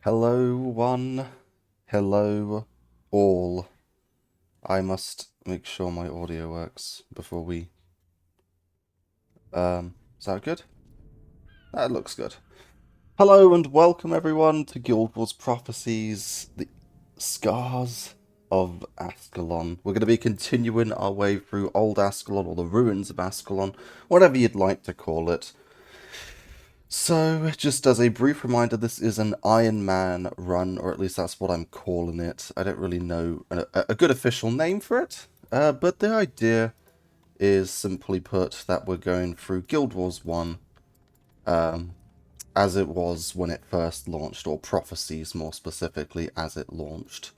Hello, one. Hello, all. I must make sure my audio works before we... is that good? That looks good. Hello and welcome everyone to Guild Wars Prophecies, the Scars of Ascalon. We're going to be continuing our way through Old Ascalon, or the ruins of Ascalon, whatever you'd like to call it. So, just as a brief reminder, this is an Iron Man run, or at least that's what I'm calling it. I don't really know a good official name for it, but the idea is, simply put, that we're going through Guild Wars 1 as it was when it first launched, or Prophecies more specifically as it launched.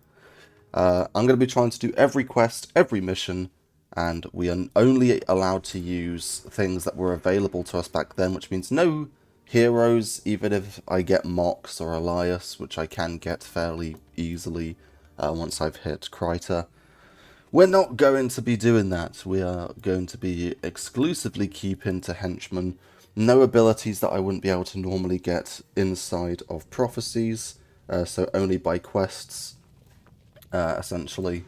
I'm going to be trying to do every quest, every mission, and we are only allowed to use things that were available to us back then, which means no heroes, even if I get Mox or Elias, which I can get fairly easily once I've hit Kryta. We're not going to be doing that. We are going to be exclusively keeping to henchmen. No abilities that I wouldn't be able to normally get inside of Prophecies, so only by quests, essentially.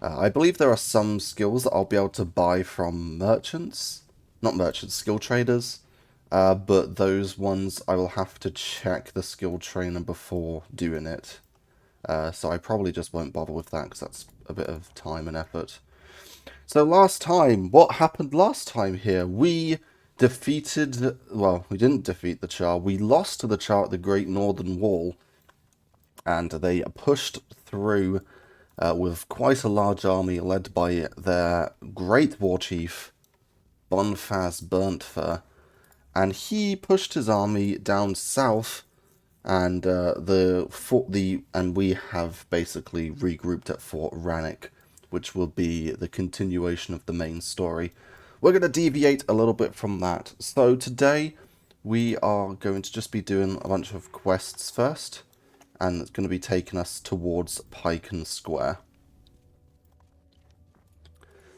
I believe there are some skills that I'll be able to buy from merchants. Not merchants, skill traders. But those ones I will have to check the skill trainer before doing it. So I probably just won't bother with that because that's a bit of time and effort. So last time, what happened last time here? We defeated, well, we didn't defeat the Char. We lost to the Char at the Great Northern Wall. And they pushed through with quite a large army led by their great war chief, Bonfaz Burntfur. And he pushed his army down south, and we have basically regrouped at Fort Rannick, which will be the continuation of the main story. We're going to deviate a little bit from that. So today we are going to just be doing a bunch of quests first, and it's going to be taking us towards Pyken Square.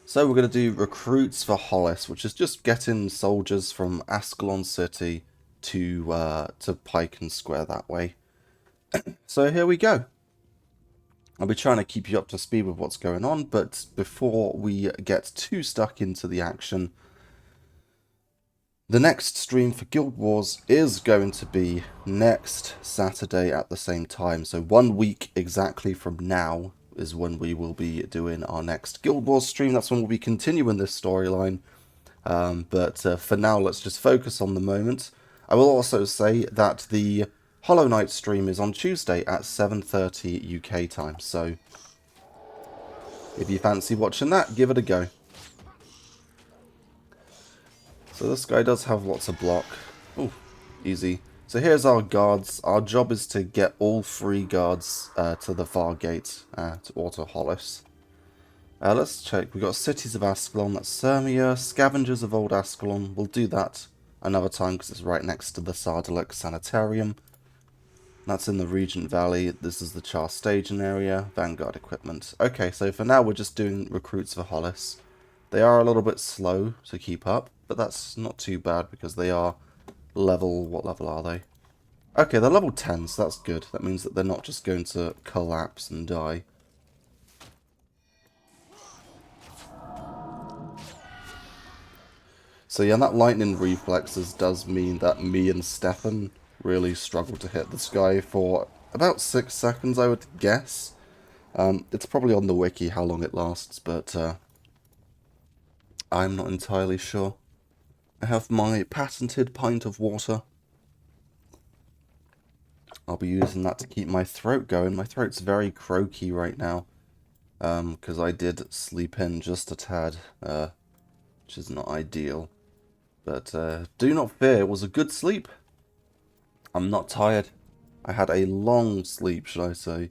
So we're going to do recruits for Hollis, which is just getting soldiers from Ascalon City to Pyken Square that way. So here we go. I'll be trying to keep you up to speed with what's going on, but before we get too stuck into the action, the next stream for Guild Wars is going to be next Saturday at the same time. So 1 week exactly from now is when we will be doing our next Guild Wars stream. That's when we'll be continuing this storyline. But for now, let's just focus on the moment. I will also say that the Hollow Knight stream is on Tuesday at 7:30 UK time. So if you fancy watching that, give it a go. So this guy does have lots of block. Ooh, easy. So here's our guards. Our job is to get all 3 guards to the far gate, or to Hollis. Let's check. We've got Cities of Ascalon, that's Sirmia, Scavengers of Old Ascalon. We'll do that another time because it's right next to the Sardalek Sanitarium. That's in the Regent Valley. This is the Char staging area, Vanguard equipment. Okay, so for now we're just doing recruits for Hollis. They are a little bit slow to keep up, but that's not too bad because they are level... What level are they? Okay, they're level 10, so that's good. That means that they're not just going to collapse and die. So yeah, that lightning reflexes does mean that me and Stefan really struggle to hit this guy for about 6 seconds, I would guess. It's probably on the wiki how long it lasts, but I'm not entirely sure. I have my patented pint of water. I'll be using that to keep my throat going. My throat's very croaky right now, because I did sleep in just a tad, which is not ideal. But do not fear, it was a good sleep. I'm not tired. I had a long sleep, should I say.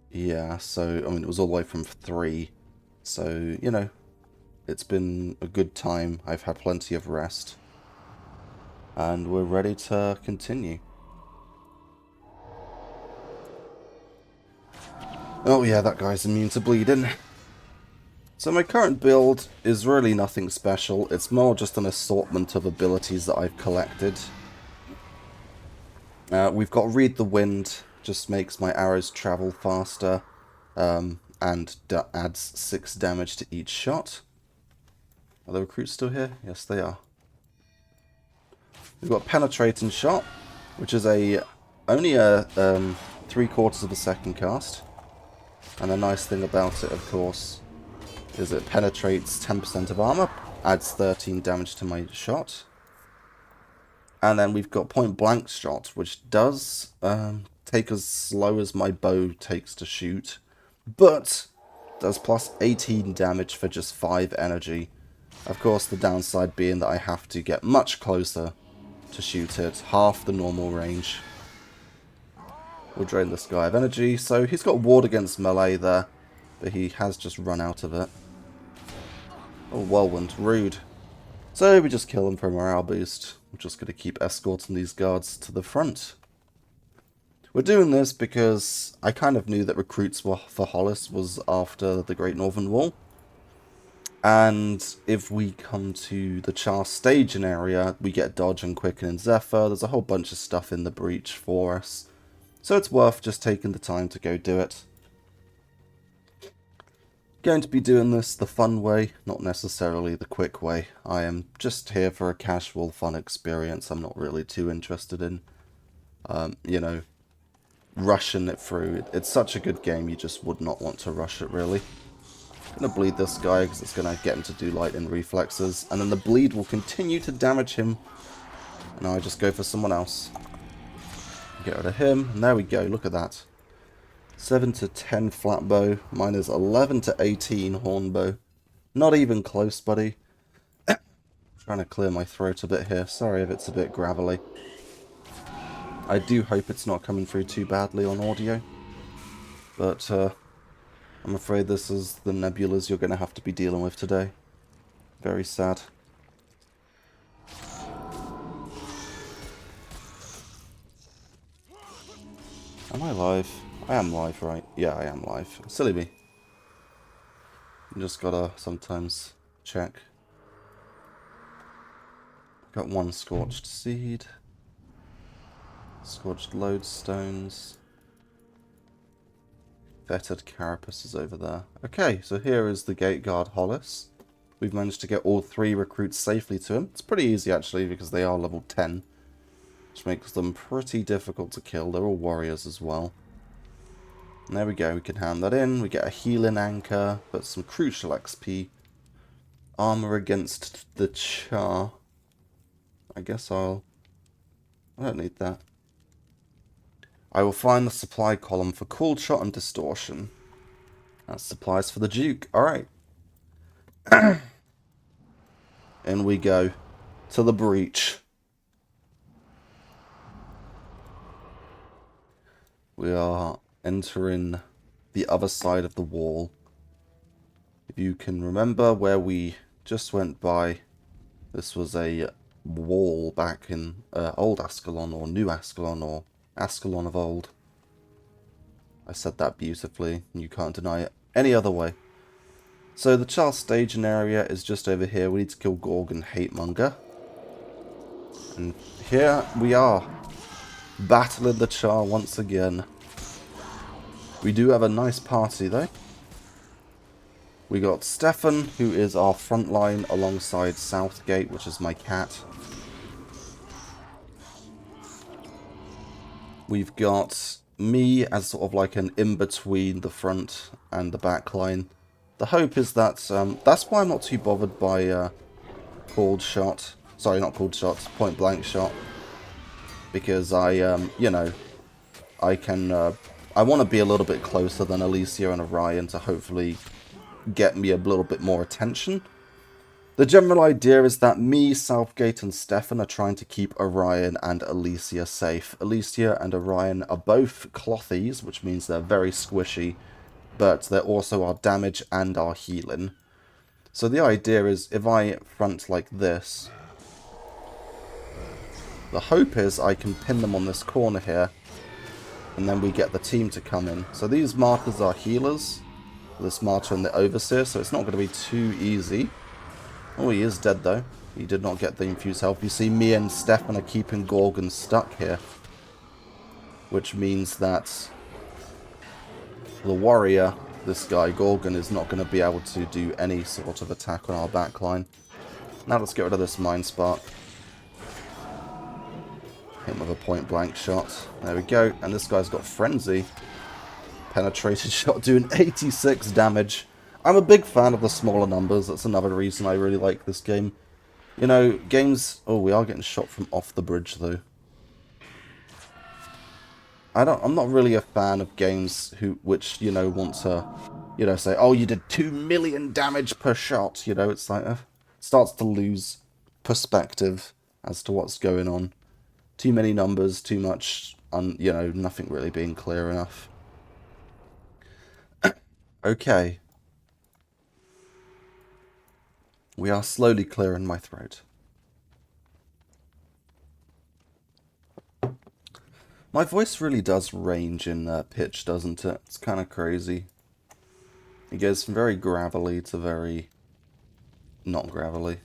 Yeah, so, I mean, it was all the way from 3. So, you know, it's been a good time. I've had plenty of rest. And we're ready to continue. Oh yeah, that guy's immune to bleeding. So my current build is really nothing special. It's more just an assortment of abilities that I've collected. We've got Read the Wind, just makes my arrows travel faster, and adds 6 damage to each shot. Are the recruits still here? Yes, they are. We've got Penetrating Shot, which is only a 3/4 of a second cast. And the nice thing about it, of course, is it penetrates 10% of armor, adds 13 damage to my shot. And then we've got Point Blank Shot, which does take as slow as my bow takes to shoot, but does plus 18 damage for just 5 energy. Of course, the downside being that I have to get much closer to shoot it, half the normal range. We'll drain this guy of energy, so he's got ward against melee there, but he has just run out of it. Oh, whirlwind, rude. So we just kill him for a morale boost. We're just going to keep escorting these guards to the front. We're doing this because I kind of knew that recruits for Hollis was after the Great Northern Wall. And if we come to the Char staging area, we get Dodge and Quicken and Zephyr. There's a whole bunch of stuff in the breach for us. So it's worth just taking the time to go do it. Going to be doing this the fun way, not necessarily the quick way. I am just here for a casual fun experience. I'm not really too interested in, you know, rushing it through. It's such a good game, you just would not want to rush it, really. I'm going to bleed this guy because it's going to get him to do lightning reflexes. And then the bleed will continue to damage him. And now I just go for someone else. Get rid of him. And there we go, look at that. 7 to 10 flat bow. Mine is 11 to 18 horn bow. Not even close, buddy. Trying to clear my throat a bit here. Sorry if it's a bit gravelly. I do hope it's not coming through too badly on audio. But I'm afraid this is the nebulas you're going to have to be dealing with today. Very sad. Am I live? I am live, right? Yeah, I am live. Silly me. You just gotta sometimes check. Got 1 scorched seed. Scorched lodestones. Fettered carapace is over there. Okay, so here is the gate guard Hollis. We've managed to get all 3 recruits safely to him. It's pretty easy actually because they are level 10. Which makes them pretty difficult to kill. They're all warriors as well. And there we go, we can hand that in. We get a healing anchor, but some crucial XP. Armor against the Char. I guess I don't need that. I will find the supply column for cool shot and distortion. That's supplies for the Duke. Alright. In we go. To the breach. We are entering the other side of the wall. If you can remember where we just went by, this was a wall back in old Ascalon, or new Ascalon, or Ascalon of old. I said that beautifully, and you can't deny it any other way. So the Char staging area is just over here. We need to kill Gorg and Hatemonger. And here we are, battling the Char once again. We do have a nice party though. We got Stefan, who is our front line alongside Southgate, which is my cat. We've got me as sort of like an in-between the front and the back line. The hope is that, that's why I'm not too bothered by called shot. Sorry, not called shot, point blank shot. Because you know, I can... I want to be a little bit closer than Alicia and Orion to hopefully get me a little bit more attention. The general idea is that me, Southgate, and Stefan are trying to keep Orion and Alicia safe. Alicia and Orion are both clothies, which means they're very squishy, but they're also our damage and our healing. So the idea is, if I front like this, the hope is I can pin them on this corner here, and then we get the team to come in. So these markers are healers. This marcher and the overseer, so it's not going to be too easy. Oh, he is dead though. He did not get the infused health. You see, me and Stefan are keeping Gorgon stuck here. which means that the warrior, this guy Gorgon, is not going to be able to do any sort of attack on our backline. Now let's get rid of this Mind Spark. Hit him with a point blank shot. There we go. And this guy's got Frenzy. Penetrated shot doing 86 damage. I'm a big fan of the smaller numbers. That's another reason I really like this game. You know, games... Oh, we are getting shot from off the bridge, though. I'm not really a fan of games which, you know, want to, you know, say, oh, you did 2 million damage per shot. You know, it's like, it starts to lose perspective as to what's going on. Too many numbers, too much, you know, nothing really being clear enough. Okay. We are slowly clearing my throat. My voice really does range in pitch, doesn't it? It's kind of crazy. It goes from very gravelly to very not gravelly.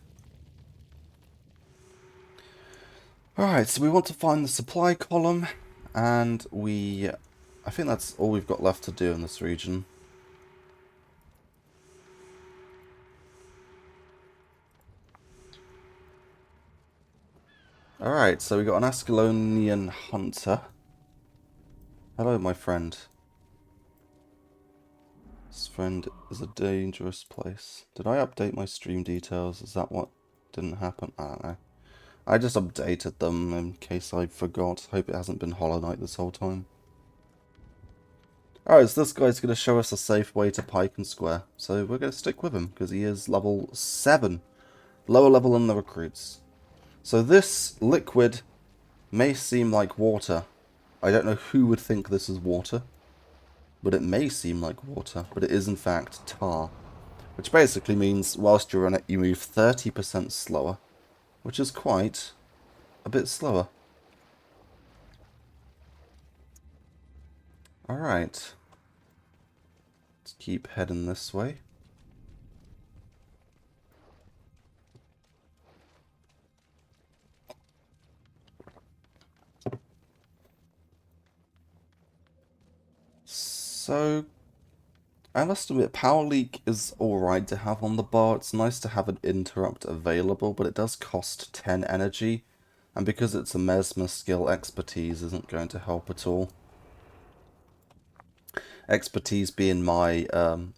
Alright, so we want to find the supply column, and I think that's all we've got left to do in this region. Alright, so we got an Ascalonian hunter. Hello, my friend. This friend is a dangerous place. Did I update my stream details? Is that what didn't happen? I don't know. I just updated them in case I forgot. Hope it hasn't been Hollow Knight this whole time. Alright, so this guy's going to show us a safe way to Pike and Square. So we're going to stick with him, because he is level 7. Lower level than the recruits. So this liquid may seem like water. I don't know who would think this is water. But it may seem like water. But it is in fact tar. Which basically means whilst you're on it, you move 30% slower. Which is quite a bit slower. Alright. Let's keep heading this way. So, I must admit, Power Leak is alright to have on the bar. It's nice to have an interrupt available, but it does cost 10 energy. And because it's a Mesmer skill, Expertise isn't going to help at all. Expertise being my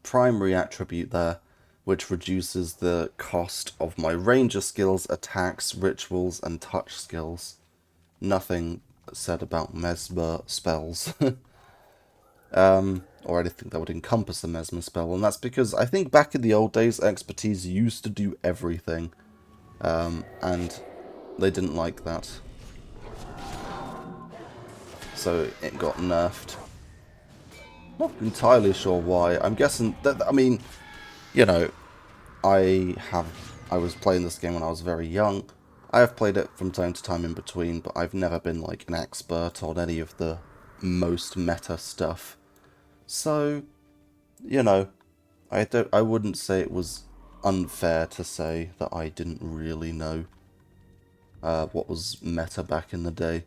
primary attribute there, which reduces the cost of my Ranger skills, attacks, rituals, and touch skills. Nothing said about Mesmer spells. Or anything that would encompass a Mesmer spell, and that's because I think back in the old days, Expertise used to do everything, and they didn't like that. So it got nerfed. Not entirely sure why. I'm guessing that, I mean, you know, I was playing this game when I was very young. I have played it from time to time in between, but I've never been like an expert on any of the most meta stuff. So, you know, I wouldn't say it was unfair to say that I didn't really know what was meta back in the day.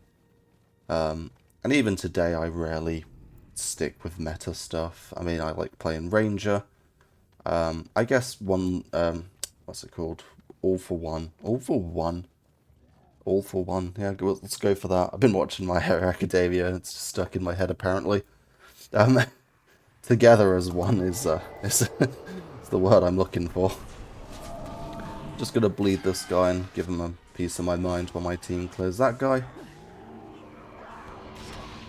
And even today, I rarely stick with meta stuff. I mean, I like playing Ranger. I guess what's it called? All for One. All for One. All for One. Yeah, let's go for that. I've been watching My Hero Academia, and it's just stuck in my head apparently. Together as one is the word I'm looking for. Just gonna bleed this guy and give him a piece of my mind while my team clears that guy.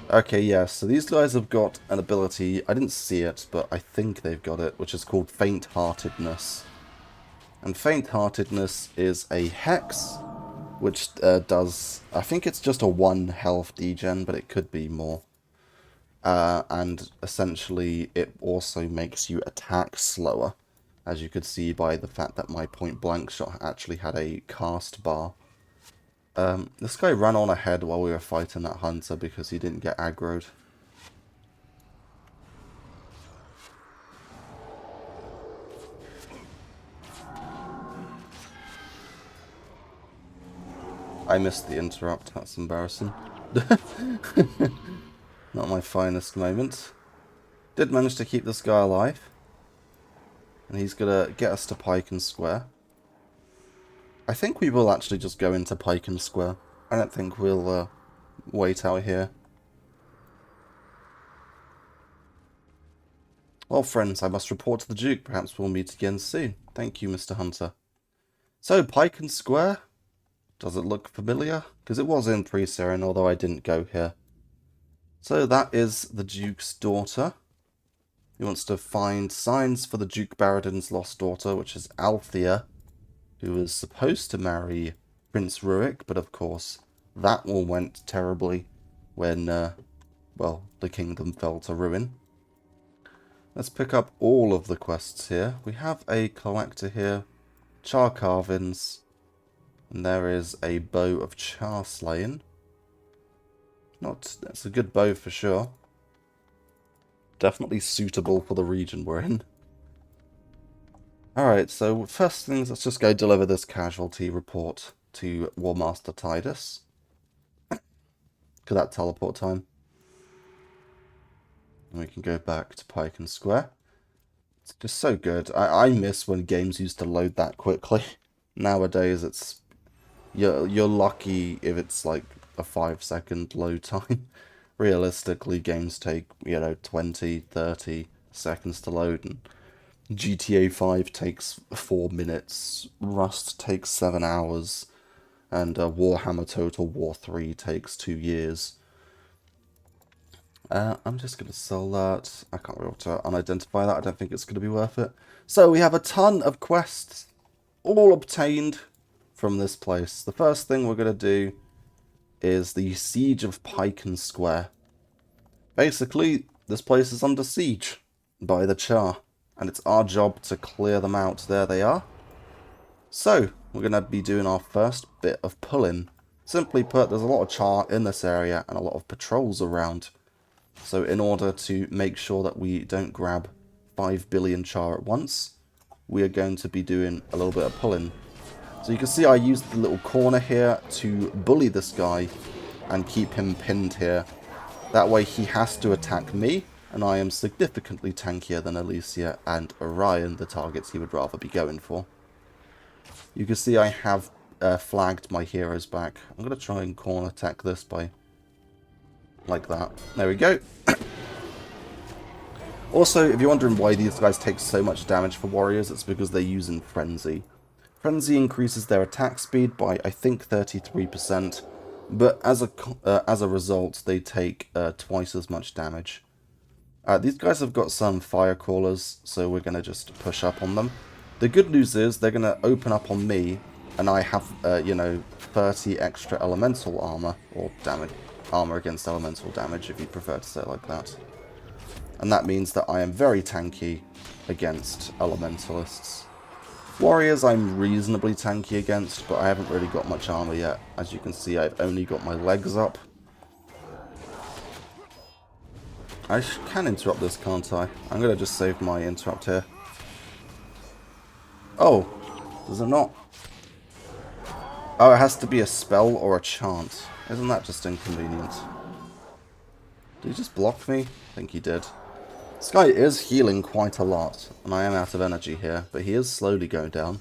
Okay, yeah, so these guys have got an ability, I didn't see it, but I think they've got it, which is called Faint-Heartedness. And Faint-Heartedness is a hex, which does, I think it's just a 1 health degen, but it could be more. And essentially it also makes you attack slower, as you could see by the fact that my point blank shot actually had a cast bar. This guy ran on ahead while we were fighting that hunter because he didn't get aggroed. I missed the interrupt, that's embarrassing. Not my finest moment. Did manage to keep this guy alive. And he's going to get us to Pike Square. I think we will actually just go into Pike Square. I don't think we'll wait out here. Well, friends, I must report to the Duke. Perhaps we'll meet again soon. Thank you, Mr. Hunter. So, Pike Square? Does it look familiar? Because it was in Pre-Syrian, although I didn't go here. So that is the Duke's daughter. He wants to find signs for the Duke Baradin's lost daughter, which is Althea, who was supposed to marry Prince Rurik, but of course that all went terribly when, well, the kingdom fell to ruin. Let's pick up all of the quests here. We have a collector here, char carvings, and there is a bow of char slaying. That's a good bow for sure. Definitely suitable for the region we're in. Alright, so first things, let's just go deliver this casualty report to War Master Titus. Because that teleport time. And we can go back to Pike Square. It's just so good. I miss when games used to load that quickly. Nowadays, it's you're lucky if it's like a 5-second load time. Realistically, games take, 20, 30 seconds to load, and GTA 5 takes 4 minutes, Rust takes 7 hours, and Warhammer Total War 3 takes 2 years. I'm just going to sell that. I can't be able to unidentify that. I don't think it's going to be worth it. So we have a ton of quests, all obtained from this place. The first thing we're going to do is the Siege of Pike Square. Basically, this place is under siege by the Char, and it's our job to clear them out. There they are. So, we're going to be doing our first bit of pulling. Simply put, there's a lot of Char in this area and a lot of patrols around. So in order to make sure that we don't grab 5 billion Char at once, we are going to be doing a little bit of pulling. So you can see I used the little corner here to bully this guy and keep him pinned here. That way he has to attack me, and I am significantly tankier than Alicia and Orion, the targets he would rather be going for. You can see I have flagged my heroes back. I'm going to try and corner attack this by like that. There we go. Also, if you're wondering why these guys take so much damage for warriors, it's because they're using Frenzy. Frenzy increases their attack speed by, I think, 33%, but as a result, they take twice as much damage. These guys have got some fire crawlers, so we're going to just push up on them. The good news is they're going to open up on me, and I have, 30 extra elemental armor, or damage, armor against elemental damage, if you prefer to say it like that. And that means that I am very tanky against elementalists. Warriors I'm reasonably tanky against, but I haven't really got much armor yet. As you can see, I've only got my legs up. I can interrupt this, can't I? I'm going to just save my interrupt here. Oh, does it not? Oh, it has to be a spell or a chant. Isn't that just inconvenient? Did he just block me? I think he did. This guy is healing quite a lot, and I am out of energy here, but he is slowly going down.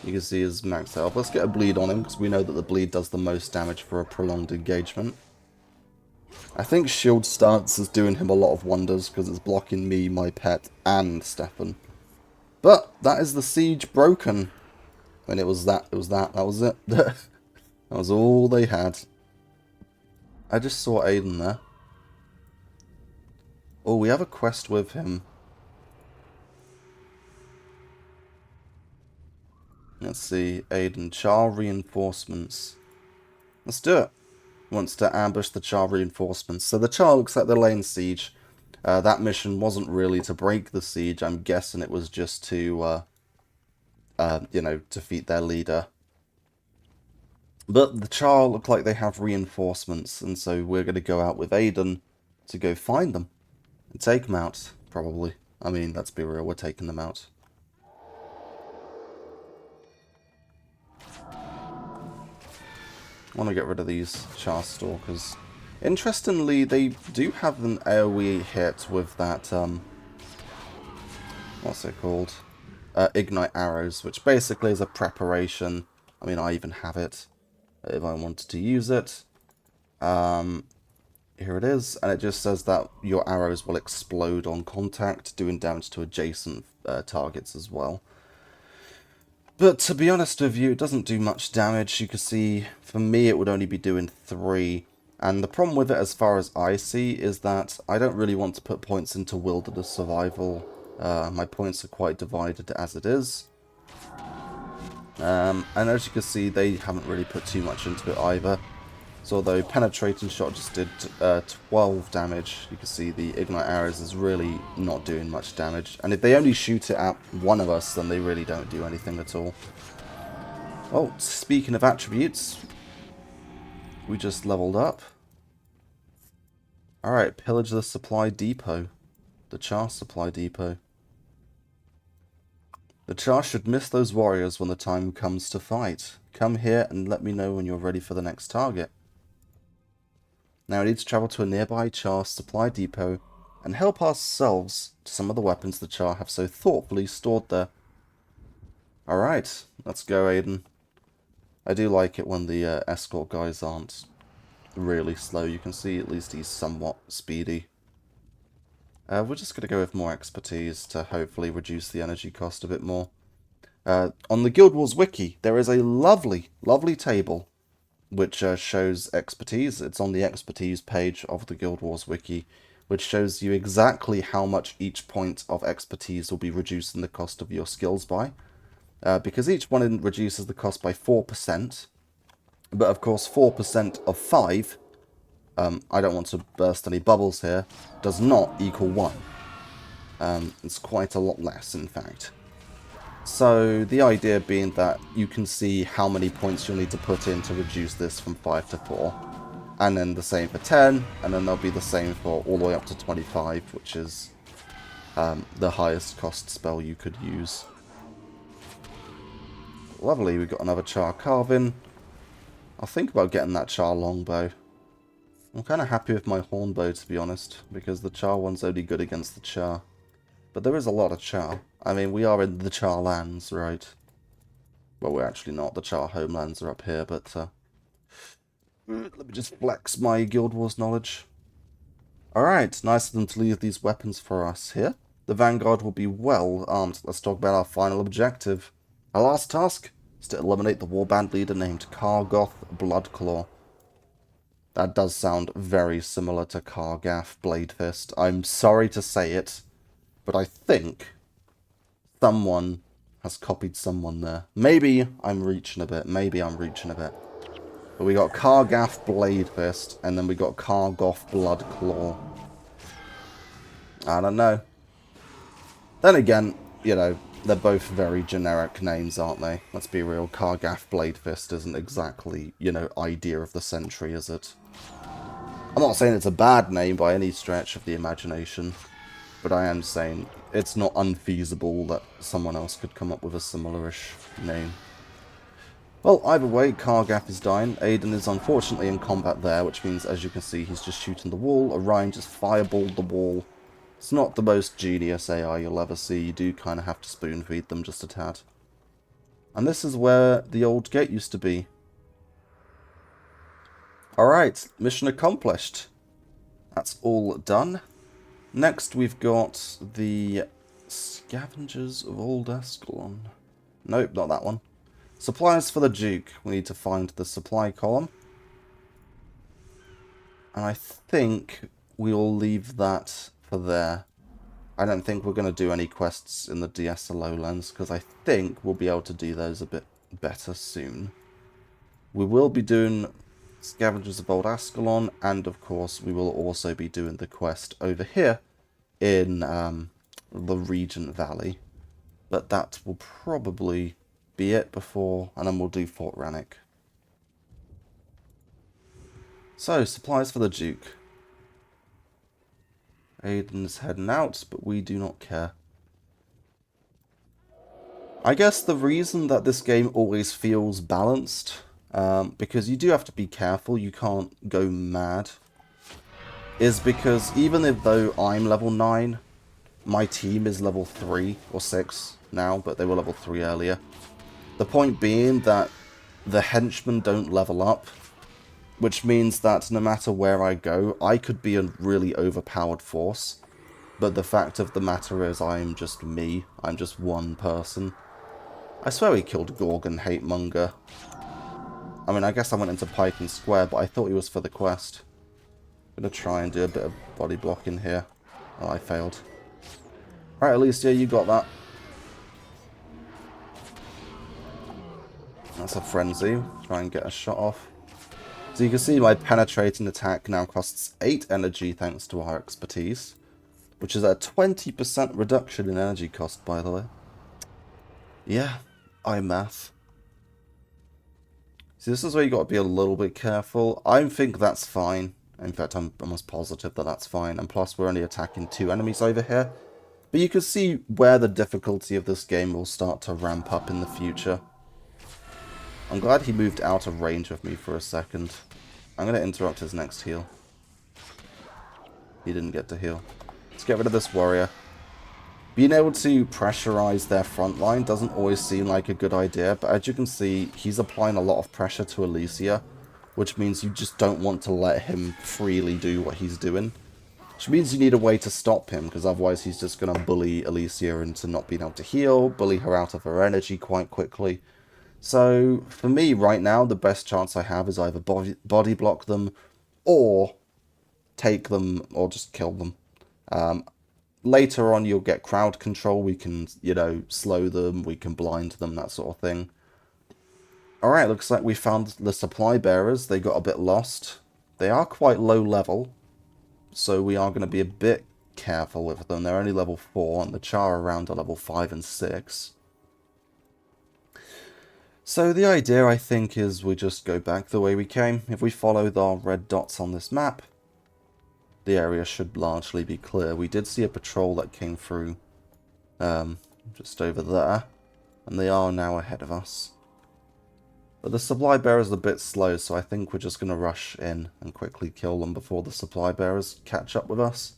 You can see his max health. Let's get a bleed on him, because we know that the bleed does the most damage for a prolonged engagement. I think shield stance is doing him a lot of wonders, because it's blocking me, my pet, and Stefan. But that is the siege broken. When it was that was it. That was all they had. I just saw Aiden there. Oh, we have a quest with him. Let's see, Aiden, Char reinforcements. Let's do it. Wants to ambush the Char reinforcements. So the Char looks like they're laying siege. That mission wasn't really to break the siege. I'm guessing it was just to, defeat their leader. But the Char look like they have reinforcements, and so we're going to go out with Aiden to go find them. And take them out, probably. I mean, let's be real, we're taking them out. I want to get rid of these Char Stalkers. Interestingly, they do have an AoE hit with that, what's it called? Ignite arrows, which basically is a preparation. I mean, I even have it if I wanted to use it. Here it is, and it just says that your arrows will explode on contact, doing damage to adjacent targets as well. But to be honest with you, it doesn't do much damage. You can see, for me, it would only be doing 3. And the problem with it, as far as I see, is that I don't really want to put points into wilderness survival. My points are quite divided as it is. And as you can see, they haven't really put too much into it either. So although penetrating shot just did 12 damage, you can see the ignite arrows is really not doing much damage. And if they only shoot it at one of us, then they really don't do anything at all. Well, speaking of attributes, we just leveled up. Alright, pillage the supply depot. The Char supply depot. The Char should miss those warriors when the time comes to fight. Come here and let me know when you're ready for the next target. Now we need to travel to a nearby Char supply depot and help ourselves to some of the weapons the Char have so thoughtfully stored there. Alright, let's go, Aiden. I do like it when the escort guys aren't really slow. You can see at least he's somewhat speedy. We're just going to go with more expertise to hopefully reduce the energy cost a bit more. On the Guild Wars wiki, there is a lovely, lovely table which shows expertise. It's on the expertise page of the Guild Wars wiki, which shows you exactly how much each point of expertise will be reducing the cost of your skills by. Because each one reduces the cost by 4%, but of course 4% of 5, I don't want to burst any bubbles here, does not equal 1. It's quite a lot less, in fact. So the idea being that you can see how many points you'll need to put in to reduce this from 5 to 4. And then the same for 10, and then there'll be the same for all the way up to 25, which is the highest cost spell you could use. Lovely, we've got another Char carving. I'll think about getting that Char longbow. I'm kind of happy with my hornbow, to be honest, because the Char one's only good against the Char. But there is a lot of Char. I mean, we are in the Char lands, right? Well, we're actually not. The Char homelands are up here, but let me just flex my Guild Wars knowledge. Alright, nice of them to leave these weapons for us here. The Vanguard will be well armed. Let's talk about our final objective. Our last task is to eliminate the warband leader named Kargoth Bloodclaw. That does sound very similar to Kargath Bladefist. I'm sorry to say it, but I think someone has copied someone there. Maybe I'm reaching a bit. But we got Kargath Bladefist, and then we got Kargoth Bloodclaw. I don't know. Then again, you know, they're both very generic names, aren't they? Let's be real. Kargath Bladefist isn't exactly, you know, idea of the century, is it? I'm not saying it's a bad name by any stretch of the imagination, but I am saying it's not unfeasible that someone else could come up with a similar-ish name. Well, either way, Kargath is dying. Aiden is unfortunately in combat there, which means, as you can see, he's just shooting the wall. Orion just fireballed the wall. It's not the most genius AI you'll ever see. You do kind of have to spoon-feed them just a tad. And this is where the old gate used to be. Alright, mission accomplished. That's all done. Next, we've got the Scavengers of Old Ascalon. Nope, not that one. Supplies for the Duke. We need to find the supply column. And I think we'll leave that for there. I don't think we're going to do any quests in the DSLO lens, because I think we'll be able to do those a bit better soon. We will be doing Scavengers of Old Ascalon, and of course we will also be doing the quest over here in the Regent Valley. But that will probably be it before, and then we'll do Fort Rannick. So, supplies for the Duke. Aiden's heading out, but we do not care. I guess the reason that this game always feels balanced, because you do have to be careful, you can't go mad. is because even if though I'm level 9, my team is level 3 or 6 now, but they were level 3 earlier. The point being that the henchmen don't level up, which means that no matter where I go, I could be a really overpowered force. But the fact of the matter is I'm just me. I'm just one person. I swear he killed Gorgon Hatemonger. I mean, I guess I went into Python Square, but I thought he was for the quest. I'm going to try and do a bit of body blocking here. Oh, I failed. Alright, Alicia, you got that. That's a frenzy. Try and get a shot off. So you can see my penetrating attack now costs 8 energy thanks to our expertise. Which is a 20% reduction in energy cost, by the way. Yeah, math. See, this is where you got to be a little bit careful. I think that's fine. In fact, I'm almost positive that that's fine. And plus, we're only attacking 2 enemies over here. But you can see where the difficulty of this game will start to ramp up in the future. I'm glad he moved out of range of me for a second. I'm going to interrupt his next heal. He didn't get to heal. Let's get rid of this warrior. Being able to pressurize their front line doesn't always seem like a good idea, but as you can see, he's applying a lot of pressure to Alicia, which means you just don't want to let him freely do what he's doing. Which means you need a way to stop him, because otherwise he's just going to bully Alicia into not being able to heal, bully her out of her energy quite quickly. So, for me, right now, the best chance I have is either body block them, or take them, or just kill them. Later on, you'll get crowd control. We can, slow them, we can blind them, that sort of thing. Alright, looks like we found the supply bearers. They got a bit lost. They are quite low level, so we are going to be a bit careful with them. They're only level 4, and the Char around are level 5 and 6. So the idea, I think, is we just go back the way we came. If we follow the red dots on this map, the area should largely be clear. We did see a patrol that came through just over there, and they are now ahead of us. But the supply bearers are a bit slow, so I think we're just going to rush in and quickly kill them before the supply bearers catch up with us.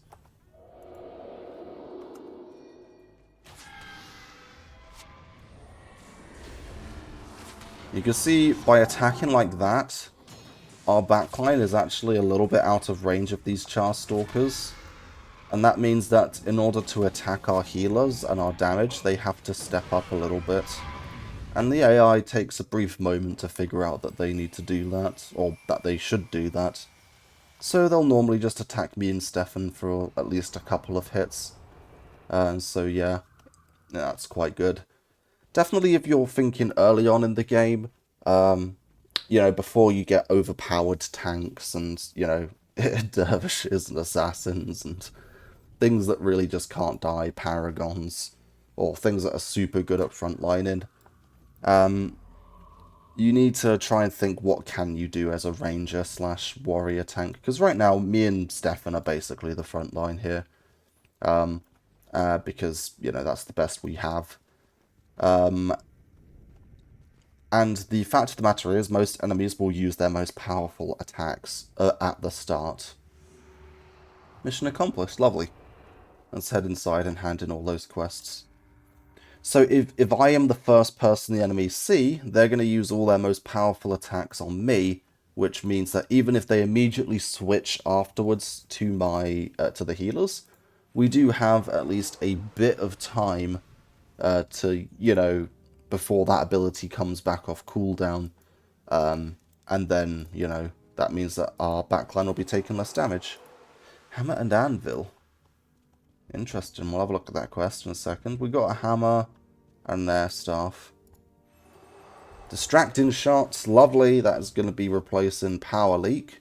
You can see by attacking like that, our backline is actually a little bit out of range of these Char Stalkers. And that means that in order to attack our healers and our damage, they have to step up a little bit. And the AI takes a brief moment to figure out that they need to do that, or that they should do that. So they'll normally just attack me and Stefan for at least a couple of hits. So yeah, that's quite good. Definitely if you're thinking early on in the game, before you get overpowered tanks and, dervishes and assassins and things that really just can't die, paragons, or things that are super good at frontlining, you need to try and think what can you do as a ranger / warrior tank. Because right now, me and Stefan are basically the front line here. Because, that's the best we have. And the fact of the matter is, most enemies will use their most powerful attacks at the start. Mission accomplished, lovely. Let's head inside and hand in all those quests. So if I am the first person the enemies see, they're going to use all their most powerful attacks on me, which means that even if they immediately switch afterwards to to the healers, we do have at least a bit of time to, before that ability comes back off cooldown. And then, that means that our backline will be taking less damage. Hammer and Anvil. Interesting. We'll have a look at that quest in a second. We got a hammer and their staff. Distracting shots. Lovely. That is going to be replacing Power Leak.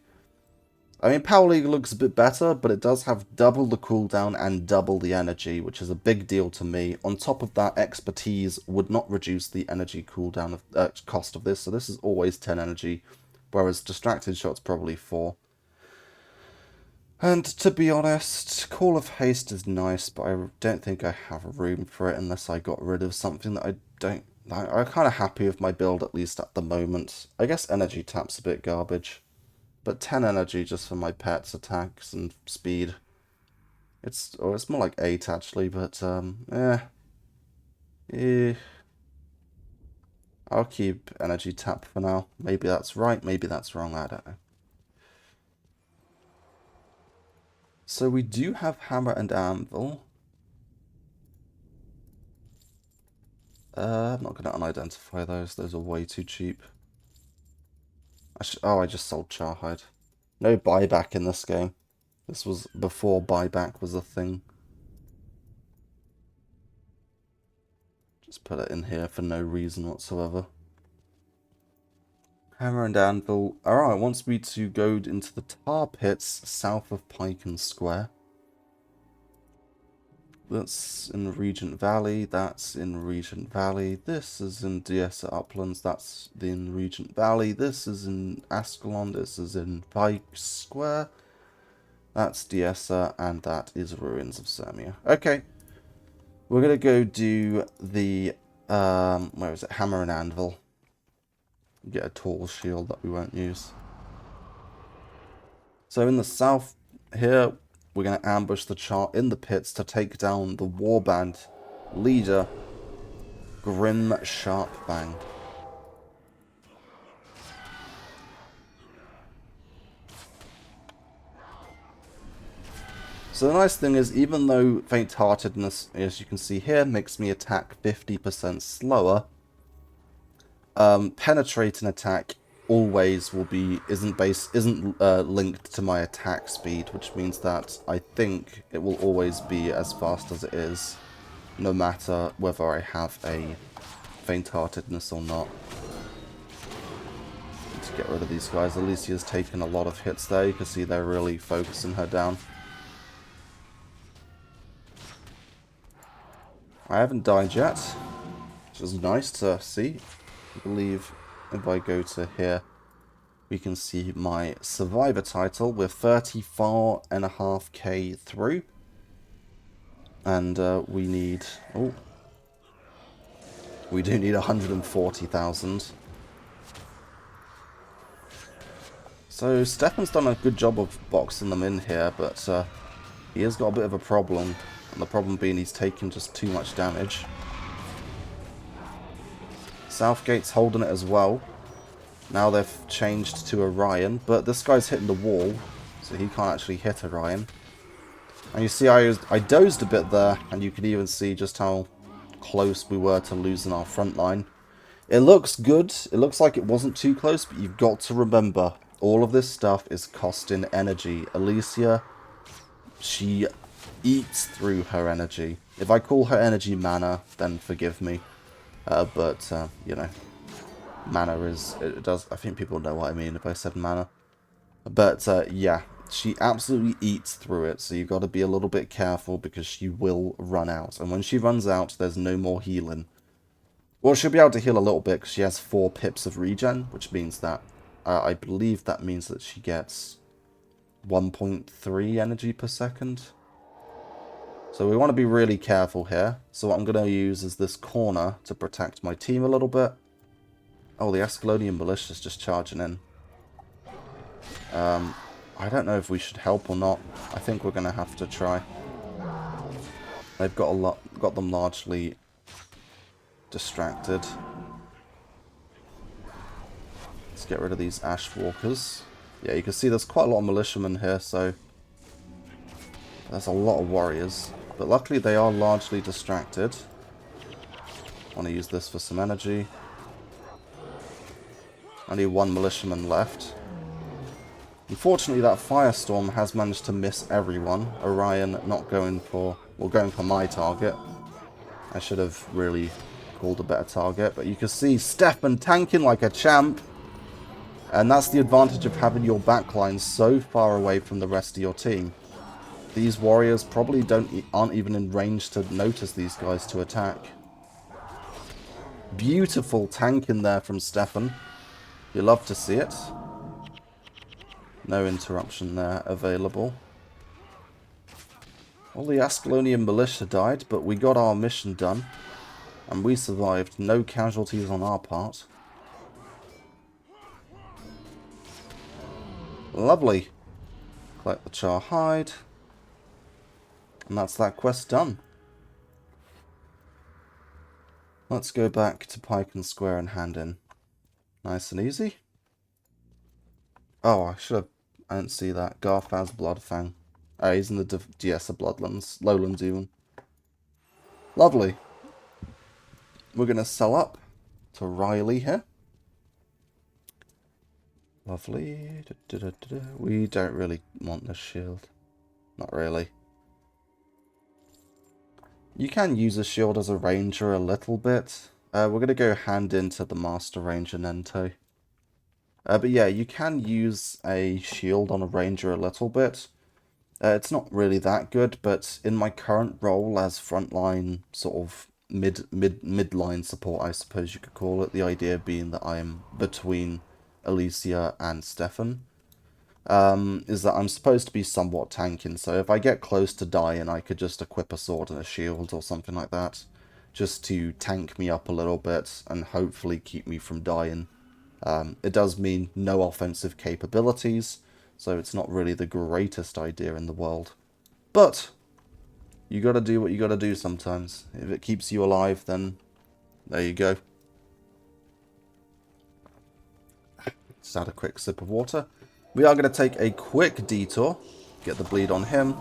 I mean, Power Leak looks a bit better, but it does have double the cooldown and double the energy, which is a big deal to me. On top of that, Expertise would not reduce the energy cooldown cost of this, so this is always 10 energy, whereas Distracted Shot's probably 4. And to be honest, Call of Haste is nice, but I don't think I have room for it unless I got rid of something that I don't... I'm kind of happy with my build, at least at the moment. I guess Energy Tap's a bit garbage. but 10 energy just for my pets, attacks, and speed. It's more like 8 actually, but I'll keep energy tap for now. Maybe that's right, maybe that's wrong, I don't know. So we do have hammer and anvil. I'm not going to unidentify those. Those are way too cheap. I just sold Charhide. No buyback in this game. This was before buyback was a thing. Just put it in here for no reason whatsoever. Hammer and anvil. Alright, wants me to go into the tar pits south of Pyken Square. That's in Regent Valley. That's in Regent Valley. This is in Diessa Uplands. That's in Regent Valley. This is in Ascalon. This is in Pike Square. That's Diessa, and that is Ruins of Sirmia. Okay. We're going to go do the, where is it? Hammer and Anvil. Get a tall shield that we won't use. So in the south here, we're going to ambush the chart in the pits to take down the warband leader, Grim Sharpfang. So the nice thing is, even though faint-heartedness, as you can see here, makes me attack 50% slower, penetrating attack always will be isn't linked to my attack speed, which means that I think it will always be as fast as it is, no matter whether I have a faint-heartedness or not. To get rid of these guys, Alicia's taken a lot of hits there. You can see they're really focusing her down. I haven't died yet, which is nice to see. I believe if I go to here, we can see my Survivor title with 34.5k through. And we need... oh, we do need 140,000. So Stefan's done a good job of boxing them in here, but he has got a bit of a problem. And the problem being he's taking just too much damage. Southgate's holding it as well. Now they've changed to Orion, but this guy's hitting the wall, so he can't actually hit Orion. And you see I dozed a bit there, and you can even see just how close we were to losing our front line. It looks good, it looks like it wasn't too close, but you've got to remember, all of this stuff is costing energy. Alicia, she eats through her energy. If I call her energy mana, then forgive me. But, you know, mana is... it does... I think people know what I mean if I said mana. But, yeah, she absolutely eats through it, so you've got to be a little bit careful because she will run out. And when she runs out, there's no more healing. Well, she'll be able to heal a little bit because she has 4 pips of regen, which means that... I believe that means that she gets 1.3 energy per second. So we want to be really careful here. So what I'm going to use is this corner to protect my team a little bit. Oh, the Ascalonian Militia's just charging in. I don't know if we should help or not. I think we're going to have to try. They've got them largely distracted. Let's get rid of these Ashwalkers. Yeah, you can see there's quite a lot of militiamen here, so there's a lot of warriors. But luckily they are largely distracted. I want to use this for some energy. Only 1 militiaman left. Unfortunately that firestorm has managed to miss everyone. Orion not going for... well, going for my target. I should have really called a better target. But you can see Stefan tanking like a champ. And that's the advantage of having your backline so far away from the rest of your team. These warriors probably aren't even in range to notice these guys to attack. Beautiful tank in there from Stefan. You love to see it. No interruption there available. Well, the Ascalonian militia died, but we got our mission done. And we survived. No casualties on our part. Lovely. Collect the char hide. And that's that quest done. Let's go back to Pike and Square and hand in. Nice and easy. Oh, I should have... I didn't see that. Garthaz Bloodfang. Oh, he's in the Diessa Bloodlands. Lowlands even. Lovely. We're going to sell up to Riley here. Lovely. We don't really want this shield. Not really. You can use a shield as a ranger a little bit. We're going to go hand into the Master Ranger Nento. But yeah, you can use a shield on a ranger a little bit. It's not really that good, but in my current role as frontline, sort of midline support, I suppose you could call it, the idea being that I am between Alicia and Stefan, is that I'm supposed to be somewhat tanking, so if I get close to dying, I could just equip a sword and a shield or something like that, just to tank me up a little bit and hopefully keep me from dying. It does mean no offensive capabilities, so it's not really the greatest idea in the world. But you gotta do what you gotta do sometimes. If it keeps you alive, then there you go. Just had a quick sip of water. We are going to take a quick detour. Get the bleed on him.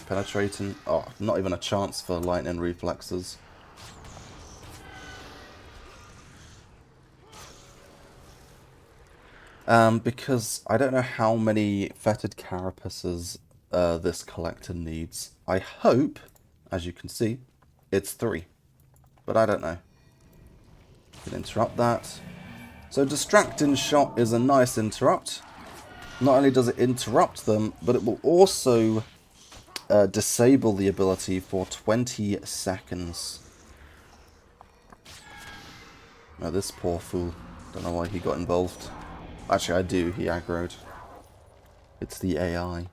Penetrating. Oh, not even a chance for lightning reflexes. Because I don't know how many fetid carapaces this collector needs. I hope, as you can see, it's 3. But I don't know. Can interrupt that. So Distracting Shot is a nice interrupt. Not only does it interrupt them, but it will also disable the ability for 20 seconds. Now this poor fool. Don't know why he got involved. Actually, I do. He aggroed. It's the AI.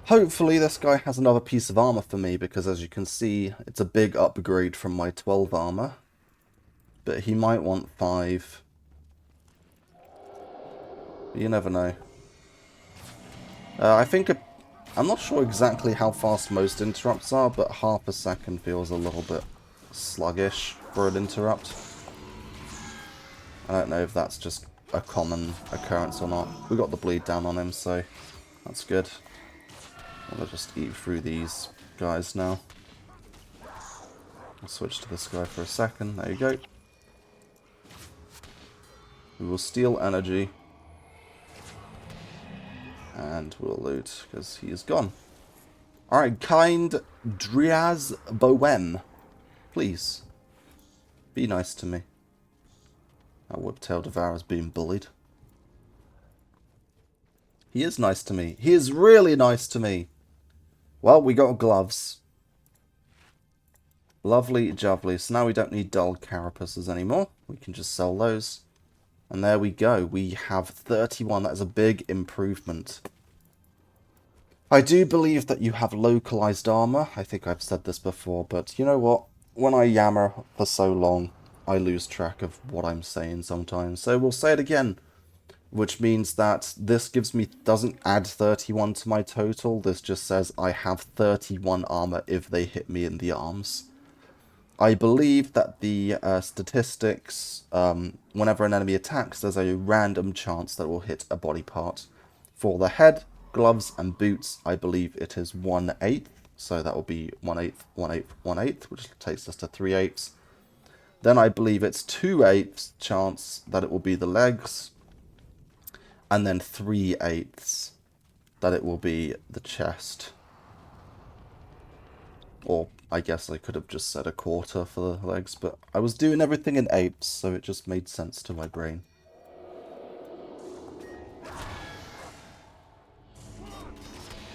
Hopefully this guy has another piece of armor for me, because as you can see, it's a big upgrade from my 12 armor. But he might want 5. But you never know. I think... I'm not sure exactly how fast most interrupts are, but half a second feels a little bit sluggish for an interrupt. I don't know if that's just a common occurrence or not. We got the bleed down on him, so that's good. I'll just eat through these guys now. I'll switch to this guy for a second. There you go. We will steal energy. And we'll loot, because he is gone. Alright, kind Driaz Bohem. Please. Be nice to me. Our Whiptail Devourer's being bullied. He is nice to me. He is really nice to me. Well, we got gloves. Lovely jubbly. So now we don't need dull carapaces anymore. We can just sell those. And there we go. We have 31. That is a big improvement. I do believe that you have localized armor. I think I've said this before, but you know what? When I yammer for so long, I lose track of what I'm saying sometimes. So we'll say it again. Which means that this doesn't add 31 to my total. This just says I have 31 armor if they hit me in the arms. I believe that the statistics, whenever an enemy attacks, there's a random chance that it will hit a body part. For the head, gloves, and boots, I believe it is 1/8. So that will be 1/8, 1/8, 1/8, which takes us to 3/8. Then I believe it's 2/8 chance that it will be the legs. And then 3/8 that it will be the chest. Or I guess I could have just said 1/4 for the legs, but I was doing everything in 8s, so it just made sense to my brain.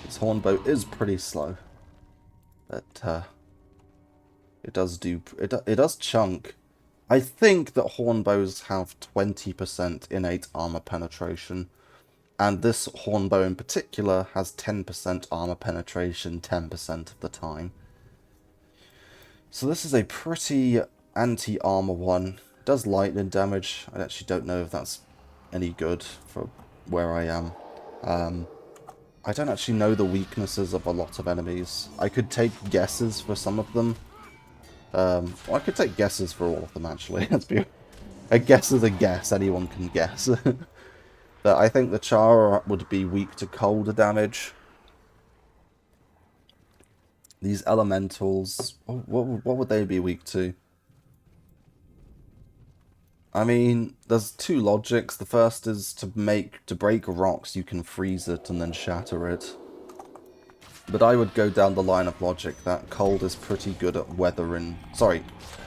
This hornbow is pretty slow, but it does chunk. I think that hornbows have 20% innate armor penetration, and this hornbow in particular has 10% armor penetration 10% of the time. So this is a pretty anti-armor one. It does lightning damage. I actually don't know if that's any good for where I am. I don't actually know the weaknesses of a lot of enemies. I could take guesses for some of them. Well, I could take guesses for all of them, actually. A guess is a guess. Anyone can guess. But I think the Chara would be weak to cold damage. These elementals, what would they be weak to? I mean, there's two logics. The first is to break rocks, you can freeze it and then shatter it. But I would go down the line of logic that cold is pretty good at weathering... Sorry,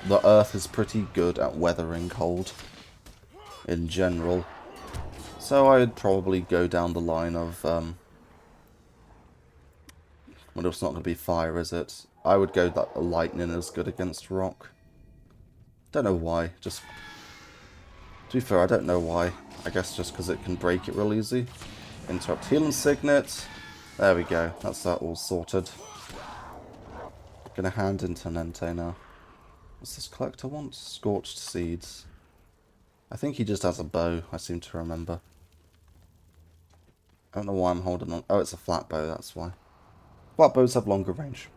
the earth is pretty good at weathering cold in general. So I'd probably go down the line of... well, it's not going to be fire, is it? I would go that lightning is good against rock. Don't know why. Just... To be fair, I don't know why. I guess just because it can break it real easy. Interrupt healing signet. There we go. That's that all sorted. Gonna hand in Tenente now. What's this collector want? Scorched seeds. I think he just has a bow, I seem to remember. I don't know why I'm holding on. Oh, it's a flat bow, that's why. Flat bows have longer range.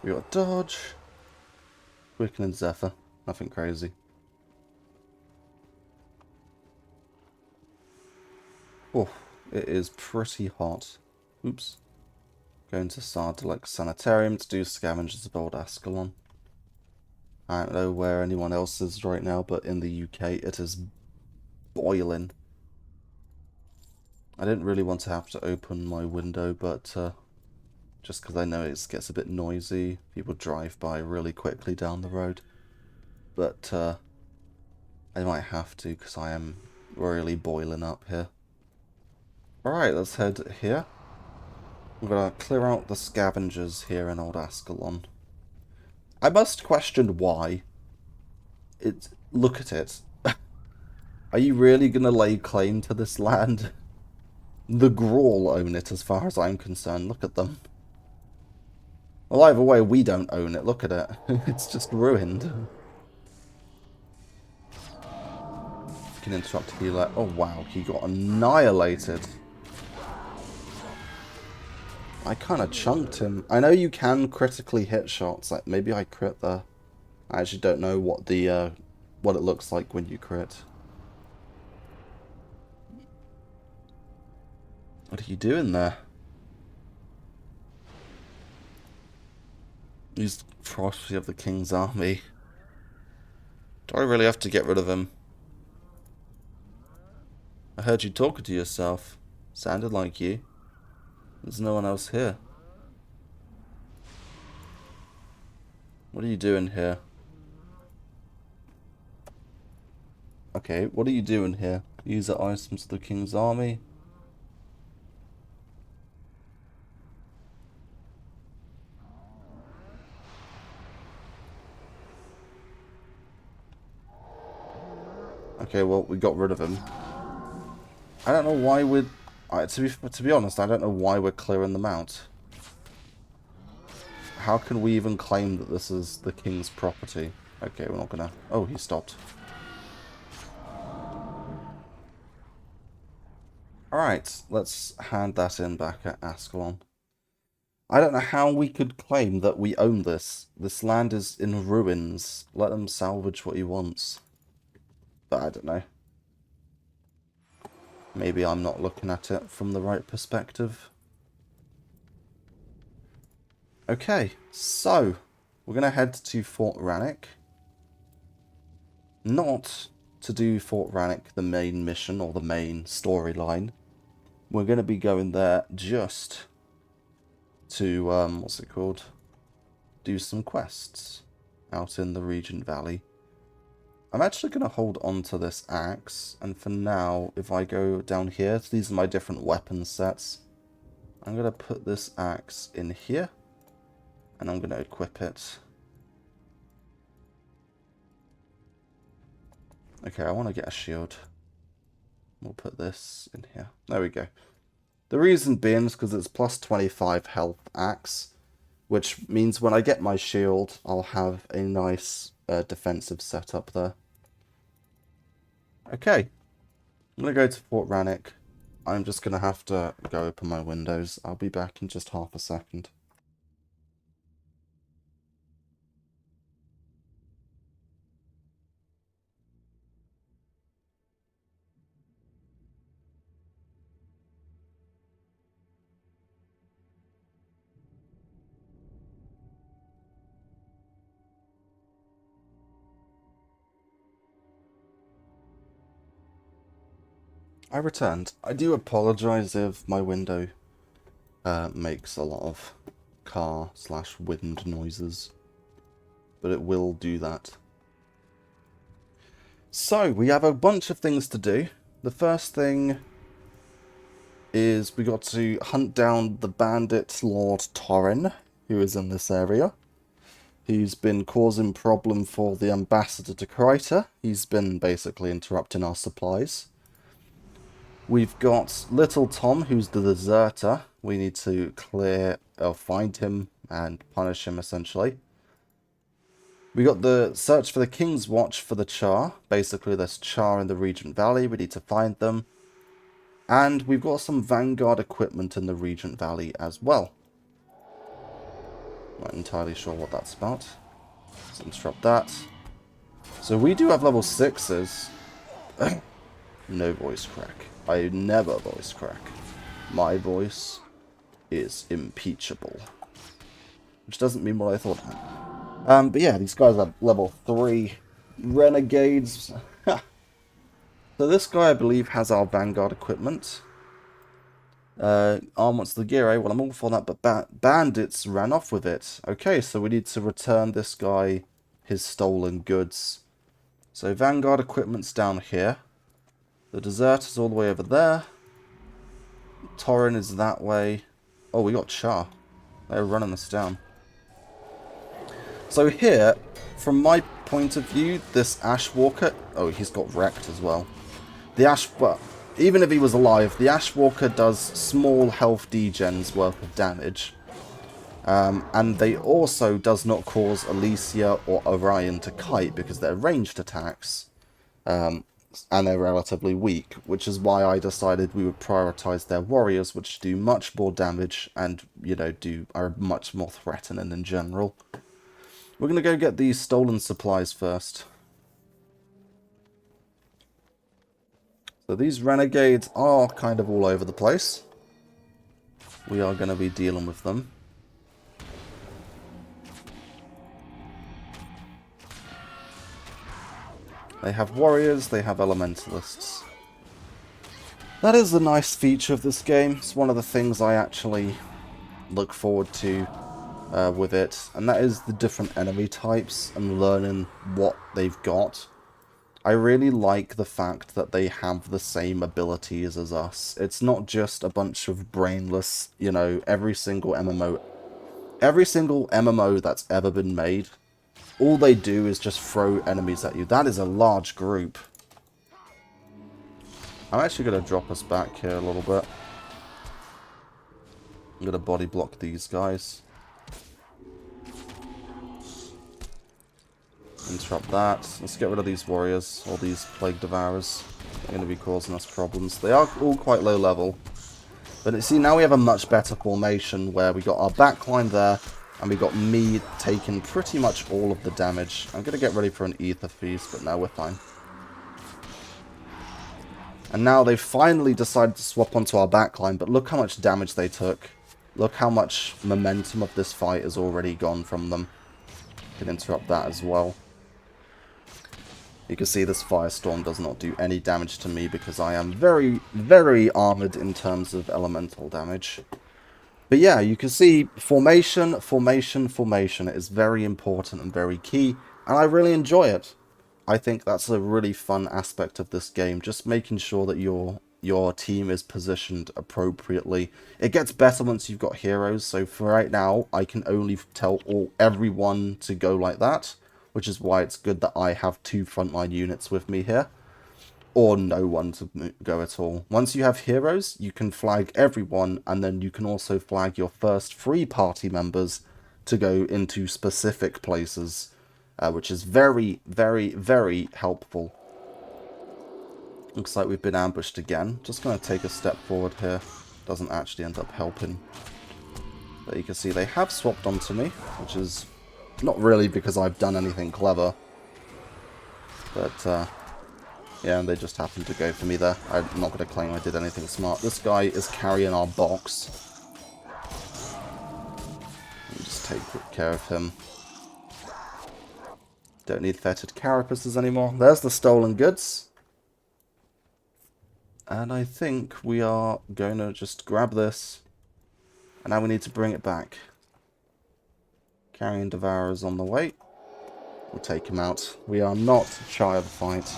We got dodge. Quicken and Zephyr. Nothing crazy. Oh, it is pretty hot. Oops. Going to Sardalek Sanitarium to do scavengers of old Ascalon. I don't know where anyone else is right now, but in the UK it is boiling. I didn't really want to have to open my window, but just because I know it gets a bit noisy, people drive by really quickly down the road. But I might have to because I am really boiling up here. Alright, let's head here. I'm going to clear out the scavengers here in Old Ascalon. I must question why. Look at it. Are you really going to lay claim to this land? The Grawl own it as far as I'm concerned. Look at them. Well, either way, we don't own it. Look at it. It's just ruined. Can interrupt healer. Oh, wow. He got annihilated. I kind of chunked him. I know you can critically hit shots. Like maybe I crit there. I actually don't know what the what it looks like when you crit. What are you doing there? He's Prophecy of the King's Army. Do I really have to get rid of him? I heard you talking to yourself. Sounded like you. There's no one else here. What are you doing here? Okay, what are you doing here? Use the items of the King's Army. Okay, well, we got rid of him. I don't know why we're... to be honest, I don't know why we're clearing them out. How can we even claim that this is the king's property? Okay, we're not gonna... Oh, he stopped. Alright, let's hand that in back at Ascalon. I don't know how we could claim that we own this. This land is in ruins. Let him salvage what he wants. But I don't know. Maybe I'm not looking at it from the right perspective. Okay, so we're going to head to Fort Rannick. Not to do Fort Rannick the main mission or the main storyline. We're going to be going there just to, what's it called? Do some quests out in the Regent Valley. I'm actually going to hold on to this axe, and for now, if I go down here, these are my different weapon sets. I'm going to put this axe in here, and I'm going to equip it. Okay, I want to get a shield. We'll put this in here. There we go. The reason being is because it's plus 25 health axe, which means when I get my shield, I'll have a nice defensive setup there. Okay, I'm going to go to Fort Rannick. I'm just going to have to go open my windows. I'll be back in just half a second. I returned. I do apologize if my window makes a lot of car/wind noises, but it will do that. So, we have a bunch of things to do. The first thing is we got to hunt down the bandit Lord Torrin, who is in this area. He's been causing problem for the ambassador to Kryta. He's been basically interrupting our supplies. We've got Little Tom, who's the deserter. We need to clear or find him and punish him, essentially. We got the search for the King's Watch for the Char. Basically, there's Char in the Regent Valley. We need to find them. And we've got some Vanguard equipment in the Regent Valley as well. Not entirely sure what that's about. Let's interrupt that. So we do have level 6s. No voice crack. I never voice crack. My voice is impeachable. Which doesn't mean what I thought it meant. But yeah, these guys are level 3 renegades. So this guy, I believe, has our Vanguard equipment. Arm wants the gear, eh? Well, I'm all for that, but bandits ran off with it. Okay, so we need to return this guy his stolen goods. So Vanguard equipment's down here. The deserter's all the way over there. Torrin is that way. Oh, we got Char. They're running us down. So here, from my point of view, this Ashwalker... Oh, he's got wrecked as well. Well, even if he was alive, the Ashwalker does small health degens worth of damage. And they also does not cause Alicia or Orion to kite because they're ranged attacks. And they're relatively weak, which is why I decided we would prioritize their warriors, which do much more damage and, you know, are much more threatening in general. We're going to go get these stolen supplies first. So these renegades are kind of all over the place. We are going to be dealing with them. They have warriors, they have elementalists. That is a nice feature of this game. It's one of the things I actually look forward to with it. And that is the different enemy types and learning what they've got. I really like the fact that they have the same abilities as us. It's not just a bunch of brainless, you know, every single MMO that's ever been made, all they do is just throw enemies at you. That is a large group. I'm actually going to drop us back here a little bit. I'm going to body block these guys. Interrupt that. Let's get rid of these warriors, all these plague devourers. They're going to be causing us problems. They are all quite low level. But see, now we have a much better formation where we got our backline there, and we got me taking pretty much all of the damage. I'm going to get ready for an ether feast, but no, we're fine. And now they've finally decided to swap onto our backline, but look how much damage they took. Look how much momentum of this fight has already gone from them. Can interrupt that as well. You can see this firestorm does not do any damage to me because I am very, very armored in terms of elemental damage. But yeah, you can see formation is very important and very key, and I really enjoy it. I think that's a really fun aspect of this game, just making sure that your team is positioned appropriately. It gets better once you've got heroes, so for right now, I can only tell everyone to go like that, which is why it's good that I have 2 frontline units with me here. Or no one to go at all. Once you have heroes, you can flag everyone, and then you can also flag your first 3 party members to go into specific places, which is very, very, very helpful. Looks like we've been ambushed again. Just going to take a step forward here. Doesn't actually end up helping. But you can see they have swapped onto me, which is not really because I've done anything clever. But, yeah, they just happened to go for me there. I'm not going to claim I did anything smart. This guy is carrying our box. Let me just take good care of him. Don't need fetid carapaces anymore. There's the stolen goods. And I think we are going to just grab this. And now we need to bring it back. Carrion Devourers on the way. We'll take him out. We are not shy of a fight.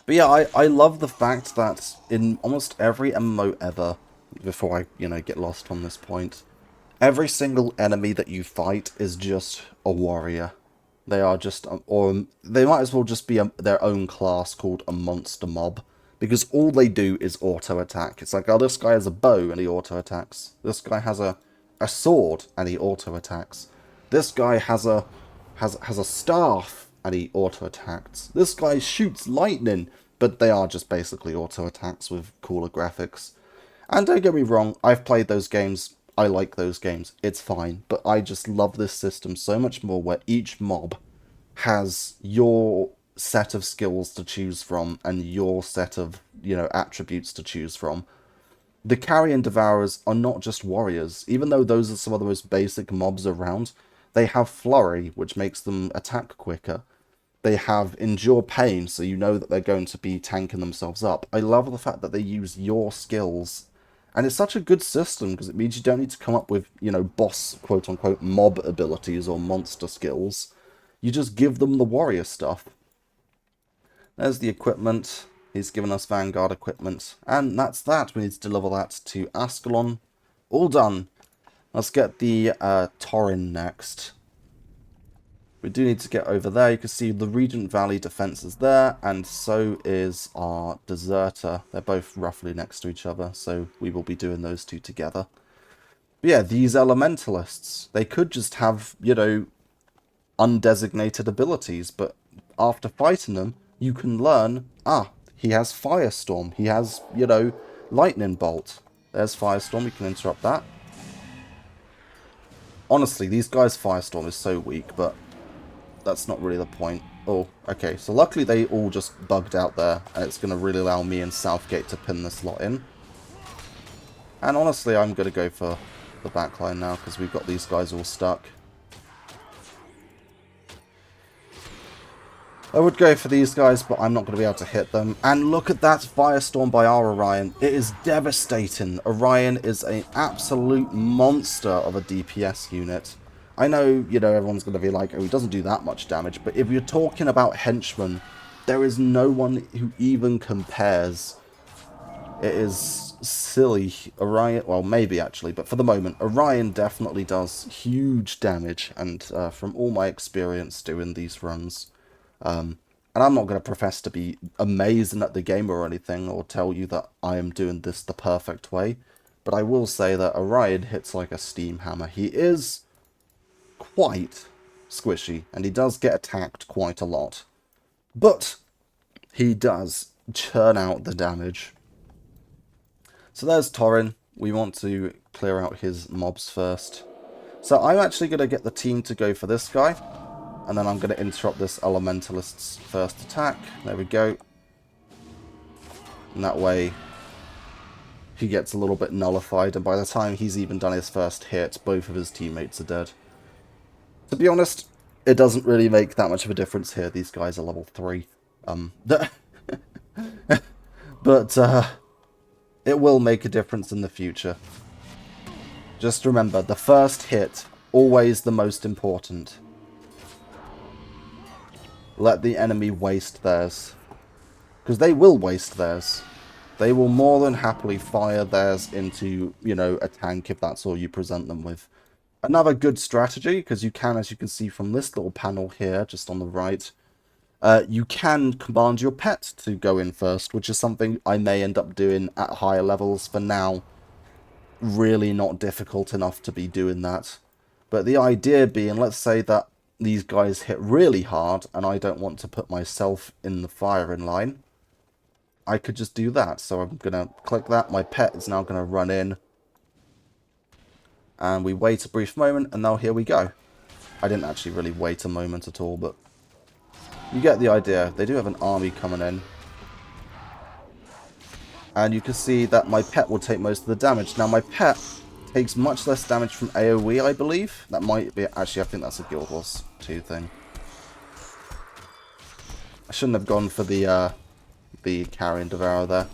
But yeah, I love the fact that in almost every MMO ever, before I, get lost on this point, every single enemy that you fight is just a warrior. They are just, or they might as well just be their own class called a monster mob. Because all they do is auto-attack. It's like, oh, this guy has a bow and he auto-attacks. This guy has a sword and he auto-attacks. This guy has a staff and he auto-attacks. This guy shoots lightning, but they are just basically auto-attacks with cooler graphics. And don't get me wrong, I've played those games. I like those games. It's fine. But I just love this system so much more where each mob has your set of skills to choose from and your set of, attributes to choose from. The Carrion Devourers are not just warriors. Even though those are some of the most basic mobs around, they have Flurry, which makes them attack quicker. They have Endure Pain, so you know that they're going to be tanking themselves up. I love the fact that they use your skills. And it's such a good system, because it means you don't need to come up with, boss, quote-unquote, mob abilities or monster skills. You just give them the warrior stuff. There's the equipment. He's given us Vanguard equipment. And that's that. We need to deliver that to Ascalon. All done. Let's get the Taurin next. We do need to get over there. You can see the Regent Valley defense is there, and so is our Deserter. They're both roughly next to each other, so we will be doing those two together. But yeah, these Elementalists, they could just have, undesignated abilities, but after fighting them, you can learn, he has Firestorm, he has, Lightning Bolt. There's Firestorm, we can interrupt that. Honestly, these guys' Firestorm is so weak, but that's not really the point. Oh, okay, so luckily they all just bugged out there, and it's going to really allow me and Southgate to pin this lot in. And honestly, I'm going to go for the backline now, because we've got these guys all stuck. I would go for these guys, but I'm not going to be able to hit them. And look at that Firestorm by our Orion. It is devastating. Orion is an absolute monster of a DPS unit. I know, everyone's going to be like, oh, he doesn't do that much damage. But if you're talking about henchmen, there is no one who even compares. It is silly. Orion, well, maybe actually, but for the moment, Orion definitely does huge damage. And from all my experience doing these runs, and I'm not going to profess to be amazing at the game or anything, or tell you that I am doing this the perfect way, but I will say that Orion hits like a steam hammer. He is quite squishy, and he does get attacked quite a lot, but he does churn out the damage. So there's Taurin. We want to clear out his mobs first. So I'm actually going to get the team to go for this guy. And then I'm going to interrupt this Elementalist's first attack. There we go. And that way, he gets a little bit nullified. And by the time he's even done his first hit, both of his teammates are dead. To be honest, it doesn't really make that much of a difference here. These guys are level 3. But it will make a difference in the future. Just remember, the first hit, always the most important. Let the enemy waste theirs. Because they will waste theirs. They will more than happily fire theirs into, a tank if that's all you present them with. Another good strategy, because you can, as you can see from this little panel here, just on the right, you can command your pet to go in first, which is something I may end up doing at higher levels. For now, really not difficult enough to be doing that. But the idea being, let's say that these guys hit really hard and I don't want to put myself in the firing line, I could just do that. So I'm going to click that. My pet is now going to run in. And we wait a brief moment, and now here we go. I didn't actually really wait a moment at all, but you get the idea. They do have an army coming in. And you can see that my pet will take most of the damage. Now, my pet takes much less damage from AoE, I believe. That might be... Actually, I think that's a Guild Wars 2 thing. I shouldn't have gone for the Carrion Devourer there.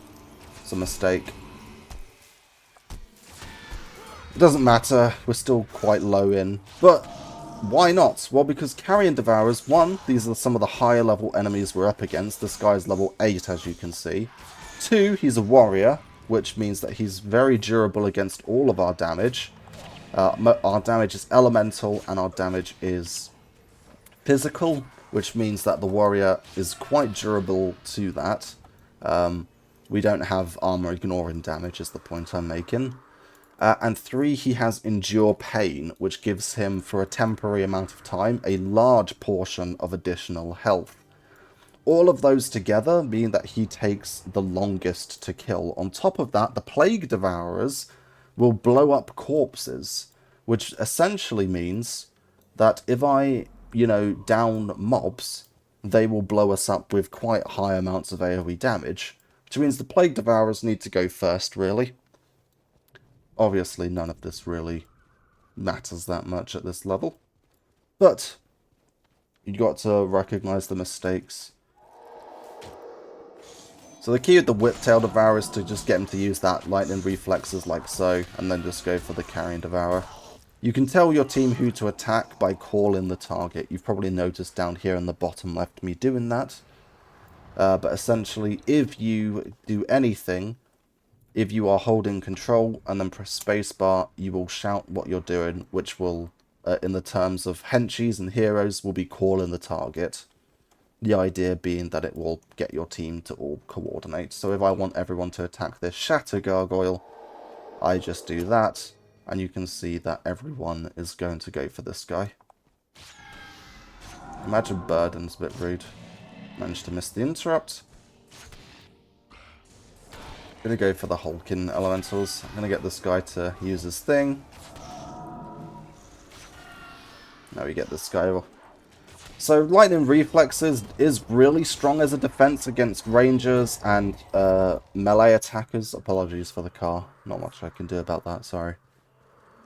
It's a mistake. It doesn't matter. We're still quite low in. But why not? Well, because Carrion Devourers, one, these are some of the higher level enemies we're up against. This guy's level 8, as you can see. 2, he's a warrior, which means that he's very durable against all of our damage. Our damage is elemental, and our damage is physical, which means that the warrior is quite durable to that. We don't have armor ignoring damage, is the point I'm making. And 3, he has Endure Pain, which gives him, for a temporary amount of time, a large portion of additional health. All of those together mean that he takes the longest to kill. On top of that, the Plague Devourers will blow up corpses, which essentially means that if I, down mobs, they will blow us up with quite high amounts of AoE damage, which means the Plague Devourers need to go first, really. Obviously, none of this really matters that much at this level. But you got to recognize the mistakes. So the key with the Whiptail Devourer is to just get him to use that lightning reflexes like so, and then just go for the Carrion Devourer. You can tell your team who to attack by calling the target. You've probably noticed down here in the bottom left me doing that. But essentially, if you do anything, if you are holding control and then press spacebar, you will shout what you're doing, which will, in the terms of henchies and heroes, will be calling the target. The idea being that it will get your team to all coordinate. So if I want everyone to attack this Shatter Gargoyle, I just do that, and you can see that everyone is going to go for this guy. Imagine Burden's a bit rude. Managed to miss the interrupt. Gonna go for the Hulking Elementals. I'm gonna get this guy to use his thing. Now we get this guy. So Lightning Reflexes is really strong as a defense against Rangers and melee attackers. Apologies for the car. Not much I can do about that, sorry.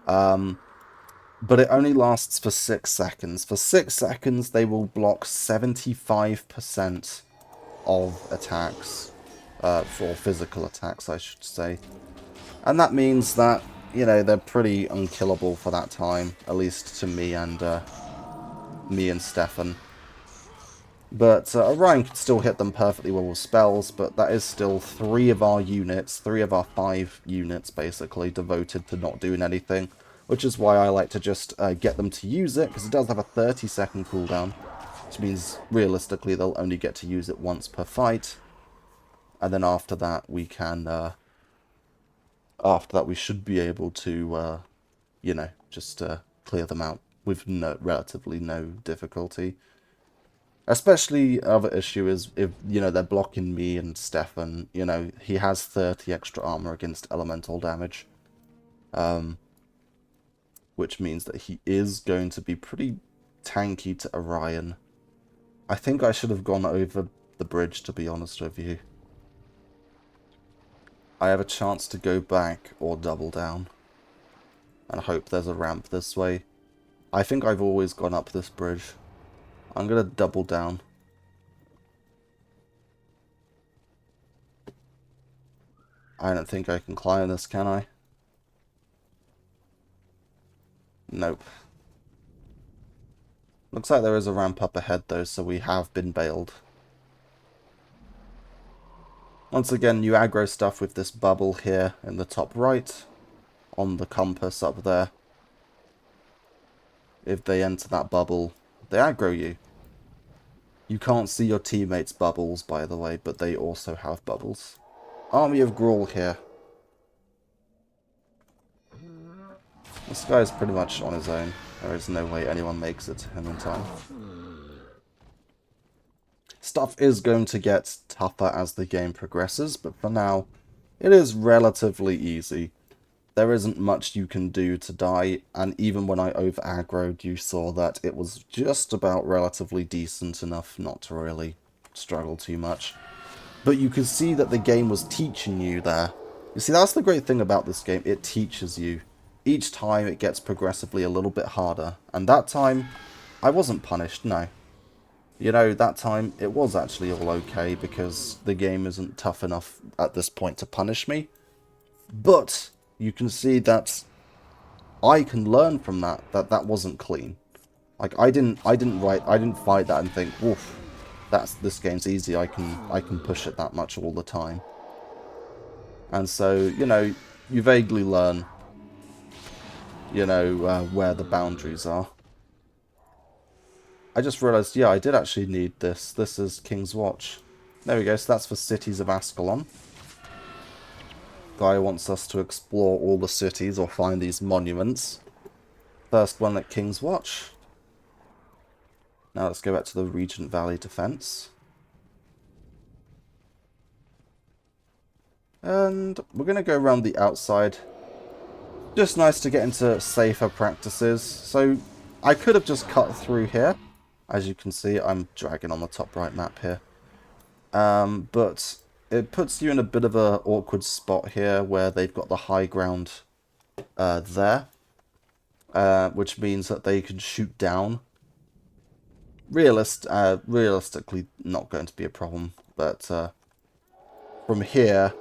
But it only lasts for 6 seconds. For 6 seconds, they will block 75% of attacks. For physical attacks, I should say. And that means that, they're pretty unkillable for that time. At least to me and Stefan. But Orion can still hit them perfectly well with spells, but that is still 3 of our units, 3 of our 5 units, basically, devoted to not doing anything. Which is why I like to just get them to use it, because it does have a 30-second cooldown. Which means, realistically, they'll only get to use it once per fight. And then after that, we can, we should be able to, just clear them out with relatively no difficulty. Especially, other issue is if, they're blocking me and Stefan, he has 30 extra armor against elemental damage. Which means that he is going to be pretty tanky to Orion. I think I should have gone over the bridge, to be honest with you. I have a chance to go back or double down. And hope there's a ramp this way. I think I've always gone up this bridge. I'm going to double down. I don't think I can climb this, can I? Nope. Looks like there is a ramp up ahead though, so we have been bailed. Once again, you aggro stuff with this bubble here in the top right, on the compass up there. If they enter that bubble, they aggro you. You can't see your teammates' bubbles, by the way, but they also have bubbles. Army of Grawl here. This guy is pretty much on his own. There is no way anyone makes it to him in time. Stuff is going to get tougher as the game progresses, but for now, it is relatively easy. There isn't much you can do to die, and even when I over-aggroed, you saw that it was just about relatively decent enough not to really struggle too much. But you can see that the game was teaching you there. You see, that's the great thing about this game, it teaches you. Each time it gets progressively a little bit harder, and that time, I wasn't punished, no. You know, that time, it was actually all okay, because the game isn't tough enough at this point to punish me. But you can see that I can learn from that that wasn't clean. Like I didn't fight that and think, "Woof, this game's easy. I can push it that much all the time." And so, you know, you vaguely learn, you know, where the boundaries are. I just realized, yeah, I did actually need this. This is King's Watch. There we go. So that's for Cities of Ascalon. Guy wants us to explore all the cities or find these monuments. First one at King's Watch. Now let's go back to the Regent Valley Defense. And we're going to go around the outside. Just nice to get into safer practices. So I could have just cut through here. As you can see, I'm dragging on the top right map here. But it puts you in a bit of an awkward spot here where they've got the high ground there. Which means that they can shoot down. Realistically not going to be a problem. But from here,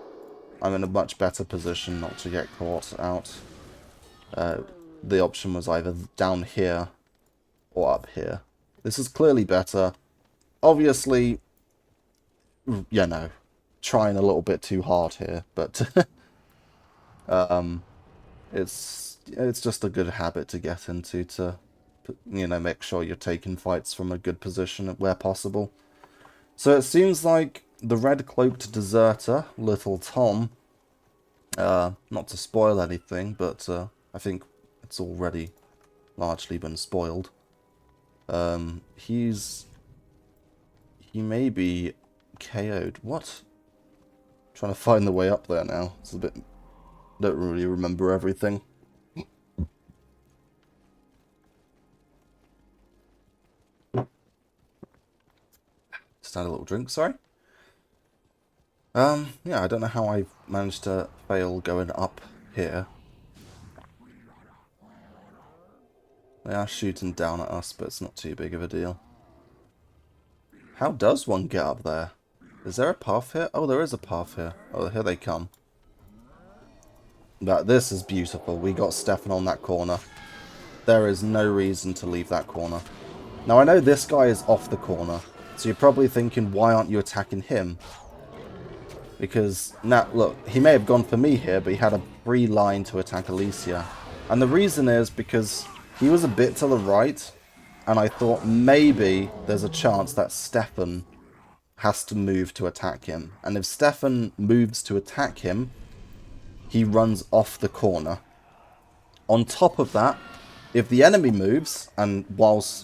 I'm in a much better position not to get caught out. The option was either down here or up here. This is clearly better. Obviously, you know, trying a little bit too hard here, but it's just a good habit to get into to, you know, make sure you're taking fights from a good position where possible. So it seems like the red-cloaked deserter, Little Tom, not to spoil anything, but I think it's already largely been spoiled. He may be KO'd. What? I'm trying to find the way up there now. It's a bit... Don't really remember everything. Just had a little drink, sorry. Yeah, I don't know how I managed to fail going up here. They are shooting down at us, but it's not too big of a deal. How does one get up there? Is there a path here? Oh, there is a path here. Oh, here they come. But this is beautiful. We got Stefan on that corner. There is no reason to leave that corner. Now, I know this guy is off the corner, so you're probably thinking, why aren't you attacking him? Because, now, look, he may have gone for me here, but he had a free line to attack Alicia. And the reason is because he was a bit to the right, and I thought maybe there's a chance that Stefan has to move to attack him. And if Stefan moves to attack him, he runs off the corner. On top of that, if the enemy moves, and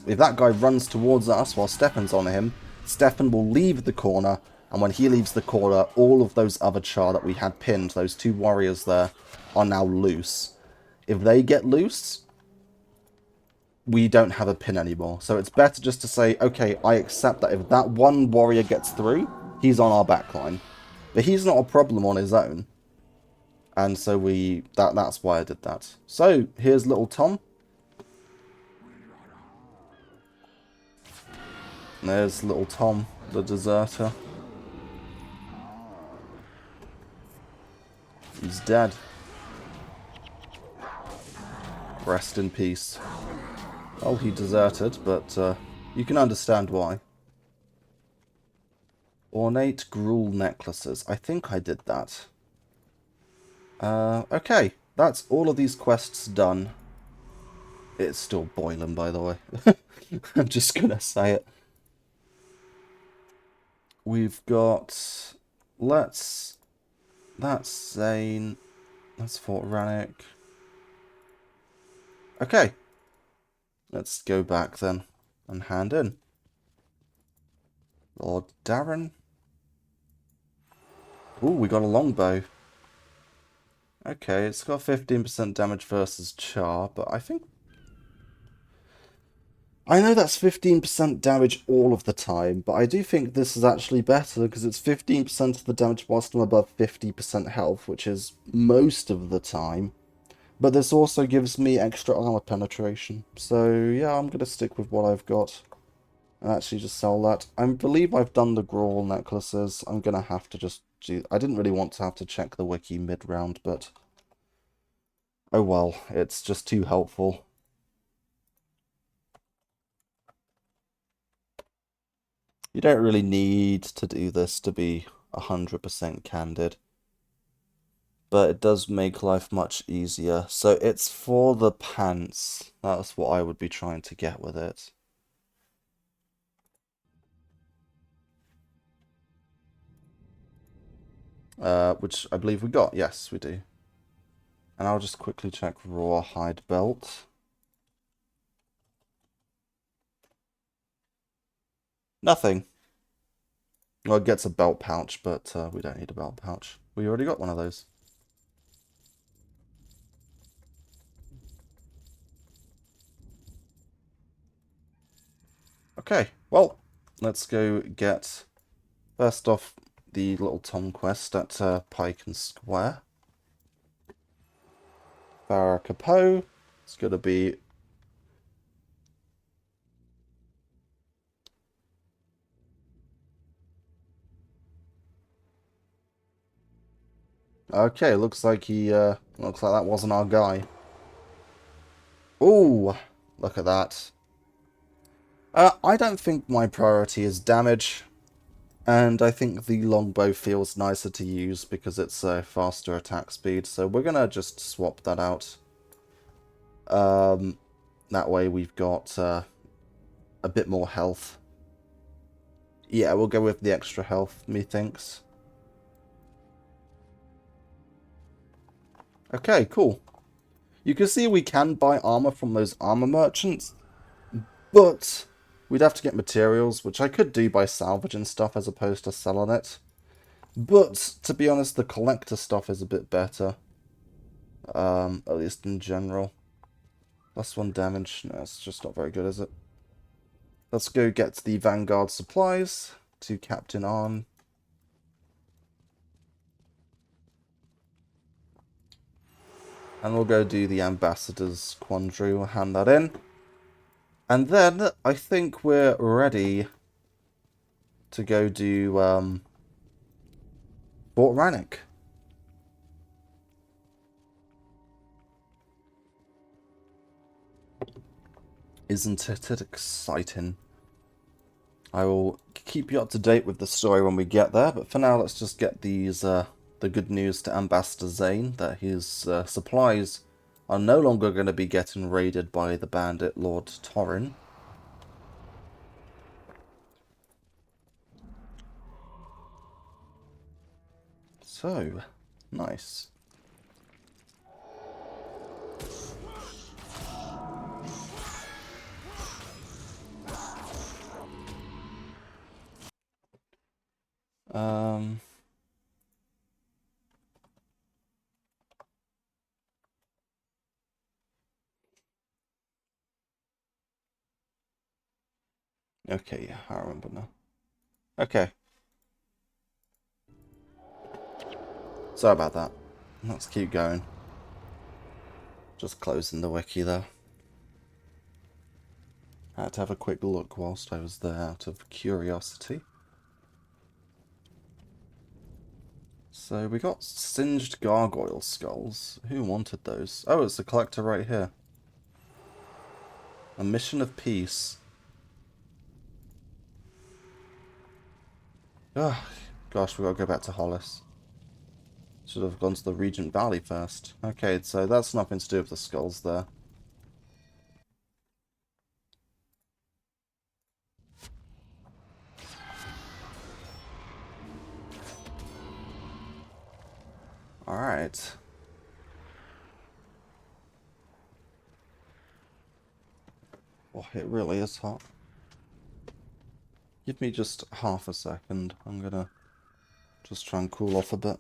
if that guy runs towards us while Stefan's on him, Stefan will leave the corner, and when he leaves the corner, all of those other char that we had pinned, those two warriors there, are now loose. If they get loose, we don't have a pin anymore. So it's better just to say, okay, I accept that if that one warrior gets through, he's on our backline. But he's not a problem on his own. And so that's why I did that. So, here's Little Tom. There's Little Tom, the deserter. He's dead. Rest in peace. Oh, he deserted, but you can understand why. Ornate gruel necklaces. I think I did that. Okay. That's all of these quests done. It's still boiling, by the way. I'm just gonna say it. We've got... That's Zane. That's Fort Rannoch. Okay. Let's go back then and hand in. Lord Darren. Ooh, we got a longbow. Okay, it's got 15% damage versus char, but I think... I know that's 15% damage all of the time, but I do think this is actually better because it's 15% of the damage whilst I'm above 50% health, which is most of the time. But this also gives me extra armor penetration. So yeah, I'm going to stick with what I've got and actually just sell that. I believe I've done the Grawl necklaces. I'm going to have to just do... I didn't really want to have to check the wiki mid-round, but... oh well, it's just too helpful. You don't really need to do this to be 100% candid. But it does make life much easier. So it's for the pants. That's what I would be trying to get with it. Which I believe we got. Yes, we do. And I'll just quickly check rawhide belt. Nothing. Well, it gets a belt pouch, but we don't need a belt pouch. We already got one of those. Okay, well, let's go get, first off, the little Tom quest at Pike and Square. Farah Capot. It's going to be... okay, looks like that wasn't our guy. Ooh, look at that. I don't think my priority is damage, and I think the longbow feels nicer to use because it's a faster attack speed, so we're gonna just swap that out. That way we've got a bit more health. Yeah, we'll go with the extra health, methinks. Okay, cool. You can see we can buy armor from those armor merchants, but we'd have to get materials, which I could do by salvaging stuff as opposed to selling it. But, to be honest, the collector stuff is a bit better. At least in general. +1 damage. No, it's just not very good, is it? Let's go get the Vanguard supplies to Captain On. And we'll go do the Ambassador's Quandary. We'll hand that in. And then, I think we're ready to go do Fort Rannick. Isn't it exciting? I will keep you up to date with the story when we get there, but for now let's just get these the good news to Ambassador Zane that his supplies are no longer going to be getting raided by the bandit Lord Torrin. So, nice. Okay, yeah, I remember now. Okay. Sorry about that. Let's keep going. Just closing the wiki there. I had to have a quick look whilst I was there out of curiosity. So we got singed gargoyle skulls. Who wanted those? Oh, it's the collector right here. A mission of peace. Oh, gosh, we gotta go back to Hollis. Should have gone to the Regent Valley first. Okay, so that's nothing to do with the skulls there. Alright. Oh, it really is hot. Give me just half a second. I'm gonna just try and cool off a bit.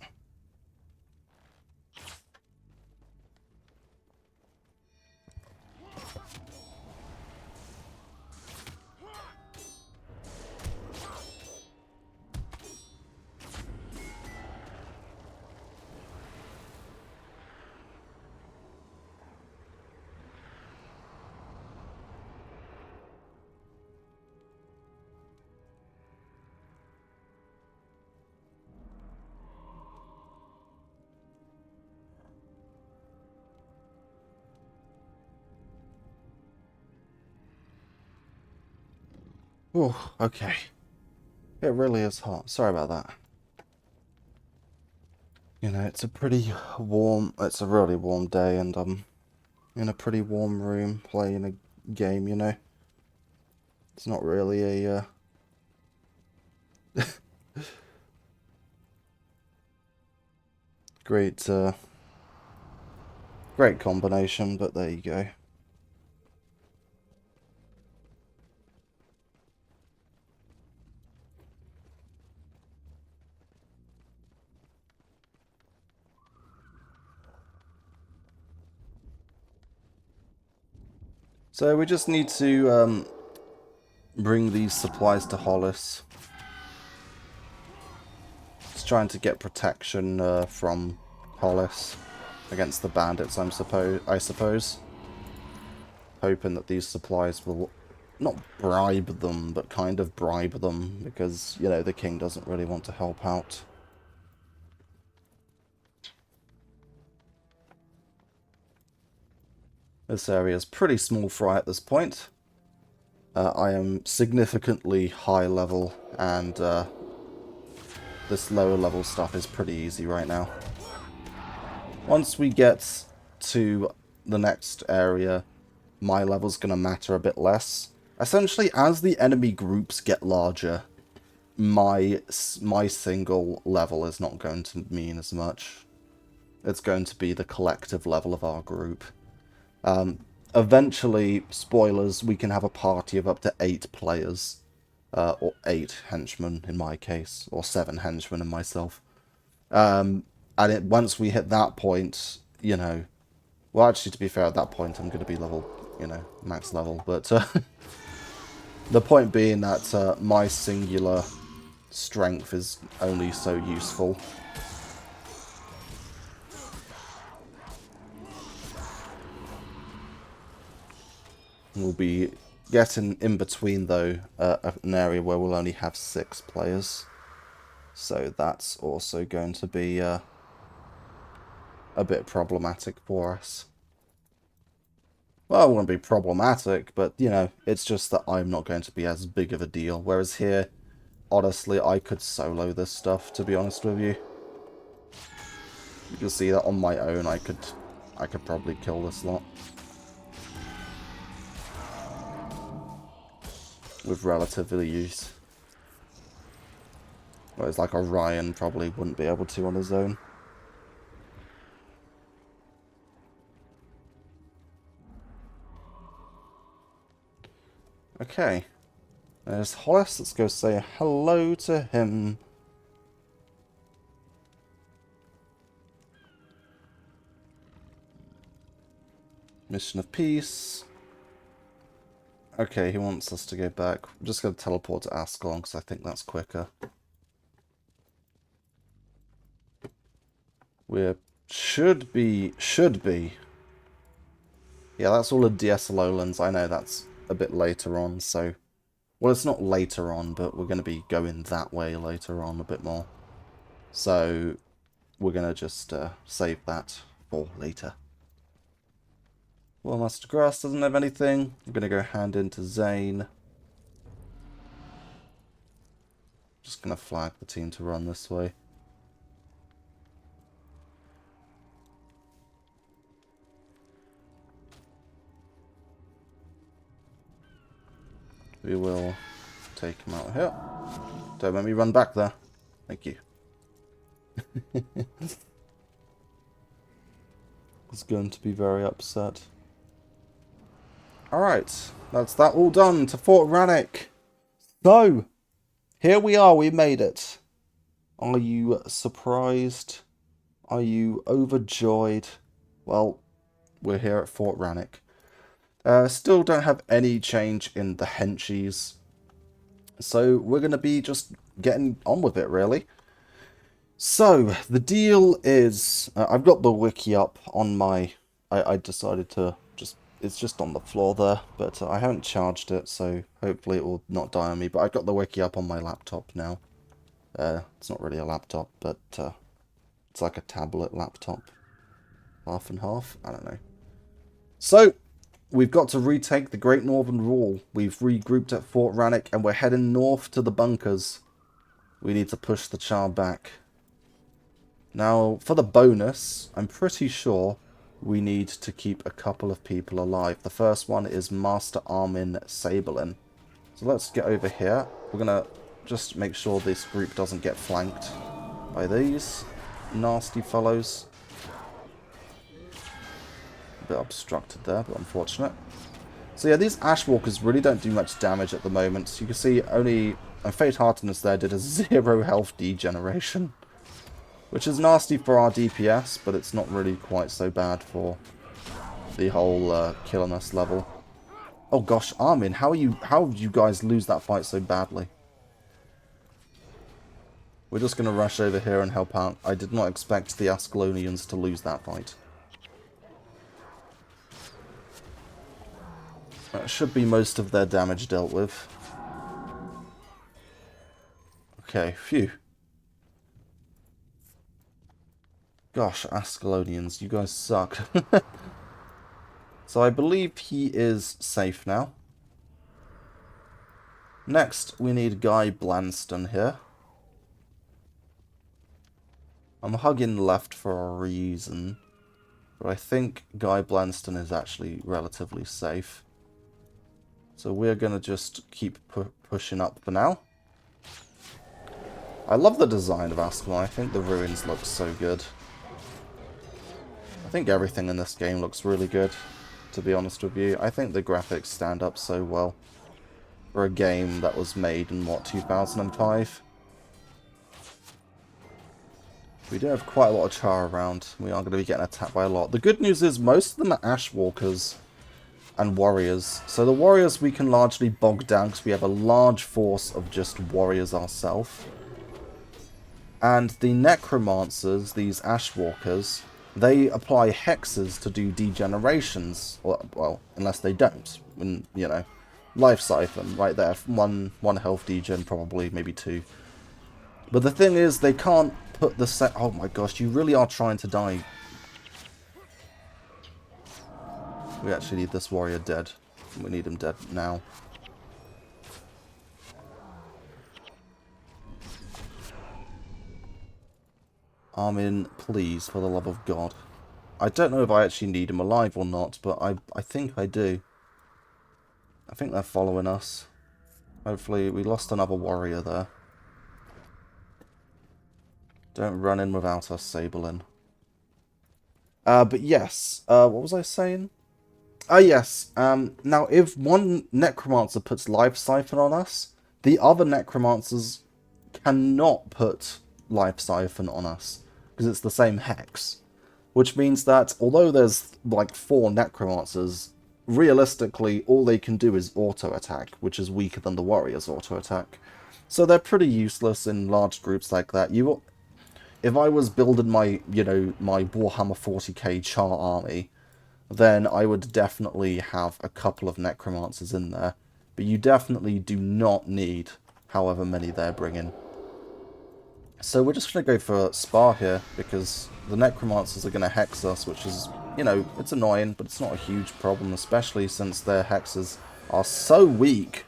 Oh, okay. It really is hot. Sorry about that. You know, it's a really warm day, and I'm in a pretty warm room playing a game, you know. It's not really a, great, great combination, but there you go. So we just need to, bring these supplies to Hollis. Just trying to get protection, from Hollis against the bandits, I suppose. Hoping that these supplies will not bribe them, but kind of bribe them, because, you know, the king doesn't really want to help out. This area is pretty small fry at this point. I am significantly high level, and this lower level stuff is pretty easy right now. Once we get to the next area, my level's going to matter a bit less. Essentially, as the enemy groups get larger, my single level is not going to mean as much. It's going to be the collective level of our group. Eventually, spoilers, we can have a party of up to 8 players. Or 8 henchmen in my case, or 7 henchmen and myself. And once we hit that point, you know... Well, actually, to be fair, at that point, I'm going to be level, you know, max level. But the point being that my singular strength is only so useful. We'll be getting in between, though, an area where we'll only have 6 players. So that's also going to be a bit problematic for us. Well, it won't be problematic, but, you know, it's just that I'm not going to be as big of a deal. Whereas here, honestly, I could solo this stuff, to be honest with you. You can see that on my own, I could probably kill this lot. With relative ease. Whereas, like, Orion probably wouldn't be able to on his own. Okay. There's Hollis. Let's go say hello to him. Mission of peace. Okay, he wants us to go back. I'm just going to teleport to Ascalon because I think that's quicker. We should be. Yeah, that's all of DS Lowlands. I know that's a bit later on, so... Well, it's not later on, but we're going to be going that way later on a bit more. So, we're going to just save that for later. Well, Master Grass doesn't have anything. I'm going to go hand into Zane. Just going to flag the team to run this way. We will take him out here. Don't let me run back there. Thank you. He's going to be very upset. Alright, that's that all done to Fort Rannick. So, here we are, we made it. Are you surprised? Are you overjoyed? Well, we're here at Fort Rannick. Still don't have any change in the henchies. So we're going to be just getting on with it, really. So, the deal is... I've got the wiki up on my... I decided to just... It's just on the floor there, but I haven't charged it, so hopefully it will not die on me. But I've got the wiki up on my laptop now. It's not really a laptop, but it's like a tablet laptop. Half and half? I don't know. So, we've got to retake the Great Northern Wall. We've regrouped at Fort Rannick, and we're heading north to the bunkers. We need to push the Char back. Now, for the bonus, I'm pretty sure we need to keep a couple of people alive. The first one is Master Armin Sabelin. So let's get over here. We're going to just make sure this group doesn't get flanked by these nasty fellows. A bit obstructed there, but unfortunate. So yeah, these Ashwalkers really don't do much damage at the moment. So you can see only... And Fate Heartiness there did a 0 health degeneration. Which is nasty for our DPS, but it's not really quite so bad for the whole killing us level. Oh gosh, Armin, how did you guys lose that fight so badly? We're just going to rush over here and help out. I did not expect the Ascalonians to lose that fight. That should be most of their damage dealt with. Okay, phew. Gosh, Ascalonians, you guys suck. So I believe he is safe now. Next, we need Guy Blanston here. I'm hugging left for a reason, but I think Guy Blanston is actually relatively safe. So we're going to just keep pushing up for now. I love the design of Ascalon. I think the ruins look so good. I think everything in this game looks really good, to be honest with you. I think the graphics stand up so well for a game that was made in, what, 2005? We do have quite a lot of Char around. We are going to be getting attacked by a lot. The good news is most of them are Ashwalkers and warriors. So the warriors we can largely bog down because we have a large force of just warriors ourselves. And the necromancers, these Ashwalkers, they apply hexes to do degenerations. Well, unless they don't. And, you know, life siphon right there. One health degen, probably, maybe two. But the thing is, they can't put the set... Oh my gosh, you really are trying to die. We actually need this warrior dead. We need him dead now. Armin, please, for the love of God. I don't know if I actually need him alive or not, but I think I do. I think they're following us. Hopefully, we lost another warrior there. Don't run in without us, Sabelin. But yes, what was I saying? Yes, now if one necromancer puts life siphon on us, the other necromancers cannot put life siphon on us, because it's the same hex. Which means that, although there's like 4 necromancers, realistically all they can do is auto-attack, which is weaker than the warrior's auto-attack. So they're pretty useless in large groups like that. If I was building my, you know, my Warhammer 40k Char army, then I would definitely have a couple of necromancers in there. But you definitely do not need however many they're bringing. So we're just going to go for Spar here, because the necromancers are going to hex us, which is, you know, it's annoying, but it's not a huge problem, especially since their hexes are so weak.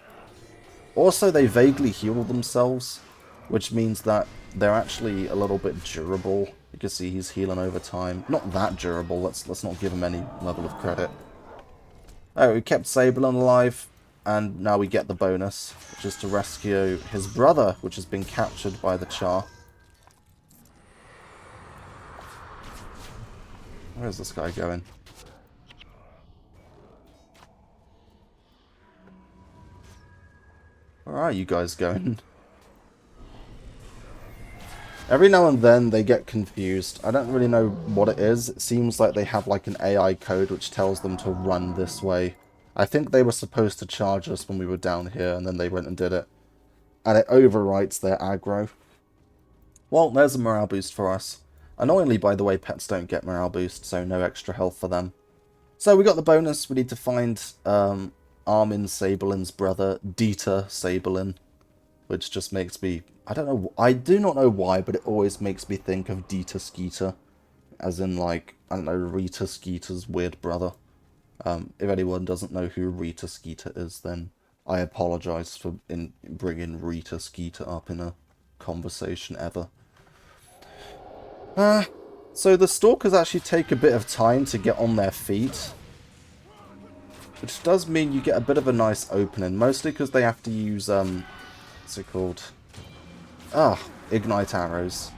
Also, they vaguely heal themselves, which means that they're actually a little bit durable. You can see he's healing over time. Not that durable, let's not give him any level of credit. Oh, we kept Sabelin alive, and now we get the bonus, which is to rescue his brother, which has been captured by the Char. Where is this guy going? Where are you guys going? Every now and then they get confused. I don't really know what it is. It seems like they have like an AI code which tells them to run this way. I think they were supposed to charge us when we were down here, and then they went and did it. And it overwrites their aggro. Well, there's a morale boost for us. Annoyingly, by the way, pets don't get morale boost, so no extra health for them. So we got the bonus. We need to find Armin Saberlin's brother, Dieter Saberlin, which just makes me... I don't know. I do not know why, but it always makes me think of Dieter Skeeter. As in, like, I don't know, Rita Skeeter's weird brother. If anyone doesn't know who Rita Skeeter is, then I apologise for bringing Rita Skeeter up in a conversation ever. So the Stalkers actually take a bit of time to get on their feet. Which does mean you get a bit of a nice opening. Mostly because they have to use, what's it called? Ignite arrows.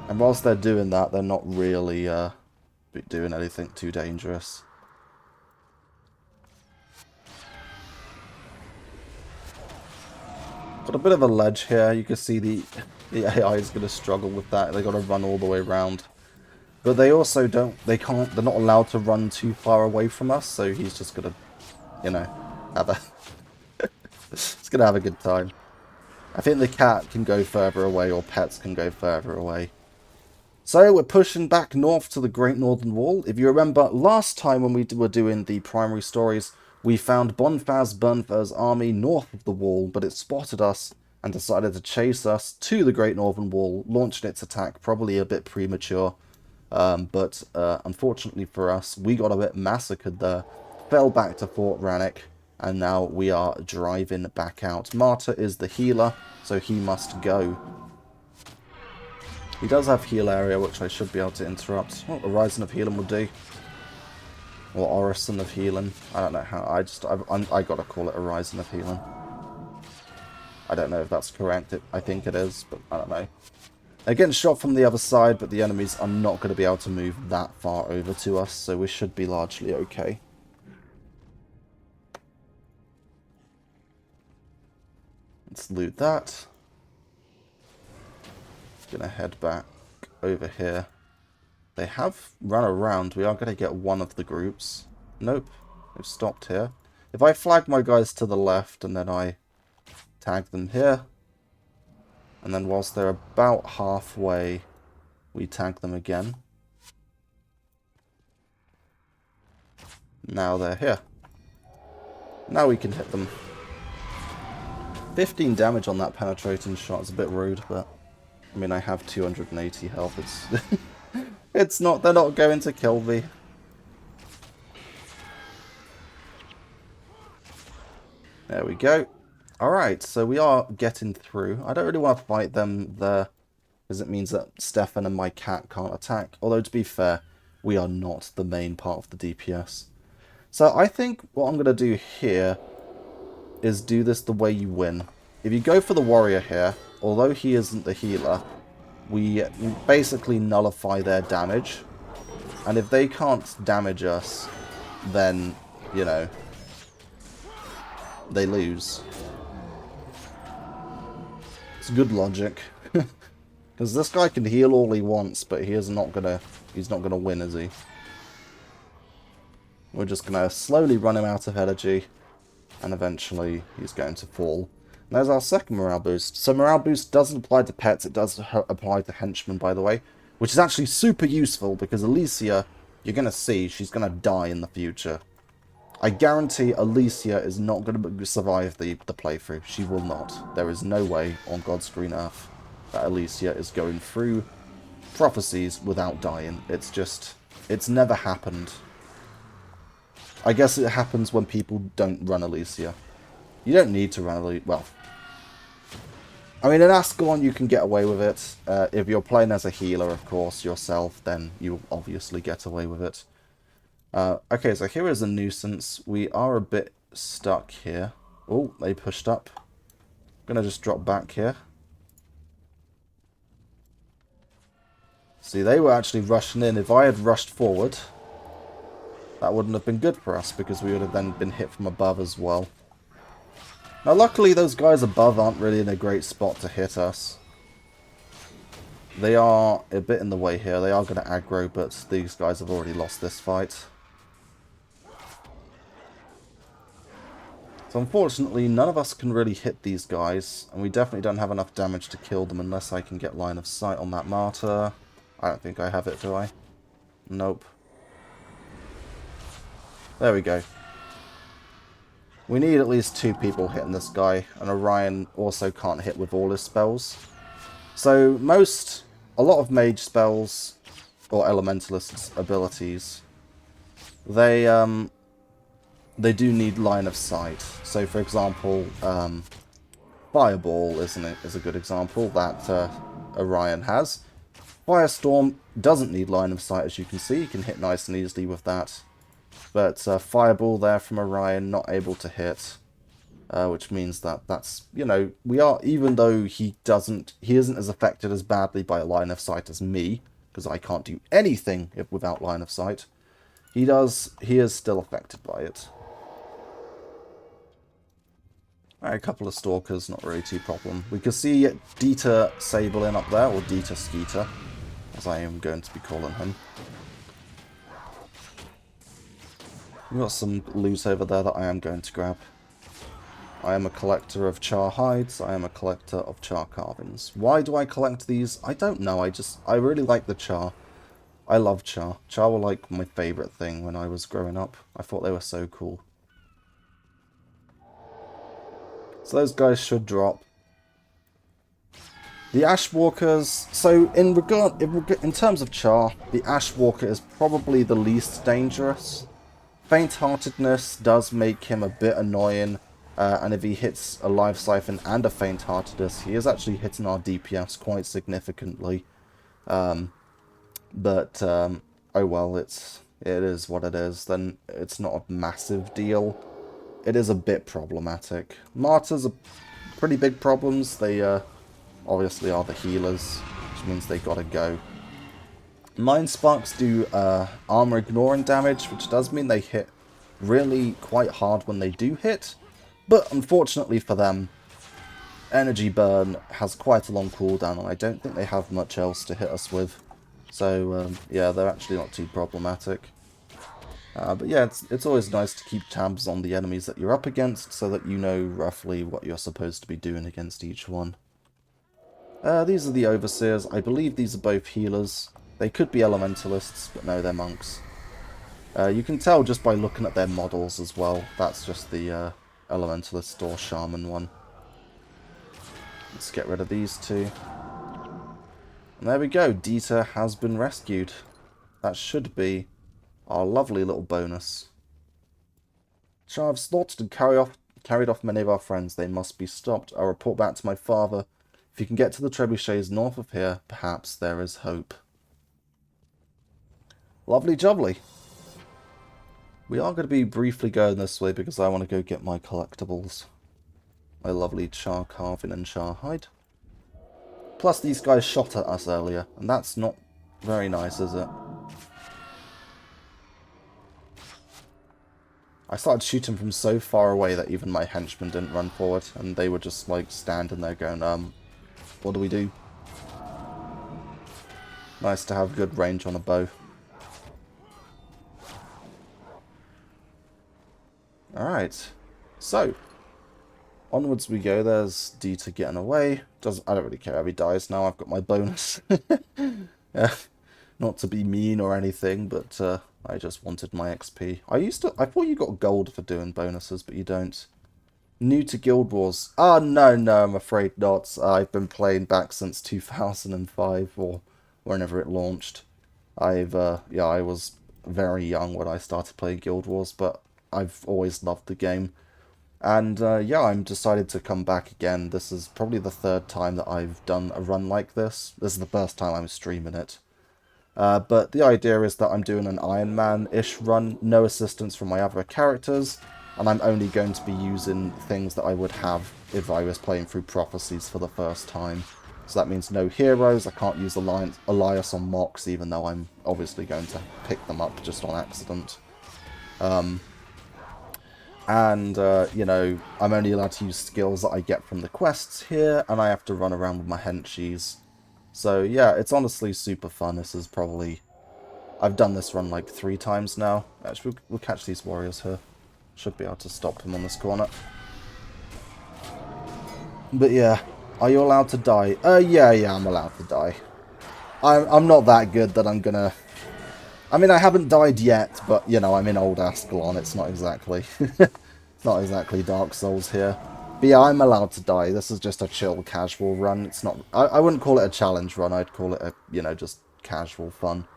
And whilst they're doing that, they're not really doing anything too dangerous. Got a bit of a ledge here. You can see the AI is going to struggle with that. They've got to run all the way around. But they also don't... They're not allowed to run too far away from us. So he's just going to, you know, have a... He's going to have a good time. I think the cat can go further away, or pets can go further away. So we're pushing back north to the Great Northern Wall. If you remember, last time when we were doing the primary stories, we found Bernfaz's army north of the wall, but it spotted us and decided to chase us to the Great Northern Wall, launching its attack, probably a bit premature. But unfortunately for us, we got a bit massacred there, fell back to Fort Rannoch, and now we are driving back out. Martyr is the healer, so he must go. He does have heal area, which I should be able to interrupt. What Horizon of Healing will do. Or Orison of Healing. I don't know how. I gotta call it Horizon of Healing. I don't know if that's correct. I think it is, but I don't know. They're getting shot from the other side, but the enemies are not going to be able to move that far over to us, so we should be largely okay. Let's loot that. Gonna head back over here. They have run around. We are going to get one of the groups. Nope. They've stopped here. If I flag my guys to the left and then I tag them here, and then whilst they're about halfway, we tag them again. Now they're here. Now we can hit them. 15 damage on that penetrating shot is a bit rude, but I mean, I have 280 health. It's it's not, they're not going to kill me. There we go. Alright, so we are getting through. I don't really want to fight them there, because it means that Stefan and my cat can't attack. Although, to be fair, we are not the main part of the DPS. So I think what I'm going to do here is do this the way you win. If you go for the warrior here, although he isn't the healer, we basically nullify their damage. And if they can't damage us, then, you know, they lose. It's good logic. Because this guy can heal all he wants, but he's not gonna win, is he? We're just gonna slowly run him out of energy, and eventually he's going to fall. And there's our second morale boost. So morale boost doesn't apply to pets, it does apply to henchmen, by the way, which is actually super useful because Alicia, you're gonna see, she's gonna die in the future. I guarantee Alicia is not going to survive the playthrough. She will not. There is no way on God's green earth that Alicia is going through Prophecies without dying. It's just... it's never happened. I guess it happens when people don't run Alicia. You don't need to run Alicia. Well, I mean, in Ascalon you can get away with it. If you're playing as a healer, of course, yourself, then you obviously get away with it. Okay, so here is a nuisance. We are a bit stuck here. Oh, they pushed up. I'm going to just drop back here. See, they were actually rushing in. If I had rushed forward, that wouldn't have been good for us because we would have then been hit from above as well. Now luckily those guys above aren't really in a great spot to hit us. They are a bit in the way here. They are going to aggro, but these guys have already lost this fight. So unfortunately, none of us can really hit these guys, and we definitely don't have enough damage to kill them unless I can get line of sight on that martyr. I don't think I have it, do I? Nope. There we go. We need at least 2 people hitting this guy, and Orion also can't hit with all his spells. So a lot of mage spells, or elementalist abilities, they do need line of sight. So for example, Fireball is a good example that Orion has. Firestorm doesn't need line of sight, as you can see. You can hit nice and easily with that. But Fireball there from Orion, not able to hit. Which means that that's, you know, even though he isn't as affected as badly by a line of sight as me, because I can't do anything without line of sight, he is still affected by it. Alright, a couple of Stalkers, not really too problem. We can see Dieter Sabelin up there, or Dieter Skeeter, as I am going to be calling him. We've got some loot over there that I am going to grab. I am a collector of char hides. I am a collector of char carvings. Why do I collect these? I don't know. I really like the char. I love char. Char were like my favourite thing when I was growing up. I thought they were so cool. So those guys should drop. The Ashwalkers. So in terms of char, the Ashwalker is probably the least dangerous. Faint-heartedness does make him a bit annoying. And if he hits a life siphon and a faint-heartedness, he is actually hitting our DPS quite significantly. Oh well, it is what it is. Then it's not a massive deal. It is a bit problematic. Martyrs are pretty big problems. They obviously are the healers, which means they gotta go. Mind Sparks do armor ignoring damage, which does mean they hit really quite hard when they do hit. But unfortunately for them, Energy Burn has quite a long cooldown, and I don't think they have much else to hit us with. So, yeah, they're actually not too problematic. But yeah, it's always nice to keep tabs on the enemies that you're up against, so that you know roughly what you're supposed to be doing against each one. These are the Overseers. I believe these are both healers. They could be Elementalists, but no, they're monks. You can tell just by looking at their models as well. That's just the Elementalist or Shaman one. Let's get rid of these 2. And there we go. Dieter has been rescued. That should be our lovely little bonus. Char have slaughtered and carried off many of our friends. They must be stopped. I'll report back to my father. If you can get to the trebuchets north of here, perhaps there is hope. Lovely jubbly. We are going to be briefly going this way because I want to go get my collectibles. My lovely char carving and char hide. Plus these guys shot at us earlier, and that's not very nice, is it? I started shooting from so far away that even my henchmen didn't run forward, and they were just like standing there going, what do we do? Nice to have good range on a bow. Alright, so onwards we go. There's Dieter getting away. I don't really care if he dies now. I've got my bonus. Not to be mean or anything, but I just wanted my XP. I thought you got gold for doing bonuses, but you don't. New to Guild Wars. Oh, no, I'm afraid not. I've been playing back since 2005 or whenever it launched. I was very young when I started playing Guild Wars, but I've always loved the game. And yeah, I'm decided to come back again. This is probably the 3rd time that I've done a run like this. This is the first time I'm streaming it. But the idea is that I'm doing an Iron Man-ish run, no assistance from my other characters, and I'm only going to be using things that I would have if I was playing through Prophecies for the first time. So that means no heroes. I can't use Elias on Mox, even though I'm obviously going to pick them up just on accident. And, you know, I'm only allowed to use skills that I get from the quests here, and I have to run around with my henchies. So, yeah, it's honestly super fun. This is probably... I've done this run like 3 times now. Actually, we'll catch these warriors here. Should be able to stop him on this corner. But yeah, are you allowed to die? Yeah, I'm allowed to die. I'm not that good that I'm gonna... I mean, I haven't died yet, but, you know, I'm in old Ascalon. It's not exactly... it's not exactly Dark Souls here. But yeah, I'm allowed to die. This is just a chill, casual run. It's not... I wouldn't call it a challenge run. I'd call it a, you know, just casual fun.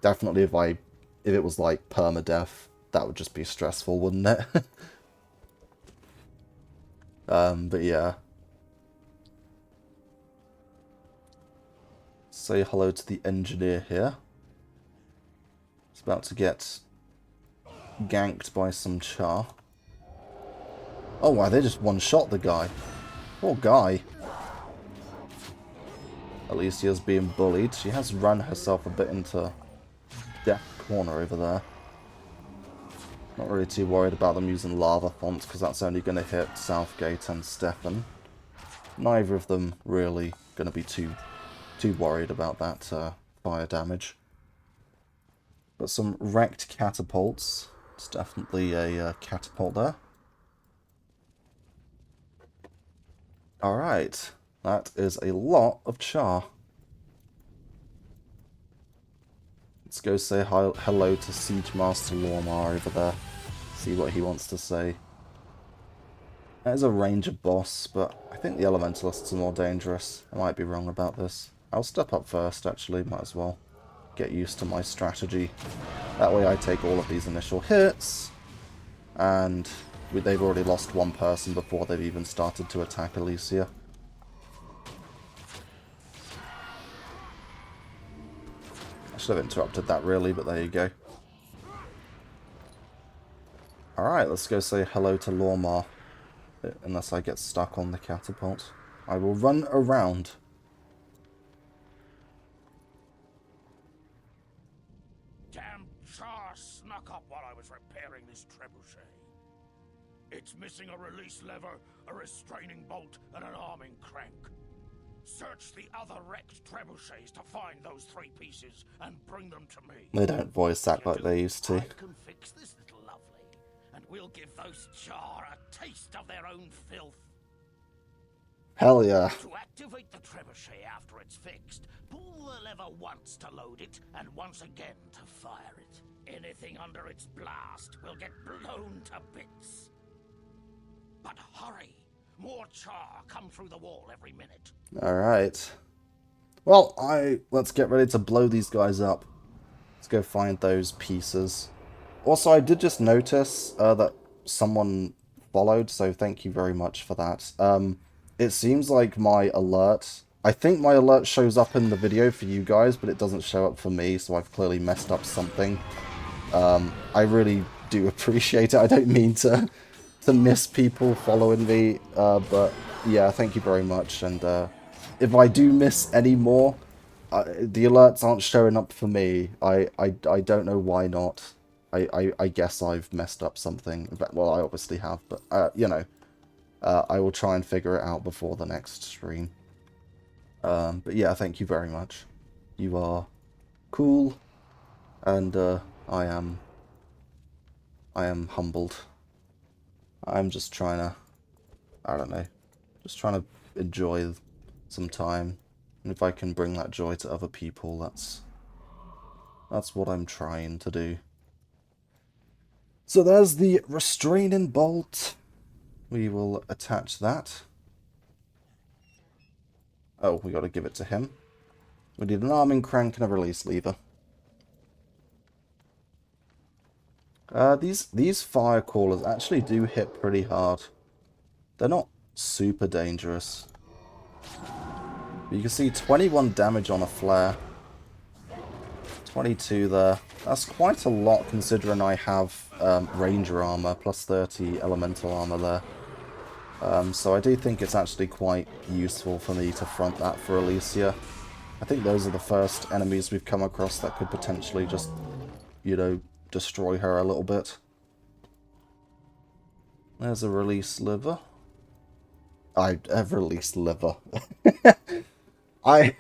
Definitely if it was like permadeath, that would just be stressful, wouldn't it? But yeah. Say hello to the engineer here. He's about to get ganked by some char. Oh wow, they just one-shot the guy. Poor guy. Alicia's being bullied. She has run herself a bit into death corner over there. Not really too worried about them using lava fonts, because that's only going to hit Southgate and Stefan. Neither of them really going to be too worried about that fire damage. But some wrecked catapults. It's definitely a catapult there. Alright, that is a lot of char. Let's go say hello to Siege Master Lormar over there. See what he wants to say. There's a ranger boss, but I think the elementalists are more dangerous. I might be wrong about this. I'll step up first, actually, might as well. Get used to my strategy. That way I take all of these initial hits. And they've already lost one person before they've even started to attack Alicia. I should have interrupted that really, but there you go. Alright, let's go say hello to Lormar. Unless I get stuck on the catapult. I will run around. Damn char snuck up while I was repairing this trebuchet. It's missing a release lever, a restraining bolt, and an arming crank. Search the other wrecked trebuchets to find those 3 pieces and bring them to me. They don't voice act like they used to. I can fix this little lovely, and we'll give those char a taste of their own filth. Hell yeah. To activate the trebuchet after it's fixed, pull the lever once to load it, and once again to fire it. Anything under its blast will get blown to bits. But hurry! More char come through the wall every minute. Alright. Well, let's get ready to blow these guys up. Let's go find those pieces. Also, I did just notice that someone followed, so thank you very much for that. It seems like my alert... I think my alert shows up in the video for you guys, but it doesn't show up for me, so I've clearly messed up something. I really do appreciate it. I don't mean to miss people following me, but yeah, thank you very much. And if I do miss any more, the alerts aren't showing up for me. I don't know why not. I guess I've messed up something. Well, I obviously have, but you know, I will try and figure it out before the next stream. But yeah, thank you very much. You are cool, and I am humbled. I'm just trying to, I don't know, just trying to enjoy some time. And if I can bring that joy to other people, that's what I'm trying to do. So there's the restraining bolt. We will attach that. Oh, we got to give it to him. We need an arming crank and a release lever. These fire callers actually do hit pretty hard. They're not super dangerous. But you can see 21 damage on a flare. 22 there. That's quite a lot considering I have ranger armor, plus 30 elemental armor there. So I do think it's actually quite useful for me to front that for Alicia. I think those are the first enemies we've come across that could potentially just, you know, destroy her a little bit. There's a release liver. I have released liver. I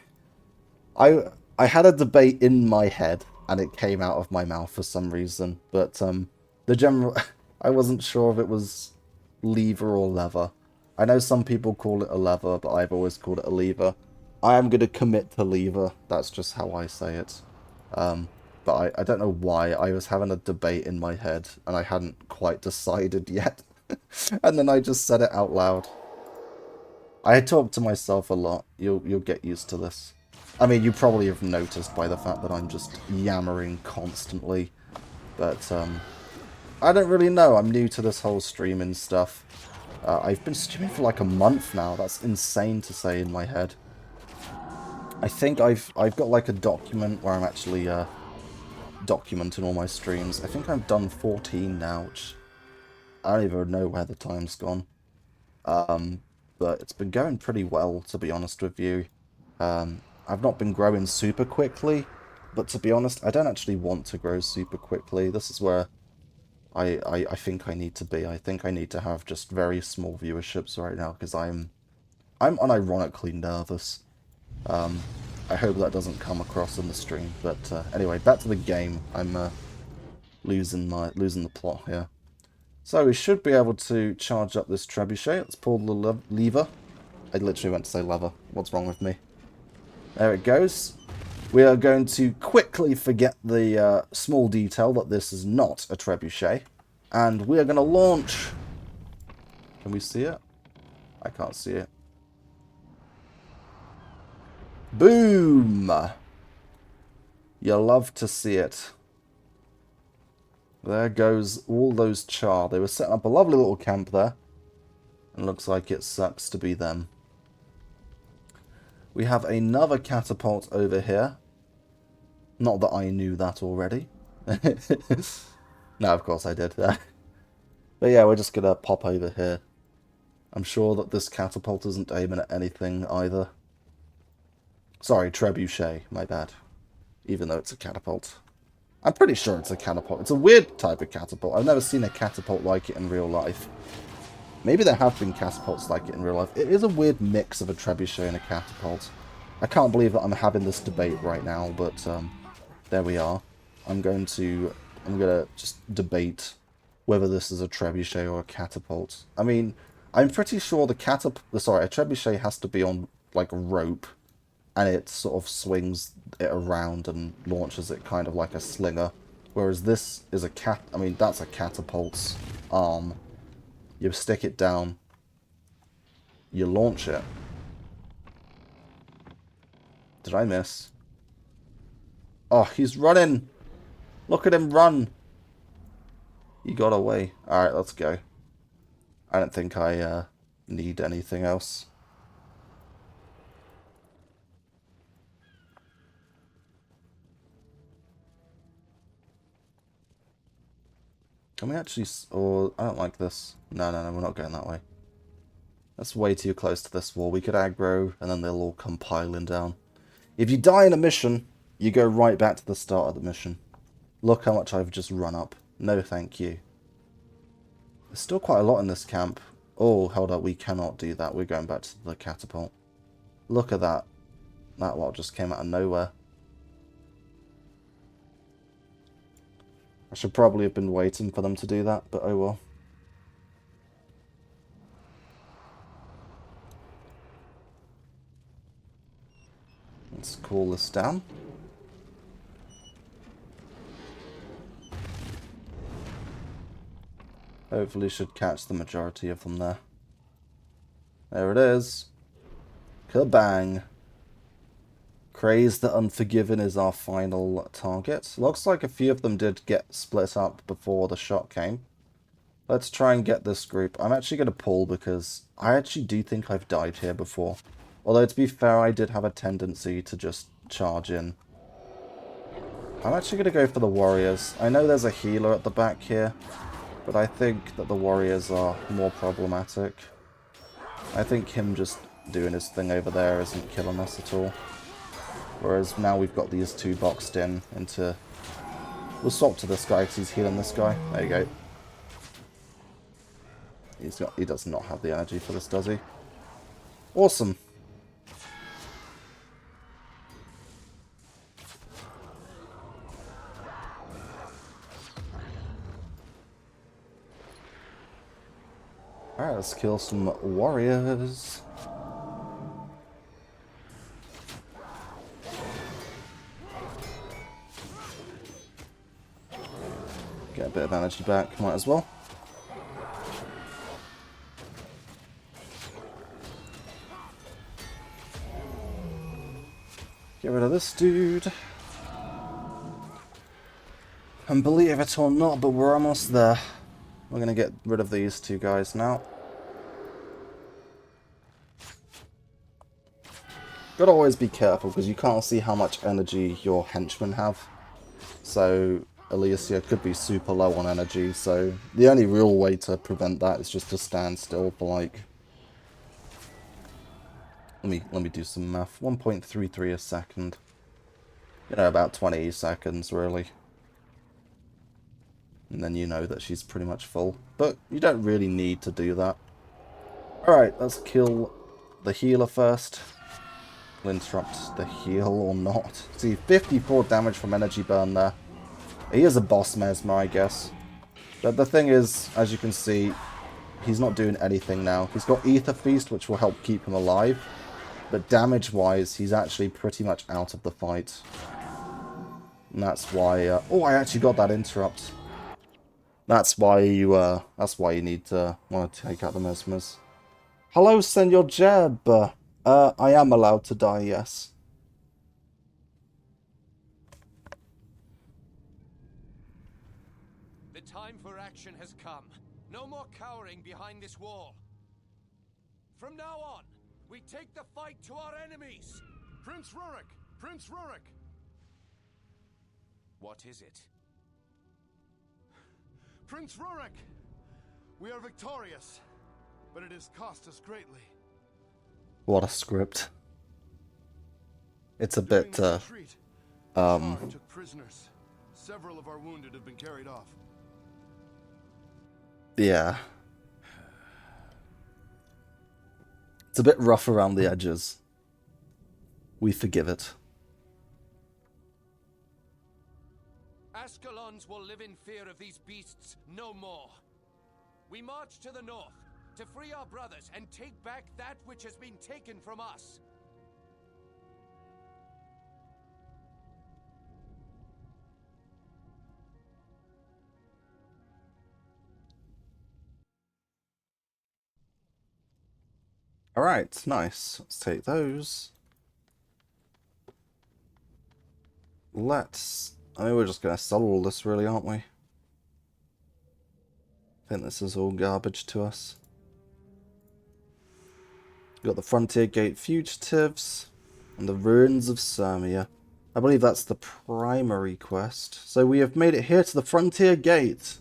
I I had a debate in my head and it came out of my mouth for some reason, but the general I wasn't sure if it was lever or lever. I know some people call it a lever, but I've always called it a lever. I am going to commit to lever. That's just how I say it. But I don't know why. I was having a debate in my head and I hadn't quite decided yet. And then I just said it out loud. I talk to myself a lot. You'll get used to this. I mean, you probably have noticed by the fact that I'm just yammering constantly. But I don't really know. I'm new to this whole streaming stuff. I've been streaming for like a month now. That's insane to say in my head. I think I've got like a document where I'm actually documenting all my streams. I think I've done 14 now, which I don't even know where the time's gone. But it's been going pretty well, to be honest with you. I've not been growing super quickly, but to be honest, I don't actually want to grow super quickly. This is where I think I need to be. I think I need to have just very small viewerships right now, because I'm unironically nervous. I hope that doesn't come across in the stream, but anyway, back to the game. I'm losing the plot here. So we should be able to charge up this trebuchet. Let's pull the lever. I literally went to say lever. What's wrong with me? There it goes. We are going to quickly forget the small detail that this is not a trebuchet. And we are going to launch. Can we see it? I can't see it. Boom! You love to see it. There goes all those char. They were setting up a lovely little camp there. And looks like it sucks to be them. We have another catapult over here. Not that I knew that already. No, of course I did. But yeah, we're just going to pop over here. I'm sure that this catapult isn't aiming at anything either. Sorry, trebuchet, my bad. Even though it's a catapult. I'm pretty sure it's a catapult. It's a weird type of catapult. I've never seen a catapult like it in real life. Maybe there have been catapults like it in real life. It is a weird mix of a trebuchet and a catapult. I can't believe that I'm having this debate right now, but there we are. I'm gonna just debate whether this is a trebuchet or a catapult. I mean, I'm pretty sure a trebuchet has to be on like a rope, and it sort of swings it around and launches it kind of like a slinger. Whereas this is that's a catapult's arm. You stick it down, you launch it. Did I miss? Oh, he's running! Look at him run! He got away. Alright, let's go. I don't think I need anything else. Can we actually... Or I don't like this. No, we're not going that way. That's way too close to this wall. We could aggro, and then they'll all come piling down. If you die in a mission, you go right back to the start of the mission. Look how much I've just run up. No thank you. There's still quite a lot in this camp. Oh, hold up. We cannot do that. We're going back to the catapult. Look at that. That lot just came out of nowhere. I should probably have been waiting for them to do that, but oh well. Let's cool this down. Hopefully should catch the majority of them there. There it is. Kabang. Craze the Unforgiven is our final target. Looks like a few of them did get split up before the shot came. Let's try and get this group. I'm actually going to pull because I actually do think I've died here before. Although, to be fair, I did have a tendency to just charge in. I'm actually going to go for the warriors. I know there's a healer at the back here, but I think that the warriors are more problematic. I think him just doing his thing over there isn't killing us at all. Whereas now we've got these two boxed in into... We'll swap to this guy because he's healing this guy. There you go. He does not have the energy for this, does he? Awesome. Alright, let's kill some warriors. Get a bit of energy back, might as well. Get rid of this dude. And believe it or not, but we're almost there. We're going to get rid of these two guys now. Gotta always be careful, because you can't see how much energy your henchmen have. So, Alicia could be super low on energy, so the only real way to prevent that is just to stand still for like... Let me do some math. 1.33 a second. You know, about 20 seconds, really. And then you know that she's pretty much full. But you don't really need to do that. Alright, let's kill the healer first. We'll interrupt the heal or not. See, 54 damage from energy burn there. He is a boss mesmer, I guess. But the thing is, as you can see, he's not doing anything now. He's got Ether Feast, which will help keep him alive. But damage-wise, he's actually pretty much out of the fight. And that's why... oh, I actually got that interrupt. That's why you need to want to take out the mesmers. Hello, Senor Jeb. I am allowed to die, yes. The time for action has come. No more cowering behind this wall. From now on, we take the fight to our enemies. Prince Rurik! Prince Rurik! What is it? Prince Rurik! We are victorious, but it has cost us greatly. What a script. It's a bit, Took prisoners. Several of our wounded have been carried off. yeah. It's a bit rough around the edges. We forgive it. Ascalons will live in fear of these beasts no more. We march to the north to free our brothers and take back that which has been taken from us. Alright, nice. Let's take those. I mean, we're just going to sell all this, really, aren't we? I think this is all garbage to us. We've got the Frontier Gate Fugitives and the Ruins of Sirmia. I believe that's the primary quest. So we have made it here to the Frontier Gate.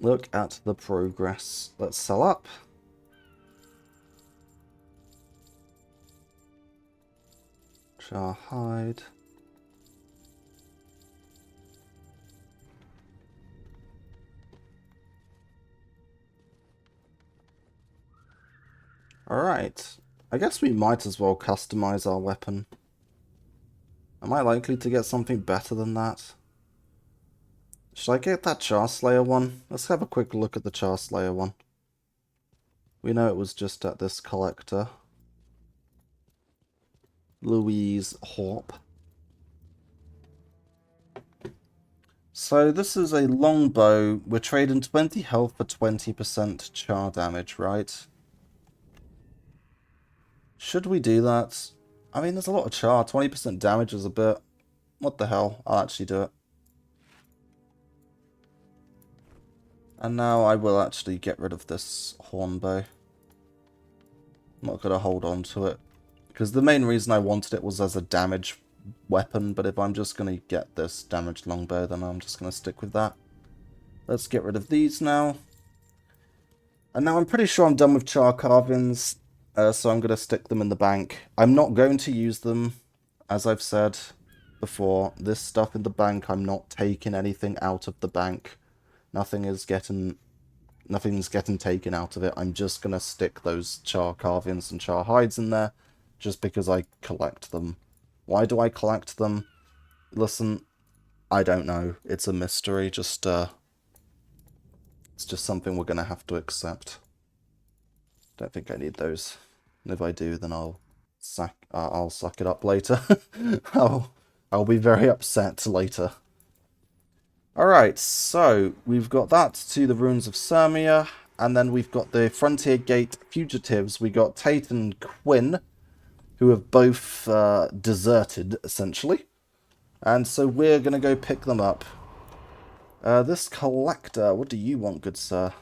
Look at the progress. Let's sell up. Char hide. Alright. I guess we might as well customize our weapon. Am I likely to get something better than that? Should I get that Charslayer one? Let's have a quick look at the Charslayer one. We know it was just at this collector. Louise Hawp. So this is a longbow. We're trading 20 health for 20% char damage, right? Should we do that? I mean, there's a lot of char. 20% damage is a bit... What the hell? I'll actually do it. And now I will actually get rid of this hornbow. I'm not going to hold on to it. Because the main reason I wanted it was as a damage weapon. But if I'm just going to get this damaged longbow, then I'm just going to stick with that. Let's get rid of these now. And now I'm pretty sure I'm done with char carvings. So I'm going to stick them in the bank. I'm not going to use them, as I've said before. This stuff in the bank, I'm not taking anything out of the bank. Nothing is getting nothing's getting taken out of it. I'm just going to stick those char carvings and char hides in there just because I collect them. Why do I collect them? Listen, I don't know. It's a mystery. It's just something we're going to have to accept. Don't think I need those. And if I do, then I'll suck it up later. I'll be very upset later. Alright, so we've got that to the Ruins of Sirmia, and then we've got the Frontier Gate fugitives. We got Tate and Quinn, who have both deserted, essentially. And so we're going to go pick them up. This collector, what do you want, good sir?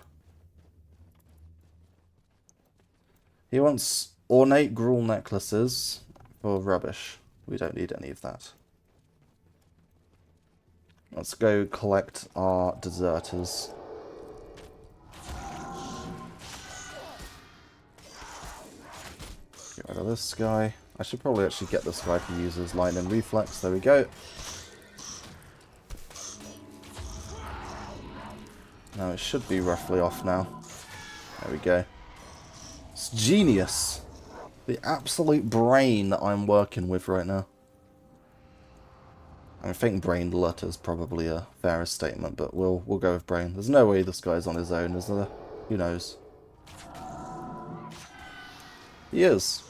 He wants ornate gruel necklaces for rubbish. We don't need any of that. Let's go collect our deserters. Get rid of this guy. I should probably actually get this guy to use his lightning reflex. There we go. Now it should be roughly off now. There we go. It's genius. The absolute brain that I'm working with right now. I think brain lut is probably a fairer statement, but we'll go with brain. There's no way this guy's on his own, is there? Who knows? He is.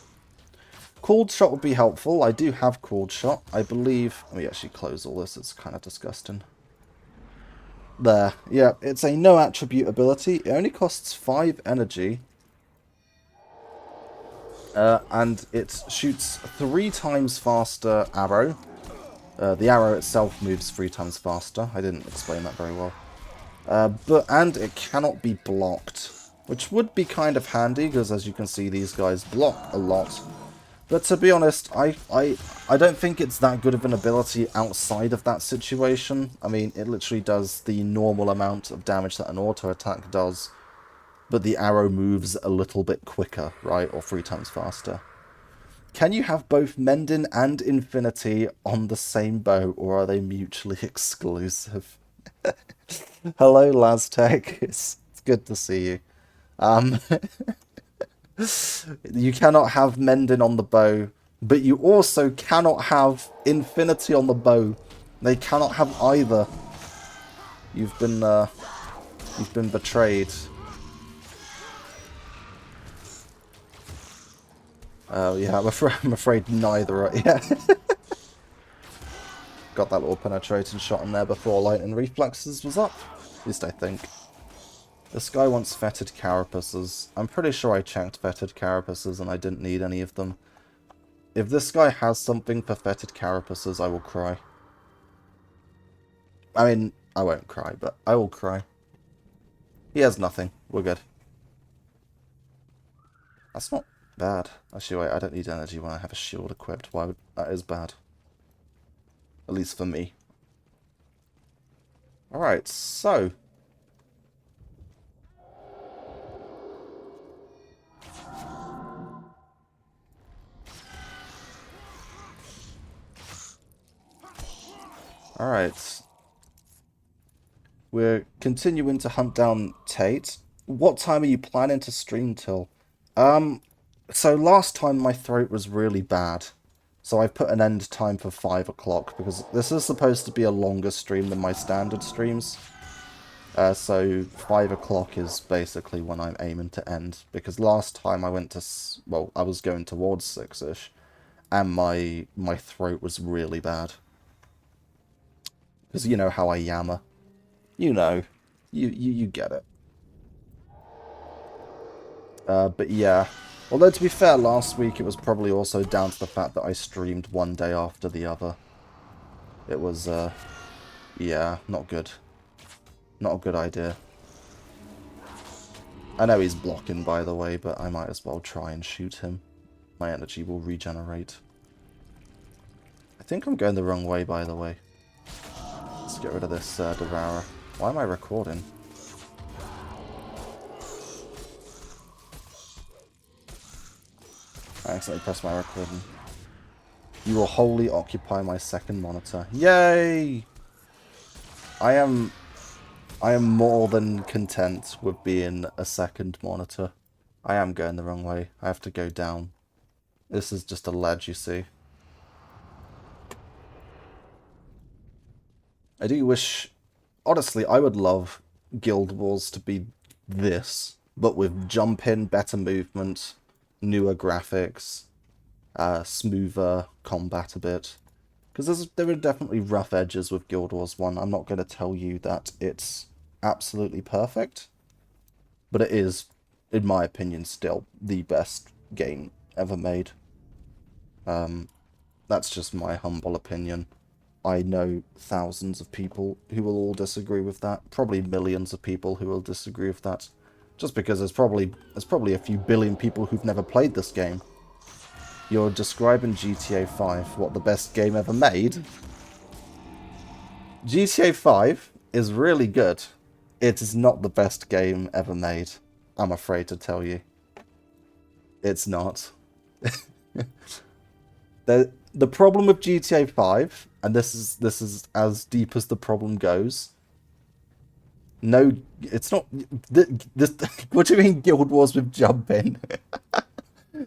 Cooled shot would be helpful. I do have cooled shot. I believe... Let me actually close all this. It's kind of disgusting. There. Yeah, it's a no attribute ability. It only costs 5 energy. And it shoots 3 times faster arrow. The arrow itself moves 3 times faster. I didn't explain that very well. And it cannot be blocked, which would be kind of handy, because as you can see, these guys block a lot. But to be honest, I don't think it's that good of an ability outside of that situation. I mean, it literally does the normal amount of damage that an auto attack does, but the arrow moves a little bit quicker, right? Or 3 times faster. Can you have both Mending and Infinity on the same bow, or are they mutually exclusive? Hello, Laztec. It's good to see you. You cannot have Mending on the bow, but you also cannot have Infinity on the bow. They cannot have either. You've been betrayed. Oh, yeah, I'm afraid neither are. Yeah. Got that little penetrating shot in there before lightning reflexes was up. At least I think. This guy wants fetid carapaces. I'm pretty sure I checked fetid carapaces and I didn't need any of them. If this guy has something for fetid carapaces, I will cry. I mean, I won't cry, but I will cry. He has nothing. We're good. That's not bad. Actually, wait, I don't need energy when I have a shield equipped. Why would... That is bad. At least for me. Alright, so... Alright. We're continuing to hunt down Tate. What time are you planning to stream till? So last time my throat was really bad. So I've put an end time for 5 o'clock, because this is supposed to be a longer stream than my standard streams. So 5 o'clock is basically when I'm aiming to end. Because last time I went to... Well, I was going towards 6-ish. And my throat was really bad. Because you know how I yammer. You know. You get it. But yeah. Although to be fair, last week it was probably also down to the fact that I streamed one day after the other. It was, yeah, not good. Not a good idea. I know he's blocking, by the way, but I might as well try and shoot him. My energy will regenerate. I think I'm going the wrong way, by the way. Let's get rid of this Devourer. Why am I recording? I accidentally pressed my recording. You will wholly occupy my second monitor. Yay! I am I am more than content with being a second monitor. I am going the wrong way. I have to go down. This is just a ledge, you see. I do wish... Honestly, I would love Guild Wars to be this, but with jump in, better movement, newer graphics, smoother combat a bit. Because there are definitely rough edges with Guild Wars 1. I'm not going to tell you that it's absolutely perfect, but it is, in my opinion, still the best game ever made. That's just my humble opinion. I know thousands of people who will all disagree with that. Probably millions of people who will disagree with that. Just because there's probably a few billion people who've never played this game. You're describing GTA 5, what, the best game ever made? GTA 5 is really good. It is not the best game ever made, I'm afraid to tell you. It's not. The problem with GTA 5, and this is as deep as the problem goes. No, it's not. This, what do you mean Guild Wars with jumping?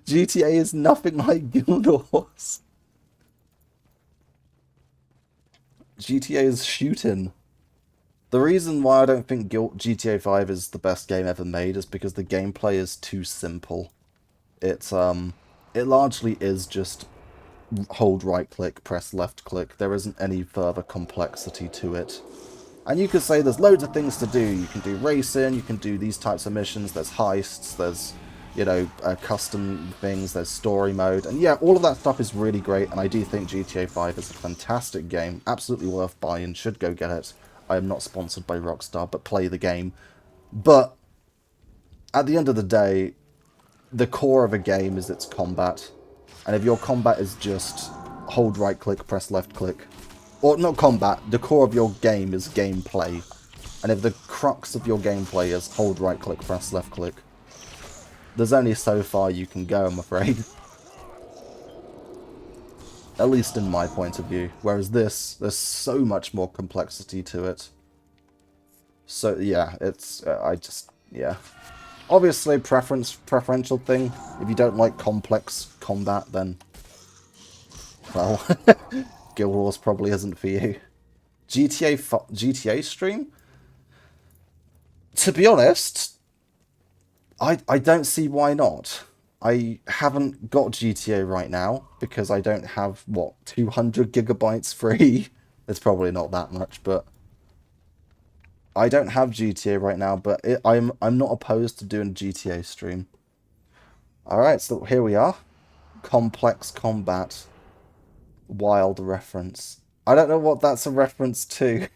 GTA is nothing like Guild Wars. GTA is shooting. The reason why I don't think GTA 5 is the best game ever made is because the gameplay is too simple. It largely is just hold right click, press left click. There isn't any further complexity to it. And you could say there's loads of things to do. You can do racing, you can do these types of missions, there's heists, there's, you know, custom things, there's story mode. And yeah, all of that stuff is really great, and I do think GTA 5 is a fantastic game. Absolutely worth buying, should go get it. I am not sponsored by Rockstar, but play the game. But at the end of the day, the core of a game is its combat. And if your combat is just hold right click, press left click, or not combat, the core of your game is gameplay. And if the crux of your gameplay is hold right click, press left click, there's only so far you can go, I'm afraid. At least in my point of view. Whereas this, there's so much more complexity to it. So yeah, it's, yeah. Obviously, preferential thing. If you don't like complex combat, then, well, Guild Wars probably isn't for you. GTA stream? To be honest, I don't see why not. I haven't got GTA right now because I don't have, what, 200 gigabytes free? It's probably not that much, but I don't have GTA right now, but I'm not opposed to doing a GTA stream. Alright, so here we are. Complex combat. Wild reference. I don't know what that's a reference to.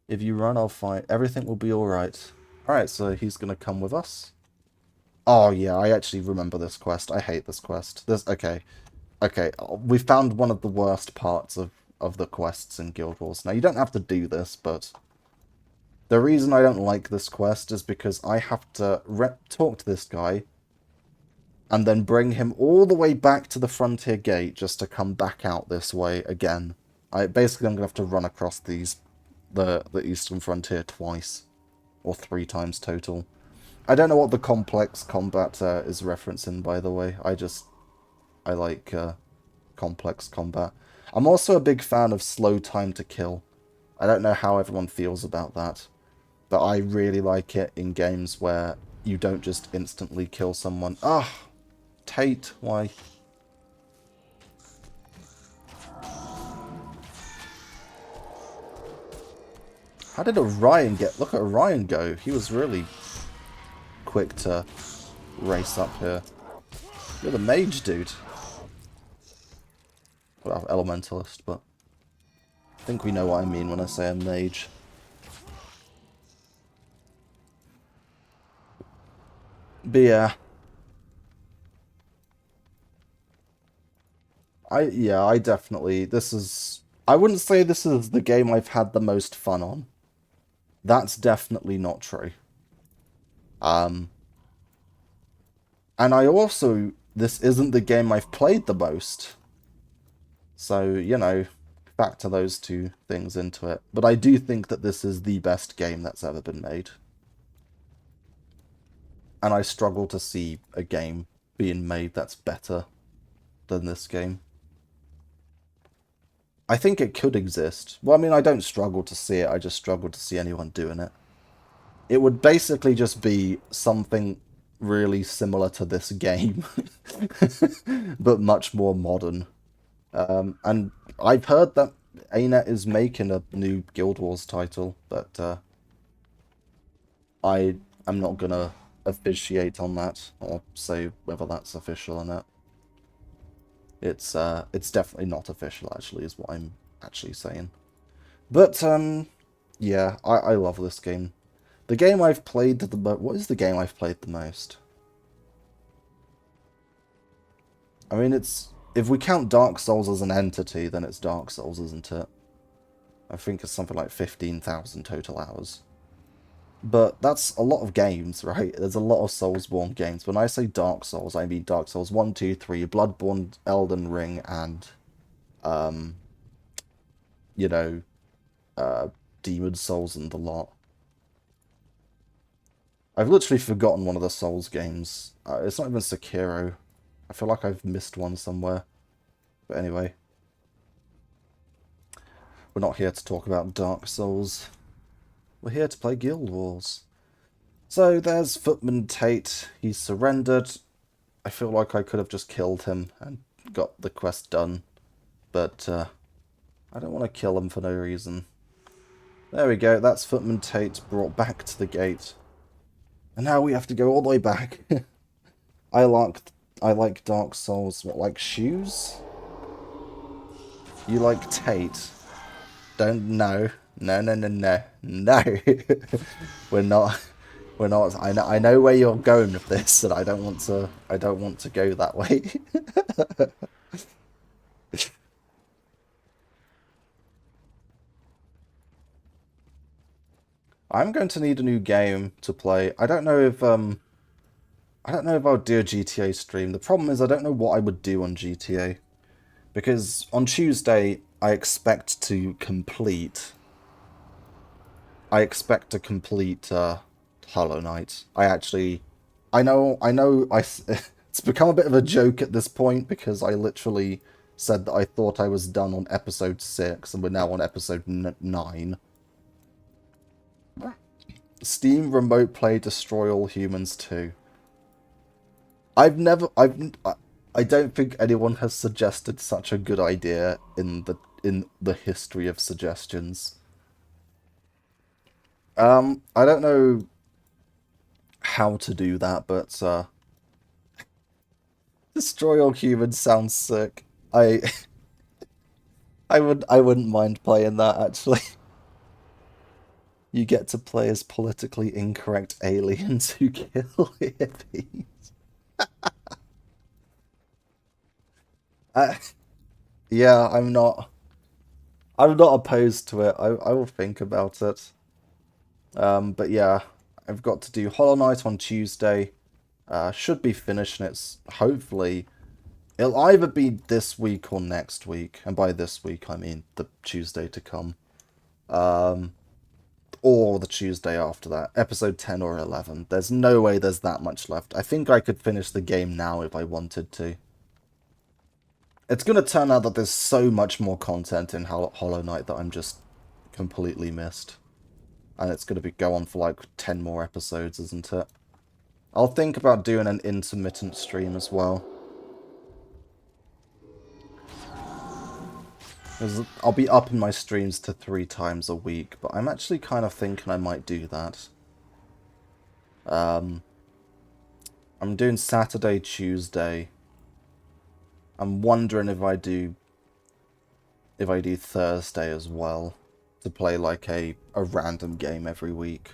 If you run, I'll fight. Everything will be alright. Alright, so he's gonna come with us. Oh yeah, I actually remember this quest. I hate this quest. Okay. Okay, we found one of the worst parts of the quests in Guild Wars. Now, you don't have to do this, but the reason I don't like this quest is because I have to talk to this guy and then bring him all the way back to the frontier gate just to come back out this way again. Basically, I'm going to have to run across the eastern frontier twice, or 3 times total. I don't know what the complex combat is referencing, by the way. I like complex combat. I'm also a big fan of slow time to kill. I don't know how everyone feels about that, but I really like it in games where you don't just instantly kill someone. Ah, Tate, why? How did Orion get... Look at Orion go. He was really quick to race up here. You're the mage, dude. Well, elementalist, but I think we know what I mean when I say a mage. But yeah. I definitely... I wouldn't say this is the game I've had the most fun on. That's definitely not true. And I also... This isn't the game I've played the most. So, you know, factor those two things into it. But I do think that this is the best game that's ever been made. And I struggle to see a game being made that's better than this game. I think it could exist. Well, I mean, I don't struggle to see it, I just struggle to see anyone doing it. It would basically just be something really similar to this game, but much more modern. And I've heard that ANET is making a new Guild Wars title, but I am not gonna officiate on that or say whether that's official or not. It's definitely not official, actually, is what I'm actually saying. But yeah, I love this game. The game I've played the most. What is the game I've played the most? I mean, it's, if we count Dark Souls as an entity, then it's Dark Souls, isn't it? I think it's something like 15,000 total hours. But that's a lot of games, right? There's a lot of Soulsborne games. When I say Dark Souls, I mean Dark Souls 1, 2, 3, Bloodborne, Elden Ring, and, you know, Demon Souls and the lot. I've literally forgotten one of the Souls games. It's not even Sekiro. I feel like I've missed one somewhere. But anyway. We're not here to talk about Dark Souls. We're here to play Guild Wars. So there's Footman Tate. He's surrendered. I feel like I could have just killed him and got the quest done. But I don't want to kill him for no reason. There we go. That's Footman Tate brought back to the gate. And now we have to go all the way back. I like Dark Souls. What, like shoes? You like Tate? Don't know. No. We're not. I know where you're going with this, and I don't want to go that way. I'm going to need a new game to play. I don't know if I'll do a GTA stream. The problem is I don't know what I would do on GTA. Because on Tuesday I expect to complete Hollow Knight. I know it's become a bit of a joke at this point because I literally said that I thought I was done on episode 6 and we're now on episode 9. Steam Remote Play Destroy All Humans 2. I don't think anyone has suggested such a good idea in the history of suggestions. I don't know how to do that, but Destroy All Humans sounds sick. I wouldn't mind playing that, actually. You get to play as politically incorrect aliens who kill hippies. Yeah, I'm not opposed to it. I will think about it. But yeah, I've got to do Hollow Knight on Tuesday. Should be finishing it. Hopefully, it'll either be this week or next week, and by this week I mean the Tuesday to come. Or the Tuesday after that, episode 10 or 11. There's no way there's that much left. I think I could finish the game now if I wanted to. It's going to turn out that there's so much more content in Hollow Knight that I'm just completely missed. And it's going to go on for like 10 more episodes, isn't it? I'll think about doing an intermittent stream as well. I'll be upping my streams to 3 times a week, but I'm actually kind of thinking I might do that. I'm doing Saturday, Tuesday. I'm wondering if I do Thursday as well, to play like a random game every week.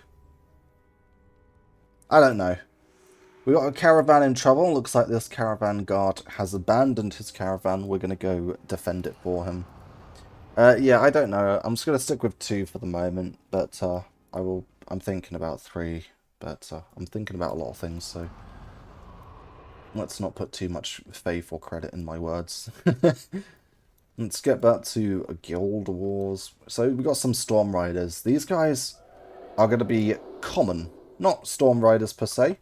I don't know. We got a caravan in trouble. Looks like this caravan guard has abandoned his caravan. We're going to go defend it for him. Yeah, I don't know. I'm just going to stick with 2 for the moment, but I'm thinking about 3, but I'm thinking about a lot of things, so let's not put too much faith or credit in my words. Let's get back to Guild Wars. So we got some Storm Riders. These guys are going to be common. Not Storm Riders per se,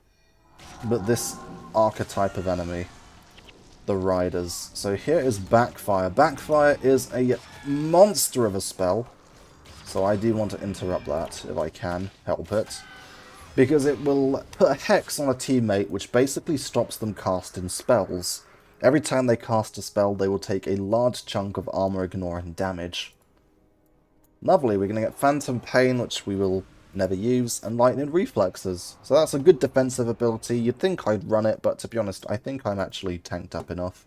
but this archetype of enemy. The Riders. So here is Backfire. Backfire is a monster of a spell. So I do want to interrupt that if I can help it. Because it will put a hex on a teammate which basically stops them casting spells. Every time they cast a spell, they will take a large chunk of armor ignoring damage. Lovely, we're going to get Phantom Pain, which we will never use, and Lightning Reflexes. So that's a good defensive ability. You'd think I'd run it, but to be honest, I think I'm actually tanked up enough.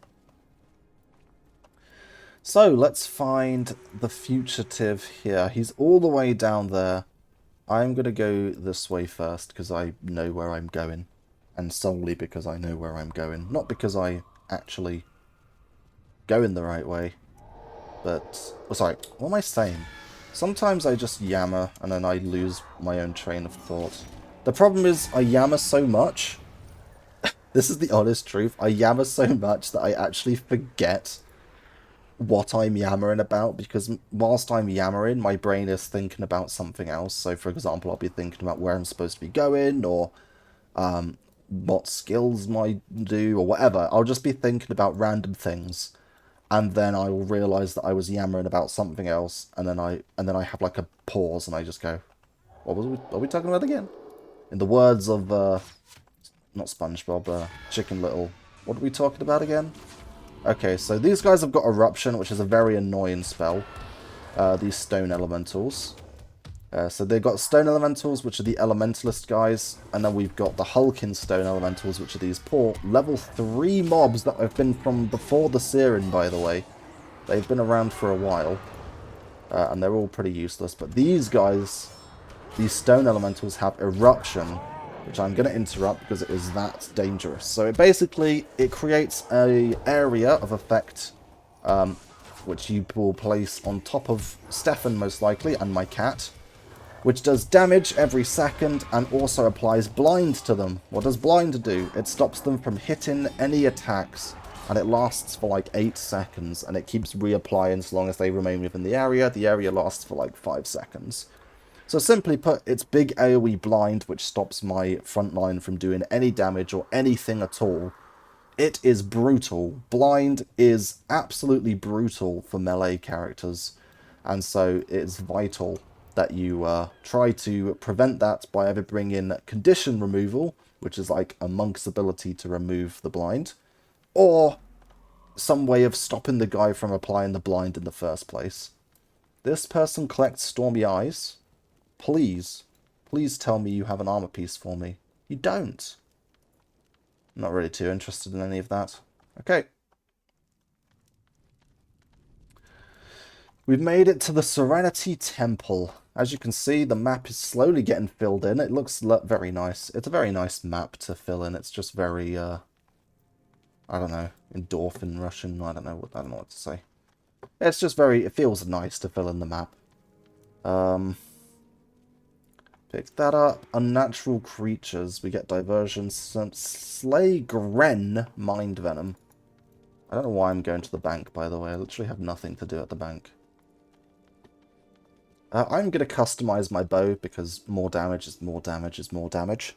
So, let's find the fugitive here. He's all the way down there. I'm going to go this way first, because I know where I'm going. And solely because I know where I'm going. Not because I actually go in the right way. But, oh, sorry, what am I saying? Sometimes I just yammer, and then I lose my own train of thought. The problem is, I yammer so much. This is the honest truth. I yammer so much that I actually forget what I'm yammering about, because whilst I'm yammering, my brain is thinking about something else. So, for example, I'll be thinking about where I'm supposed to be going, or what skills might do, or whatever. I'll just be thinking about random things, and then I will realise that I was yammering about something else, and then I have like a pause, and I just go, "What are we talking about again?" In the words of not SpongeBob, Chicken Little, what are we talking about again? Okay, so these guys have got Eruption, which is a very annoying spell. These Stone Elementals. So they've got Stone Elementals, which are the Elementalist guys, and then we've got the Hulking Stone Elementals, which are these poor level 3 mobs that have been from before the Searing, by the way. They've been around for a while, and they're all pretty useless. But these guys, these Stone Elementals, have Eruption, which I'm going to interrupt because it is that dangerous. So it creates an area of effect, which you will place on top of Stefan, most likely, and my cat, which does damage every second and also applies blind to them. What does blind do? It stops them from hitting any attacks, and it lasts for like 8 seconds, and it keeps reapplying as long as they remain within the area. The area lasts for like 5 seconds. So simply put, it's big AoE blind, which stops my front line from doing any damage or anything at all. It is brutal. Blind is absolutely brutal for melee characters, and so it's vital that you try to prevent that by either bringing condition removal, which is like a monk's ability to remove the blind, or some way of stopping the guy from applying the blind in the first place. This person collects Stormy Eyes. Please tell me you have an armor piece for me. You don't. I'm not really too interested in any of that. Okay. We've made it to the Serenity Temple. As you can see, the map is slowly getting filled in. It looks very nice. It's a very nice map to fill in. It's just very, I don't know, endorphin Russian. I don't know what to say. It's just it feels nice to fill in the map. Pick that up. Unnatural creatures. We get diversion. Slay Gren Mind Venom. I don't know why I'm going to the bank, by the way. I literally have nothing to do at the bank. I'm going to customize my bow because more damage is more damage is more damage.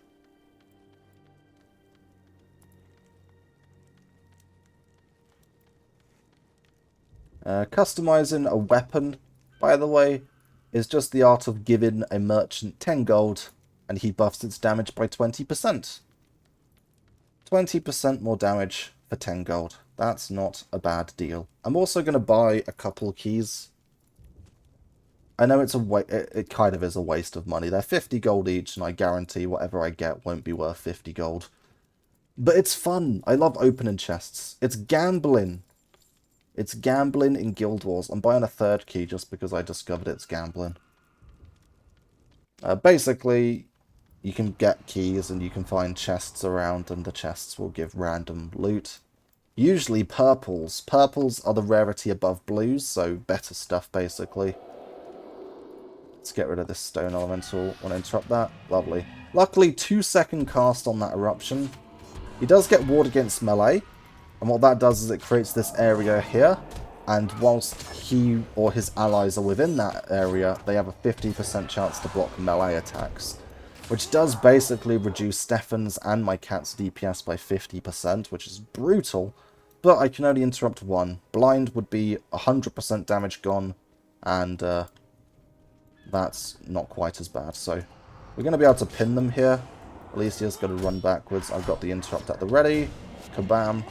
Customizing a weapon, by the way, is just the art of giving a merchant 10 gold and he buffs its damage by 20%. 20% more damage for 10 gold. That's not a bad deal. I'm also going to buy a couple keys. I know it kind of is a waste of money. They're 50 gold each, and I guarantee whatever I get won't be worth 50 gold. But it's fun. I love opening chests. It's gambling. It's gambling in Guild Wars. I'm buying a 3rd key just because I discovered it's gambling. Basically, you can get keys and you can find chests around, and the chests will give random loot. Usually purples. Purples are the rarity above blues, so better stuff, basically. Let's get rid of this Stone Elemental. Want to interrupt that? Lovely. Luckily, 2-second cast on that Eruption. He does get ward against melee. And what that does is it creates this area here. And whilst he or his allies are within that area, they have a 50% chance to block melee attacks. Which does basically reduce Stefan's and my cat's DPS by 50%, which is brutal. But I can only interrupt one. Blind would be 100% damage gone, and that's not quite as bad. So we're going to be able to pin them here. Alicia's going to run backwards. I've got the interrupt at the ready. Kabam.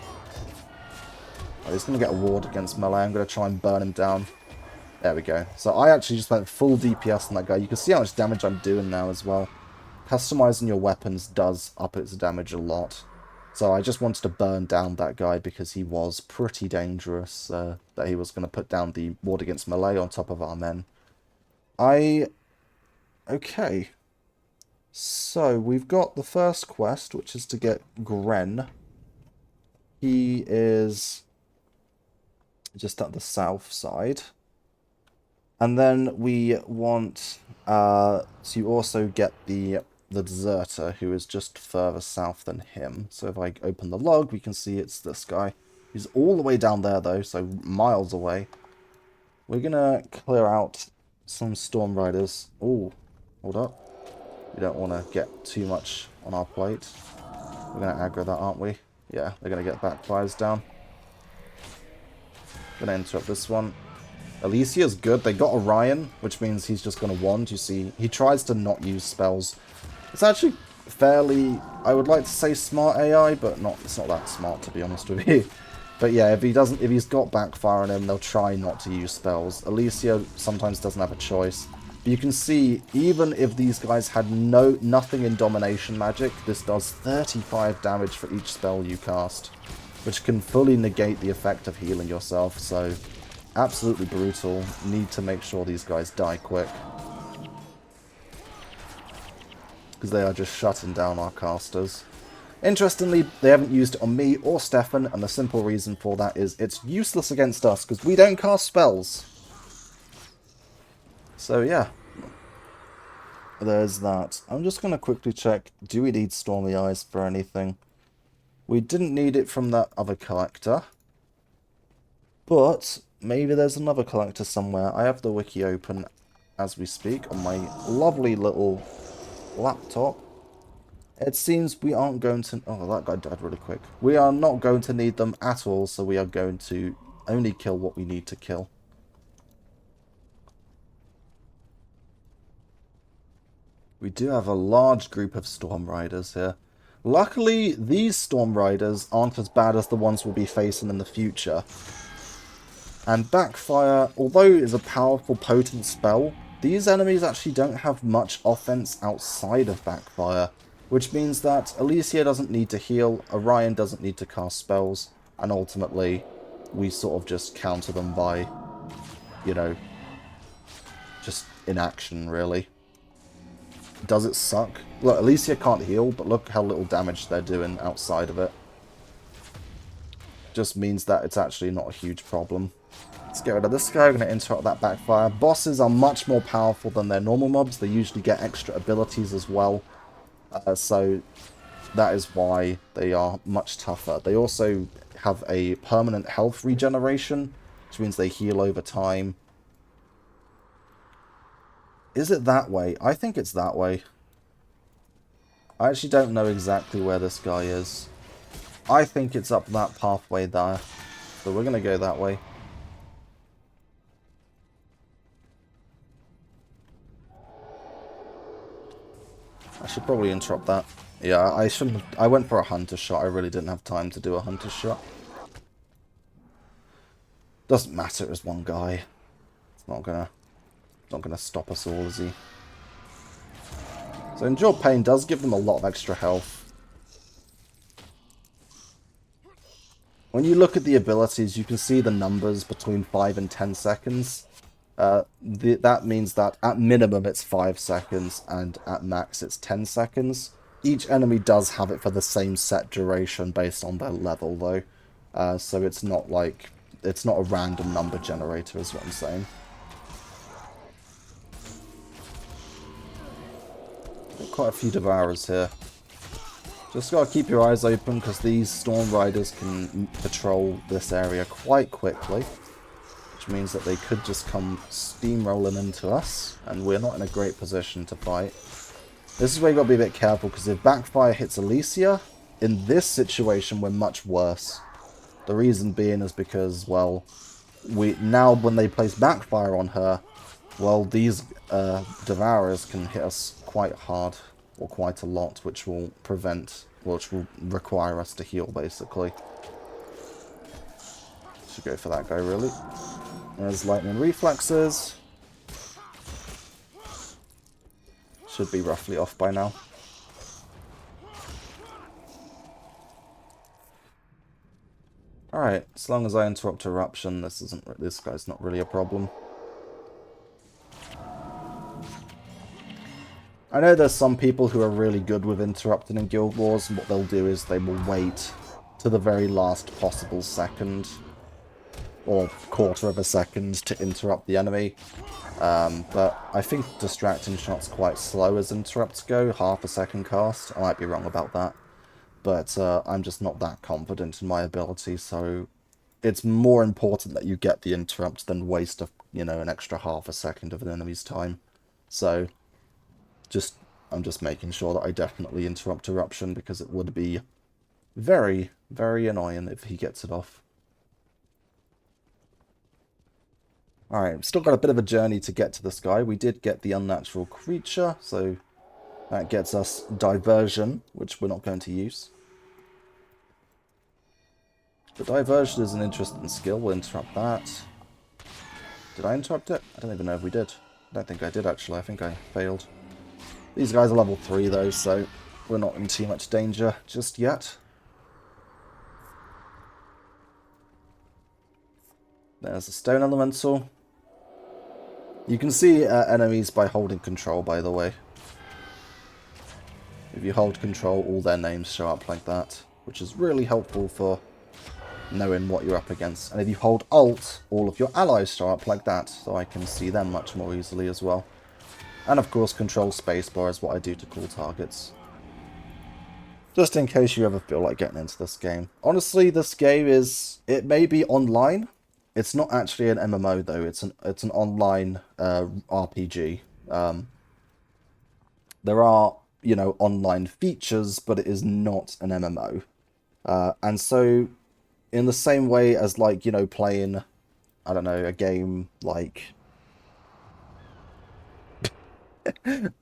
Oh, he's going to get a ward against melee. I'm going to try and burn him down. There we go. So I actually just went full DPS on that guy. You can see how much damage I'm doing now as well. Customizing your weapons does up its damage a lot. So I just wanted to burn down that guy because he was pretty dangerous. That he was going to put down the ward against melee on top of our men. Okay. So we've got the first quest, which is to get Gren. He is just at the south side. And then we want to also get the deserter, who is just further south than him. So if I open the log, we can see it's this guy. He's all the way down there, though, so miles away. We're going to clear out some Storm Riders. Oh, hold up. We don't want to get too much on our plate. We're going to aggro that, aren't we? Yeah, they're going to get backfires down. Going to interrupt this one. Alicia's good. They got Orion, which means he's just going to wand. You see, he tries to not use spells. It's actually fairly, I would like to say smart AI, but it's not that smart, to be honest with you. But yeah, if he's got backfire on him, they'll try not to use spells. Alicia sometimes doesn't have a choice. But you can see, even if these guys had nothing in domination magic, this does 35 damage for each spell you cast, which can fully negate the effect of healing yourself. So absolutely brutal. Need to make sure these guys die quick, because they are just shutting down our casters. Interestingly, they haven't used it on me or Stefan, and the simple reason for that is it's useless against us, because we don't cast spells. So yeah, there's that. I'm just going to quickly check, do we need Stormy Eyes for anything? We didn't need it from that other collector, but maybe there's another collector somewhere. I have the wiki open as we speak on my lovely little laptop. It seems we aren't going to... Oh, that guy died really quick. We are not going to need them at all, so we are going to only kill what we need to kill. We do have a large group of Storm Riders here. Luckily, these Storm Riders aren't as bad as the ones we'll be facing in the future. And Backfire, although it is a powerful, potent spell, these enemies actually don't have much offense outside of Backfire, which means that Alicia doesn't need to heal, Orion doesn't need to cast spells, and ultimately we sort of just counter them by, you know, just inaction, really. Does it suck? Look, Alicia can't heal, but look how little damage they're doing outside of it. Just means that it's actually not a huge problem. Let's get rid of this guy. We're going to interrupt that backfire. Bosses are much more powerful than their normal mobs. They usually get extra abilities as well. So that is why they are much tougher. They also have a permanent health regeneration, which means they heal over time. Is it that way? I think it's that way. I actually don't know exactly where this guy is. I think it's up that pathway there. So we're going to go that way. I should probably interrupt that. Yeah, I shouldn't. I went for a hunter shot. I really didn't have time to do a hunter shot. Doesn't matter, it's one guy. It's not gonna stop us all, is he? So Endure Pain does give them a lot of extra health. When you look at the abilities, you can see the numbers between 5 and 10 seconds. That means that at minimum it's 5 seconds, and at max it's 10 seconds. Each enemy does have it for the same set duration based on their level, though. So it's not like... It's not a random number generator, is what I'm saying. Got quite a few Devourers here. Just gotta keep your eyes open, because these Storm Riders can patrol this area quite quickly. which means that they could just come steamrolling into us, and we're not in a great position to fight. This is where you got to be a bit careful, because if Backfire hits Alicia, in this situation we're much worse. The reason being is because, well, now when they place Backfire on her, well, these Devourers can hit us quite hard, or quite a lot, which will require us to heal, basically. Should go for that guy, really. There's lightning reflexes. Should be roughly off by now. Alright, as long as I interrupt eruption, this guy's not really a problem. I know there's some people who are really good with interrupting in Guild Wars, and what they'll do is they will wait to the very last possible second, or quarter of a second, to interrupt the enemy. But I think distracting shot's quite slow as interrupts go, half a second cast. I might be wrong about that. But I'm just not that confident in my ability, so it's more important that you get the interrupt than waste an extra half a second of an enemy's time. So I'm just making sure that I definitely interrupt eruption, because it would be very, very annoying if he gets it off. Alright, still got a bit of a journey to get to this guy. We did get the unnatural creature, so that gets us diversion, which we're not going to use. But diversion is an interesting skill. We'll interrupt that. Did I interrupt it? I don't even know if we did. I don't think I did, actually. I think I failed. These guys are level 3, though, so we're not in too much danger just yet. There's a stone elemental. You can see enemies by holding control, by the way. If you hold control, all their names show up like that, which is really helpful for knowing what you're up against. And if you hold Alt, all of your allies show up like that, so I can see them much more easily as well. And of course, control spacebar is what I do to cool targets. Just in case you ever feel like getting into this game. Honestly, this game it may be online. It's not actually an MMO though. It's an online RPG. There are, online features, but it is not an MMO. And so, in the same way as, playing, I don't know, a game like...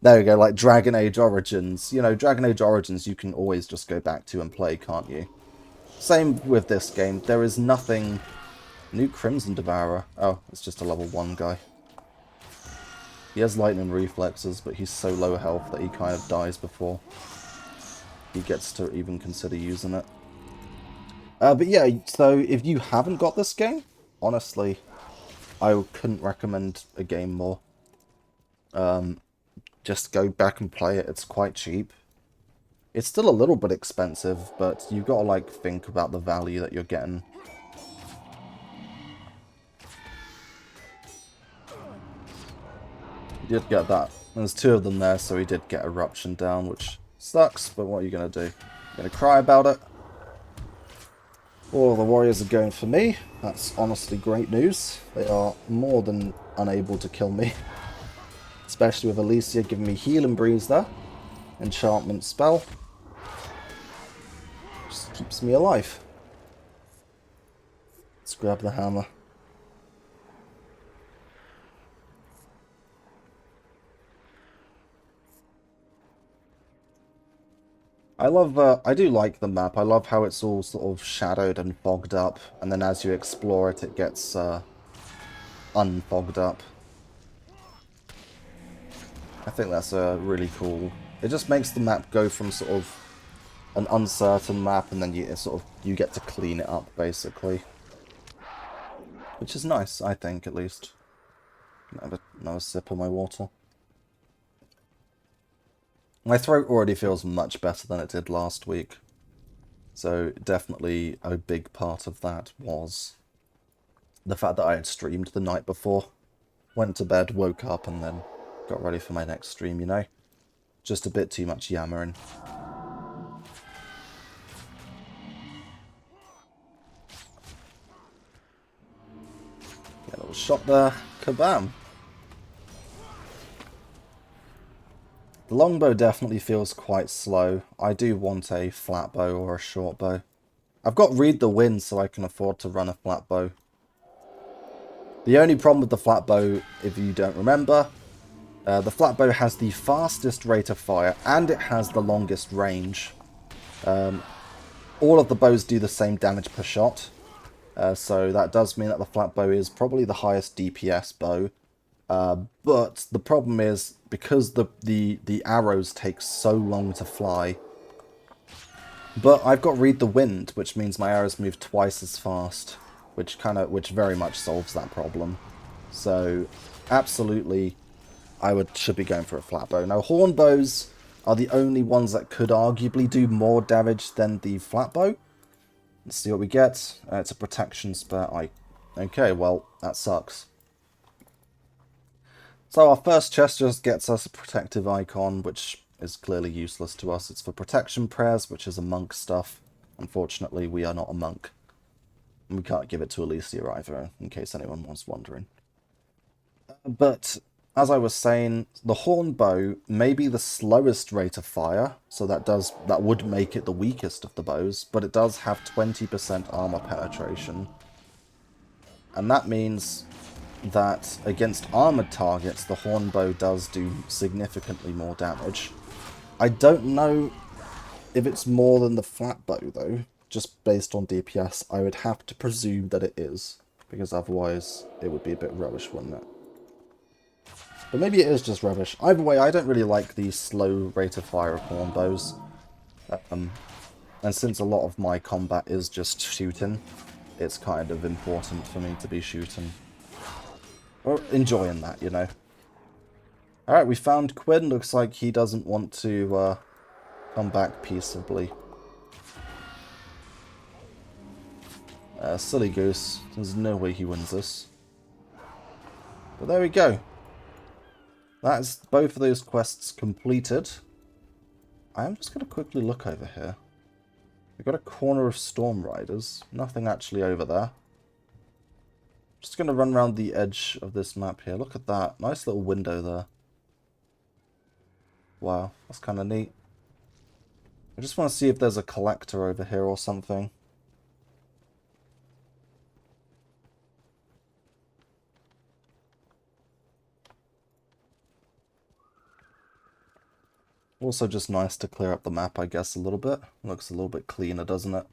there we go, like Dragon Age Origins. Dragon Age Origins you can always just go back to and play, can't you? Same with this game. There is nothing... New Crimson Devourer. Oh, it's just a level 1 guy. He has lightning reflexes, but he's so low health that he kind of dies before he gets to even consider using it. But yeah, so if you haven't got this game, honestly, I couldn't recommend a game more. Just go back and play it. It's quite cheap. It's still a little bit expensive, but you've got to, think about the value that you're getting. He did get that. There's 2 of them there, so he did get Eruption down, which sucks, but what are you going to do? You're going to cry about it? All the warriors are going for me. That's honestly great news. They are more than unable to kill me. Especially with Alicia giving me Healing Breeze there. Enchantment spell. Just keeps me alive. Let's grab the hammer. I do like the map. I love how it's all sort of shadowed and fogged up, and then as you explore it, it gets unfogged up. I think that's really cool. It just makes the map go from sort of an uncertain map, and then you get to clean it up, basically. Which is nice, I think, at least. Have another sip of my water. My throat already feels much better than it did last week. So definitely a big part of that was the fact that I had streamed the night before. Went to bed, woke up, and then got ready for my next stream, Just a bit too much yammering. Get a Little shot there. Kabam. The longbow definitely feels quite slow. I do want a flat bow or a short bow. I've got Read the Wind, so I can afford to run a flat bow. The only problem with the flat bow, if you don't remember, the flat bow has the fastest rate of fire and it has the longest range. All of the bows do the same damage per shot, so that does mean that the flat bow is probably the highest DPS bow. But the problem is, because the arrows take so long to fly. But I've got Read the Wind, which means my arrows move twice as fast, which very much solves that problem. So, absolutely, should be going for a flat bow. Now, horn bows are the only ones that could arguably do more damage than the flat bow. Let's see what we get. It's a protection spell. Okay, well, that sucks. So our first chest just gets us a protective icon, which is clearly useless to us. It's for protection prayers, which is a monk stuff. Unfortunately, we are not a monk. And we can't give it to Alicia either, in case anyone was wondering. But, as I was saying, the horn bow may be the slowest rate of fire, so that would make it the weakest of the bows, but it does have 20% armor penetration. And that means that against armored targets, the horn bow does do significantly more damage. I don't know if it's more than the flat bow, though. Just based on DPS, I would have to presume that it is, because otherwise it would be a bit rubbish, wouldn't it? But maybe it is just rubbish. Either way, I don't really like the slow rate of fire of horn bows. And since a lot of my combat is just shooting, it's kind of important for me to be shooting. Or enjoying that, you know. Alright, we found Quinn. Looks like he doesn't want to come back peaceably. Silly goose. There's no way he wins this. But there we go. That's both of those quests completed. I am just going to quickly look over here. We've got a corner of Storm Riders. Nothing actually over there. Just going to run around the edge of this map here. Look at that. Nice little window there. Wow, that's kind of neat. I just want to see if there's a collector over here or something. Also just nice to clear up the map, I guess, a little bit. Looks a little bit cleaner, doesn't it?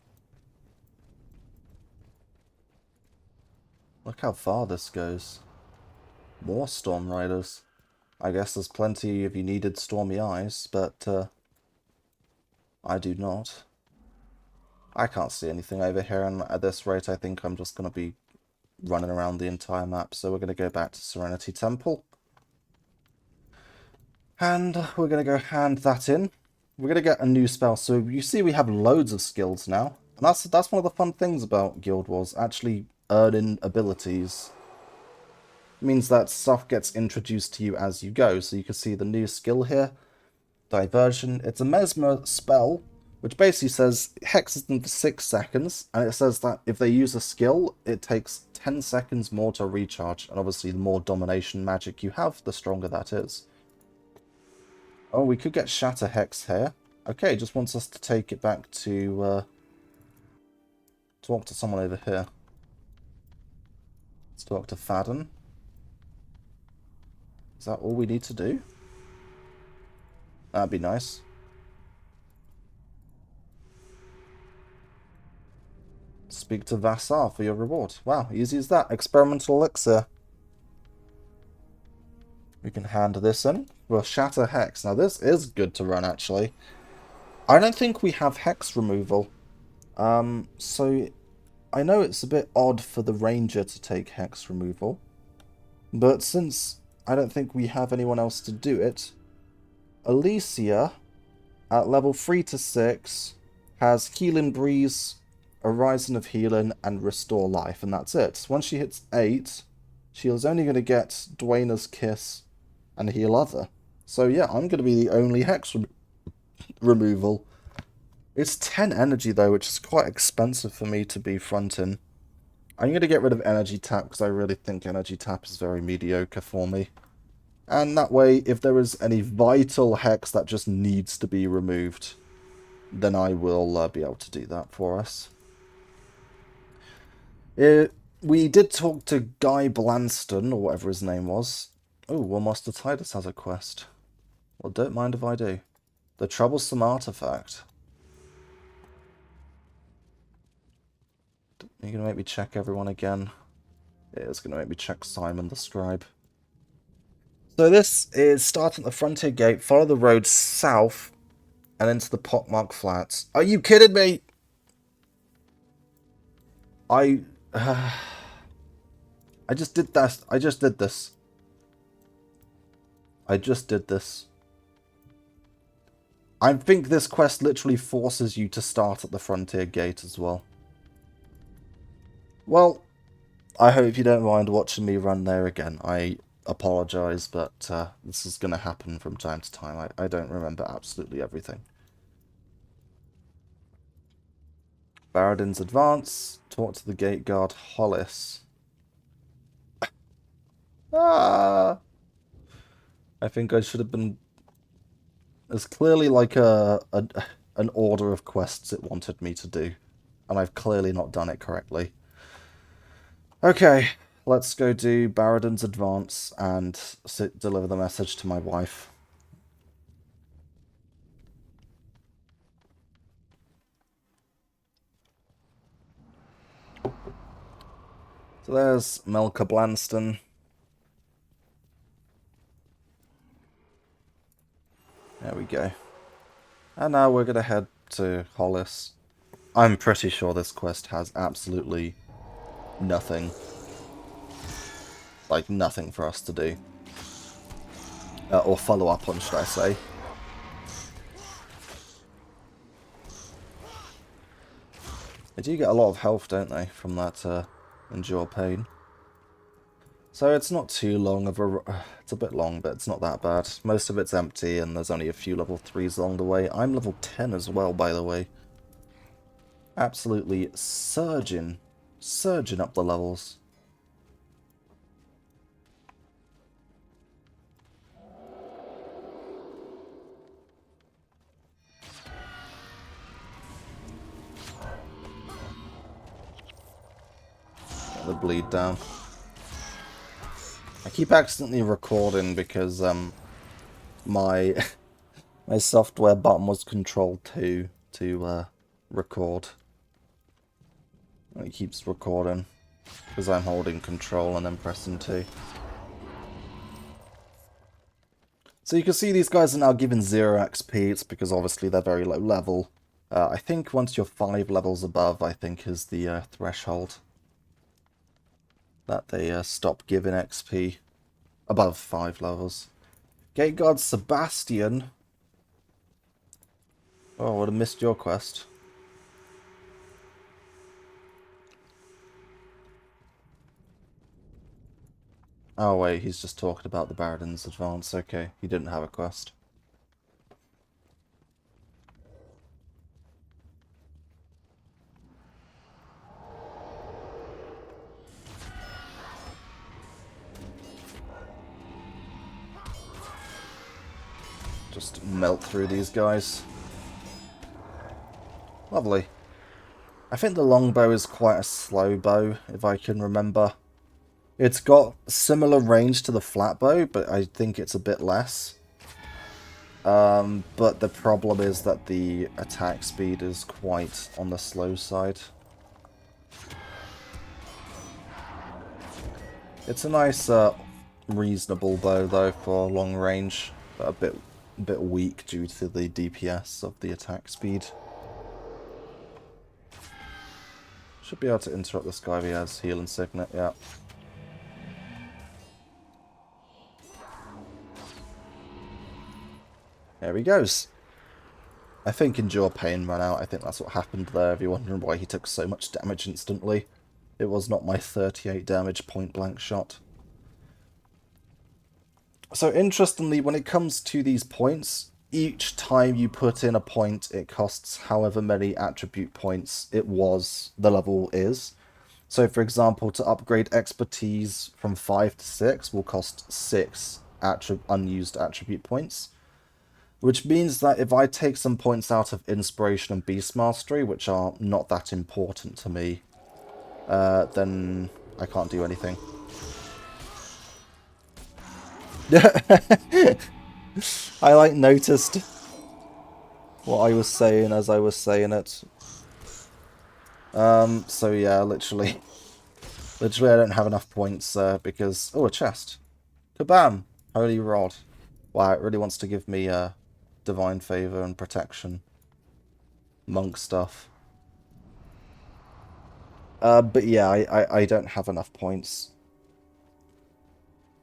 Look how far this goes. More Storm Riders. I guess there's plenty if you needed Stormy Eyes, but I do not. I can't see anything over here, and at this rate I think I'm just going to be running around the entire map. So we're going to go back to Serenity Temple. And we're going to go hand that in. We're going to get a new spell. So you see we have loads of skills now. And that's one of the fun things about Guild Wars, actually earning abilities. It means that stuff gets introduced to you as you go. So you can see the new skill here, Diversion. It's a Mesmer spell, which basically says it hexes them for 6 seconds. And it says that if they use a skill, it takes 10 seconds more to recharge. And obviously the more domination magic you have, the stronger that is. Oh, we could get Shatter Hex here. Okay, just wants us to take it back to talk to someone over here. Let's talk to Fadden. Is that all we need to do? That'd be nice. Speak to Vassar for your reward. Wow, easy as that. Experimental elixir. We can hand this in. We'll Shatter Hex. Now this is good to run, actually. I don't think we have Hex removal. So I know it's a bit odd for the Ranger to take Hex removal. But since I don't think we have anyone else to do it, Alicia, at level 3 to 6, has Healing Breeze, Horizon of Healing, and Restore Life, and that's it. Once she hits 8, she is only going to get Dwayna's Kiss and Heal Other. So yeah, I'm going to be the only Hex removal. It's 10 energy though, which is quite expensive for me to be fronting. I'm going to get rid of energy tap because I really think energy tap is very mediocre for me. And that way, if there is any vital hex that just needs to be removed, then I will be able to do that for us. We did talk to Guy Blanston, or whatever his name was. Oh, well, Master Titus has a quest. Well, don't mind if I do. The Troublesome Artifact. You're going to make me check everyone again? Yeah, it's going to make me check Simon the Scribe. So this is start at the Frontier Gate, follow the road south, and into the Pockmark Flats. Are you kidding me? I just did that. I just did this. I think this quest literally forces you to start at the Frontier Gate as well. Well, I hope you don't mind watching me run there again. I apologise, but this is going to happen from time to time. I don't remember absolutely everything. Baradin's Advance. Talk to the gate guard Hollis. Ah! I think I should have been... There's clearly like an order of quests it wanted me to do. And I've clearly not done it correctly. Okay, let's go do Baradin's Advance and deliver the message to my wife. So there's Melka Blanston. There we go. And now we're going to head to Hollis. I'm pretty sure this quest has absolutely nothing. Like, nothing for us to do. Or follow up on, should I say. They do get a lot of health, don't they, from that Endure Pain. So it's not too long of a... It's a bit long, but it's not that bad. Most of it's empty, and there's only a few level 3s along the way. I'm level 10 as well, by the way. Absolutely surging. Surging up the levels. Get the bleed down. I keep accidentally recording because my my software button was Control 2 to record. It keeps recording because I'm holding Control and then pressing 2. So you can see these guys are now given 0 XP. It's because obviously they're very low level. I think once you're 5 levels above, I think is the threshold that they stop giving XP above 5 levels. Gate Guard Sebastian. Oh, I would have missed your quest. Oh wait, he's just talking about the Baradin's Advance. Okay, he didn't have a quest. Just melt through these guys. Lovely. I think the longbow is quite a slow bow, if I can remember. It's got similar range to the flatbow, but I think it's a bit less. But the problem is that the attack speed is quite on the slow side. It's a nice, reasonable bow, though, for long range, but a bit weak due to the DPS of the attack speed. Should be able to interrupt this guy if he has Heal and Signet, yeah. There he goes. I think Endure Pain ran out. I think that's what happened there. If you're wondering why he took so much damage instantly, it was not my 38 damage point-blank shot. So interestingly, when it comes to these points, each time you put in a point, it costs however many attribute points the level is. So, for example, to upgrade expertise from 5 to 6 will cost 6 unused attribute points. Which means that if I take some points out of Inspiration and Beast Mastery, which are not that important to me, then I can't do anything. I, like, noticed what I was saying as I was saying it. So yeah, literally I don't have enough points because... Oh, a chest. Kabam! Holy Rod. Wow, it really wants to give me Divine Favor and Protection. Monk stuff. But yeah, I don't have enough points.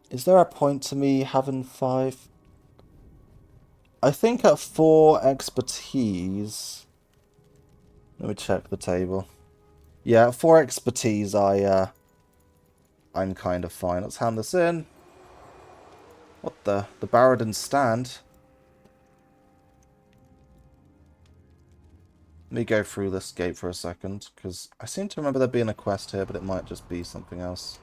Is there a point to me having 5? I think at 4 expertise... Let me check the table. Yeah, at 4 expertise, I'm kind of fine. Let's hand this in. What the? The Baradin stand? Let me go through this gate for a second, because I seem to remember there being a quest here, but it might just be something else.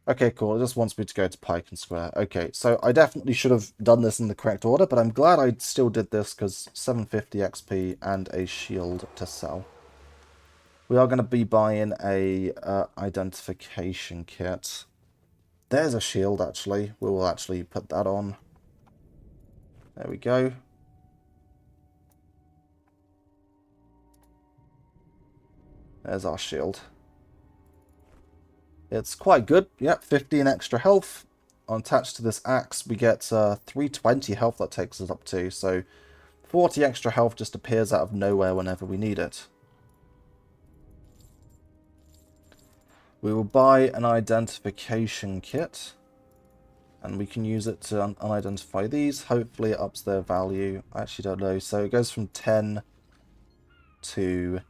Okay, cool. It just wants me to go to Pike and Square. Okay, so I definitely should have done this in the correct order, but I'm glad I still did this, because 750 XP and a shield to sell. We are going to be buying a identification kit. There's a shield, actually. We will actually put that on. There we go. There's our shield. It's quite good. Yep, 15 extra health. Attached to this axe, we get 320 health that takes us up to. So 40 extra health just appears out of nowhere whenever we need it. We will buy an identification kit. And we can use it to unidentify these. Hopefully it ups their value. I actually don't know. So it goes from 10 to...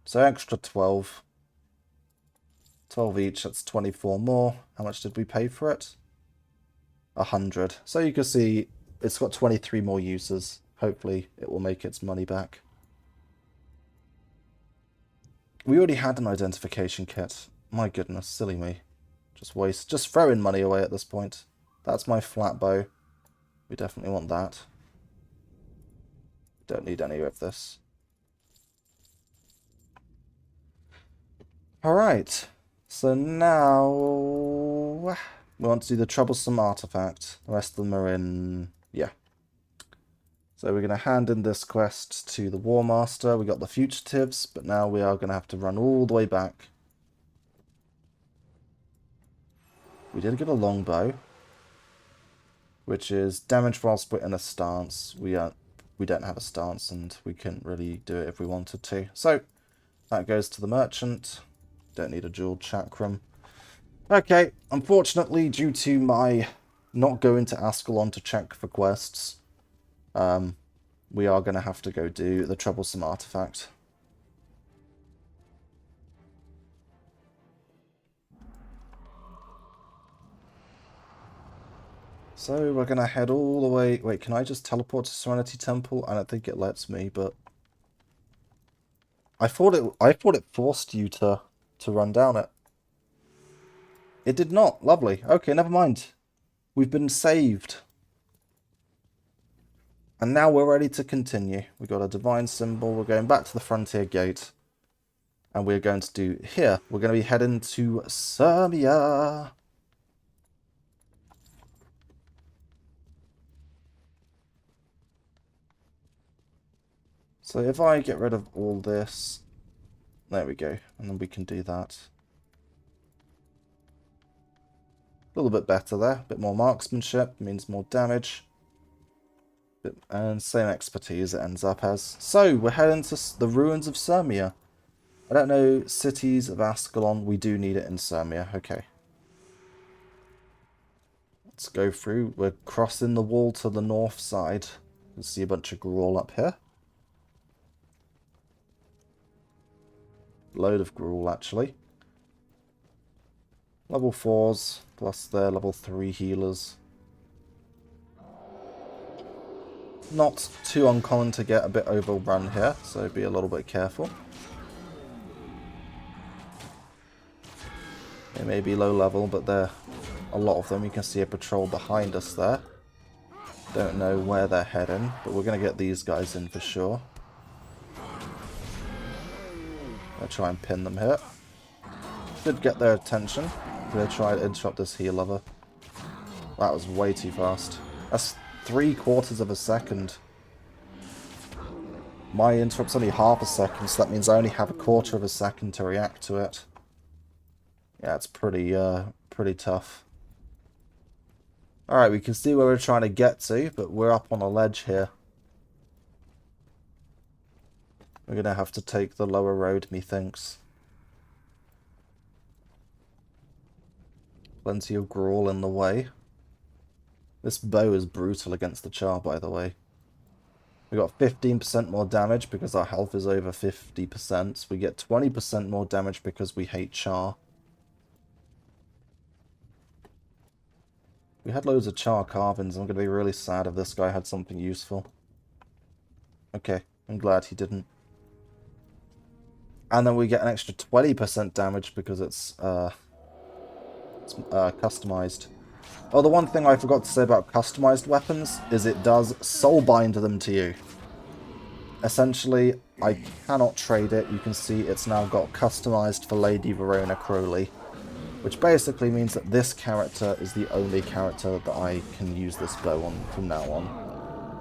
So extra 12. 12 each, that's 24 more. How much did we pay for it? 100. So you can see it's got 23 more uses. Hopefully it will make its money back. We already had an identification kit. My goodness, silly me. Just throwing money away at this point. That's my flat bow. We definitely want that. Don't need any of this. Alright. So now we want to do the troublesome artifact. The rest of them are in... Yeah. So we're going to hand in this quest to the War Master. We got the fugitives, but now we are going to have to run all the way back. We did get a longbow, which is damage while split in a stance. We don't have a stance, and we couldn't really do it if we wanted to. So that goes to the merchant. Don't need a jeweled chakram. Okay, unfortunately, due to my not going to Ascalon to check for quests, we are going to have to go do the troublesome artifact. So we're going to head all the way... Wait, can I just teleport to Serenity Temple? I don't think it lets me, but... I thought it forced you to run down it. It did not. Lovely. Okay, never mind. We've been saved. And now we're ready to continue. We've got a divine symbol. We're going back to the frontier gate. And we're going to do here. We're going to be heading to Sirmia. So if I get rid of all this... There we go. And then we can do that. A little bit better there. A bit more marksmanship. Means more damage. And same expertise it ends up as. So, we're heading to the ruins of Sirmia. I don't know cities of Ascalon. We do need it in Sirmia. Okay. Let's go through. We're crossing the wall to the north side. You can see a bunch of Gruul up here. Load of Gruul, actually. Level 4s, plus their level 3 healers. Not too uncommon to get a bit overrun here, so be a little bit careful. They may be low level, but they're a lot of them. You can see a patrol behind us there. Don't know where they're heading, but we're going to get these guys in for sure. I'll try and pin them here. Should get their attention. I'm going to try to interrupt this heal lever. That was way too fast. That's 3/4 of a second. My interrupt's only half a second, so that means I only have 1/4 of a second to react to it. Yeah, it's pretty tough. Alright, we can see where we're trying to get to, but we're up on a ledge here. We're going to have to take the lower road, methinks. Plenty of Grawl in the way. This bow is brutal against the Char, by the way. We got 15% more damage because our health is over 50%. We get 20% more damage because we hate Char. We had loads of Char carvings. I'm going to be really sad if this guy had something useful. Okay, I'm glad he didn't. And then we get an extra 20% damage because it's customized. Oh, the one thing I forgot to say about customized weapons is it does soulbind them to you. Essentially, I cannot trade it. You can see it's now got customized for Lady Verona Crowley, which basically means that this character is the only character that I can use this bow on from now on.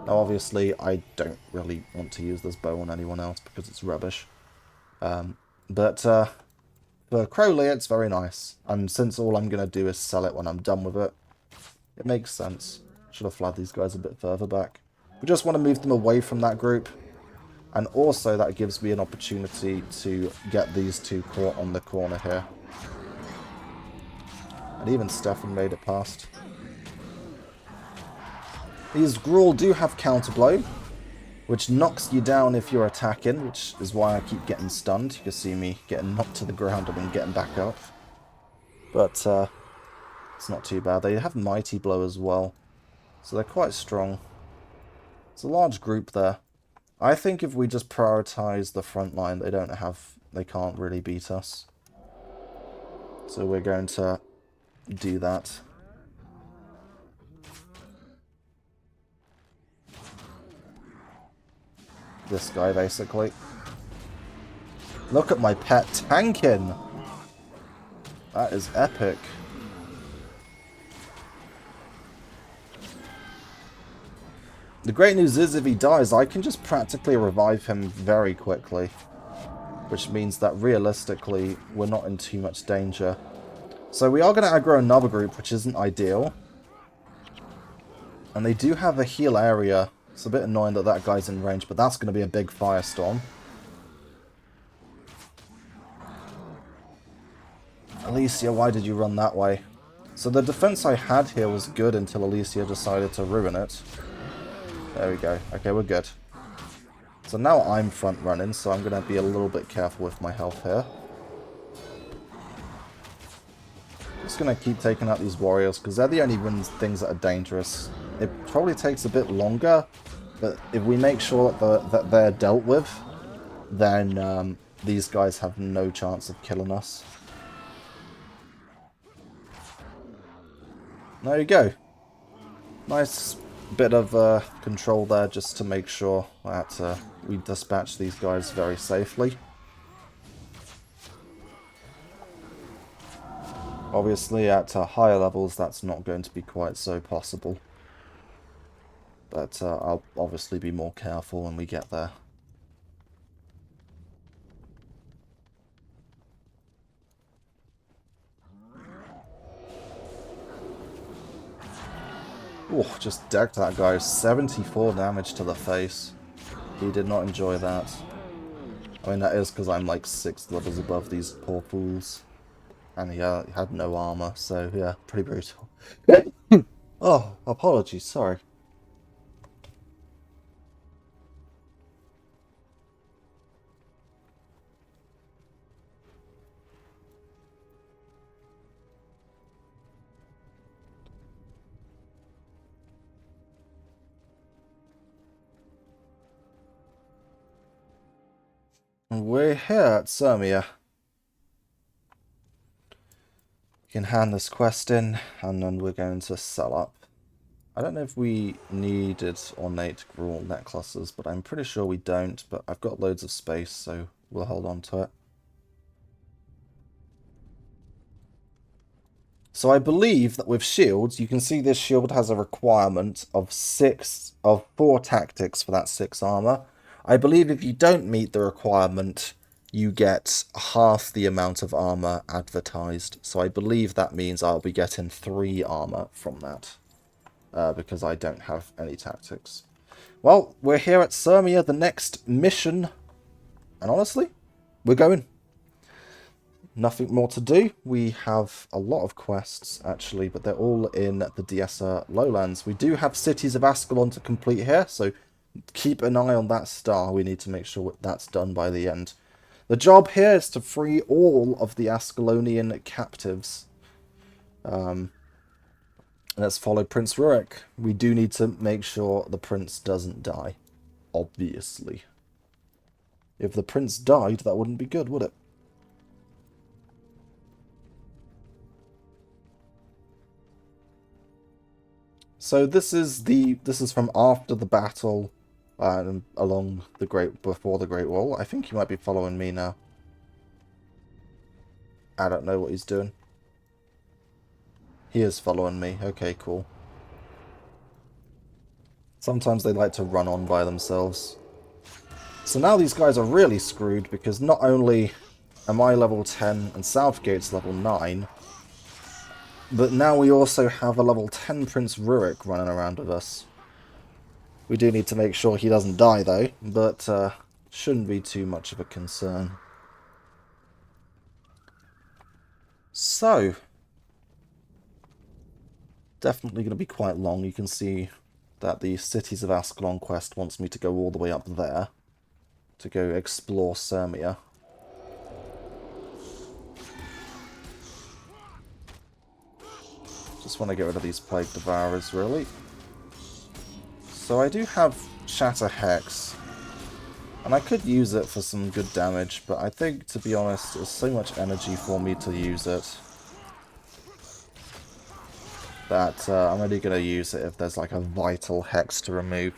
Now, obviously, I don't really want to use this bow on anyone else because it's rubbish. But for Crowley, it's very nice. And since all I'm going to do is sell it when I'm done with it, it makes sense. Should have flagged these guys a bit further back. We just want to move them away from that group. And also that gives me an opportunity to get these two caught on the corner here. And even Stefan made it past. These Grawl do have counterblow, which knocks you down if you're attacking, which is why I keep getting stunned. You can see me getting knocked to the ground and then getting back up. But it's not too bad. They have Mighty Blow as well, so they're quite strong. It's a large group there. I think if we just prioritize the front line, they can't really beat us. So we're going to do that. This guy, basically. Look at my pet tanking! That is epic. The great news is, if he dies, I can just practically revive him very quickly. Which means that, realistically, we're not in too much danger. So we are going to aggro another group, which isn't ideal. And they do have a heal area. It's a bit annoying that that guy's in range, but that's going to be a big firestorm. Alicia, why did you run that way? So the defense I had here was good until Alicia decided to ruin it. There we go. Okay, we're good. So now I'm front running, so I'm going to be a little bit careful with my health here. Just going to keep taking out these warriors, because they're the only things that are dangerous. It probably takes a bit longer, but if we make sure that they're dealt with, then these guys have no chance of killing us. There you go. Nice bit of control there just to make sure that we dispatch these guys very safely. Obviously at higher levels that's not going to be quite so possible. But I'll obviously be more careful when we get there. Oh, just decked that guy. 74 damage to the face. He did not enjoy that. I mean, that is because I'm like 6 levels above these poor fools. And he had no armor, so yeah, pretty brutal. Oh, apologies, sorry. We're here at Sirmia. can hand this quest in, and then we're going to sell up. I don't know if we needed ornate gruel necklaces, but I'm pretty sure we don't, but I've got loads of space, so we'll hold on to it. So I believe that with shields, you can see this shield has a requirement of 4 tactics for that 6 armor. I believe if you don't meet the requirement, you get half the amount of armor advertised. So I believe that means I'll be getting 3 armor from that, because I don't have any tactics. Well, we're here at Sirmia, the next mission, and honestly, we're going. Nothing more to do. We have a lot of quests, actually, but they're all in the DSR lowlands. We do have Cities of Ascalon to complete here, so keep an eye on that star. We need to make sure that's done by the end. The job here is to free all of the Ascalonian captives. Let's follow Prince Rurik. We do need to make sure the prince doesn't die, obviously. If the prince died, that wouldn't be good, would it? So this is from after the battle, before the Great Wall. I think he might be following me now. I don't know what he's doing. He is following me. Okay, cool. Sometimes they like to run on by themselves. So now these guys are really screwed, because not only am I level 10 and Southgate's level 9, but now we also have a level 10 Prince Rurik running around with us. We do need to make sure he doesn't die, though, but shouldn't be too much of a concern. So, definitely going to be quite long. You can see that the Cities of Ascalon quest wants me to go all the way up there to go explore Sirmia. Just want to get rid of these Plague Devourers, really. So I do have Shatter Hex, and I could use it for some good damage, but I think, to be honest, it's so much energy for me to use it that I'm only going to use it if there's like a vital hex to remove.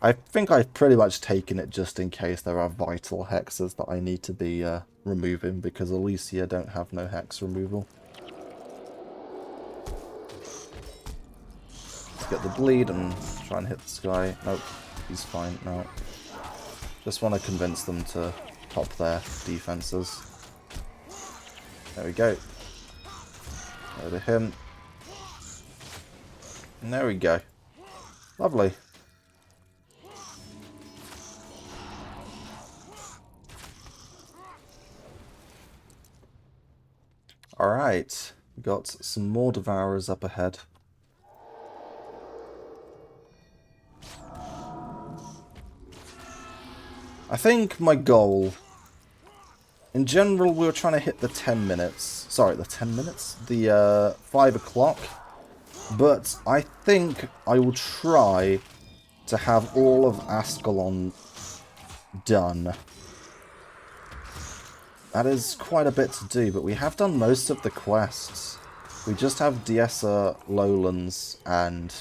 I think I've pretty much taken it just in case there are vital hexes that I need to be removing, because Elysia don't have no hex removal. Get the bleed and try and hit this guy. Nope, he's fine. No. Just want to convince them to top their defenses. There we go. Go to him. And there we go. Lovely. Alright. Got some more Devourers up ahead. I think my goal... In general, we were trying to hit the 10 minutes. Sorry, the 10 minutes? The 5 o'clock. But I think I will try to have all of Ascalon done. That is quite a bit to do, but we have done most of the quests. We just have Diessa Lowlands, and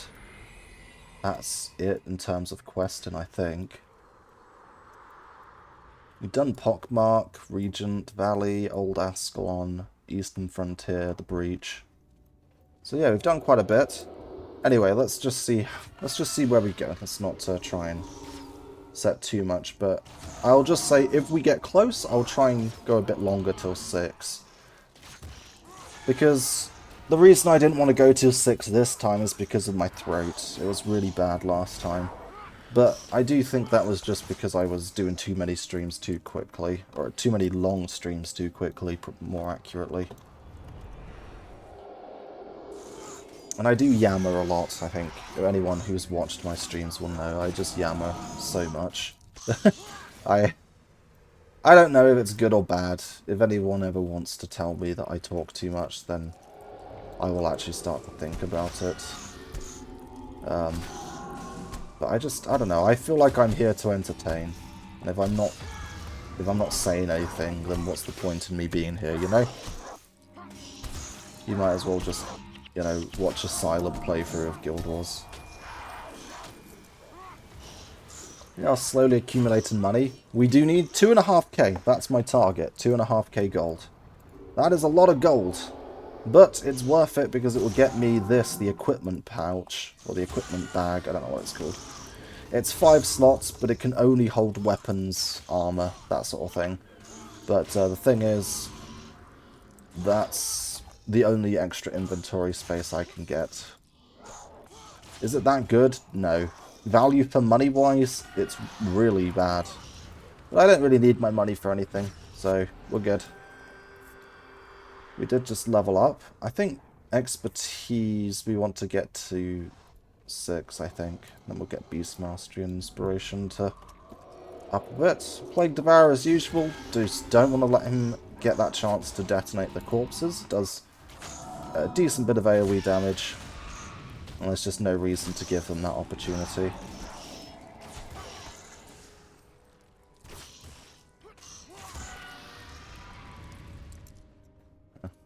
that's it in terms of questing, I think. We've done Pockmark, Regent Valley, Old Ascalon, Eastern Frontier, The Breach. So yeah, we've done quite a bit. Anyway, let's just see where we go. Let's not try and set too much, but I'll just say if we get close, I'll try and go a bit longer till 6. Because the reason I didn't want to go till 6 this time is because of my throat. It was really bad last time. But I do think that was just because I was doing too many streams too quickly. Or too many long streams too quickly, more accurately. And I do yammer a lot, I think. Anyone who's watched my streams will know. I just yammer so much. I don't know if it's good or bad. If anyone ever wants to tell me that I talk too much, then I will actually start to think about it. But I don't know. I feel like I'm here to entertain. And if I'm not saying anything, then what's the point in me being here, you know? you might as well just, you know, watch a silent playthrough of Guild Wars. Yeah, slowly accumulating money. We do need 2.5k. That's my target. 2.5k gold. That is a lot of gold. But it's worth it because it will get me this, the equipment pouch. Or the equipment bag. I don't know what it's called. It's 5 slots, but it can only hold weapons, armor, that sort of thing. But the thing is, that's the only extra inventory space I can get. Is it that good? No. Value for money-wise, it's really bad. But I don't really need my money for anything, so we're good. We did just level up. I think expertise we want to get to 6, I think. Then we'll get Beast Mastery and Inspiration to up a bit. Plague Devourer as usual. Just don't want to let him get that chance to detonate the corpses. Does a decent bit of AoE damage. And there's just no reason to give them that opportunity.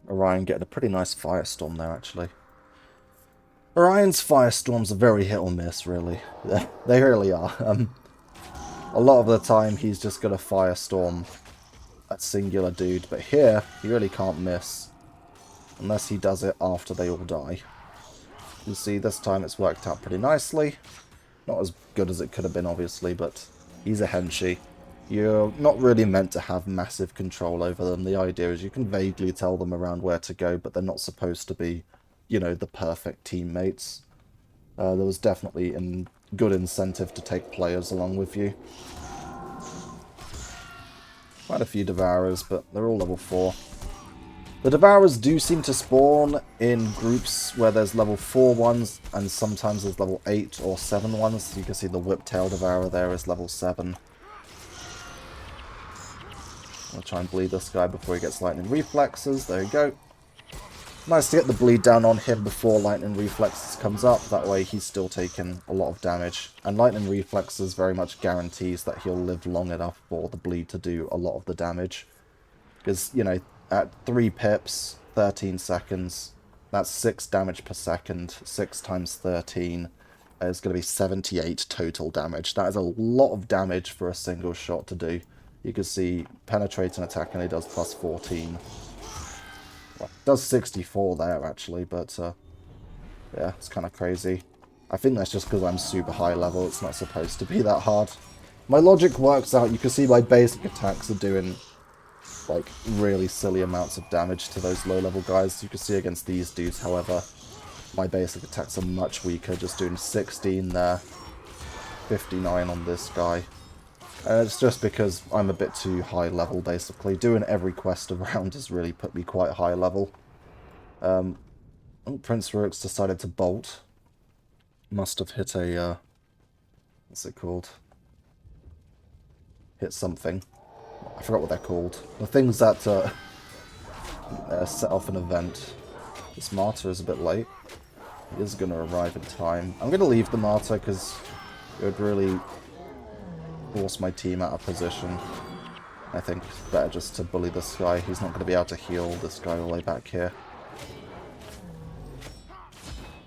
Orion getting a pretty nice firestorm there, actually. Orion's firestorms are very hit or miss, really. They really are. A lot of the time, he's just got a firestorm a singular dude. But here, he really can't miss. Unless he does it after they all die. You see, this time it's worked out pretty nicely. Not as good as it could have been, obviously, but he's a henchie. You're not really meant to have massive control over them. The idea is you can vaguely tell them around where to go, but they're not supposed to be, you know, the perfect teammates. There was definitely a good incentive to take players along with you. Quite a few Devourers, but they're all level 4. The Devourers do seem to spawn in groups where there's level 4 ones, and sometimes there's level 8 or 7 ones. You can see the Whiptail Devourer there is level 7. I'll try and bleed this guy before he gets Lightning Reflexes. There we go. Nice to get the bleed down on him before Lightning Reflexes comes up. That way he's still taking a lot of damage. And Lightning Reflexes very much guarantees that he'll live long enough for the bleed to do a lot of the damage. Because, you know, at 3 pips, 13 seconds, that's 6 damage per second. 6 times 13 is going to be 78 total damage. That is a lot of damage for a single shot to do. You can see penetrating attack only does plus 14. Well, it does 64 there, actually, but yeah, it's kind of crazy. I think that's just because I'm super high level. It's not supposed to be that hard. My logic works out. You can see my basic attacks are doing like really silly amounts of damage to those low level guys. You can see against these dudes, however, my basic attacks are much weaker, just doing 16 there, 59 on this guy. It's just because I'm a bit too high level, basically. Doing every quest around has really put me quite high level. Prince Rook's decided to bolt. Must have hit a, what's it called? Hit something. I forgot what they're called. The things that set off an event. This martyr is a bit late. He is going to arrive in time. I'm going to leave the martyr because it would really force my team out of position. I think it's better just to bully this guy. He's not going to be able to heal this guy all the way back here.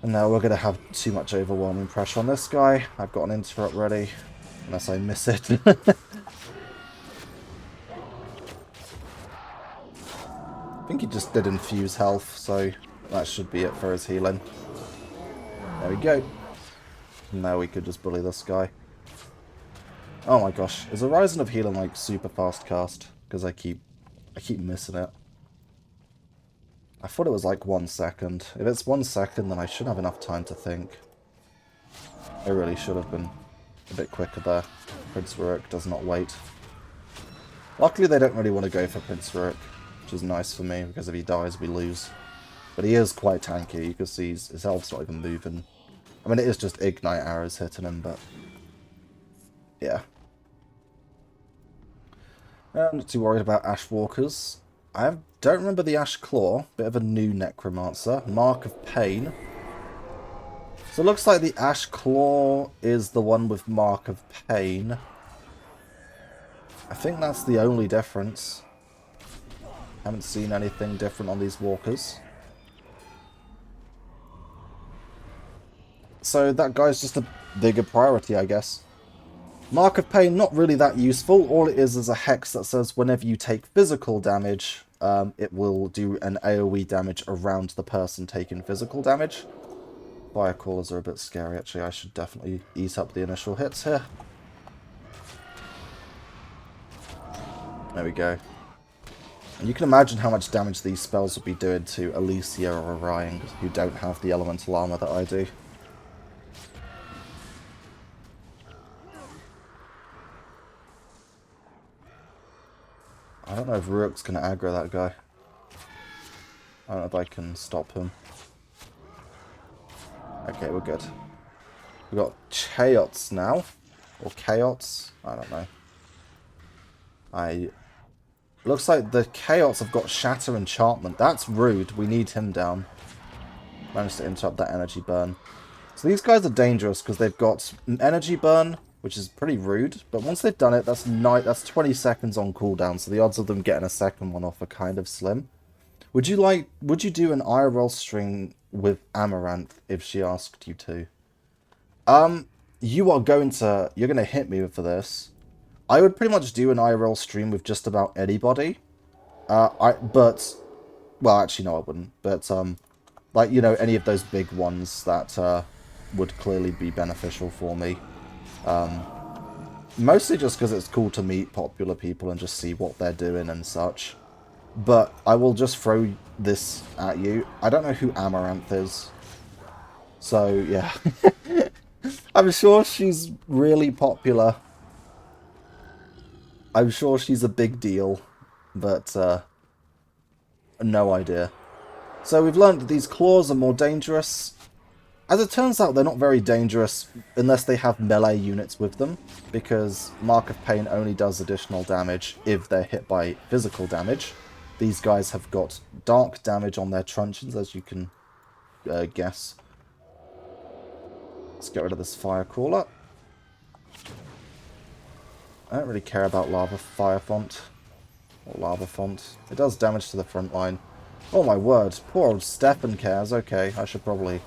And now we're going to have too much overwhelming pressure on this guy. I've got an interrupt ready, unless I miss it. I think he just did infuse health, so that should be it for his healing. There we go. And now we could just bully this guy. Oh my gosh, is Horizon of Healing like super fast cast? Because I keep missing it. I thought it was like 1 second. If it's 1 second, then I should have enough time to think. I really should have been a bit quicker there. Prince Rook does not wait. Luckily they don't really want to go for Prince Rook, which is nice for me, because if he dies we lose. But he is quite tanky. You can see his health's not even moving. I mean, it is just Ignite arrows hitting him, but yeah. I'm not too worried about Ash Walkers. I don't remember the Ash Claw. Bit of a new Necromancer. Mark of Pain. So it looks like the Ash Claw is the one with Mark of Pain. I think that's the only difference. Haven't seen anything different on these walkers. So that guy's just a bigger priority, I guess. Mark of Pain, not really that useful. All it is a hex that says whenever you take physical damage, it will do an AoE damage around the person taking physical damage. Fire callers are a bit scary, actually. I should definitely ease up the initial hits here. There we go. And you can imagine how much damage these spells would be doing to Alicia or Orion, who don't have the elemental armor that I do. I don't know if Rook's going to aggro that guy. I don't know if I can stop him. Okay, we're good. We've got Chaots now. Or Chaots. I don't know. Looks like the Chaots have got Shatter Enchantment. That's rude. We need him down. Managed to interrupt that energy burn. So these guys are dangerous because they've got energy burn, which is pretty rude. But once they've done it, that's 20 seconds on cooldown. So the odds of them getting a second one off are kind of slim. Would you do an IRL string with Amaranth if she asked you to? You're going to hit me for this. I would pretty much do an IRL stream with just about anybody. Well, actually, no, I wouldn't. But, like, you know, any of those big ones that, would clearly be beneficial for me. Mostly just because it's cool to meet popular people and just see what they're doing and such. But I will just throw this at you. I don't know who Amaranth is. So, yeah. I'm sure she's really popular. I'm sure she's a big deal. But, no idea. So we've learned that these claws are more dangerous. As it turns out, they're not very dangerous unless they have melee units with them, because Mark of Pain only does additional damage if they're hit by physical damage. These guys have got dark damage on their truncheons, as you can guess. Let's get rid of this fire crawler. I don't really care about lava fire font. Or lava font. It does damage to the front line. Oh my word, poor old Stefan cares. Okay, I should probably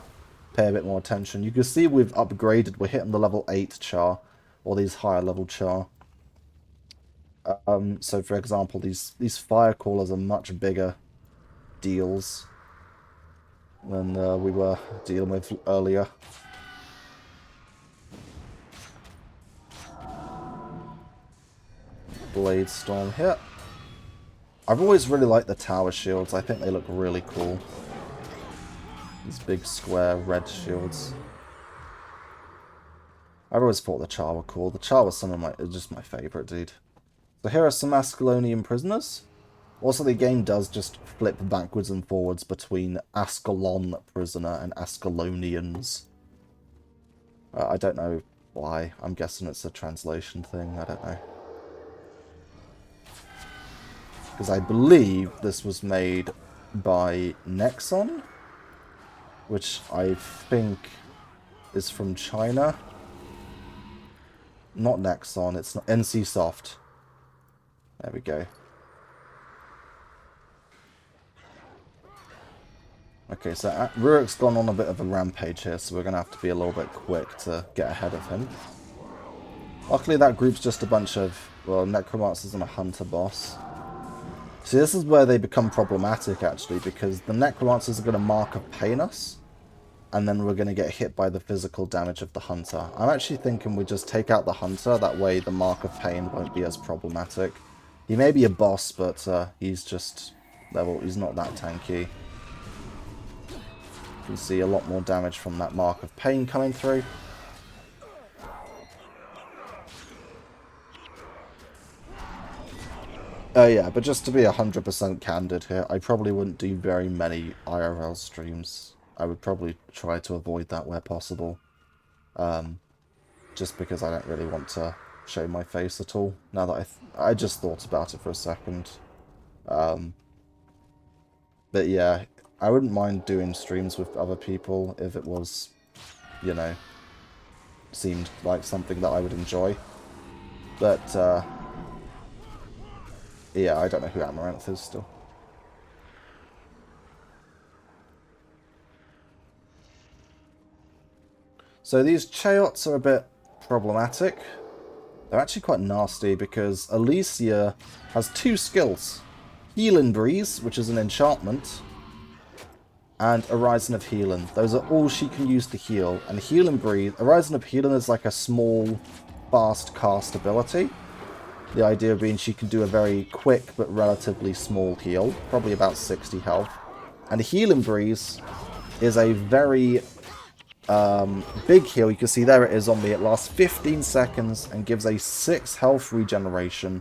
pay a bit more attention. You can see we've upgraded. We're hitting the level 8 char, or these higher level char. So for example, these fire callers are much bigger deals than we were dealing with earlier. Blade Storm here. I've always really liked the tower shields. I think they look really cool. These big square red shields. I've always thought the char were cool. The char was just my favourite, dude. So here are some Ascalonian prisoners. Also, the game does just flip backwards and forwards between Ascalon prisoner and Ascalonians. I don't know why. I'm guessing it's a translation thing. I don't know. Because I believe this was made by Nexon, which I think is from China. Not Nexon, it's not NCSoft. There we go. Okay, so Rurik's gone on a bit of a rampage here, so we're going to have to be a little bit quick to get ahead of him. Luckily that group's just a bunch of, well, Necromancers and a Hunter boss. See, this is where they become problematic, actually, because the Necromancers are going to Mark of Pain us, and then we're going to get hit by the physical damage of the Hunter. I'm actually thinking we just take out the Hunter, that way the Mark of Pain won't be as problematic. He may be a boss, but he's just he's not that tanky. You can see a lot more damage from that Mark of Pain coming through. Yeah, but just to be 100% candid here, I probably wouldn't do very many IRL streams. I would probably try to avoid that where possible. Just because I don't really want to show my face at all. Now that I just thought about it for a second. But yeah, I wouldn't mind doing streams with other people if it was, you know, seemed like something that I would enjoy. But, yeah, I don't know who Amaranth is still. So these Chaots are a bit problematic. They're actually quite nasty because Alicia has two skills. Healing Breeze, which is an enchantment, and Horizon of Healing. Those are all she can use to heal. And Healing Breeze, Horizon of Healing is like a small, fast cast ability. The idea being she can do a very quick but relatively small heal, probably about 60 health. And Healing Breeze is a very big heal. You can see there it is on me. It lasts 15 seconds and gives a 6 health regeneration,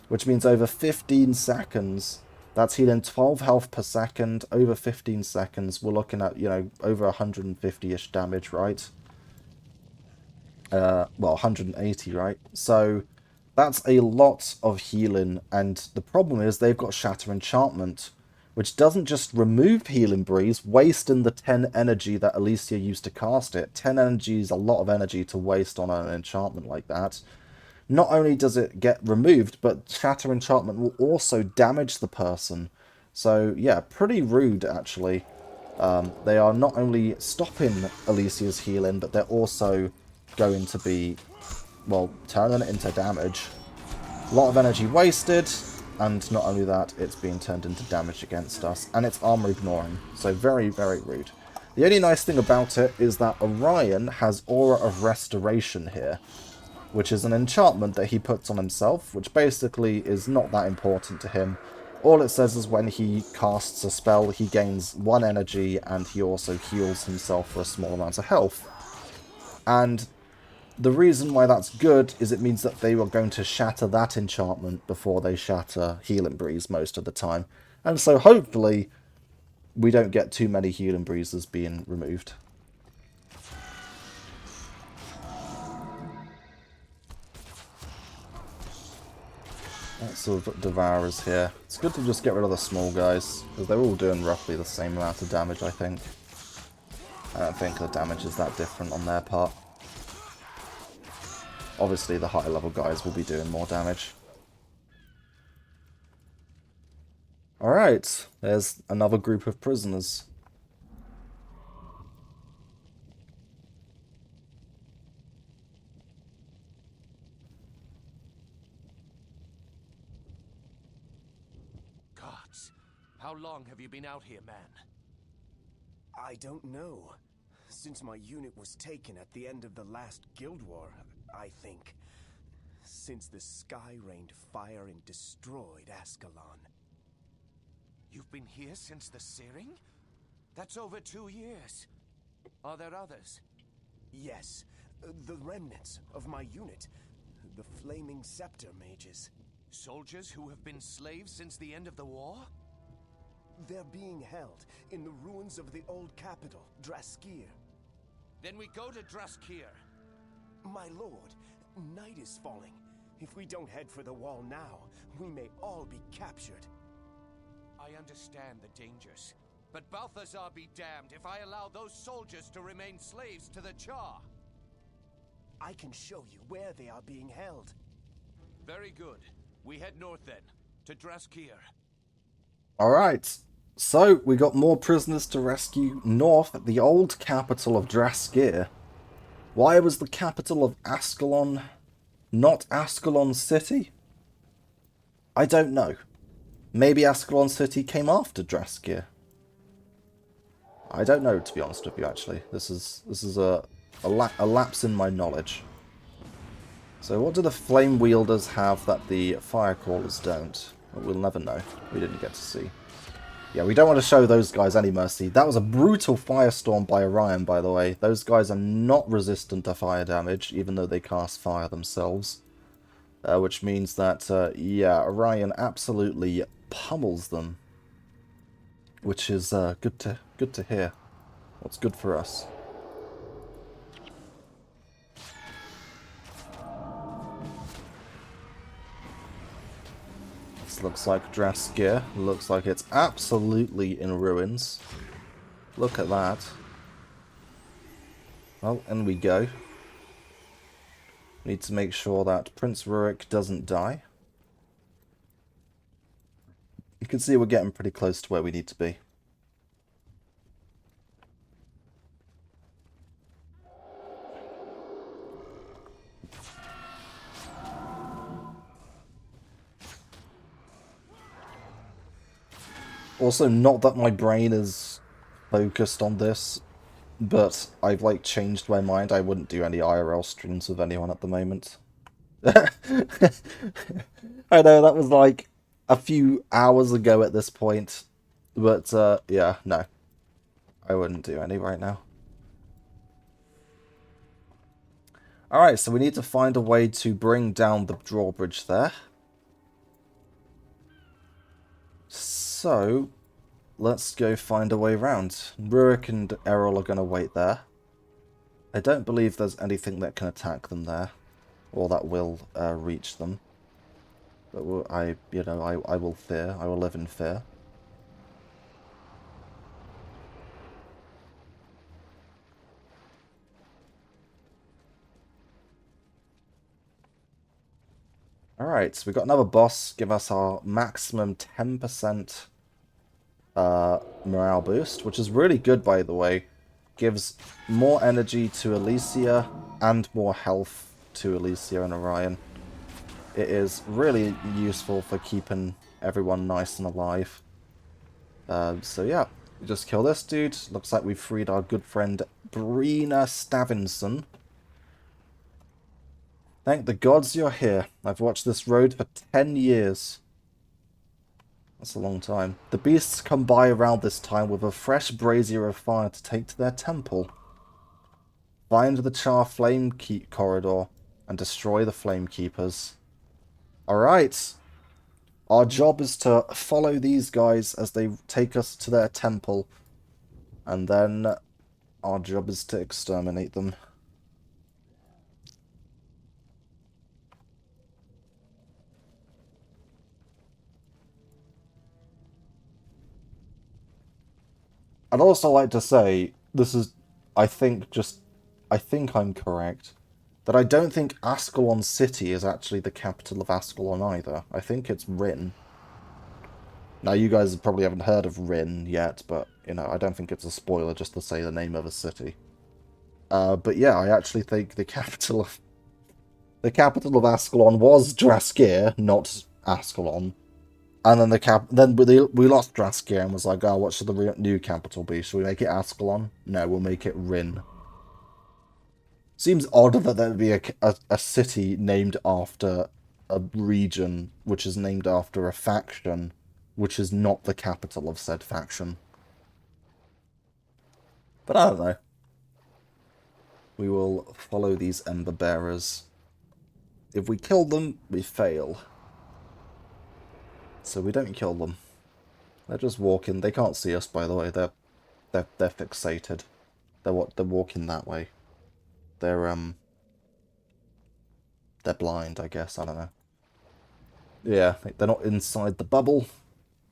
which means over 15 seconds, that's healing 12 health per second. Over 15 seconds, we're looking at, you know, over 150-ish damage, right? Well, 180, right? So that's a lot of healing, and the problem is they've got Shatter Enchantment, which doesn't just remove Healing Breeze, wasting the 10 energy that Alicia used to cast it. 10 energy is a lot of energy to waste on an enchantment like that. Not only does it get removed, but Shatter Enchantment will also damage the person. So, yeah, pretty rude, actually. They are not only stopping Alicia's healing, but they're also going to be, well, turning it into damage. A lot of energy wasted, and not only that, it's being turned into damage against us, and it's armor ignoring, so very, very rude. The only nice thing about it is that Orion has Aura of Restoration here, which is an enchantment that he puts on himself, which basically is not that important to him. All it says is when he casts a spell, he gains 1 energy, and he also heals himself for a small amount of health. And the reason why that's good is it means that they are going to shatter that enchantment before they shatter Healing Breeze most of the time. And so hopefully we don't get too many Healing Breezes being removed. Lots of Devourers here. It's good to just get rid of the small guys, because they're all doing roughly the same amount of damage, I think. I don't think the damage is that different on their part. Obviously, the higher level guys will be doing more damage. Alright, there's another group of prisoners. Gods, how long have you been out here, man? I don't know. Since my unit was taken at the end of the last Guild War, I think. Since the sky rained fire and destroyed Ascalon. You've been here since the searing? That's over 2 years. Are there others? Yes, the remnants of my unit. The Flaming Scepter mages. Soldiers who have been slaves since the end of the war? They're being held in the ruins of the old capital, Draskir. Then we go to Draskir. My lord, night is falling. If we don't head for the wall now, we may all be captured. I understand the dangers, but Balthazar be damned if I allow those soldiers to remain slaves to the Char. I can show you where they are being held. Very good. We head north then, to Draskir. Alright, so we got more prisoners to rescue north at the old capital of Draskir. Why was the capital of Ascalon not Ascalon City? I don't know. Maybe Ascalon City came after Draskir. I don't know, to be honest with you, actually. This is a lapse in my knowledge. So what do the Flame Wielders have that the Firecrawlers don't? Well, we'll never know. We didn't get to see. Yeah, we don't want to show those guys any mercy. That was a brutal firestorm by Orion, by the way. Those guys are not resistant to fire damage, even though they cast fire themselves. Which means that, yeah, Orion absolutely pummels them. Which is good to hear. What's good for us. This looks like Draskir. Looks like it's absolutely in ruins. Look at that. Well, in we go. Need to make sure that Prince Rurik doesn't die. You can see we're getting pretty close to where we need to be. Also, not that my brain is focused on this, but I've like changed my mind. I wouldn't do any IRL streams with anyone at the moment. I know that was like a few hours ago at this point, but yeah, no, I wouldn't do any right now. Alright, so we need to find a way to bring down the drawbridge there. So, let's go find a way around. Rurik and Errol are going to wait there. I don't believe there's anything that can attack them there, or that will reach them. But I will fear. I will live in fear. Alright, so we got another boss. Give us our maximum 10% morale boost, which is really good, by the way. Gives more energy to Alicia and more health to Alicia and Orion. It is really useful for keeping everyone nice and alive. So yeah, we just kill this dude. Looks like we've freed our good friend Brina Stavinson. Thank the gods you're here. I've watched this road for 10 years. That's a long time. The beasts come by around this time with a fresh brazier of fire to take to their temple. Find the Char Flame Keep corridor and destroy the Flame Keepers. Alright. Our job is to follow these guys as they take us to their temple. And then our job is to exterminate them. I'd also like to say, this is, I think I'm correct, that I don't think Ascalon City is actually the capital of Ascalon either. I think it's Rin. Now, you guys probably haven't heard of Rin yet, but, you know, I don't think it's a spoiler just to say the name of a city. But yeah, I actually think the capital of Ascalon was Draskir, not Ascalon. And then we lost Draskir and was like, oh, what should the new capital be? Should we make it Ascalon? No, we'll make it Rin. Seems odd that there'd be a city named after a region, which is named after a faction, which is not the capital of said faction. But I don't know. We will follow these Ember Bearers. If we kill them, we fail. So we don't kill them. They're just walking. They can't see us, by the way. They're fixated. They're walking that way. They're blind, I guess. I don't know. Yeah, they're not inside the bubble.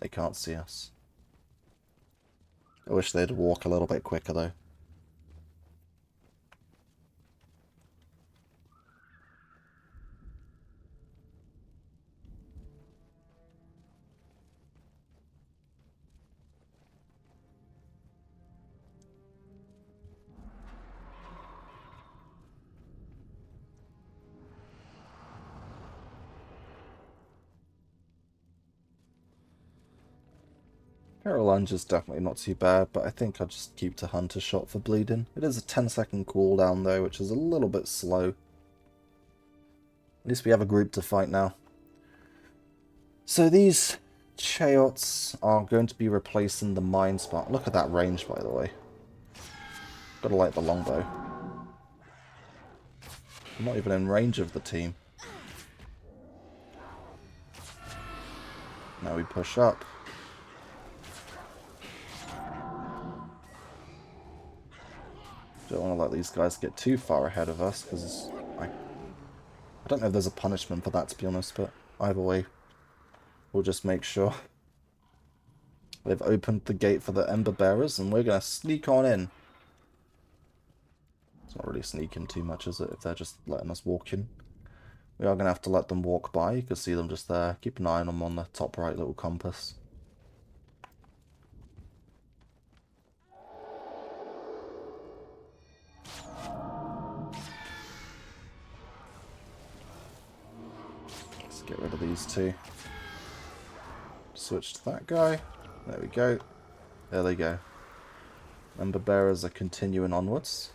They can't see us. I wish they'd walk a little bit quicker, though. Lunge is definitely not too bad, but I think I'll just keep to Hunter Shot for bleeding. It is a 10-second cooldown, though, which is a little bit slow. At least we have a group to fight now. So these Chaots are going to be replacing the Mind Spark. Look at that range, by the way. Gotta like the longbow. I'm not even in range of the team. Now we push up. Don't want to let these guys get too far ahead of us, because I don't know if there's a punishment for that, to be honest, but either way, we'll just make sure. They've opened the gate for the Ember Bearers, and we're going to sneak on in. It's not really sneaking too much, is it, if they're just letting us walk in? We are going to have to let them walk by. You can see them just there. Keep an eye on them on the top right little compass. Let's get rid of these two. Switch to that guy. There we go. There they go. Member bearers are continuing onwards.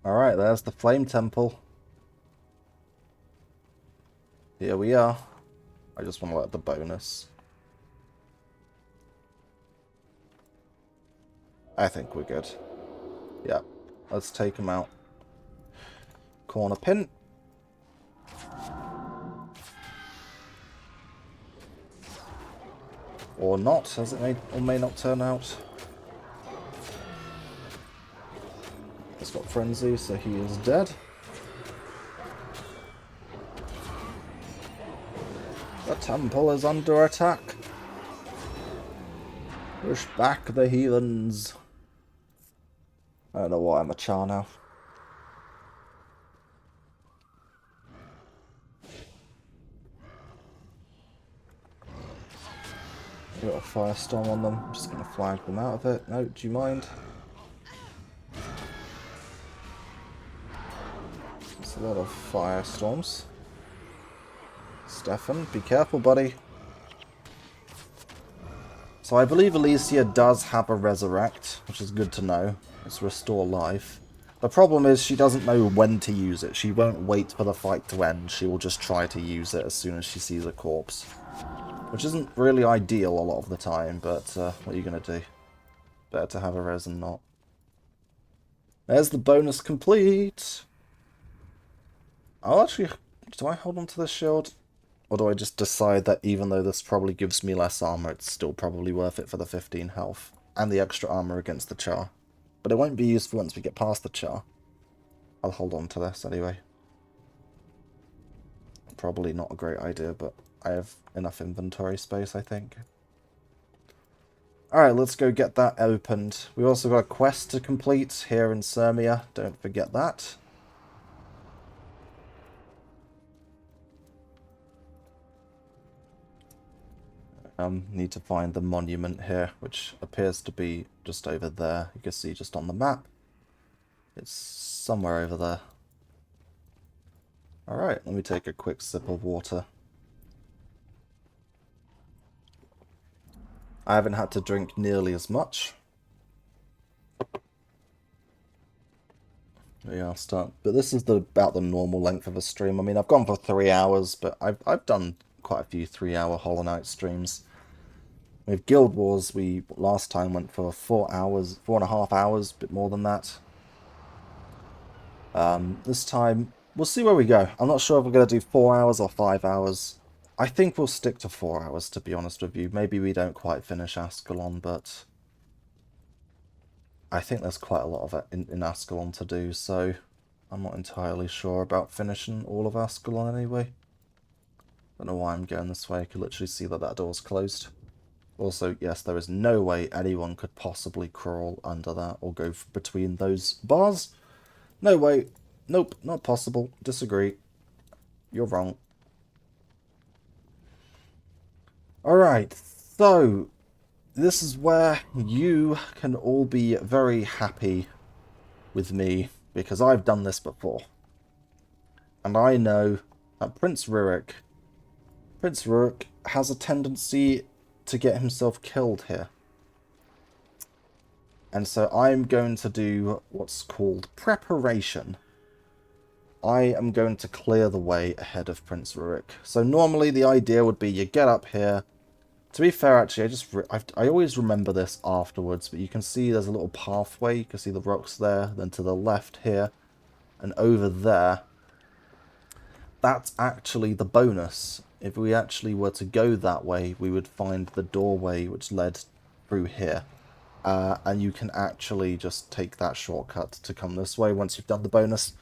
Alright, there's the Flame Temple. Here we are. I just want to let the bonus. I think we're good. Yeah, let's take him out. Corner pin. Or not, as it may or may not turn out. He's got Frenzy, so he is dead. The temple is under attack. Push back the heathens. I don't know why I'm a char now. Got a firestorm on them. I'm just going to flag them out of it. No, do you mind? There's a lot of firestorms. Stefan, be careful, buddy. So I believe Alicia does have a resurrect, which is good to know. It's restore life. The problem is she doesn't know when to use it. She won't wait for the fight to end. She will just try to use it as soon as she sees a corpse. Which isn't really ideal a lot of the time, but what are you going to do? Better to have a res than not. There's the bonus complete! I'll actually... Do I hold on to this shield? Or do I just decide that even though this probably gives me less armor, it's still probably worth it for the 15 health? And the extra armor against the char. But it won't be useful once we get past the char. I'll hold on to this anyway. Probably not a great idea, but I have enough inventory space, I think. Alright, let's go get that opened. We also got a quest to complete here in Sirmia. Don't forget that. Need to find the monument here, which appears to be just over there. You can see just on the map. It's somewhere over there. Alright, let me take a quick sip of water. I haven't had to drink nearly as much. Yeah, I'll start. But this is about the normal length of a stream. I mean, I've gone for 3 hours, but I've done quite a few 3-hour Hollow Knight streams. With Guild Wars, we last time went for 4 hours, 4.5 hours, a bit more than that. This time, we'll see where we go. I'm not sure if we're going to do 4 hours or 5 hours. I think we'll stick to 4 hours, to be honest with you. Maybe we don't quite finish Ascalon, but I think there's quite a lot of it in Ascalon to do, so I'm not entirely sure about finishing all of Ascalon anyway. Don't know why I'm going this way. I could literally see that that door's closed. Also, yes, there is no way anyone could possibly crawl under that or go between those bars. No way. Nope, not possible. Disagree. You're wrong. Alright, so this is where you can all be very happy with me, because I've done this before. And I know that Prince Rurik has a tendency to get himself killed here. And so I'm going to do what's called preparation. I am going to clear the way ahead of Prince Rurik. So normally the idea would be you get up here. To be fair, actually, I always remember this afterwards, but you can see there's a little pathway. You can see the rocks there, then to the left here, and over there. That's actually the bonus. If we actually were to go that way, we would find the doorway which led through here. And you can actually just take that shortcut to come this way once you've done the bonus.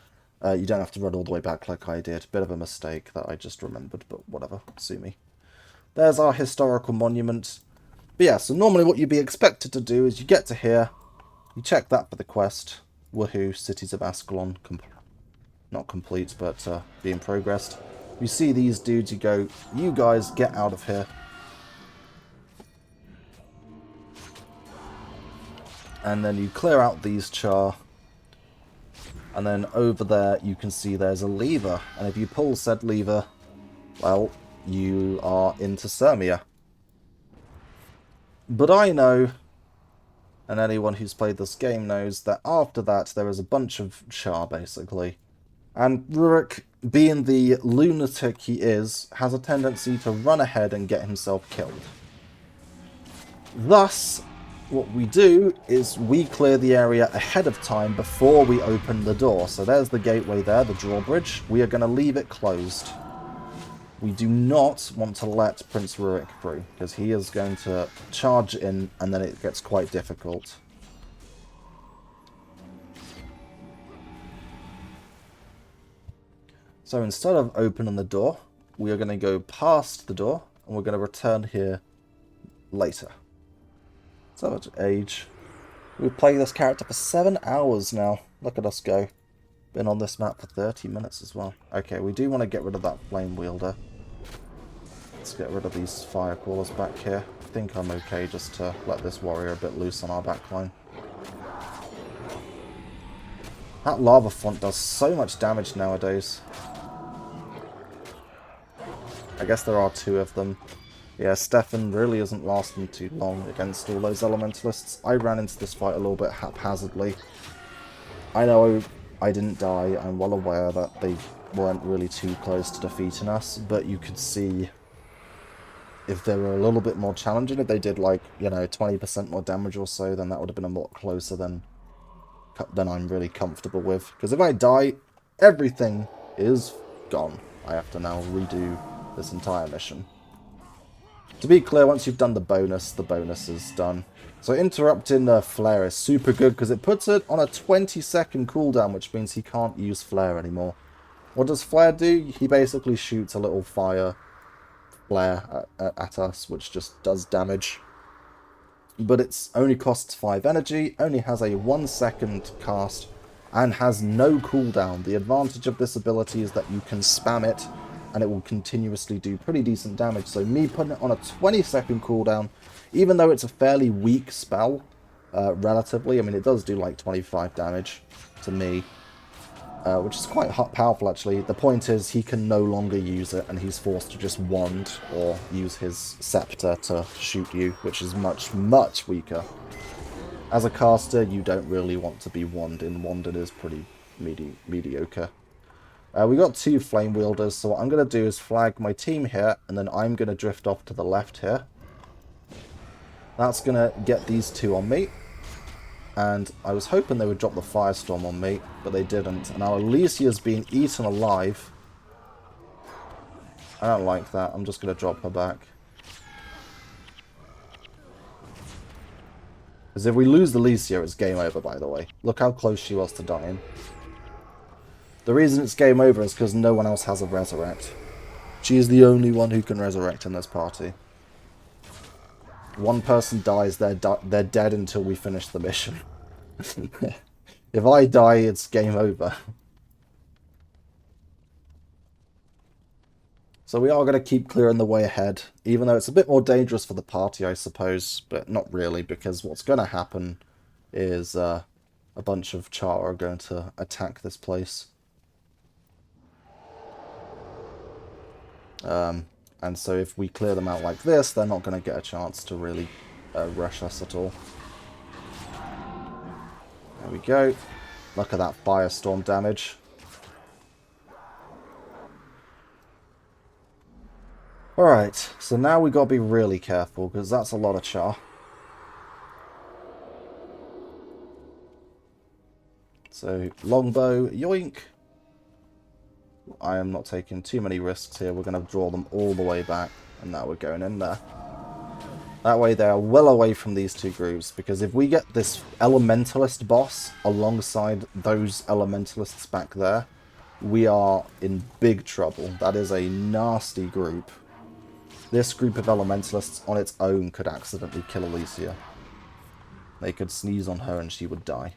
You don't have to run all the way back like I did. Bit of a mistake that I just remembered, but whatever. Sue me. There's our historical monument. But yeah, so normally what you'd be expected to do is you get to here, you check that for the quest. Woohoo, Cities of Ascalon. Not complete, but being progressed. You see these dudes, you go, you guys get out of here. And then you clear out these char, And then over there you can see there's a lever, and if you pull said lever, well, you are into Sirmia. But I know, and anyone who's played this game knows, that after that there is a bunch of char, basically. And Rurik, being the lunatic he is, has a tendency to run ahead and get himself killed. Thus, what we do is we clear the area ahead of time before we open the door. So there's the gateway there, the drawbridge. We are going to leave it closed. We do not want to let Prince Rurik through, because he is going to charge in and then it gets quite difficult. So instead of opening the door, we are going to go past the door and we're going to return here later. So much age. We've played this character for 7 hours now. Look at us go. Been on this map for 30 minutes as well. Okay, we do want to get rid of that flame wielder. Let's get rid of these fire crawlers back here. I think I'm okay just to let this warrior a bit loose on our backline. That lava font does so much damage nowadays. I guess there are 2 of them. Yeah, Stefan really isn't lasting too long against all those elementalists. I ran into this fight a little bit haphazardly. I know I didn't die. I'm well aware that they weren't really too close to defeating us, but you could see if they were a little bit more challenging, if they did like, you know, 20% more damage or so, then that would have been a lot closer than I'm really comfortable with. Because if I die, everything is gone. I have to now redo this entire mission. To be clear, once you've done the bonus is done. So interrupting Flare is super good because it puts it on a 20-second cooldown, which means he can't use Flare anymore. What does Flare do? He basically shoots a little fire flare at us, which just does damage. But it only costs 5 energy, only has a 1-second cast, and has no cooldown. The advantage of this ability is that you can spam it, and it will continuously do pretty decent damage. So me putting it on a 20-second cooldown, even though it's a fairly weak spell, relatively, I mean it does do like 25 damage to me, which is quite powerful actually. The point is he can no longer use it, and he's forced to just wand or use his scepter to shoot you, which is much, much weaker. As a caster, you don't really want to be wanding. Wanding is pretty mediocre. We got 2 flame wielders, so what I'm going to do is flag my team here, and then I'm going to drift off to the left here. That's going to get these 2 on me. And I was hoping they would drop the firestorm on me, but they didn't. And now Alicia's being eaten alive. I don't like that. I'm just going to drop her back. Because if we lose Alicia, it's game over, by the way. Look how close she was to dying. The reason it's game over is because no one else has a resurrect. She is the only one who can resurrect in this party. One person dies, they're dead until we finish the mission. If I die, it's game over. So we are going to keep clearing the way ahead, even though it's a bit more dangerous for the party, I suppose, but not really, because what's going to happen is a bunch of char are going to attack this place. And so if we clear them out like this, they're not going to get a chance to really rush us at all. There we go. Look at that firestorm damage. Alright, so now we got to be really careful, because that's a lot of char. So, longbow, yoink. I am not taking too many risks here. We're going to draw them all the way back, and now we're going in there. That way they are well away from these 2 groups, because if we get this elementalist boss alongside those elementalists back there, we are in big trouble. That is a nasty group. This group of elementalists on its own could accidentally kill Alicia. They could sneeze on her and she would die.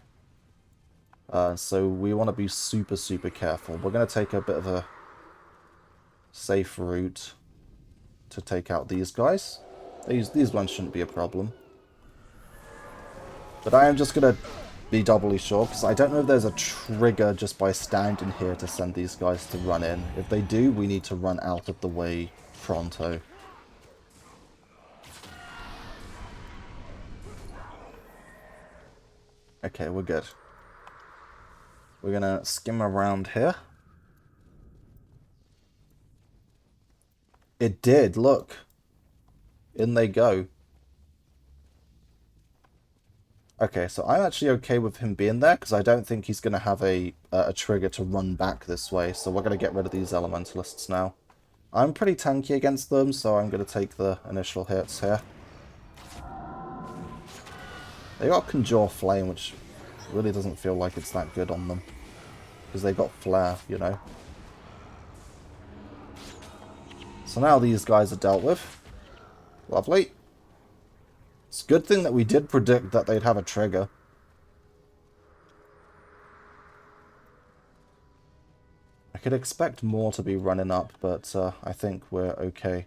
So we want to be super, super careful. We're going to take a bit of a safe route to take out these guys. These ones shouldn't be a problem. But I am just going to be doubly sure, because I don't know if there's a trigger just by standing here to send these guys to run in. If they do, we need to run out of the way pronto. Okay, we're good. We're gonna skim around here. It did, look. In they go. Okay, so I'm actually okay with him being there, because I don't think he's going to have a trigger to run back this way, so we're going to get rid of these elementalists now. I'm pretty tanky against them, so I'm going to take the initial hits here. They got Conjure Flame, which really doesn't feel like it's that good on them, because they got Flare, you know. So now these guys are dealt with. Lovely. It's a good thing that we did predict that they'd have a trigger. I could expect more to be running up, but I think we're okay.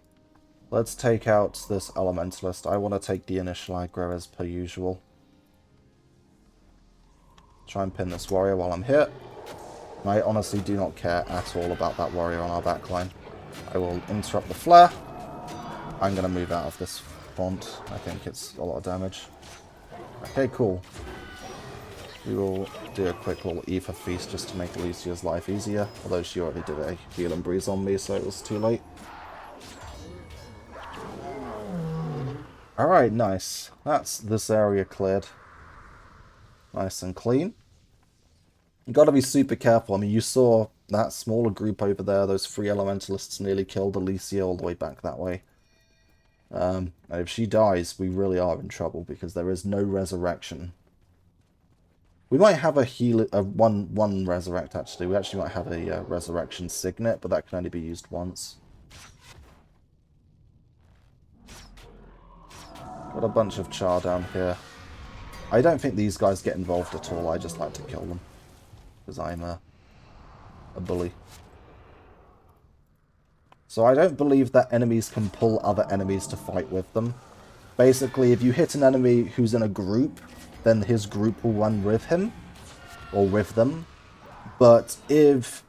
Let's take out this elementalist. I want to take the initial aggro as per usual. Try and pin this warrior while I'm here. And I honestly do not care at all about that warrior on our backline. I will interrupt the flare. I'm going to move out of this font. I think it's a lot of damage. Okay, cool. We will do a quick little Ether Feast just to make Alicia's life easier. Although she already did a Heal and Breeze on me, so it was too late. Alright, nice. That's this area cleared. Nice and clean. You've got to be super careful. I mean, you saw that smaller group over there. Those 3 elementalists nearly killed Alicia all the way back that way. And if she dies, we really are in trouble because there is no resurrection. We might have a heal, one resurrect actually. We actually might have a resurrection signet, but that can only be used once. Got a bunch of char down here. I don't think these guys get involved at all. I just like to kill them because I'm a bully. So I don't believe that enemies can pull other enemies to fight with them. Basically, if you hit an enemy who's in a group, then his group will run with him, or with them. But if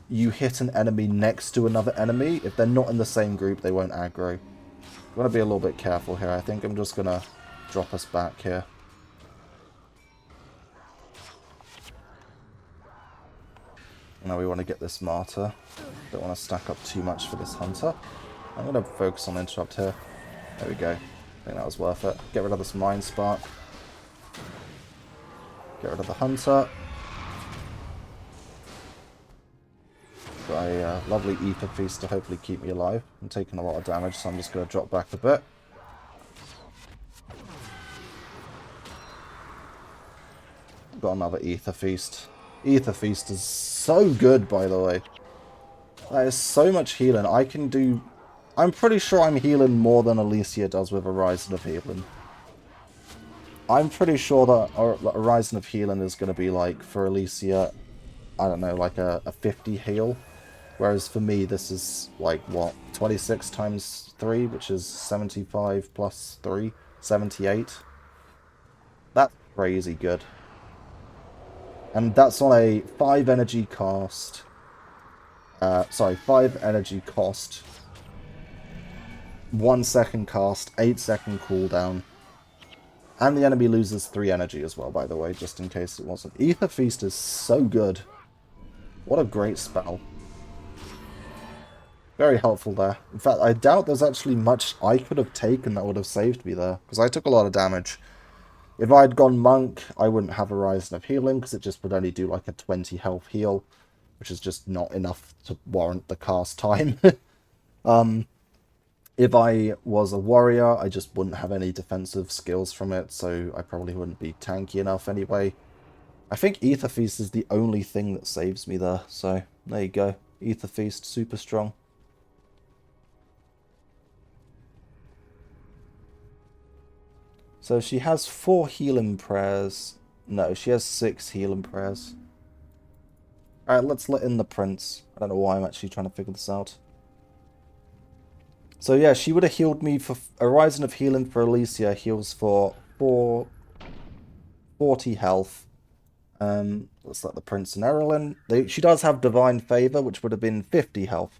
you hit an enemy next to another enemy, if they're not in the same group, they won't aggro. I'm going to be a little bit careful here. I think I'm just going to drop us back here. Now we want to get this martyr. Don't want to stack up too much for this hunter. I'm going to focus on interrupt here. There we go. I think that was worth it. Get rid of this mind spark. Get rid of the hunter. Got a lovely Ether Feast to hopefully keep me alive. I'm taking a lot of damage, so I'm just going to drop back a bit. Got another Ether Feast. Ether Feast is so good, by the way. That is so much healing. I can do... I'm pretty sure I'm healing more than Alicia does with Horizon of Healing. I'm pretty sure that Horizon of Healing is going to be like, for Alicia, I don't know, like a 50 heal. Whereas for me, this is like, what, 26 times 3, which is 75 plus 3, 78. That's crazy good. And that's on a 5 energy cost. 5 energy cost. 1 second cast, 8 second cooldown. And the enemy loses 3 energy as well, by the way, just in case it wasn't. Ether Feast is so good. What a great spell. Very helpful there. In fact, I doubt there's actually much I could have taken that would have saved me there, because I took a lot of damage. If I had gone Monk, I wouldn't have Horizon of Healing, because it just would only do like a 20 health heal, which is just not enough to warrant the cast time. If I was a warrior, I just wouldn't have any defensive skills from it, so I probably wouldn't be tanky enough anyway. I think Ether Feast is the only thing that saves me there, so there you go. Ether Feast, super strong. So she has 4 healing prayers. No, she has 6 healing prayers. Alright, let's let in the prince. I don't know why I'm actually trying to figure this out. So yeah, she would have healed me for... Horizon of Healing for Alicia heals for 40 health. Let's let the Prince and Erlyn. She does have Divine Favor, which would have been 50 health.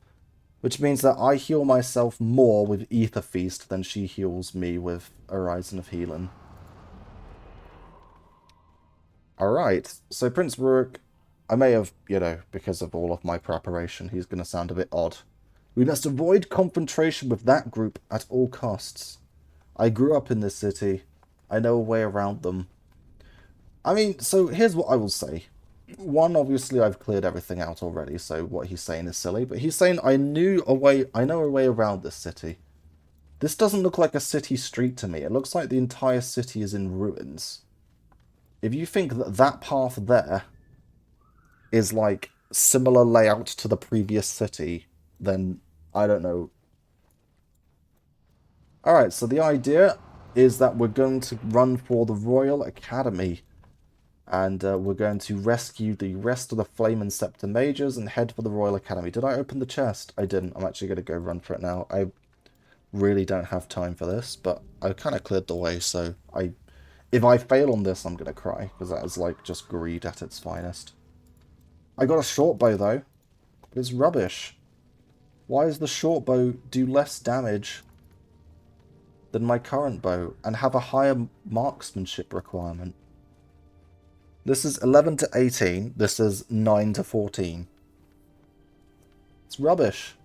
Which means that I heal myself more with Ether Feast than she heals me with Horizon of Healing. Alright, so Prince Rurik, I may have, because of all of my preparation, he's going to sound a bit odd. We must avoid confrontation with that group at all costs. I grew up in this city. I know a way around them. I mean, so here's what I will say. One, obviously I've cleared everything out already, so what he's saying is silly, but he's saying I know a way around this city. This doesn't look like a city street to me. It looks like the entire city is in ruins. If you think that that path there is like similar layout to the previous city, then I don't know. Alright, so the idea is that we're going to run for the Royal Academy. And we're going to rescue the rest of the Flame and Scepter Mages and head for the Royal Academy. Did I open the chest? I didn't. I'm actually going to go run for it now. I really don't have time for this, but I kind of cleared the way, so if I fail on this, I'm going to cry, because that is like just greed at its finest. I got a short bow though, but it's rubbish. Why does the short bow do less damage than my current bow and have a higher marksmanship requirement? This is 11 to 18. This is 9 to 14. It's rubbish.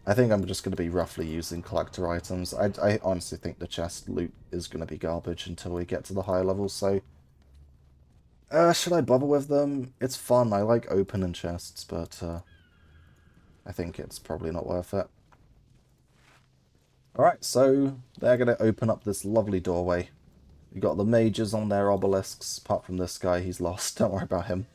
I think I'm just going to be roughly using collector items. I honestly think the chest loot is going to be garbage until we get to the higher levels, so... should I bother with them? It's fun. I like opening chests, but I think it's probably not worth it. Alright, so they're going to open up this lovely doorway. We got the mages on their obelisks. Apart from this guy, he's lost. Don't worry about him.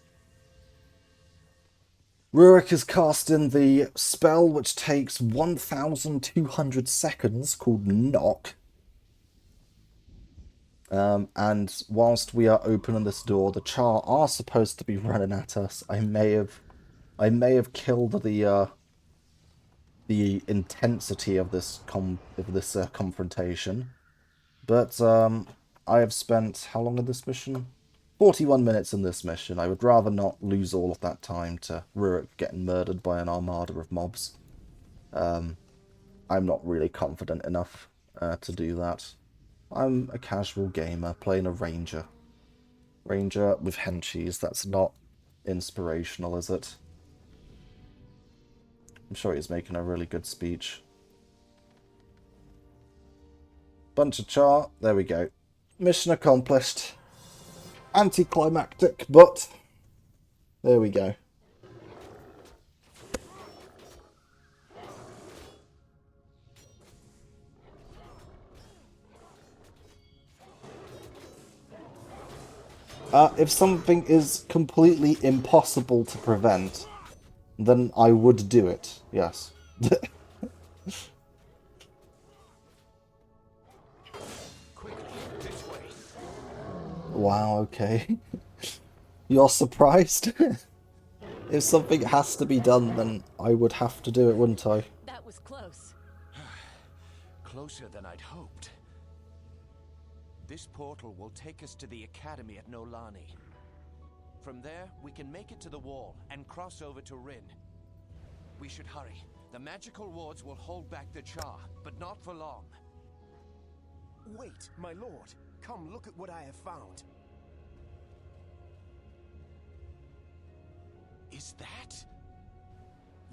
Rurik is casting the spell which takes 1,200 seconds, called Knock. And whilst we are opening this door, the Char are supposed to be running at us. I may have killed the intensity of this confrontation, but I have spent, how long in this mission? 41 minutes in this mission. I would rather not lose all of that time to Rurik getting murdered by an armada of mobs. I'm not really confident enough to do that. I'm a casual gamer playing a ranger. Ranger with henchies. That's not inspirational, is it? I'm sure he's making a really good speech. Bunch of char. There we go. Mission accomplished. Anticlimactic, but there we go. If something is completely impossible to prevent, then I would do it, yes. Wow, okay. You're surprised? If something has to be done, then I would have to do it, wouldn't I? That was close. Closer than I'd hoped. This portal will take us to the Academy at Nolani. From there, we can make it to the wall and cross over to Rin. We should hurry. The magical wards will hold back the Char, but not for long. Wait, my lord. Come look at what I have found. Is that?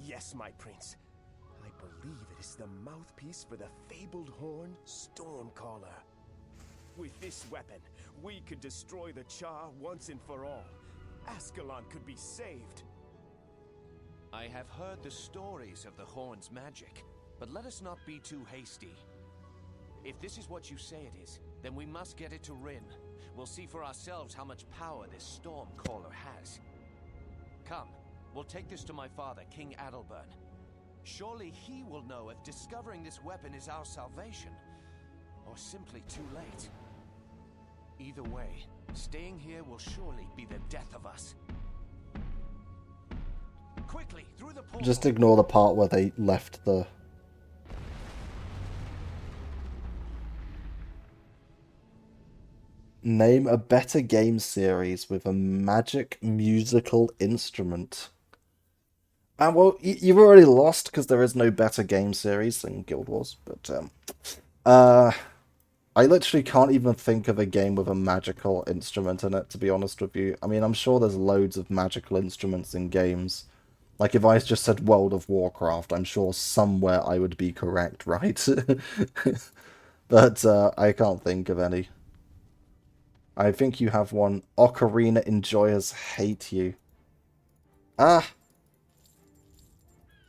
Yes, my prince. I believe it is the mouthpiece for the fabled horn, Stormcaller. With this weapon, we could destroy the Char once and for all. Ascalon could be saved. I have heard the stories of the horn's magic, but let us not be too hasty. If this is what you say it is, then we must get it to Rin. We'll see for ourselves how much power this Stormcaller has. Come, we'll take this to my father, King Adalbern. Surely he will know if discovering this weapon is our salvation, or simply too late. Either way, staying here will surely be the death of us. Quickly, through the portal. Just ignore the part where they left the... Name a better game series with a magic musical instrument. And well, you've already lost because there is no better game series than Guild Wars. But uh, I literally can't even think of a game with a magical instrument in it, to be honest with you. I mean, I'm sure there's loads of magical instruments in games. Like, if I just said World of Warcraft, I'm sure somewhere I would be correct, right? But I can't think of any. I think you have one. Ocarina Enjoyers hate you. Ah,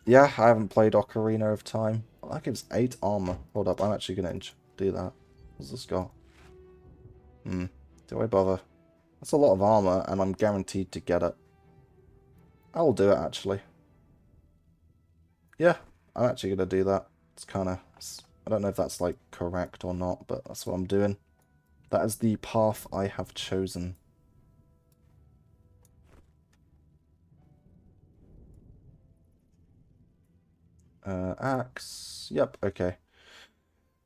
yeah, I haven't played Ocarina of Time. Well, that gives 8 armor. Hold up, I'm actually going to do that. What's this got? Do I bother? That's a lot of armor, and I'm guaranteed to get it. I'll do it, actually. Yeah, I'm actually going to do that. It's kind of... I don't know if that's, like, correct or not, but that's what I'm doing. That is the path I have chosen. Axe. Yep, okay.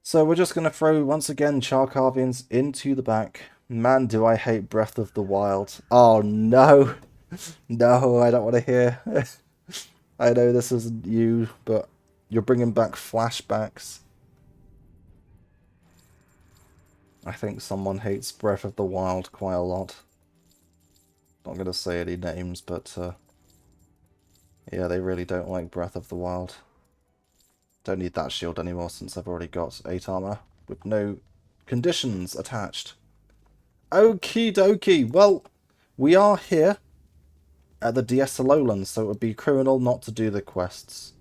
So we're just going to throw, once again, char carvings into the back. Man, do I hate Breath of the Wild. Oh, no. No, I don't want to hear. I know this isn't you, but you're bringing back flashbacks. I think someone hates Breath of the Wild quite a lot. Not going to say any names, but yeah, they really don't like Breath of the Wild. Don't need that shield anymore since I've already got 8 armor with no conditions attached. Okie dokie. Well, we are here at the DS Lowlands, so it would be criminal not to do the quests.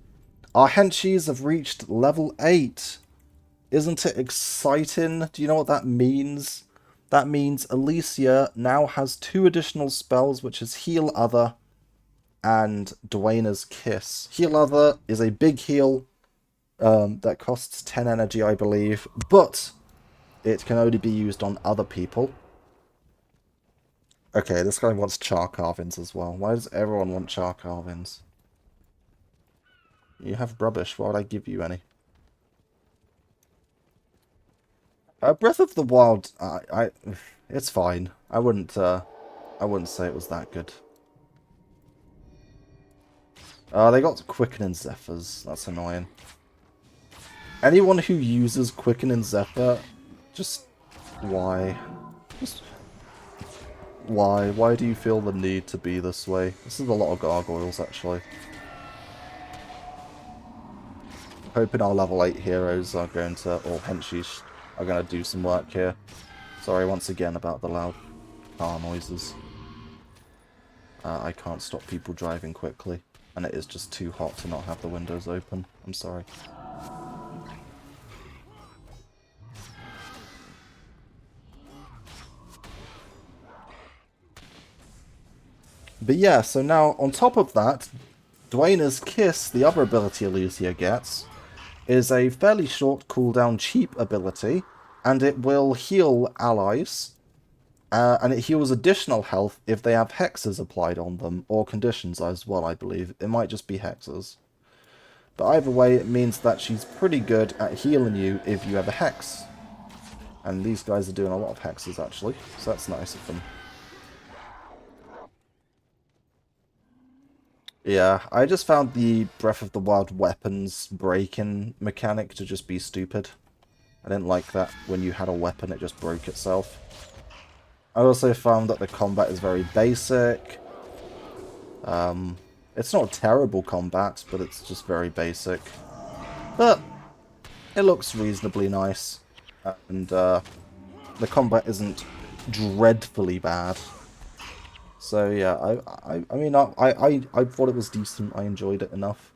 Our henchies have reached level 8. Isn't it exciting? Do you know what that means? That means Alicia now has 2 additional spells, which is Heal Other and Dwayna's Kiss. Heal Other is a big heal that costs 10 energy, I believe, but it can only be used on other people. Okay, this guy wants char carvings as well. Why does everyone want char carvings? You have rubbish. Why would I give you any? Breath of the Wild, it's fine. I wouldn't say it was that good. They got Quickening Zephyrs. That's annoying. Anyone who uses Quickening Zephyr, just why? Just why? Why do you feel the need to be this way? This is a lot of gargoyles, actually. Hoping our level 8 heroes are going to, or henchies, are going to do some work here. Sorry once again about the loud car noises. I can't stop people driving quickly, and it is just too hot to not have the windows open. I'm sorry. But yeah, so now on top of that, Dwayna's Kiss, the other ability Alicia gets, is a fairly short cooldown cheap ability, and it will heal allies, and it heals additional health if they have hexes applied on them, or conditions as well, I believe. It might just be hexes. But either way, it means that she's pretty good at healing you if you have a hex. And these guys are doing a lot of hexes, actually, so that's nice of them. Yeah, I just found the Breath of the Wild weapons breaking mechanic to just be stupid. I didn't like that when you had a weapon, it just broke itself. I also found that the combat is very basic. It's not terrible combat, but it's just very basic. But it looks reasonably nice. And the combat isn't dreadfully bad. So yeah, I mean, I thought it was decent. I enjoyed it enough.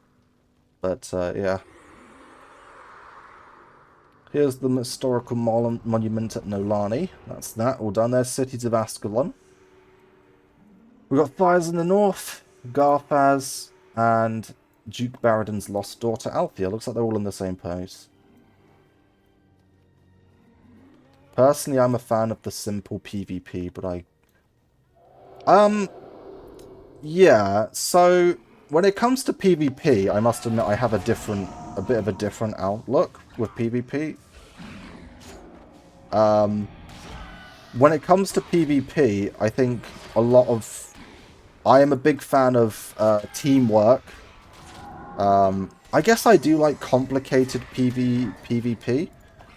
But yeah. Here's the historical monument at Nolani. That's that, all done. There's cities of Ascalon. We've got fires in the north, Garthaz, and Duke Baradin's lost daughter, Althea. Looks like they're all in the same place. Personally, I'm a fan of the simple PvP, but yeah, so when it comes to PvP, I must admit I have a bit of a different outlook with PvP. when it comes to PvP, I think a lot of... I am a big fan of teamwork. I guess I do like complicated PvP,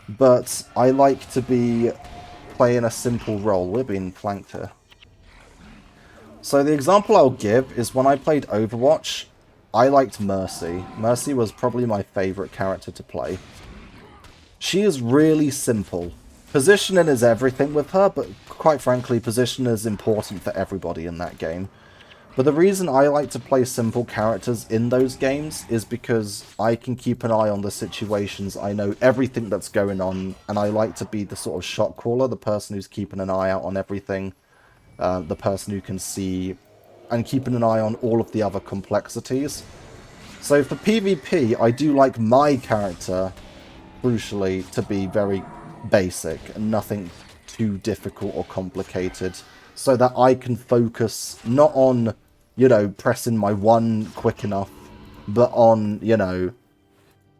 but I like to be playing a simple role. We're being flanked here. So the example I'll give is when I played Overwatch, I liked Mercy. Mercy was probably my favourite character to play. She is really simple. Positioning is everything with her, but quite frankly, position is important for everybody in that game. But the reason I like to play simple characters in those games is because I can keep an eye on the situations, I know everything that's going on, and I like to be the sort of shot caller, the person who's keeping an eye out on everything, the person who can see and keeping an eye on all of the other complexities. So for PvP, I do like my character, crucially, to be very basic and nothing too difficult or complicated, so that I can focus not on, you know, pressing my one quick enough, but on, you know,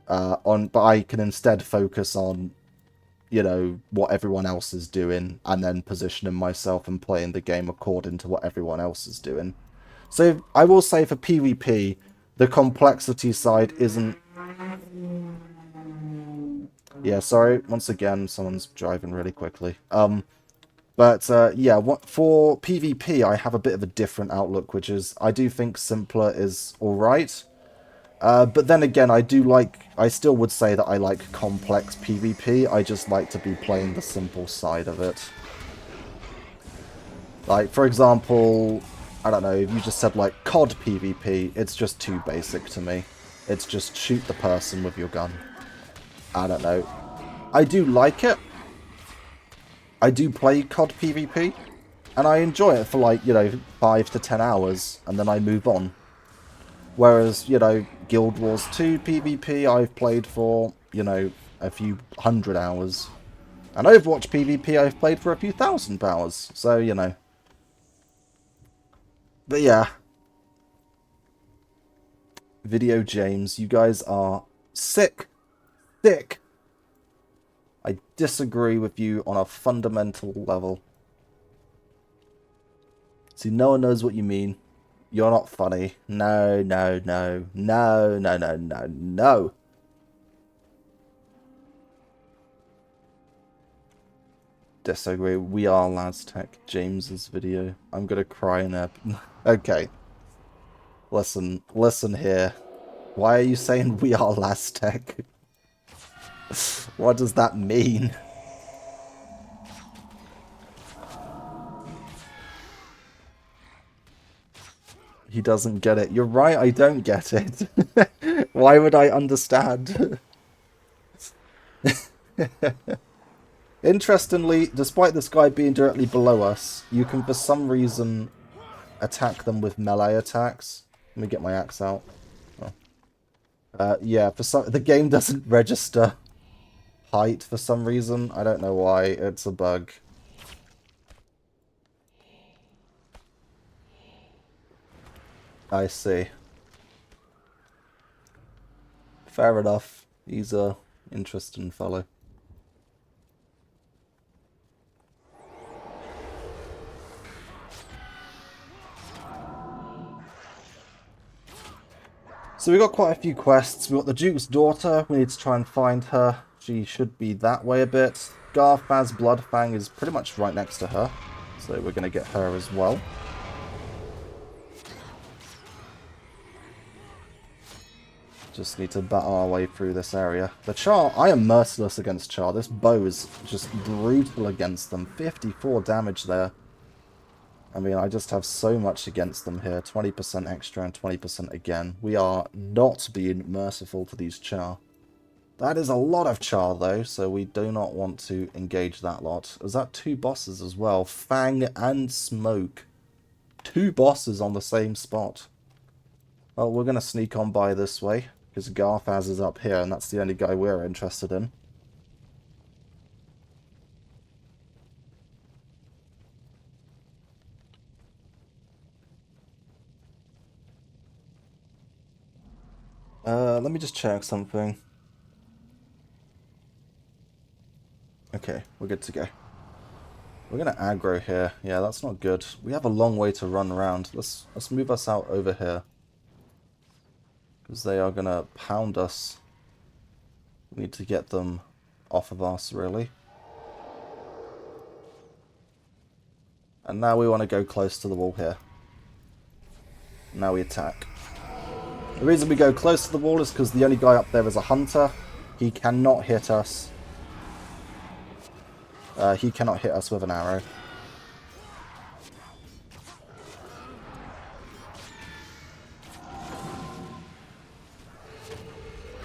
but I can instead focus on, you know, what everyone else is doing, and then positioning myself and playing the game according to what everyone else is doing. So I will say for PvP, the complexity side isn't... Yeah, sorry, once again, someone's driving really quickly. Yeah, for PvP, I have a bit of a different outlook, which is I do think simpler is alright. But then again, I still would say that I like complex PvP. I just like to be playing the simple side of it. Like, for example, I don't know, if you just said like COD PvP, it's just too basic to me. It's just shoot the person with your gun. I don't know. I do like it. I do play COD PvP, and I enjoy it for like, you know, 5 to 10 hours, and then I move on. Whereas, you know, Guild Wars 2 PvP I've played for, you know, a few 100 hours. And Overwatch PvP I've played for a few 1,000 hours, so, you know. But yeah. Video James, you guys are sick. Sick. I disagree with you on a fundamental level. See, no one knows what you mean. You're not funny. No, no, no. No, no, no, no, no. Disagree. We are Laztech. James's video. I'm gonna cry in there. Okay. Listen here. Why are you saying we are Laztech? What does that mean? He doesn't get it. You're right, I don't get it. Why would I understand? Interestingly, despite this guy being directly below us, you can for some reason attack them with melee attacks. Let me get my axe out. Oh. Yeah, the game doesn't register height for some reason. I don't know why. It's a bug. I see. Fair enough. He's a interesting fellow. So we got quite a few quests. We got the Duke's daughter. We need to try and find her. She should be that way a bit. Garthaz Bloodfang is pretty much right next to her. So we're going to get her as well. Just need to battle our way through this area. The Char, I am merciless against Char. This bow is just brutal against them. 54 damage there. I mean, I just have so much against them here. 20% extra and 20% again. We are not being merciful to these Char. That is a lot of Char, though, so we do not want to engage that lot. Is that 2 bosses as well? Fang and Smoke. 2 bosses on the same spot. Well, we're going to sneak on by this way, because Garthaz is up here, and that's the only guy we're interested in. Let me just check something. Okay, we're good to go. We're going to aggro here. Yeah, that's not good. We have a long way to run around. Let's move us out over here. Because they are going to pound us. We need to get them off of us, really. And now we want to go close to the wall here. Now we attack. The reason we go close to the wall is because the only guy up there is a hunter. He cannot hit us. He cannot hit us with an arrow.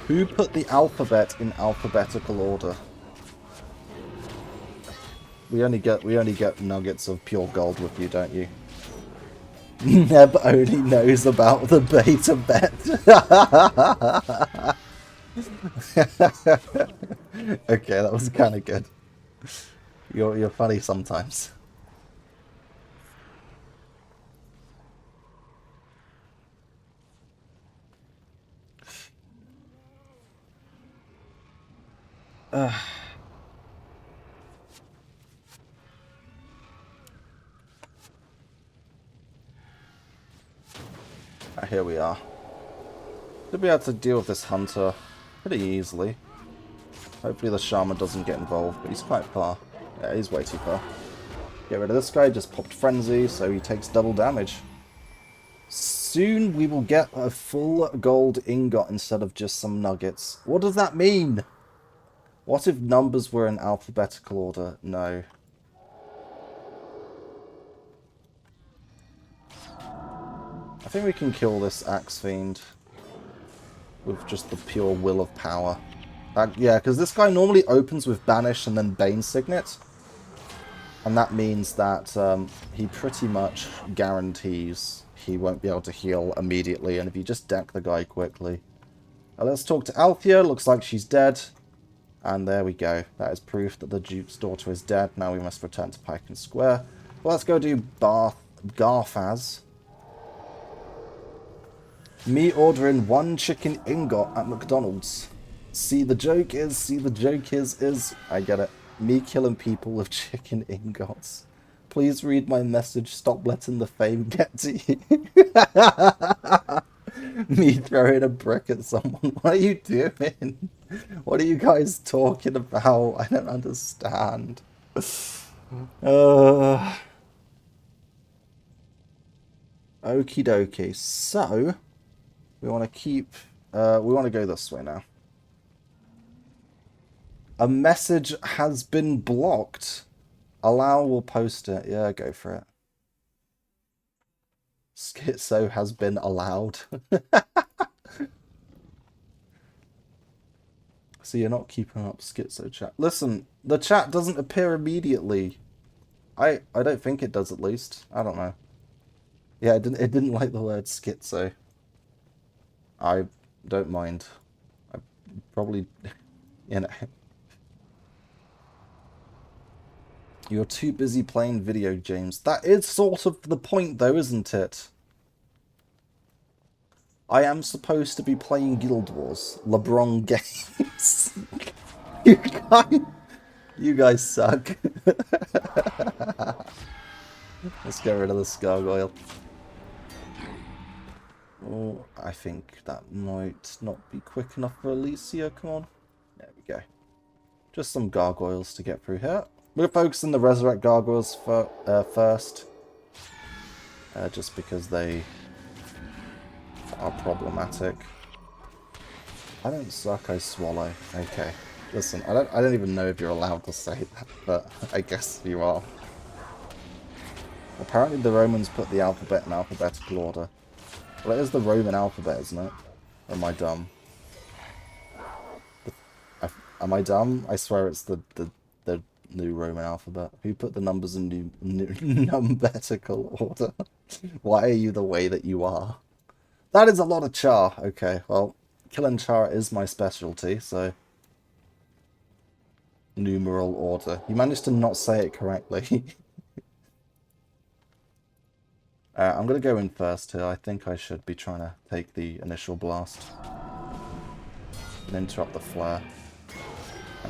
Who put the alphabet in alphabetical order? We only get nuggets of pure gold with you, don't you? Neb only knows about the beta bet. Okay, that was kind of good. You're funny sometimes. Here we are. Should be able to deal with this hunter pretty easily. Hopefully the shaman doesn't get involved, but he's quite far. Yeah, he's way too far. Get rid of this guy, just popped frenzy, so he takes double damage. Soon we will get a full gold ingot instead of just some nuggets. What does that mean? What if numbers were in alphabetical order? No. I think we can kill this Axe Fiend with just the pure will of power. Yeah, because this guy normally opens with Banish and then Bane Signet. And that means that he pretty much guarantees he won't be able to heal immediately. And if you just deck the guy quickly. Let's talk to Althea. Looks like she's dead. And there we go. That is proof that the Duke's daughter is dead. Now we must return to Pike and Square. Well, let's go do Garfaz. Me ordering 1 chicken ingot at McDonald's. See the joke is, I get it. Me killing people with chicken ingots. Please read my message, stop letting the fame get to you. Me throwing a brick at someone. What are you doing? What are you guys talking about? I don't understand. Okie dokie. So, we want to keep... we want to go this way now. A message has been blocked. Allow will post it. Yeah, go for it. Schizo has been allowed. So you're not keeping up Schizo chat. Listen, the chat doesn't appear immediately. I don't think it does, at least. I don't know. Yeah, it didn't like the word Schizo. I don't mind. I probably, you know. You're too busy playing video games. That is sort of the point, though, isn't it? I am supposed to be playing Guild Wars. LeBron games. You guys suck. Let's get rid of this gargoyle. Oh, I think that might not be quick enough for Alicia. Come on. There we go. Just some gargoyles to get through here. We're focusing the Resurrect Gargoyles first. Just because they are problematic. I don't suck, I swallow. Okay. Listen, I don't even know if you're allowed to say that, but I guess you are. Apparently the Romans put the alphabet in alphabetical order. Well, it is the Roman alphabet, isn't it? Or am I dumb? Am I dumb? I swear it's the new Roman alphabet. Who put the numbers in numbetical order? Why are you the way that you are? That is a lot of char. Okay, well, killing char is my specialty, so... Numeral order. You managed to not say it correctly. I'm going to go in first here. I think I should be trying to take the initial blast. And interrupt the flare.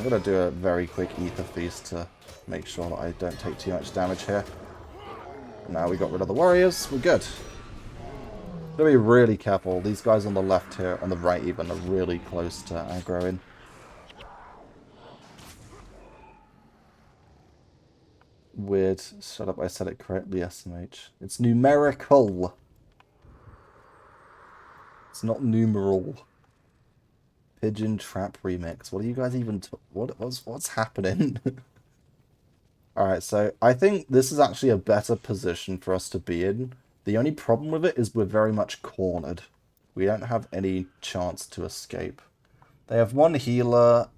I'm going to do a very quick ether feast to make sure that I don't take too much damage here. Now we got rid of the warriors. We're good. Gotta be really careful. These guys on the left here, on the right even, are really close to aggroing. Weird. Shut up, I said it correctly, SMH. It's numerical. It's not numeral. Pigeon Trap Remix. What are you guys even... What's happening? Alright, so I think this is actually a better position for us to be in. The only problem with it is we're very much cornered. We don't have any chance to escape. They have one healer,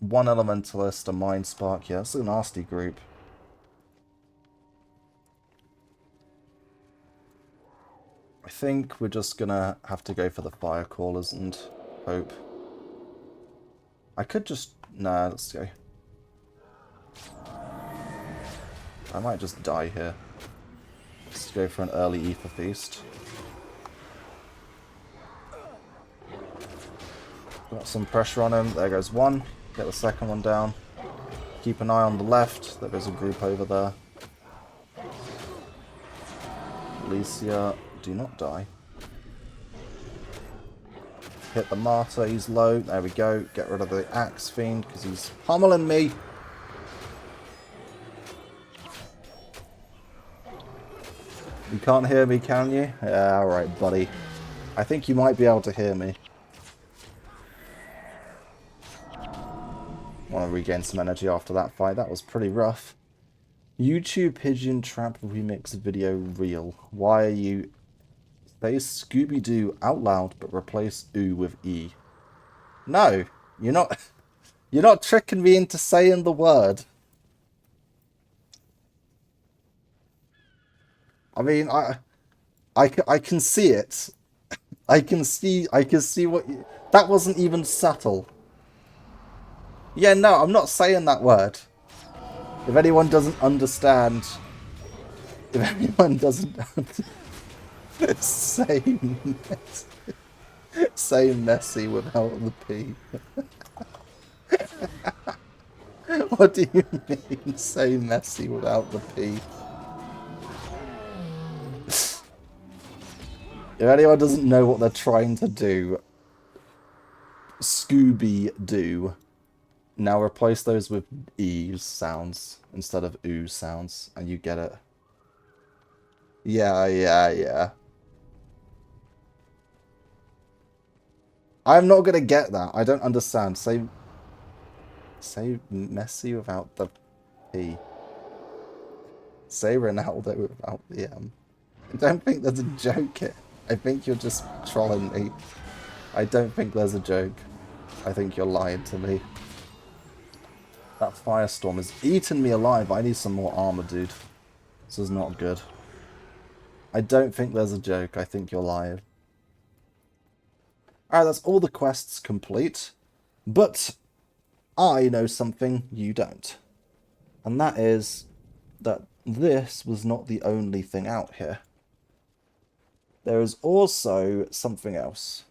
one elementalist, a mind spark. Yeah, it's a nasty group. I think we're just gonna have to go for the fire callers and hope. I could just... Nah, let's go. I might just die here. Let's go for an early ether feast. Got some pressure on him. There goes one. Get the second one down. Keep an eye on the left. There goes a group over there. Alicia, do not die. Hit the martyr. He's low. There we go. Get rid of the axe fiend because he's pummeling me. You can't hear me, can you? Yeah, alright, buddy. I think you might be able to hear me. Want to regain some energy after that fight. That was pretty rough. YouTube Pigeon Trap Remix video real. Why are you... Say Scooby-Doo out loud, but replace ooh with E. No, you're not... You're not tricking me into saying the word. I mean, I can see it. I can see what you... That wasn't even subtle. Yeah, no, I'm not saying that word. If anyone doesn't understand... If anyone doesn't... say messy without the P. What do you mean, say messy without the P? If anyone doesn't know what they're trying to do, Scooby-Doo. Now replace those with E's sounds instead of oo sounds, and you get it. Yeah. I'm not gonna get that. I don't understand. Say messy without the P. Say Ronaldo without the M. I don't think there's a joke here. I think you're just trolling me. I don't think there's a joke. I think you're lying to me. That firestorm has eaten me alive. I need some more armor, dude. This is not good. I don't think there's a joke. I think you're lying. Alright, that's all the quests complete. But I know something you don't. And that is that this was not the only thing out here. There is also something else.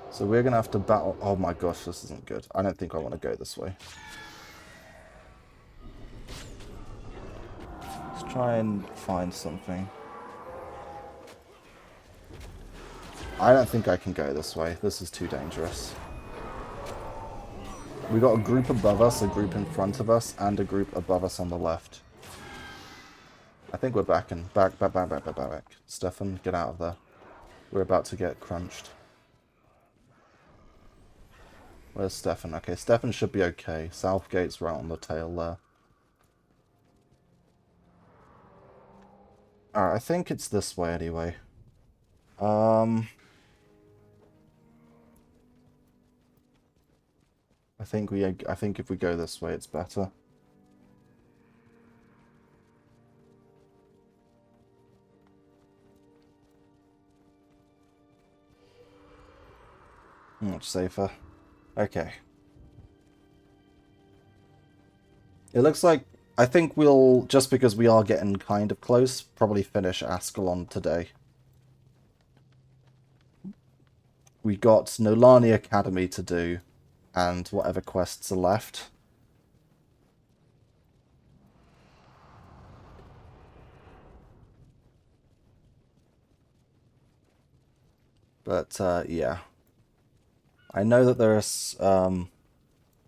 So we're going to have to battle... Oh my gosh, this isn't good. I don't think I want to go this way. Let's try and find something. I don't think I can go this way. This is too dangerous. We got a group above us, a group in front of us, and a group above us on the left. I think we're back. Stefan, get out of there. We're about to get crunched. Where's Stefan? Okay, Stefan should be okay. Southgate's right on the tail there. Alright, I think it's this way anyway. I think if we go this way, it's better. Much safer. Okay. It looks like, I think we'll, just because we are getting kind of close, probably finish Ascalon today. We got Nolani Academy to do. and whatever quests are left. But, yeah. I know that there is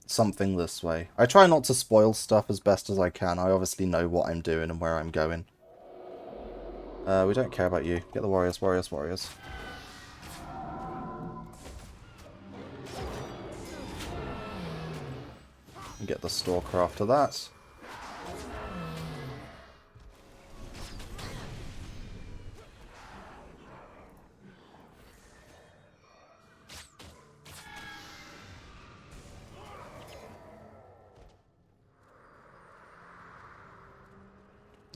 something this way. I try not to spoil stuff as best as I can. I obviously know what I'm doing and where I'm going. We don't care about you. Get the warriors, warriors, warriors. And get the stalker after that.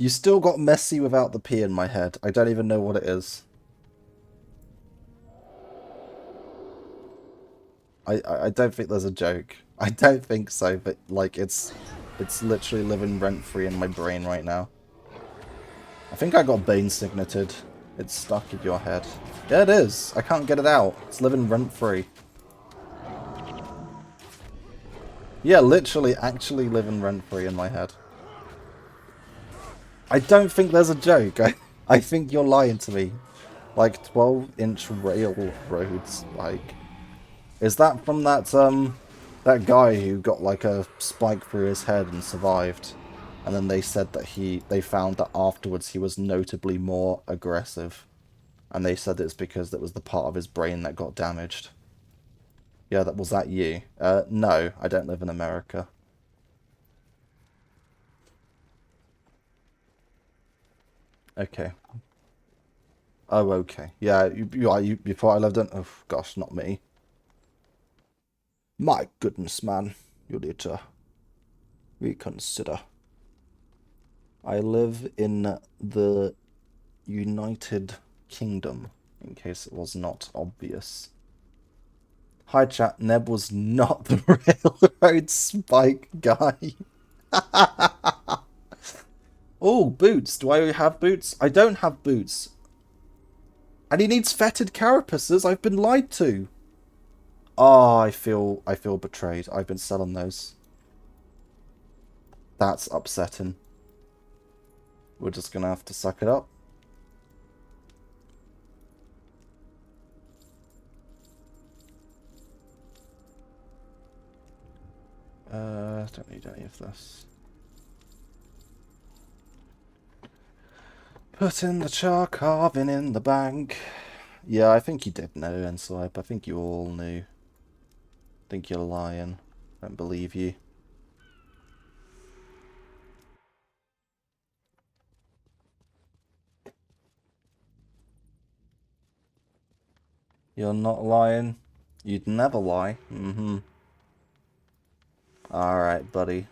You still got messy without the P in my head. I don't even know what it is. I don't think there's a joke. I don't think so, but like it's literally living rent-free in my brain right now. I think I got Bane signated. It's stuck in your head. Yeah, it is. I can't get it out. It's living rent-free. Yeah, literally actually living rent-free in my head. I don't think there's a joke. I think you're lying to me. Like 12-inch railroads, like... Is that from that guy who got like a spike through his head and survived? And then they said that they found that afterwards he was notably more aggressive. And they said it's because that was the part of his brain that got damaged. Yeah, was that you? No, I don't live in America. Okay. Oh, okay. Yeah, you thought I lived in... Oh, gosh, not me. My goodness, man. You need to reconsider. I live in the United Kingdom, in case it was not obvious. Hi chat, Neb was not the railroad spike guy. Oh, boots. Do I have boots? I don't have boots. And he needs fetid carapaces. I've been lied to. Oh, I feel betrayed. I've been selling those. That's upsetting. We're just gonna have to suck it up. Don't need any of this. Putting the char carving in the bank. Yeah, I think you did know, Enswipe. I think you all knew. I think you're lying. I don't believe you. You're not lying. You'd never lie. Mm-hmm. Alright, buddy.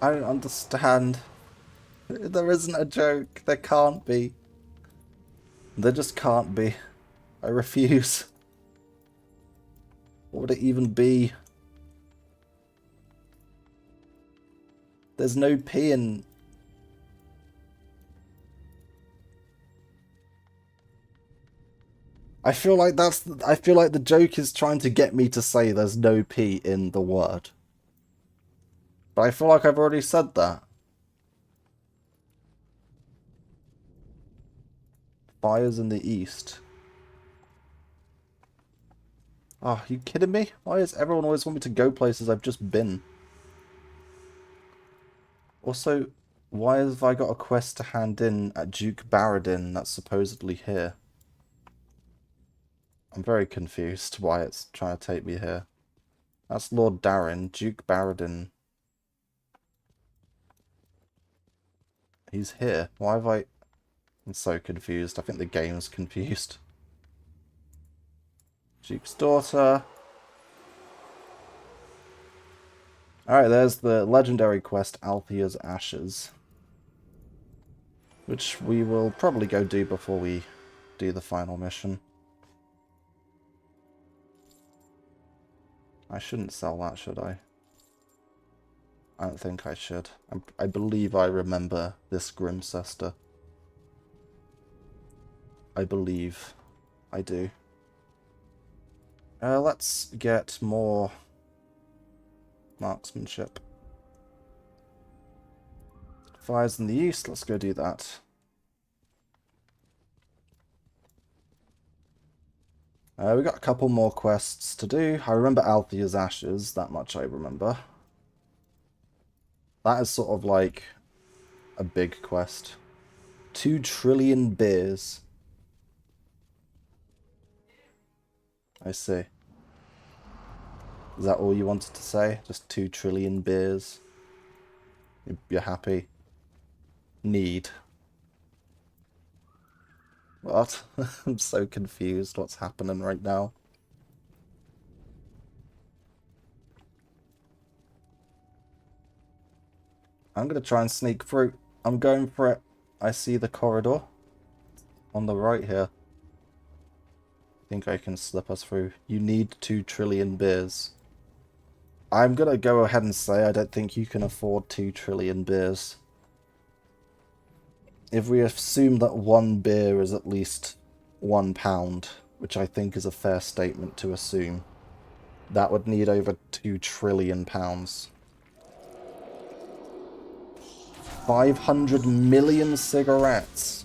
I don't understand. There isn't a joke. There can't be. There just can't be. I refuse. What would it even be? There's no P in... I feel like the joke is trying to get me to say there's no P in the word. But I feel like I've already said that. Fires in the east. Oh, are you kidding me? Why does everyone always want me to go places I've just been? Also, why have I got a quest to hand in at Duke Barradin that's supposedly here? I'm very confused why it's trying to take me here. That's Lord Darren, Duke Barradin. He's here. Why have I... I'm so confused. I think the game's confused. Duke's daughter. Alright, there's the legendary quest Althea's Ashes. Which we will probably go do before we do the final mission. I shouldn't sell that, should I? I don't think I should. I believe I remember this Grimcester. I believe I do. Let's get more marksmanship. Fires in the east, let's go do that. We got a couple more quests to do. I remember Althea's Ashes, that much I remember. That is sort of like a big quest. 2 trillion beers. I see. Is that all you wanted to say? Just 2 trillion beers? You're happy? Need. What? I'm so confused what's happening right now. I'm going to try and sneak through. I'm going for it. I see the corridor on the right here. I think I can slip us through. You need 2 trillion beers. I'm going to go ahead and say I don't think you can afford 2 trillion beers. If we assume that 1 beer is at least £1, which I think is a fair statement to assume, that would need over £2 trillion. 500 million cigarettes.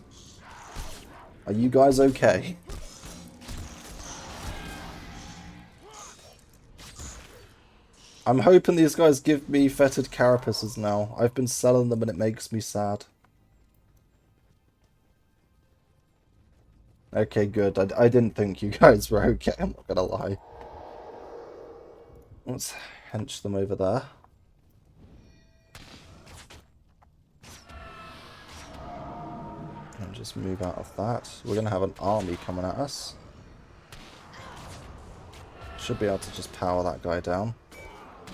Are you guys okay? I'm hoping these guys give me fetid carapaces now. I've been selling them and it makes me sad. Okay, good. I didn't think you guys were okay, I'm not gonna lie. Let's hench them over there. And just move out of that. We're gonna have an army coming at us. Should be able to just power that guy down.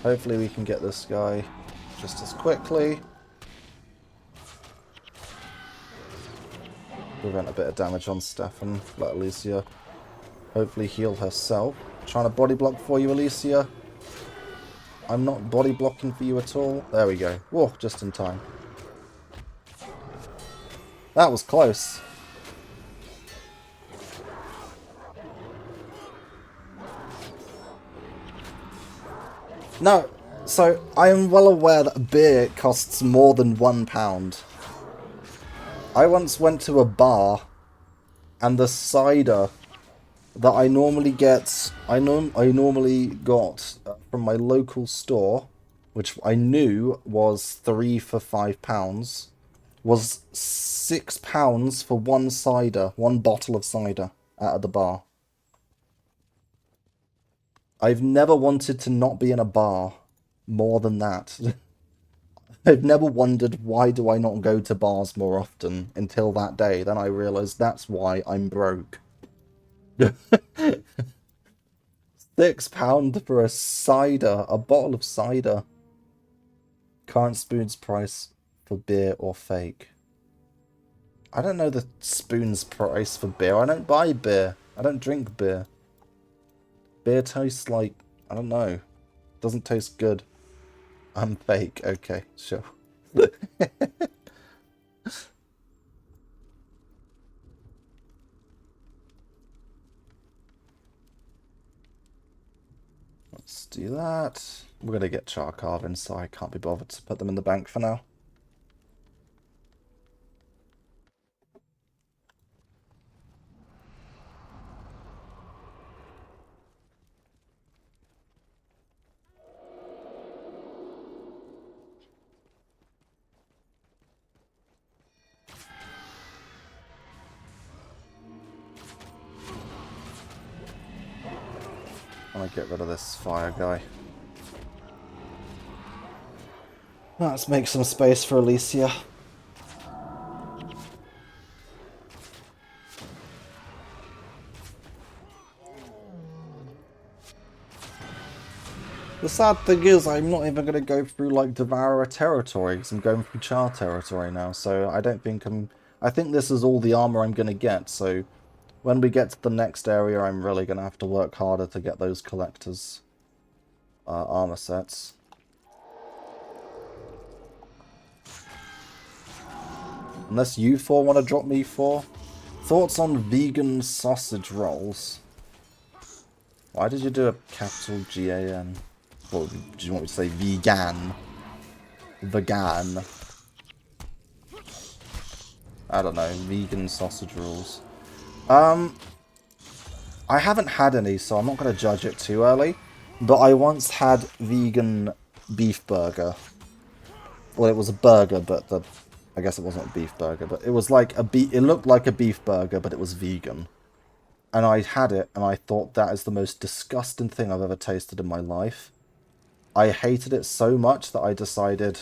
Hopefully we can get this guy just as quickly. Prevent a bit of damage on Stefan. Let Alicia hopefully heal herself. Trying to body block for you, Alicia. I'm not body blocking for you at all. There we go. Whoa, just in time. That was close. No, so I am well aware that beer costs more than £1. I once went to a bar and the cider that I normally get, I normally got from my local store, which I knew was 3 for £5, was £6 for one cider, one bottle of cider out of the bar. I've never wanted to not be in a bar more than that. I've never wondered why do I not go to bars more often until that day. Then I realised that's why I'm broke. £6 for a cider, a bottle of cider. Current spoon's price for beer or fake. I don't know the spoon's price for beer. I don't buy beer. I don't drink beer. Beer tastes like, I don't know. Doesn't taste good. I'm fake. Okay, sure. Let's do that. We're going to get char carving, so I can't be bothered to put them in the bank for now. I'm going to get rid of this fire guy. Let's make some space for Alicia. The sad thing is, I'm not even going to go through, like, Devourer territory, because I'm going through Char territory now, so I don't think I think this is all the armor I'm going to get, so when we get to the next area, I'm really going to have to work harder to get those collectors' armor sets. Unless you four want to drop me four. Thoughts on vegan sausage rolls? Why did you do a capital G-A-N? Or do you want me to say vegan? Vegan. I don't know. Vegan sausage rolls. I haven't had any, so I'm not going to judge it too early. But I once had vegan beef burger. Well, it was a burger, but I guess it wasn't a beef burger, but it was like it looked like a beef burger, but it was vegan. And I had it, and I thought that is the most disgusting thing I've ever tasted in my life. I hated it so much that I decided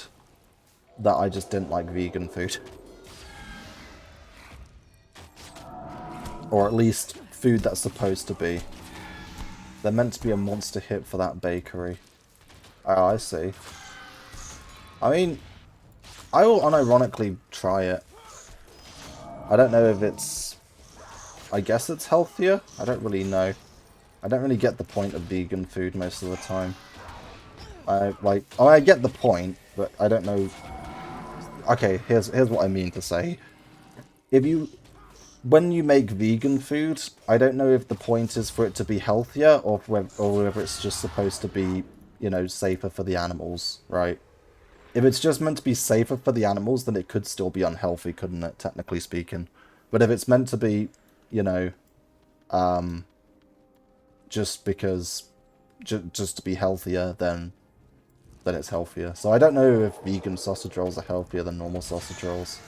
that I just didn't like vegan food. Or at least food that's supposed to be. They're meant to be a monster hit for that bakery. Oh, I see. I mean, I will unironically try it. I don't know if it's... I guess it's healthier? I don't really know. I don't really get the point of vegan food most of the time. I get the point, but I don't know... Okay, here's what I mean to say. When you make vegan food, I don't know if the point is for it to be healthier or whether it's just supposed to be, you know, safer for the animals, right? If it's just meant to be safer for the animals, then it could still be unhealthy, couldn't it, technically speaking? But if it's meant to be, you know, just because, just to be healthier, then it's healthier. So I don't know if vegan sausage rolls are healthier than normal sausage rolls.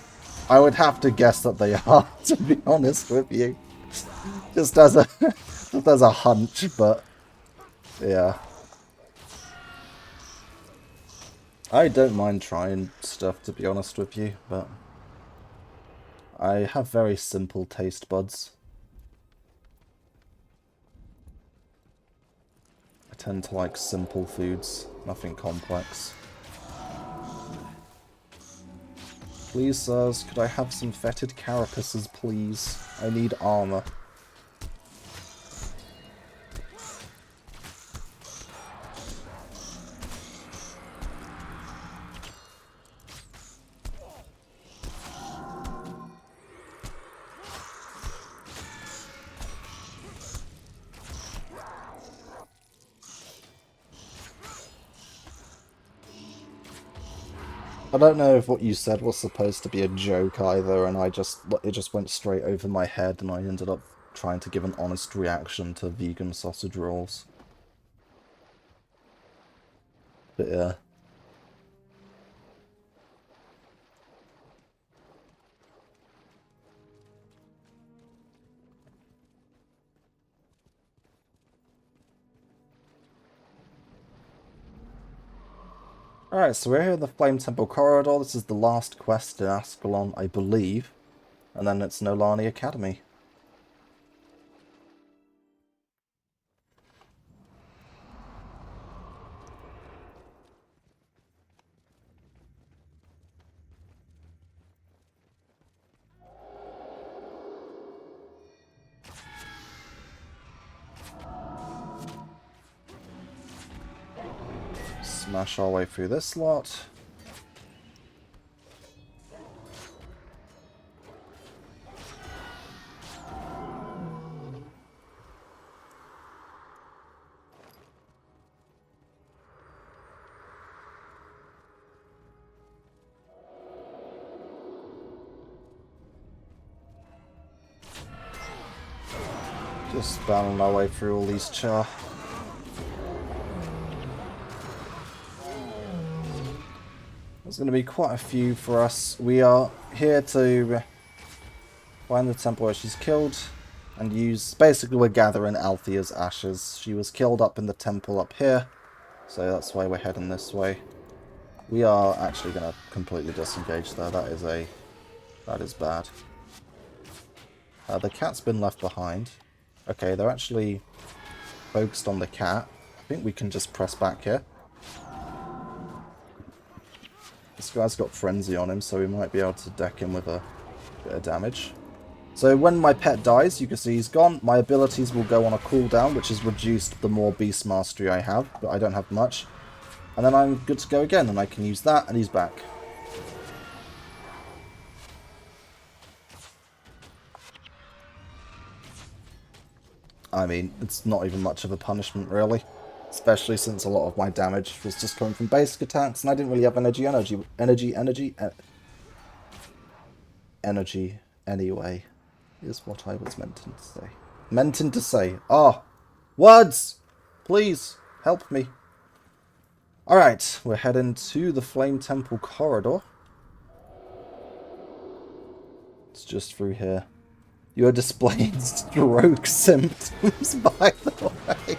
I would have to guess that they are, to be honest with you. Just as a hunch, but yeah. I don't mind trying stuff, to be honest with you, but I have very simple taste buds. I tend to like simple foods, nothing complex. Please, sirs, could I have some fetid carapaces, please? I need armor. I don't know if what you said was supposed to be a joke either, and it just went straight over my head, and I ended up trying to give an honest reaction to vegan sausage rolls. But yeah. Alright, so we're here in the Flame Temple Corridor. This is the last quest in Ascalon, I believe. And then it's Nolani Academy. Smash our way through this lot. Just battling our way through all these char. There's going to be quite a few for us. We are here to find the temple where she's killed and use... Basically, we're gathering Althea's ashes. She was killed up in the temple up here, so that's why we're heading this way. We are actually going to completely disengage there. That is bad. The cat's been left behind. Okay, they're actually focused on the cat. I think we can just press back here. This guy's got Frenzy on him, so we might be able to deck him with a bit of damage. So when my pet dies, you can see he's gone. My abilities will go on a cooldown, which is reduced the more Beast Mastery I have, but I don't have much. And then I'm good to go again, and I can use that, and he's back. I mean, it's not even much of a punishment, really. Especially since a lot of my damage was just coming from basic attacks, and I didn't really have energy anyway, is what I was meant to say. Meant to say. Ah! Words! Please, help me. Alright, we're heading to the Flame Temple corridor. It's just through here. You are displaying stroke symptoms, by the way.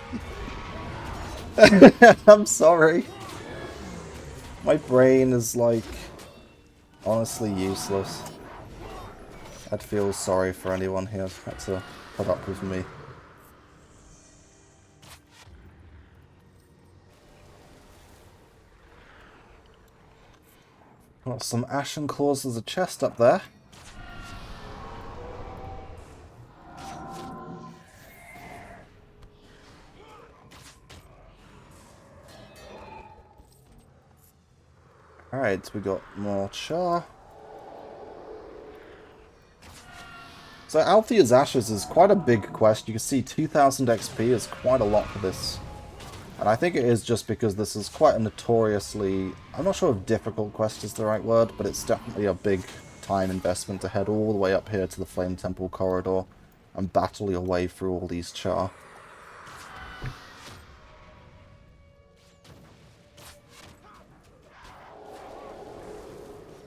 I'm sorry. My brain is, like, honestly useless. I'd feel sorry for anyone who has had to put up with me. Got some Ashen Claws as a chest up there. Alright, we got more char. So Althea's Ashes is quite a big quest. You can see 2000 XP is quite a lot for this. And I think it is just because this is quite a notoriously... I'm not sure if difficult quest is the right word, but it's definitely a big time investment to head all the way up here to the Flame Temple corridor and battle your way through all these char.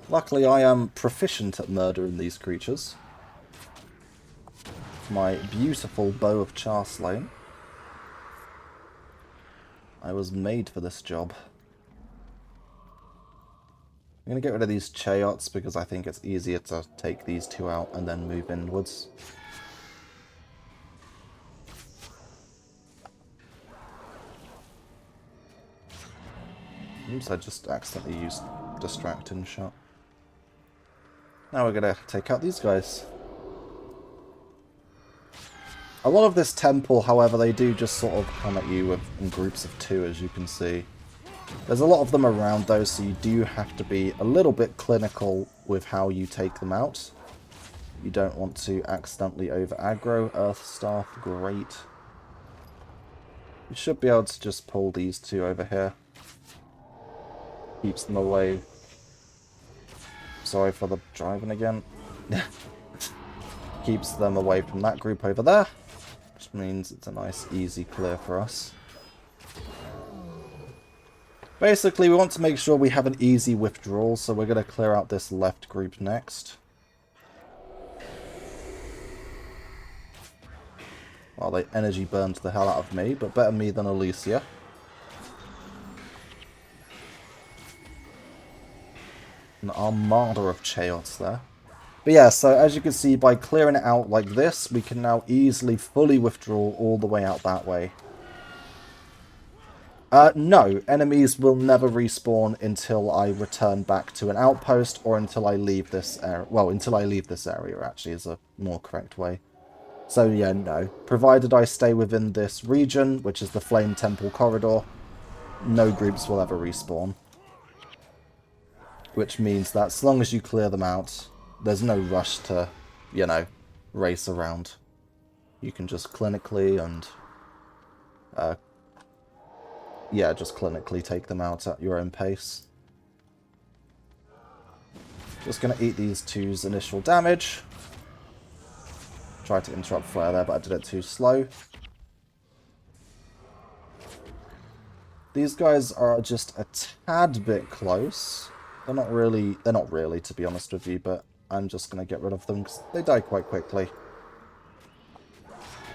Luckily, I am proficient at murdering these creatures. My beautiful bow of char slaying. I was made for this job. I'm going to get rid of these chayots because I think it's easier to take these two out and then move inwards. Oops, I just accidentally used distracting shot. Now we're going to take out these guys. A lot of this temple, however, they do just sort of come at you in groups of two, as you can see. There's a lot of them around, though, so you do have to be a little bit clinical with how you take them out. You don't want to accidentally over-aggro. Earth Staff, great. You should be able to just pull these two over here. Keeps them away. Sorry for the driving again. Keeps them away from that group over there. Which means it's a nice, easy clear for us. Basically, we want to make sure we have an easy withdrawal, so we're going to clear out this left group next. Well, they energy burned the hell out of me, but better me than Alicia. An armada of chaos there. But yeah, so as you can see, by clearing it out like this, we can now easily fully withdraw all the way out that way. No, enemies will never respawn until I return back to an outpost or until I leave this area. Well, until I leave this area, actually, is a more correct way. So yeah, no. Provided I stay within this region, which is the Flame Temple corridor, no groups will ever respawn. Which means that as long as you clear them out, there's no rush to, you know, race around. You can just clinically and, yeah, just clinically take them out at your own pace. Just going to eat these two's initial damage. Tried to interrupt flare there, but I did it too slow. These guys are just a tad bit close. They're not really, to be honest with you, but I'm just going to get rid of them because they die quite quickly.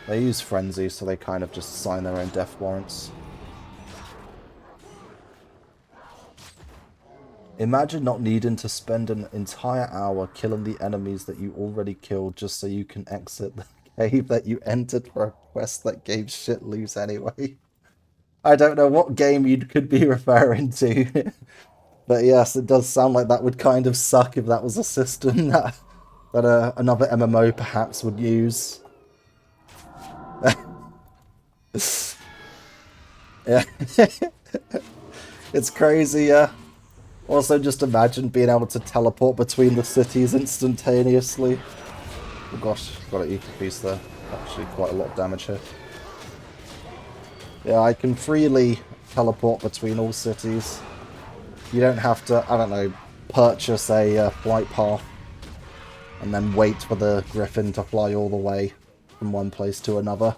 They use Frenzy, so they kind of just sign their own death warrants. Imagine not needing to spend an entire hour killing the enemies that you already killed just so you can exit the cave that you entered for a quest that gave shit loose anyway. I don't know what game you could be referring to. But yes, it does sound like that would kind of suck if that was a system that another MMO perhaps would use. Yeah. It's crazy, yeah. Also, just imagine being able to teleport between the cities instantaneously. Oh gosh, got an eco piece there. Actually, quite a lot of damage here. Yeah, I can freely teleport between all cities. You don't have to, I don't know, purchase a flight path and then wait for the griffin to fly all the way from one place to another.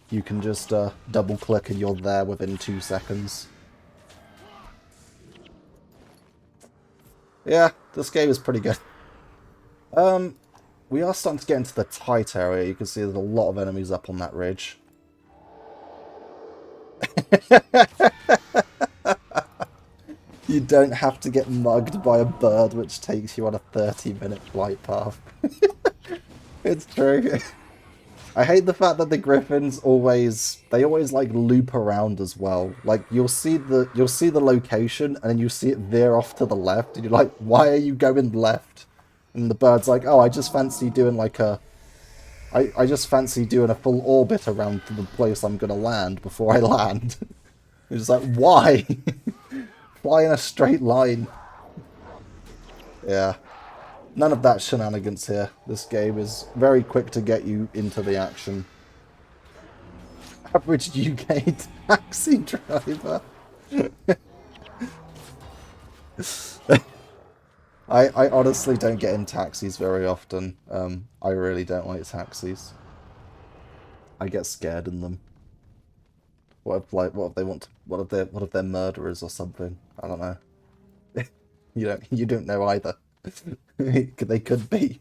You can just double click and you're there within 2 seconds. Yeah, this game is pretty good. We are starting to get into the tight area. You can see there's a lot of enemies up on that ridge. You don't have to get mugged by a bird which takes you on a 30-minute flight path. It's true. I hate the fact that the griffins always like loop around as well. Like you'll see the location and then you see it veer off to the left and you're like, why are you going left? And the bird's like, oh, I just fancy doing like I just fancy doing a full orbit around to the place I'm gonna land before I land. It's like, why? Fly in a straight line. Yeah. None of that shenanigans here. This game is very quick to get you into the action. Average UK taxi driver. I honestly don't get in taxis very often. I really don't like taxis. I get scared in them. What if they want to, what if they're murderers or something? I don't know. You don't know either. They could be.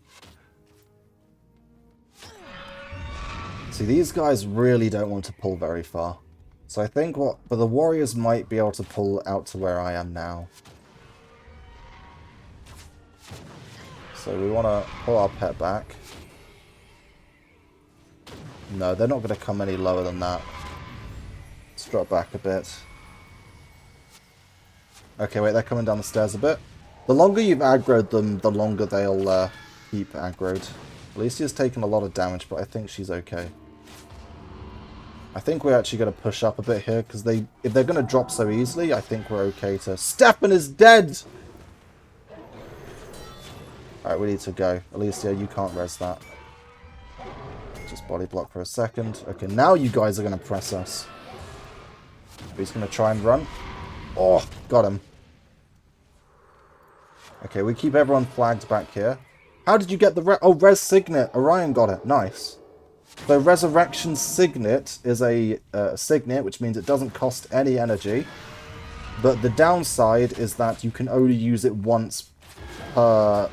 See, these guys really don't want to pull very far. So I think but the warriors might be able to pull out to where I am now. So we want to pull our pet back. No, they're not going to come any lower than that. Let's drop back a bit. Okay, wait, they're coming down the stairs a bit. The longer you've aggroed them, the longer they'll keep aggroed. Alicia's taken a lot of damage, but I think she's okay. I think we're actually going to push up a bit here, because if they're going to drop so easily, I think we're okay to... Stefan is dead! Alright, we need to go. Alicia, you can't res that. Just body block for a second. Okay, now you guys are going to press us. He's going to try and run. Oh, got him. Okay, we keep everyone flagged back here. How did you get the res signet? Orion got it. Nice. The resurrection signet is a signet, which means it doesn't cost any energy. But the downside is that you can only use it once per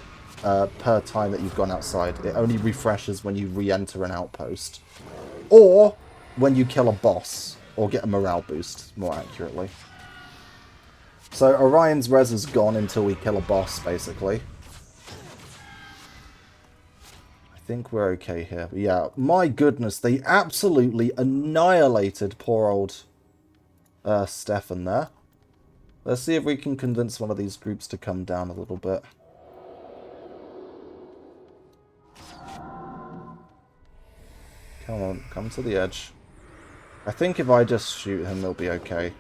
time that you've gone outside. It only refreshes when you re-enter an outpost. Or when you kill a boss. Or get a morale boost, more accurately. So Orion's res is gone until we kill a boss, basically. I think we're okay here. But yeah, my goodness, they absolutely annihilated poor old Stefan there. Let's see if we can convince one of these groups to come down a little bit. Come on, come to the edge. I think if I just shoot him, he'll be okay.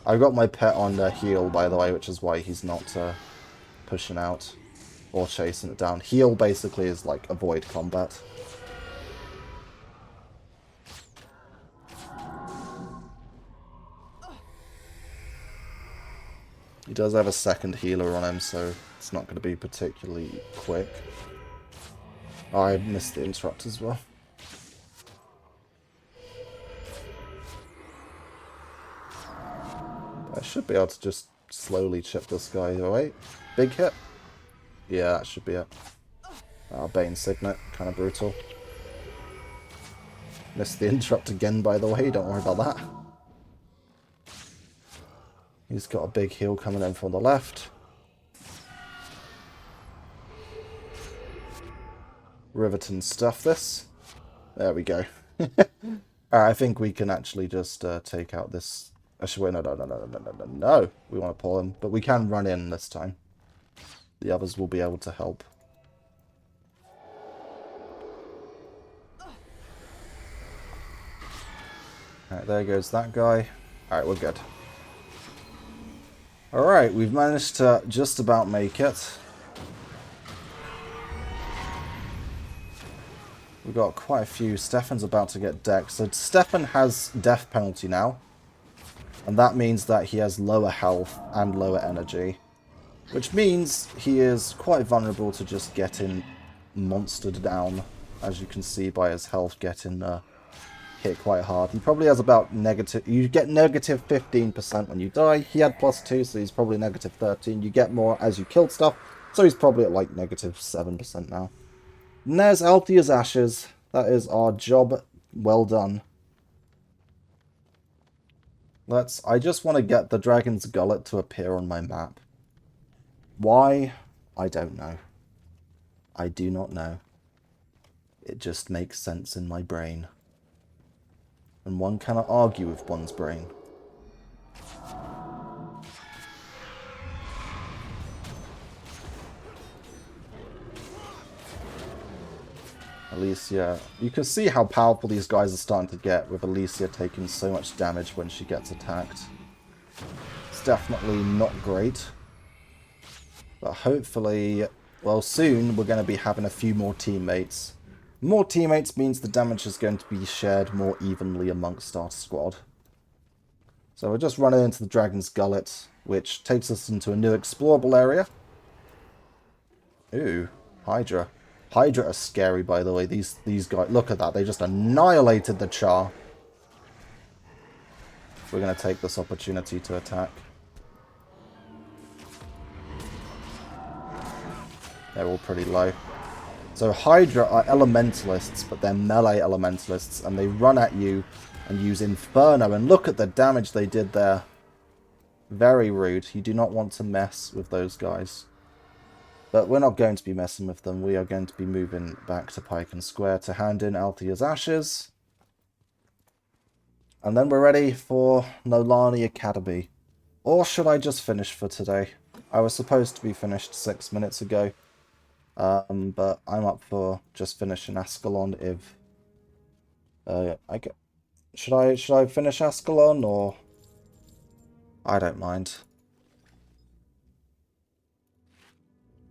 I've got my pet on heal, by the way, which is why he's not pushing out or chasing it down. Heal basically is like avoid combat. He does have a second healer on him, so it's not going to be particularly quick. Oh, I missed the interrupt as well. I should be able to just slowly chip this guy away. Big hit. Yeah, that should be it. Oh, Bane Signet. Kind of brutal. Missed the interrupt again, by the way. Don't worry about that. He's got a big heal coming in from the left. Riverton stuff this. There we go. Alright, I think we can actually just take out this... Actually, wait, no. We want to pull him. But we can run in this time. The others will be able to help. Alright, there goes that guy. Alright, we're good. Alright, we've managed to just about make it. We've got quite a few. Stefan's about to get decked. So Stefan has death penalty now. And that means that he has lower health and lower energy. Which means he is quite vulnerable to just getting monstered down. As you can see by his health getting hit quite hard. He probably has about negative... You get negative 15% when you die. He had +2, so he's probably negative 13. You get more as you killed stuff. So he's probably at like negative 7% now. And there's Althea's Ashes. That is our job well done. I just want to get the Dragon's Gullet to appear on my map. Why? I don't know. I do not know. It just makes sense in my brain. And one cannot argue with one's brain. Alicia. You can see how powerful these guys are starting to get with Alicia taking so much damage when she gets attacked. It's definitely not great. But hopefully, well, soon we're going to be having a few more teammates. More teammates means the damage is going to be shared more evenly amongst our squad. So we're just running into the Dragon's Gullet, which takes us into a new explorable area. Ooh, Hydra. Hydra are scary, by the way. These guys, look at that. They just annihilated the Char. We're going to take this opportunity to attack. They're all pretty low. So Hydra are elementalists, but they're melee elementalists, and they run at you and use Inferno. And look at the damage they did there. Very rude. You do not want to mess with those guys. But we're not going to be messing with them. We are going to be moving back to Pike and Square to hand in Althea's Ashes. And then we're ready for Nolani Academy. Or should I just finish for today? I was supposed to be finished 6 minutes ago. But I'm up for just finishing Ascalon if... Should I finish Ascalon or... I don't mind.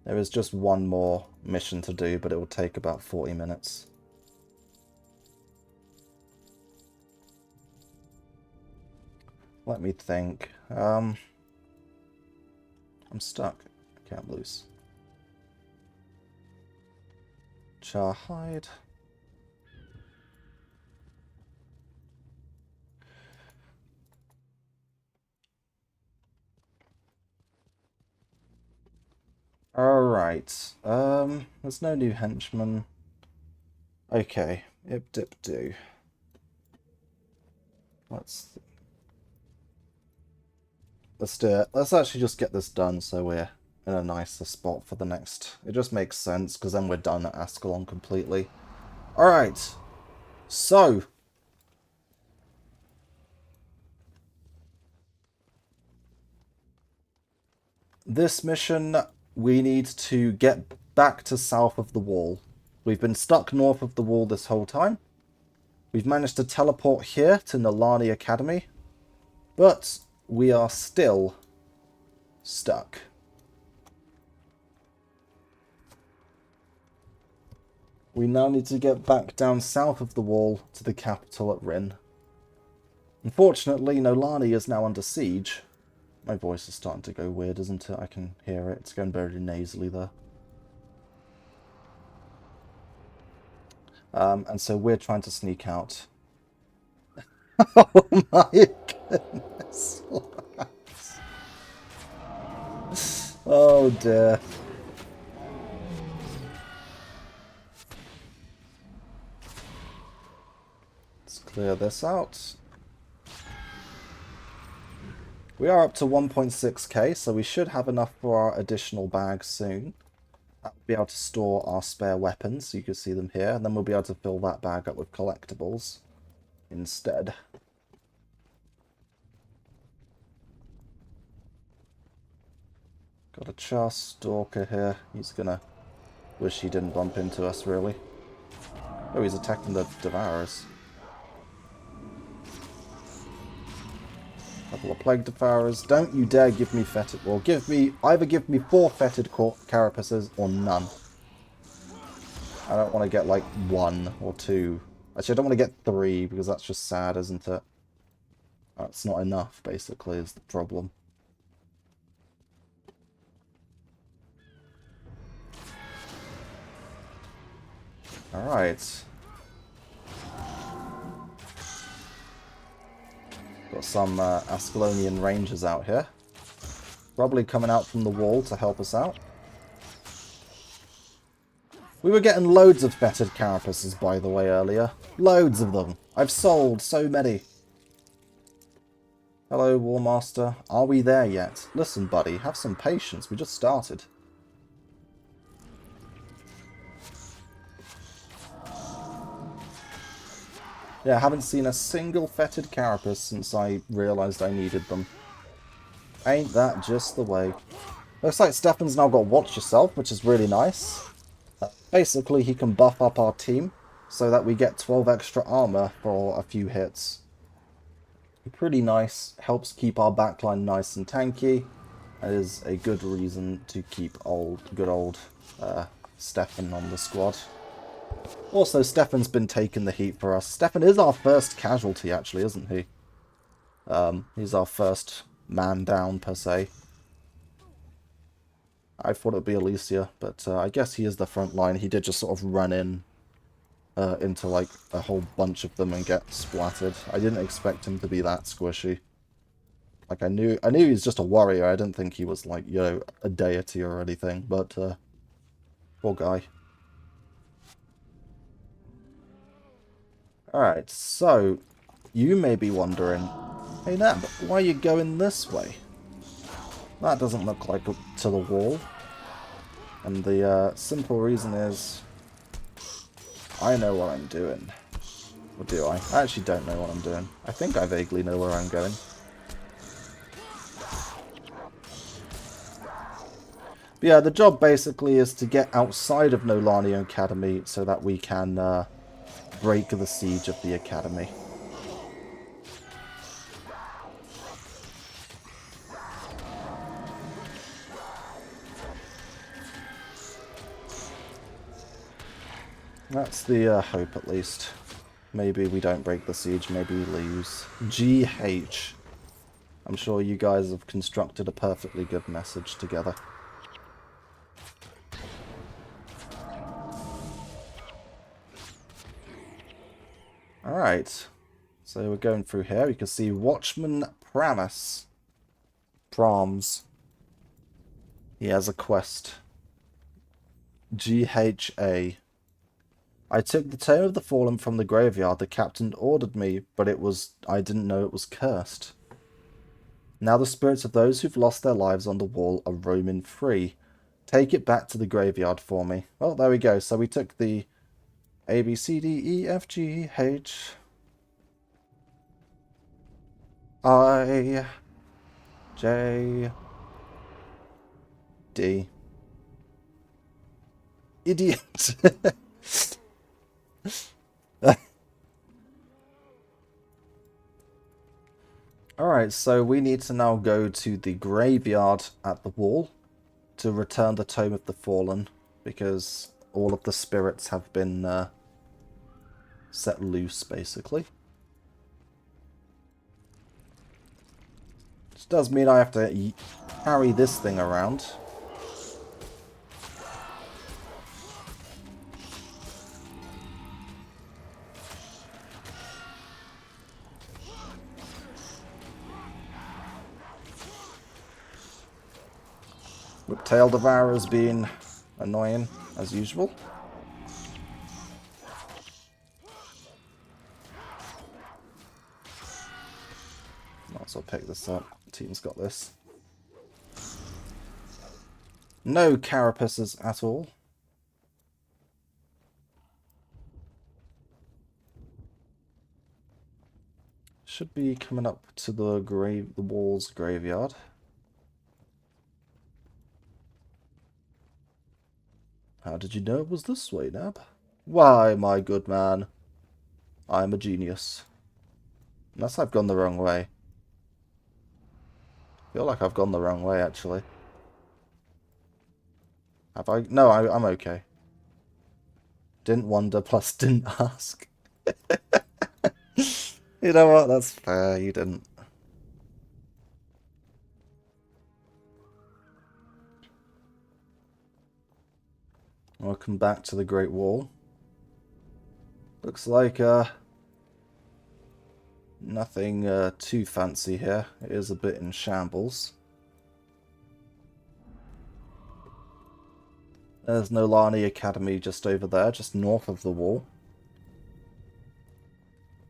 There is just one more mission to do, but it will take about 40 minutes. Let me think. I'm stuck. I can't lose. Char hide. Alright. There's no new henchmen. Okay. Ip dip do. Let's do it. Let's actually just get this done so we're in a nicer spot for the next. It just makes sense because then we're done at Ascalon completely. Alright. So. This mission, we need to get back to south of the wall. We've been stuck north of the wall this whole time. We've managed to teleport here to Nolani Academy. But we are still stuck. We now need to get back down south of the wall to the capital at Rin. Unfortunately, Nolani is now under siege. My voice is starting to go weird, isn't it? I can hear it. It's going very nasally there. And so we're trying to sneak out. Oh my goodness. Oh dear. Let's clear this out. We are up to 1.6k, so we should have enough for our additional bags soon. We'll be able to store our spare weapons, so you can see them here, and then we'll be able to fill that bag up with collectibles instead. Got a Char Stalker here. He's gonna wish he didn't bump into us, really. Oh, he's attacking the Devourers. Couple of Plague Devourers. Don't you dare give me fetid... Well, either give me 4 fetid carapaces or none. I don't want to get like 1 or 2. Actually, I don't want to get 3 because that's just sad, isn't it? That's not enough, basically, is the problem. Alright. Got some Ascalonian rangers out here. Probably coming out from the wall to help us out. We were getting loads of fetid carapaces, by the way, earlier. Loads of them. I've sold so many. Hello, Warmaster. Are we there yet? Listen, buddy, have some patience. We just started. Yeah, I haven't seen a single fetid carapace since I realised I needed them. Ain't that just the way? Looks like Stefan's now got Watch Yourself, which is really nice. Basically, he can buff up our team so that we get 12 extra armor for a few hits. Pretty nice. Helps keep our backline nice and tanky. That is a good reason to keep good old Stefan on the squad. Also, Stefan's been taking the heat for us. Stefan is our first casualty, actually, isn't he? He's our first man down, per se. I thought it would be Alicia, but I guess he is the front line. He did just sort of run in into like a whole bunch of them and get splattered. I didn't expect him to be that squishy. Like I knew he was just a warrior. I didn't think he was like, you know, a deity or anything, but poor guy. Alright, so you may be wondering, hey Nab, why are you going this way? That doesn't look like up to the wall. And the simple reason is I know what I'm doing. Or do I? I actually don't know what I'm doing. I think I vaguely know where I'm going. But yeah, the job basically is to get outside of Nolani Academy so that we can break the siege of the Academy. That's the hope, at least. Maybe we don't break the siege, maybe we lose. GH. I'm sure you guys have constructed a perfectly good message together. Alright. So we're going through here. You can see Watchman Proms. He has a quest. GHA. I took the Tome of the Fallen from the graveyard. The captain ordered me, but I didn't know it was cursed. Now the spirits of those who've lost their lives on the wall are roaming free. Take it back to the graveyard for me. Well, there we go. So we took the A, B, C, D, E, F, G, H, I, J, D. Idiot. Alright, so we need to now go to the graveyard at the wall to return the Tome of the Fallen, because all of the spirits have been set loose, basically. Which does mean I have to carry this thing around. Whiptail Devourer's being annoying, as usual. Might as well pick this up. The team's got this. No carapaces at all. Should be coming up to the wall's graveyard. How did you know it was this way, Nab? Why, my good man, I'm a genius. Unless I've gone the wrong way. I feel like I've gone the wrong way, actually. Have I? No, I'm okay. Didn't wonder, plus didn't ask. You know what? That's fair. You didn't. Welcome back to the Great Wall. Looks like nothing too fancy here. It is a bit in shambles. There's Nolani Academy just over there, just north of the wall.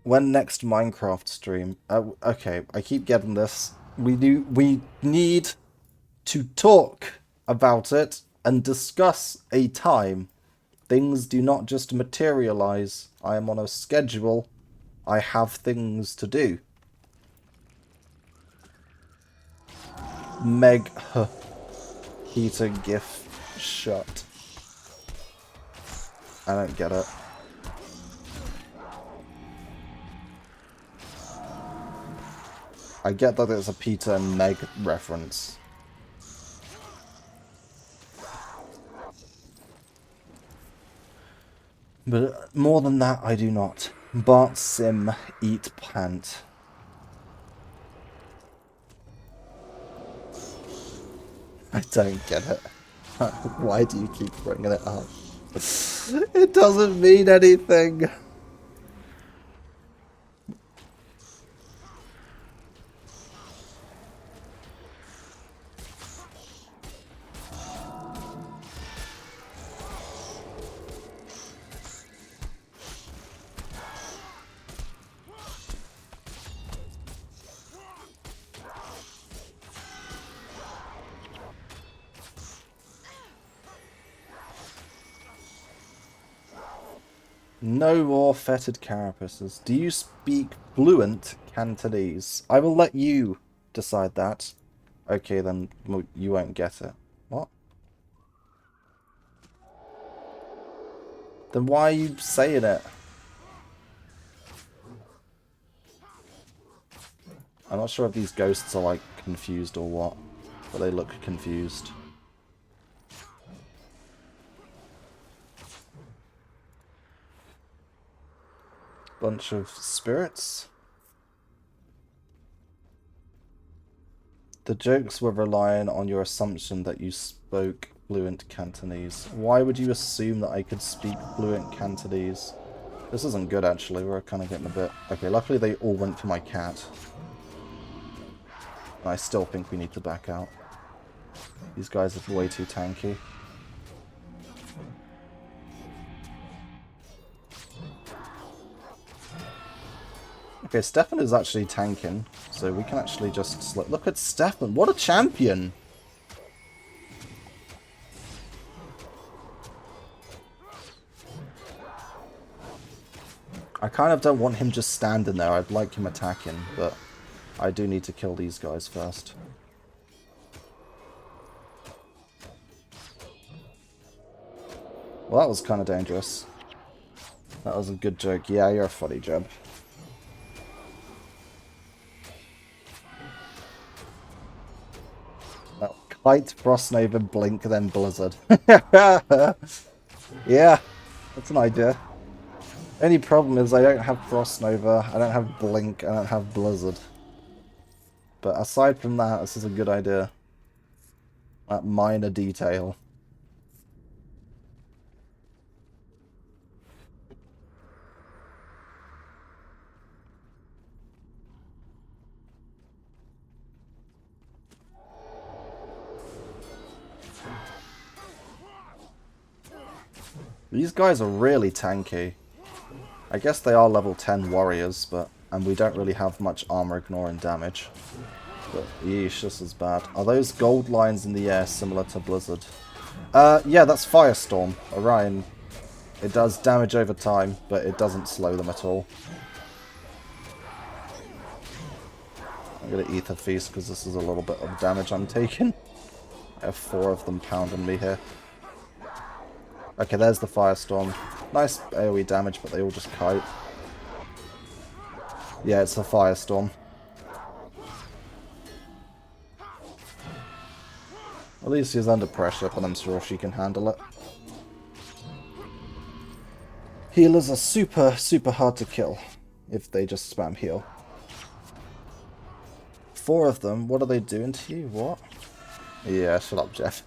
When next Minecraft stream? Okay, I keep getting this. We need to talk about it and discuss a time. Things do not just materialize. I am on a schedule. I have things to do. Meg Peter GIF shut. I don't get it. I get that it's a Peter and Meg reference. But more than that, I do not. Bart Sim, eat pant. I don't get it. Why do you keep bringing it up? It doesn't mean anything. No more fetid carapaces. Do you speak fluent Cantonese? I will let you decide that. Okay, then you won't get it. What? Then why are you saying it? I'm not sure if these ghosts are, like, confused or what, but they look confused. Bunch of spirits. The jokes were relying on your assumption that you spoke fluent Cantonese. Why would you assume that I could speak fluent Cantonese? This isn't good, actually. We're kind of getting a bit... Okay, luckily they all went for my cat. And I still think we need to back out. These guys are way too tanky. Okay, Stefan is actually tanking, so we can actually just slip. Look at Stefan, what a champion! I kind of don't want him just standing there, I'd like him attacking, but I do need to kill these guys first. Well, that was kind of dangerous. That was a good joke. Yeah, you're a funny, Jeb. Kite, Frostnova, Blink, then Blizzard. Yeah, that's an idea. Only problem is I don't have Frostnova, I don't have Blink, I don't have Blizzard. But aside from that, this is a good idea. That minor detail. These guys are really tanky. I guess they are level 10 warriors, and we don't really have much armor ignoring damage. But yeesh, this is bad. Are those gold lines in the air similar to Blizzard? Yeah, that's Firestorm, Orion. It does damage over time, but it doesn't slow them at all. I'm gonna Ether Feast because this is a little bit of damage I'm taking. I have 4 of them pounding me here. Okay, there's the Firestorm. Nice AoE damage, but they all just kite. Yeah, it's a Firestorm. At least he's under pressure, but I'm sure she can handle it. Healers are super, super hard to kill if they just spam heal. 4 of them, what are they doing to you? What? Yeah, shut up, Jeff.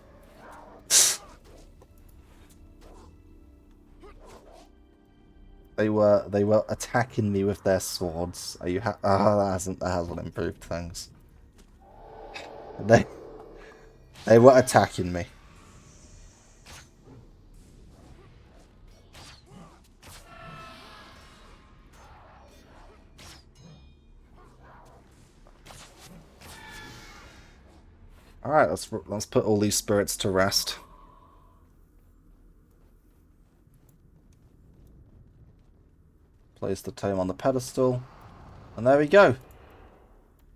They were attacking me with their swords. Are you that hasn't improved things. They were attacking me. Alright, let's put all these spirits to rest. Place the tome on the pedestal. And there we go.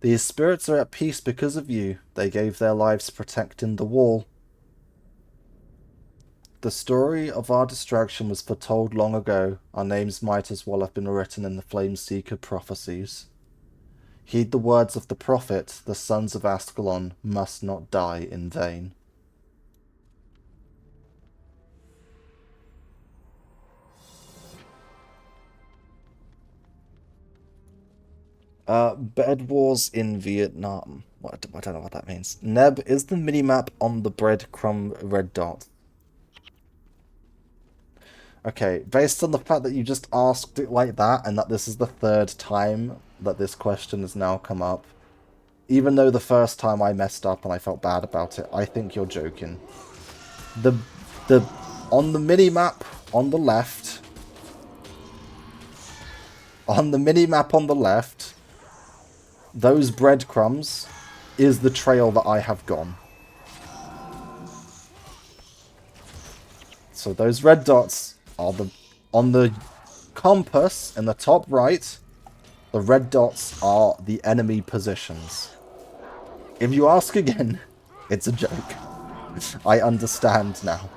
These spirits are at peace because of you. They gave their lives protecting the wall. The story of our destruction was foretold long ago. Our names might as well have been written in the Flameseeker prophecies. Heed the words of the prophet, the sons of Ascalon must not die in vain. Bed Wars in Vietnam. What? I don't know what that means. Neb, is the minimap on the breadcrumb red dot? Okay, based on the fact that you just asked it like that, and that this is the 3rd time that this question has now come up, even though the first time I messed up and I felt bad about it, I think you're joking. On the minimap on the left, those breadcrumbs is the trail that I have gone. So those red dots are on the compass in the top right. The red dots are the enemy positions. If you ask again, it's a joke. I understand now.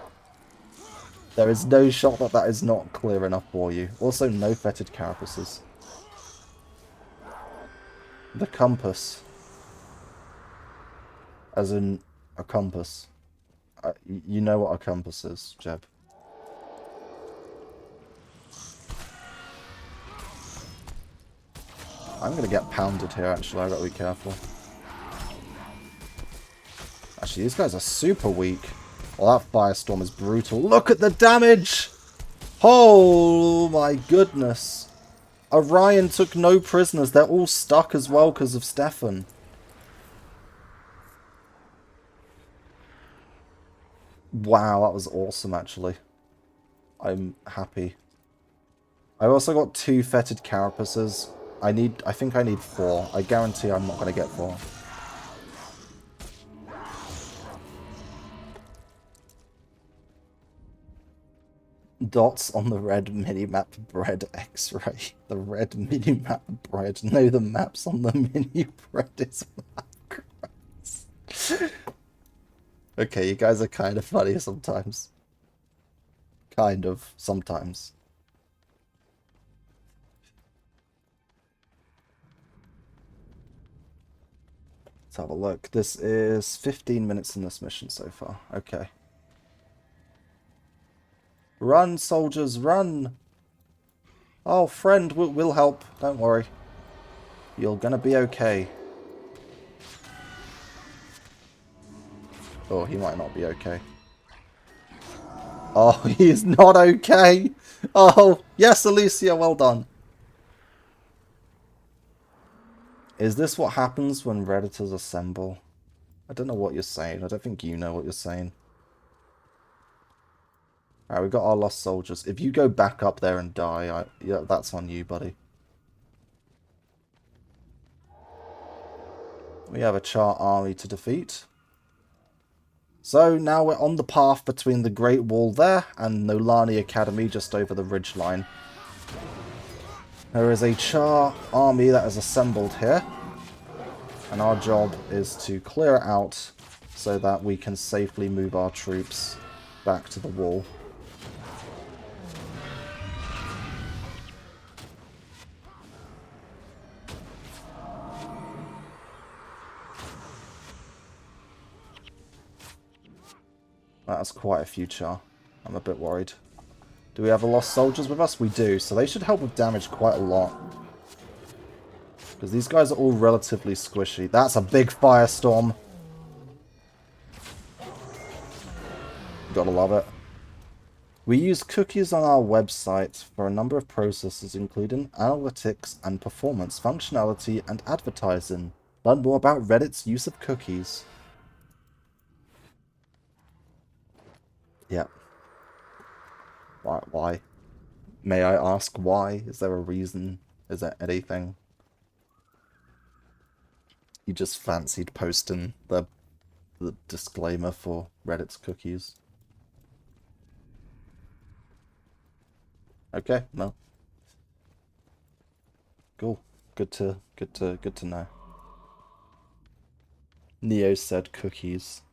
There is no shot that that is not clear enough for you. Also, no fetid carapaces. The compass. As in a compass. You know what a compass is, Jeb. I'm gonna get pounded here, actually. I gotta be careful. Actually, these guys are super weak. Well, that firestorm is brutal. Look at the damage! Oh my goodness. Orion took no prisoners. They're all stuck as well because of Stefan. Wow, that was awesome, actually. I'm happy. I also got 2 fetid carapaces. I think I need 4. I guarantee I'm not going to get 4. Dots on the red minimap bread x-ray. The red minimap bread. No, the maps on the mini bread is macros. Okay, you guys are kind of funny sometimes. Kind of, sometimes. Let's have a look. This is 15 minutes in this mission so far. Okay. Run, soldiers, run! Oh, friend, we'll help. Don't worry. You're gonna be okay. Oh, he might not be okay. Oh, he's not okay! Oh, yes, Alicia, well done. Is this what happens when Redditors assemble? I don't know what you're saying. I don't think you know what you're saying. Alright, we've got our lost soldiers. If you go back up there and die, yeah, that's on you, buddy. We have a Char army to defeat. So now we're on the path between the Great Wall there and Nolani Academy just over the ridgeline. There is a Char army that is assembled here. And our job is to clear it out so that we can safely move our troops back to the wall. That's quite a few Char. I'm a bit worried. Do we have a lost soldiers with us? We do, so they should help with damage quite a lot. Because these guys are all relatively squishy. That's a big firestorm. Gotta love it. We use cookies on our website for a number of processes, including analytics and performance, functionality, and advertising. Learn more about Reddit's use of cookies. Yep. Why? May I ask why? Is there a reason? Is there anything? You just fancied posting the disclaimer for Reddit's cookies. Okay, well. Cool. Good to know. Neo said cookies.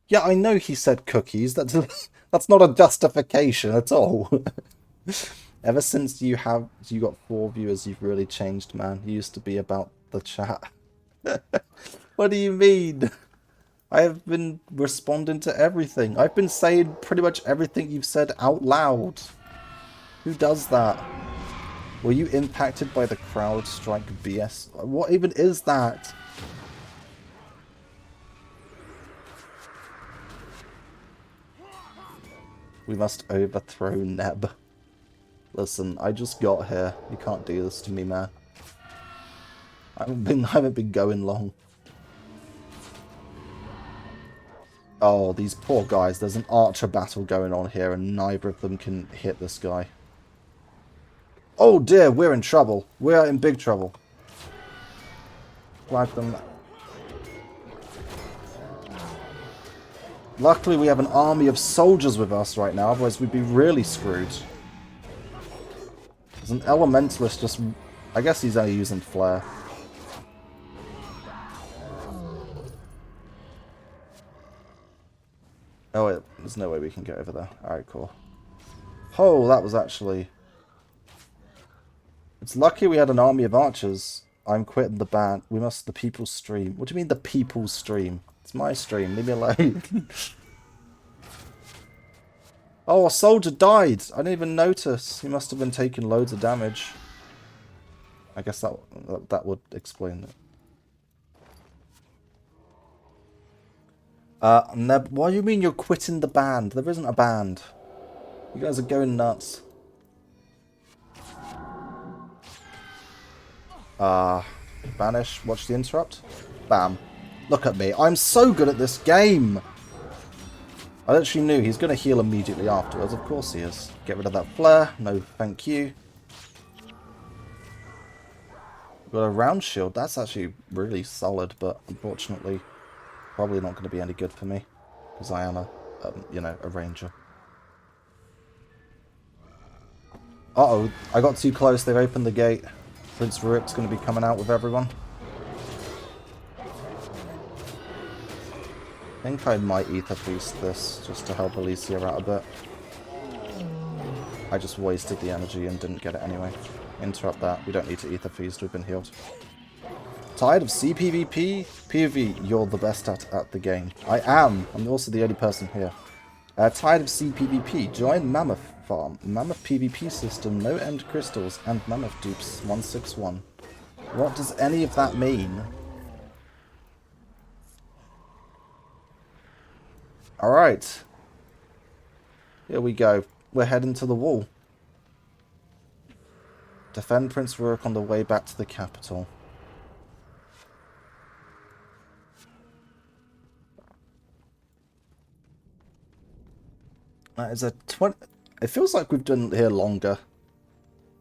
Yeah, I know he said cookies. That's not a justification at all. Ever since you got 4 viewers, you've really changed, man. You used to be about the chat. What do you mean? I have been responding to everything. I've been saying pretty much everything you've said out loud. Who does that? Were you impacted by the CrowdStrike BS? What even is that? We must overthrow Neb. Listen, I just got here. You can't do this to me, man. I haven't been going long. Oh, these poor guys. There's an archer battle going on here, and neither of them can hit this guy. Oh dear, we're in trouble. We're in big trouble. Flag them. Luckily, we have an army of soldiers with us right now, otherwise we'd be really screwed. There's an elementalist just... I guess he's only using flare. Oh wait, there's no way we can get over there. Alright, cool. Oh, that was actually... It's lucky we had an army of archers. I'm quitting the band. We must... The people's stream. What do you mean the people's stream? It's my stream. Leave me alone. Oh, a soldier died. I didn't even notice. He must have been taking loads of damage. I guess that would explain it. Neb, what do you mean you're quitting the band? There isn't a band. You guys are going nuts. Banish. Watch the interrupt. Bam. Look at me. I'm so good at this game. I actually knew he's going to heal immediately afterwards. Of course he is. Get rid of that flare. No, thank you. We've got a round shield. That's actually really solid, but unfortunately, probably not going to be any good for me because I am a ranger. Uh-oh. I got too close. They've opened the gate. Prince Ruik's going to be coming out with everyone. I think I might Ether Feast this, just to help Alicia out a bit. I just wasted the energy and didn't get it anyway. Interrupt that. We don't need to Ether Feast, we've been healed. Tired of CPvP? PvE, you're the best at the game. I am. I'm also the only person here. Tired of CPvP? Join Mammoth Farm. Mammoth PvP system, no end crystals, and Mammoth dupes 161. What does any of that mean? Alright. Here we go. We're heading to the wall. Defend Prince Rurik on the way back to the capital. That is a 20... It feels like we've done here longer.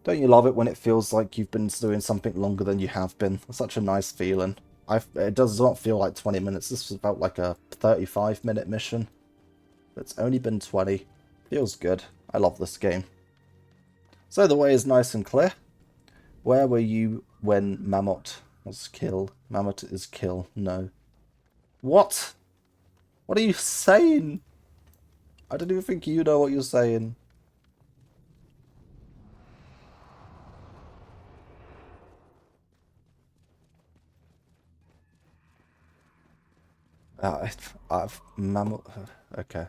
Don't you love it when it feels like you've been doing something longer than you have been? It's such a nice feeling. It does not feel like 20 minutes. This was about like a 35-minute mission. It's only been 20. Feels good. I love this game. So the way is nice and clear. Where were you when Mammoth was killed? Mammoth is kill. No. What? What are you saying? I don't even think you know what you're saying. Mammoth... Okay.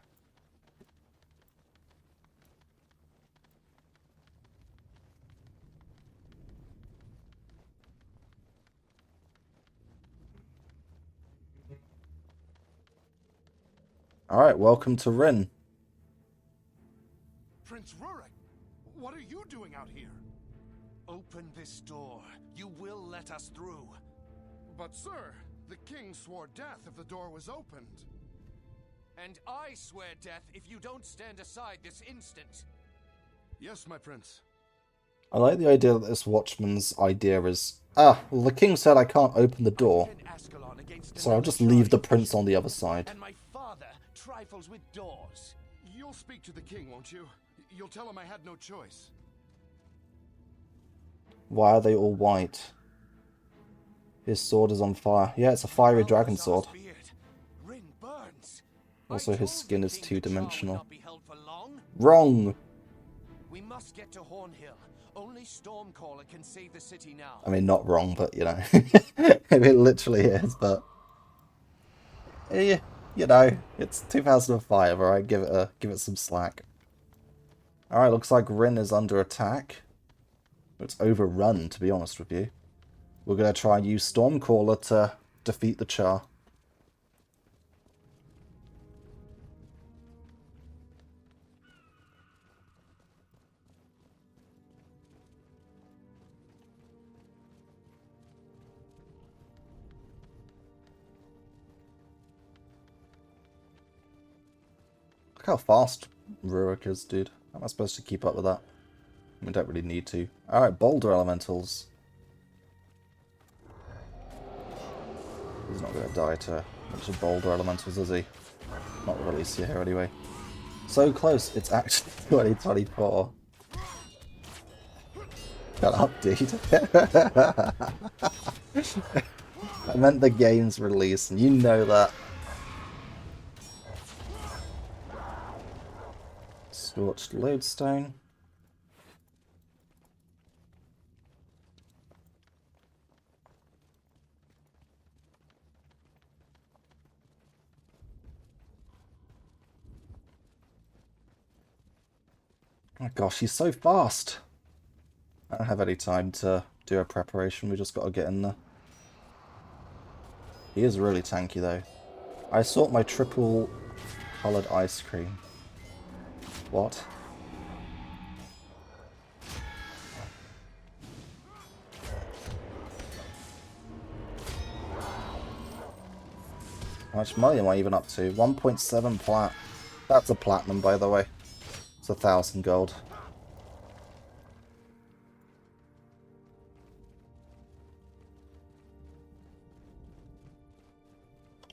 Alright, welcome to Rin. Prince Rurik, what are you doing out here? Open this door. You will let us through. But sir, the king swore death if the door was opened. And I swear death if you don't stand aside this instant. Yes, my prince. I like the idea that this watchman's idea is, well, the king said I can't open the door, Ascalon against so I'll just leave the prince on the other side. And my father trifles with doors. You'll speak to the king, won't you? You'll tell him I had no choice. Why are they all white? His sword is on fire. Yeah, it's a fiery dragon sword. Rin burns. Also, his skin is two-dimensional. Long. Wrong! We must get to Hornhill. Only Stormcaller can save the city now. I mean, not wrong, but, you know. It literally is, but... you know, it's 2005, alright? Give it some slack. Alright, looks like Rin is under attack. It's overrun, to be honest with you. We're going to try and use Stormcaller to defeat the Char. Look how fast Rurik is, dude. How am I supposed to keep up with that? We don't really need to. Alright, Boulder Elementals. He's not going to die to a bunch of Boulder Elementals, is he? Not released here anyway. So close, it's actually 2024. Shut up, dude. I meant the game's release, and you know that. Scorched Lodestone. Oh gosh, he's so fast. I don't have any time to do a preparation, we just got to get in there. He is really tanky though. I sought my triple coloured ice cream. What? How much money am I even up to? 1.7 plat. That's a platinum, by the way. It's 1,000 gold.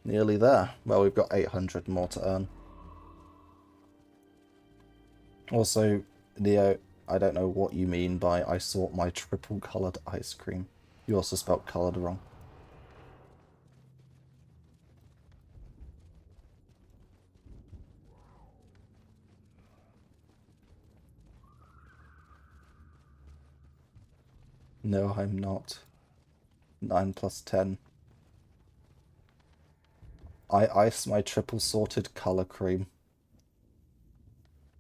Nearly there. Well, we've got 800 more to earn. Also, Neo, I don't know what you mean by I sought my triple coloured ice cream. You also spelt coloured wrong. No, I'm not. 9 plus 10. I ice my triple sorted colour cream.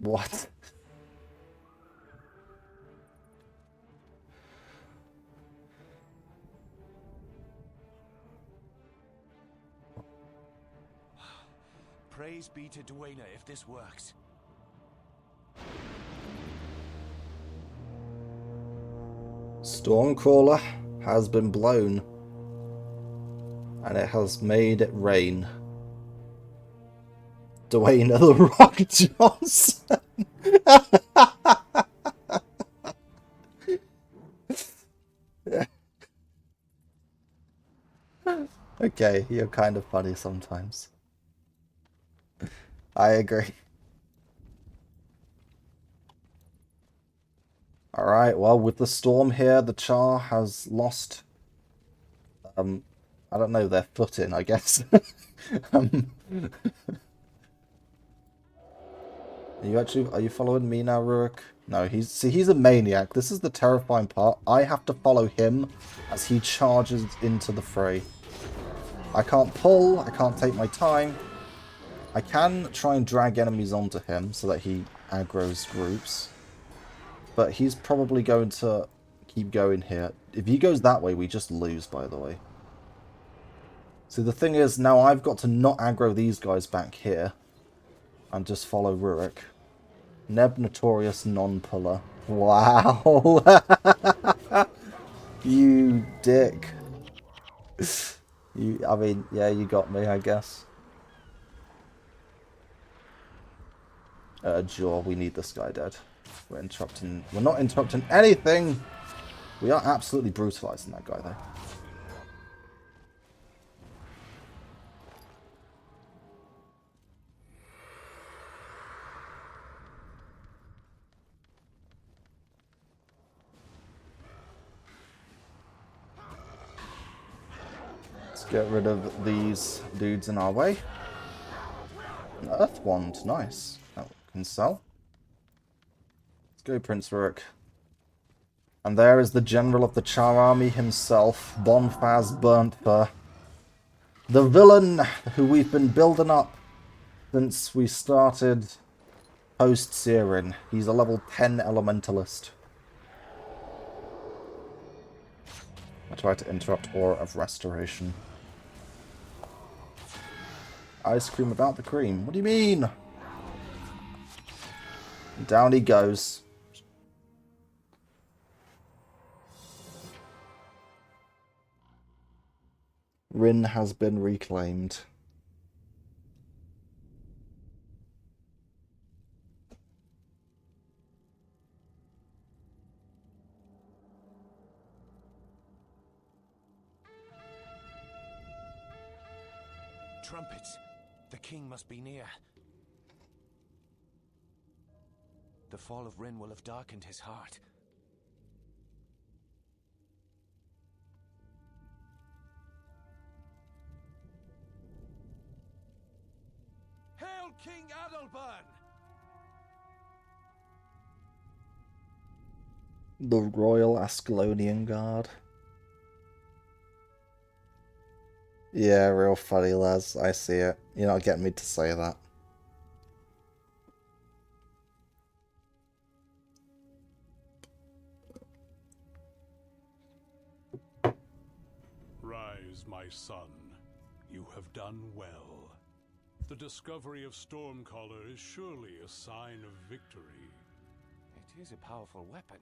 What? Praise be to Duena if this works. Stormcaller has been blown. And it has made it rain. Dwayne the Rock Johnson. Okay, you're kind of funny sometimes. I agree. Alright, well, with the storm here, the Char has lost, I don't know, their footing, I guess. Are you following me now, Rurik? No, he's a maniac. This is the terrifying part. I have to follow him as he charges into the fray. I can't pull, I can't take my time. I can try and drag enemies onto him so that he aggroes groups. But he's probably going to keep going here. If he goes that way, we just lose, by the way. So the thing is, now I've got to not aggro these guys back here. And just follow Rurik. Neb Notorious Non-Puller. Wow. You dick. I mean, yeah, you got me, I guess. Jaw, we need this guy dead. We're not interrupting anything! We are absolutely brutalizing that guy, though. Let's get rid of these dudes in our way. An Earth Wand, nice. That can sell. Let's go, Prince Rurik. And there is the general of the Char army himself, Bonfaz Burntfur. The villain who we've been building up since we started post-Sirin. He's a level 10 elementalist. I tried to interrupt Aura of Restoration. Ice cream without the cream. What do you mean? Down he goes. Rin has been reclaimed. Trumpets. The king must be near. The fall of Rin will have darkened his heart. Hail King Adalburn! The Royal Ascalonian Guard. Yeah, real funny, Les. I see it. You're not getting me to say that. Rise, my son. You have done well. The discovery of Stormcaller is surely a sign of victory. It is a powerful weapon,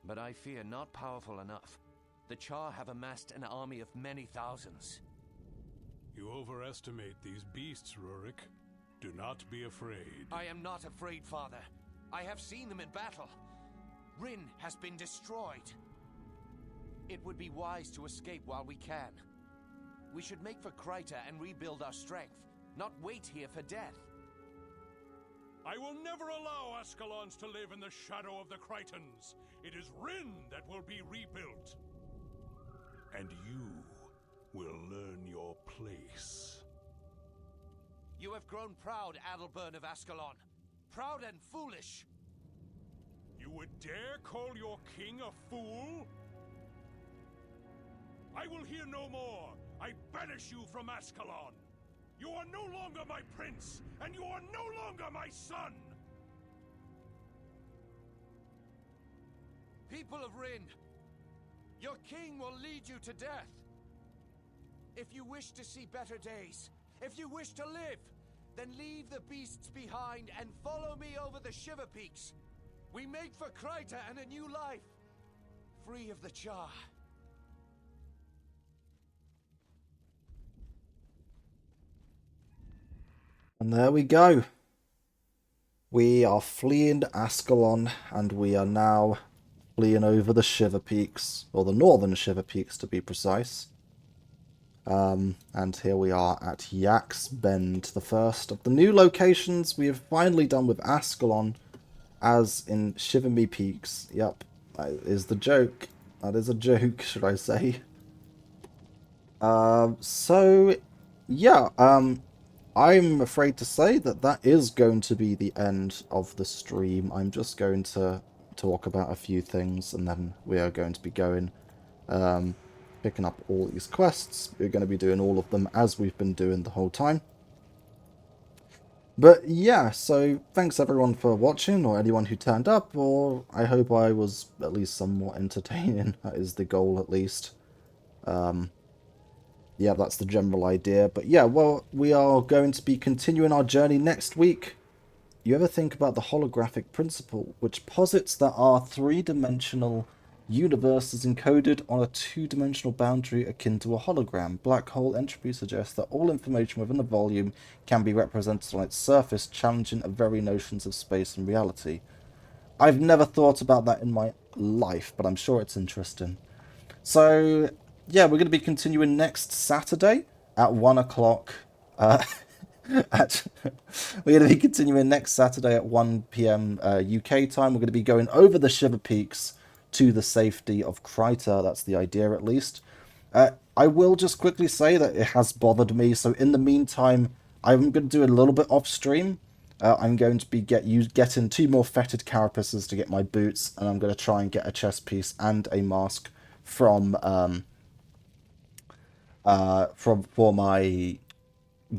but I fear not powerful enough. The Char have amassed an army of many thousands. You overestimate these beasts, Rurik. Do not be afraid. I am not afraid, Father. I have seen them in battle. Rin has been destroyed. It would be wise to escape while we can. We should make for Kryta and rebuild our strength, not wait here for death. I will never allow Ascalons to live in the shadow of the Krytans. It is Rin that will be rebuilt. And you will learn your place. You have grown proud, Adalburn of Ascalon. Proud and foolish. You would dare call your king a fool? I will hear no more. I banish you from Ascalon. You are no longer my prince, and you are no longer my son! People of Rin, your king will lead you to death. If you wish to see better days, if you wish to live, then leave the beasts behind and follow me over the Shiver Peaks. We make for Kryta and a new life, free of the Char. And there we go. We are fleeing Ascalon, and we are now fleeing over the Shiver Peaks, or the northern Shiver Peaks to be precise. And here we are at Yak's Bend, the first of the new locations we have finally done with Ascalon, as in Shiver Me Peaks. Yep, that is the joke. That is a joke, should I say. So, yeah, I'm afraid to say that that is going to be the end of the stream. I'm just going to talk about a few things, and then we are going to be going, picking up all these quests. We're going to be doing all of them as we've been doing the whole time. But yeah, so thanks everyone for watching, or anyone who turned up, or I hope I was at least somewhat entertaining. That is the goal, at least. Yeah, that's the general idea. But yeah, well, we are going to be continuing our journey next week. You ever think about the holographic principle, which posits that our three-dimensional universe is encoded on a two-dimensional boundary akin to a hologram? Black hole entropy suggests that all information within a volume can be represented on its surface, challenging the very notions of space and reality. I've never thought about that in my life, but I'm sure it's interesting. So, yeah, we're going to be continuing next Saturday at 1 o'clock. At, we're going to be continuing next Saturday at 1 p.m. UK time. We're going to be going over the Shiver Peaks to the safety of Kryta. That's the idea, at least. I will just quickly say that it has bothered me. So in the meantime, I'm going to do a little bit off stream. I'm going to be getting 2 more fetid carapaces to get my boots, and I'm going to try and get a chest piece and a mask from for my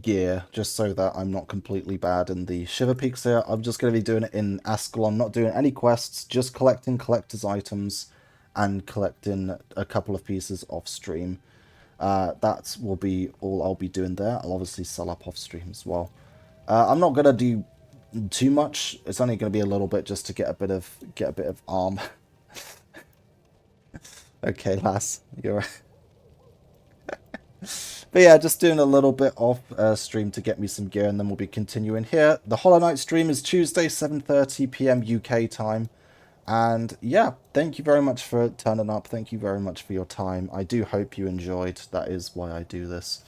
gear, just so that I'm not completely bad in the Shiver Peaks here. I'm just going to be doing it in Ascalon, not doing any quests, just collecting collector's items and collecting a couple of pieces off stream. That will be all I'll be doing there. I'll obviously sell up off stream as well. I'm not going to do too much. It's only going to be a little bit just to get a bit of arm. Okay, lass, you're. But yeah, just doing a little bit off stream to get me some gear, and then we'll be continuing here. The Hollow Knight stream is Tuesday, 7:30 p.m. UK time. And yeah, thank you very much for turning up. Thank you very much for your time. I do hope you enjoyed. That is why I do this.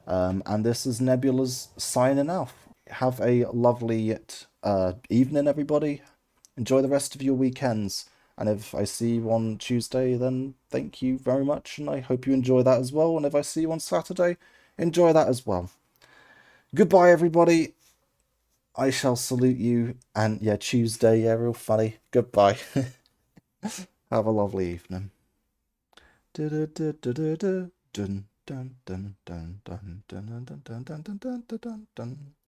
And this is Nebula's signing off. Have a lovely evening, everybody. Enjoy the rest of your weekends. And if I see you on Tuesday, then thank you very much. And I hope you enjoy that as well. And if I see you on Saturday, enjoy that as well. Goodbye, everybody. I shall salute you. And yeah, Tuesday, yeah, real funny. Goodbye. Have a lovely evening. Dun dun dun dun dun dun dun dun dun dun dun dun dun dun.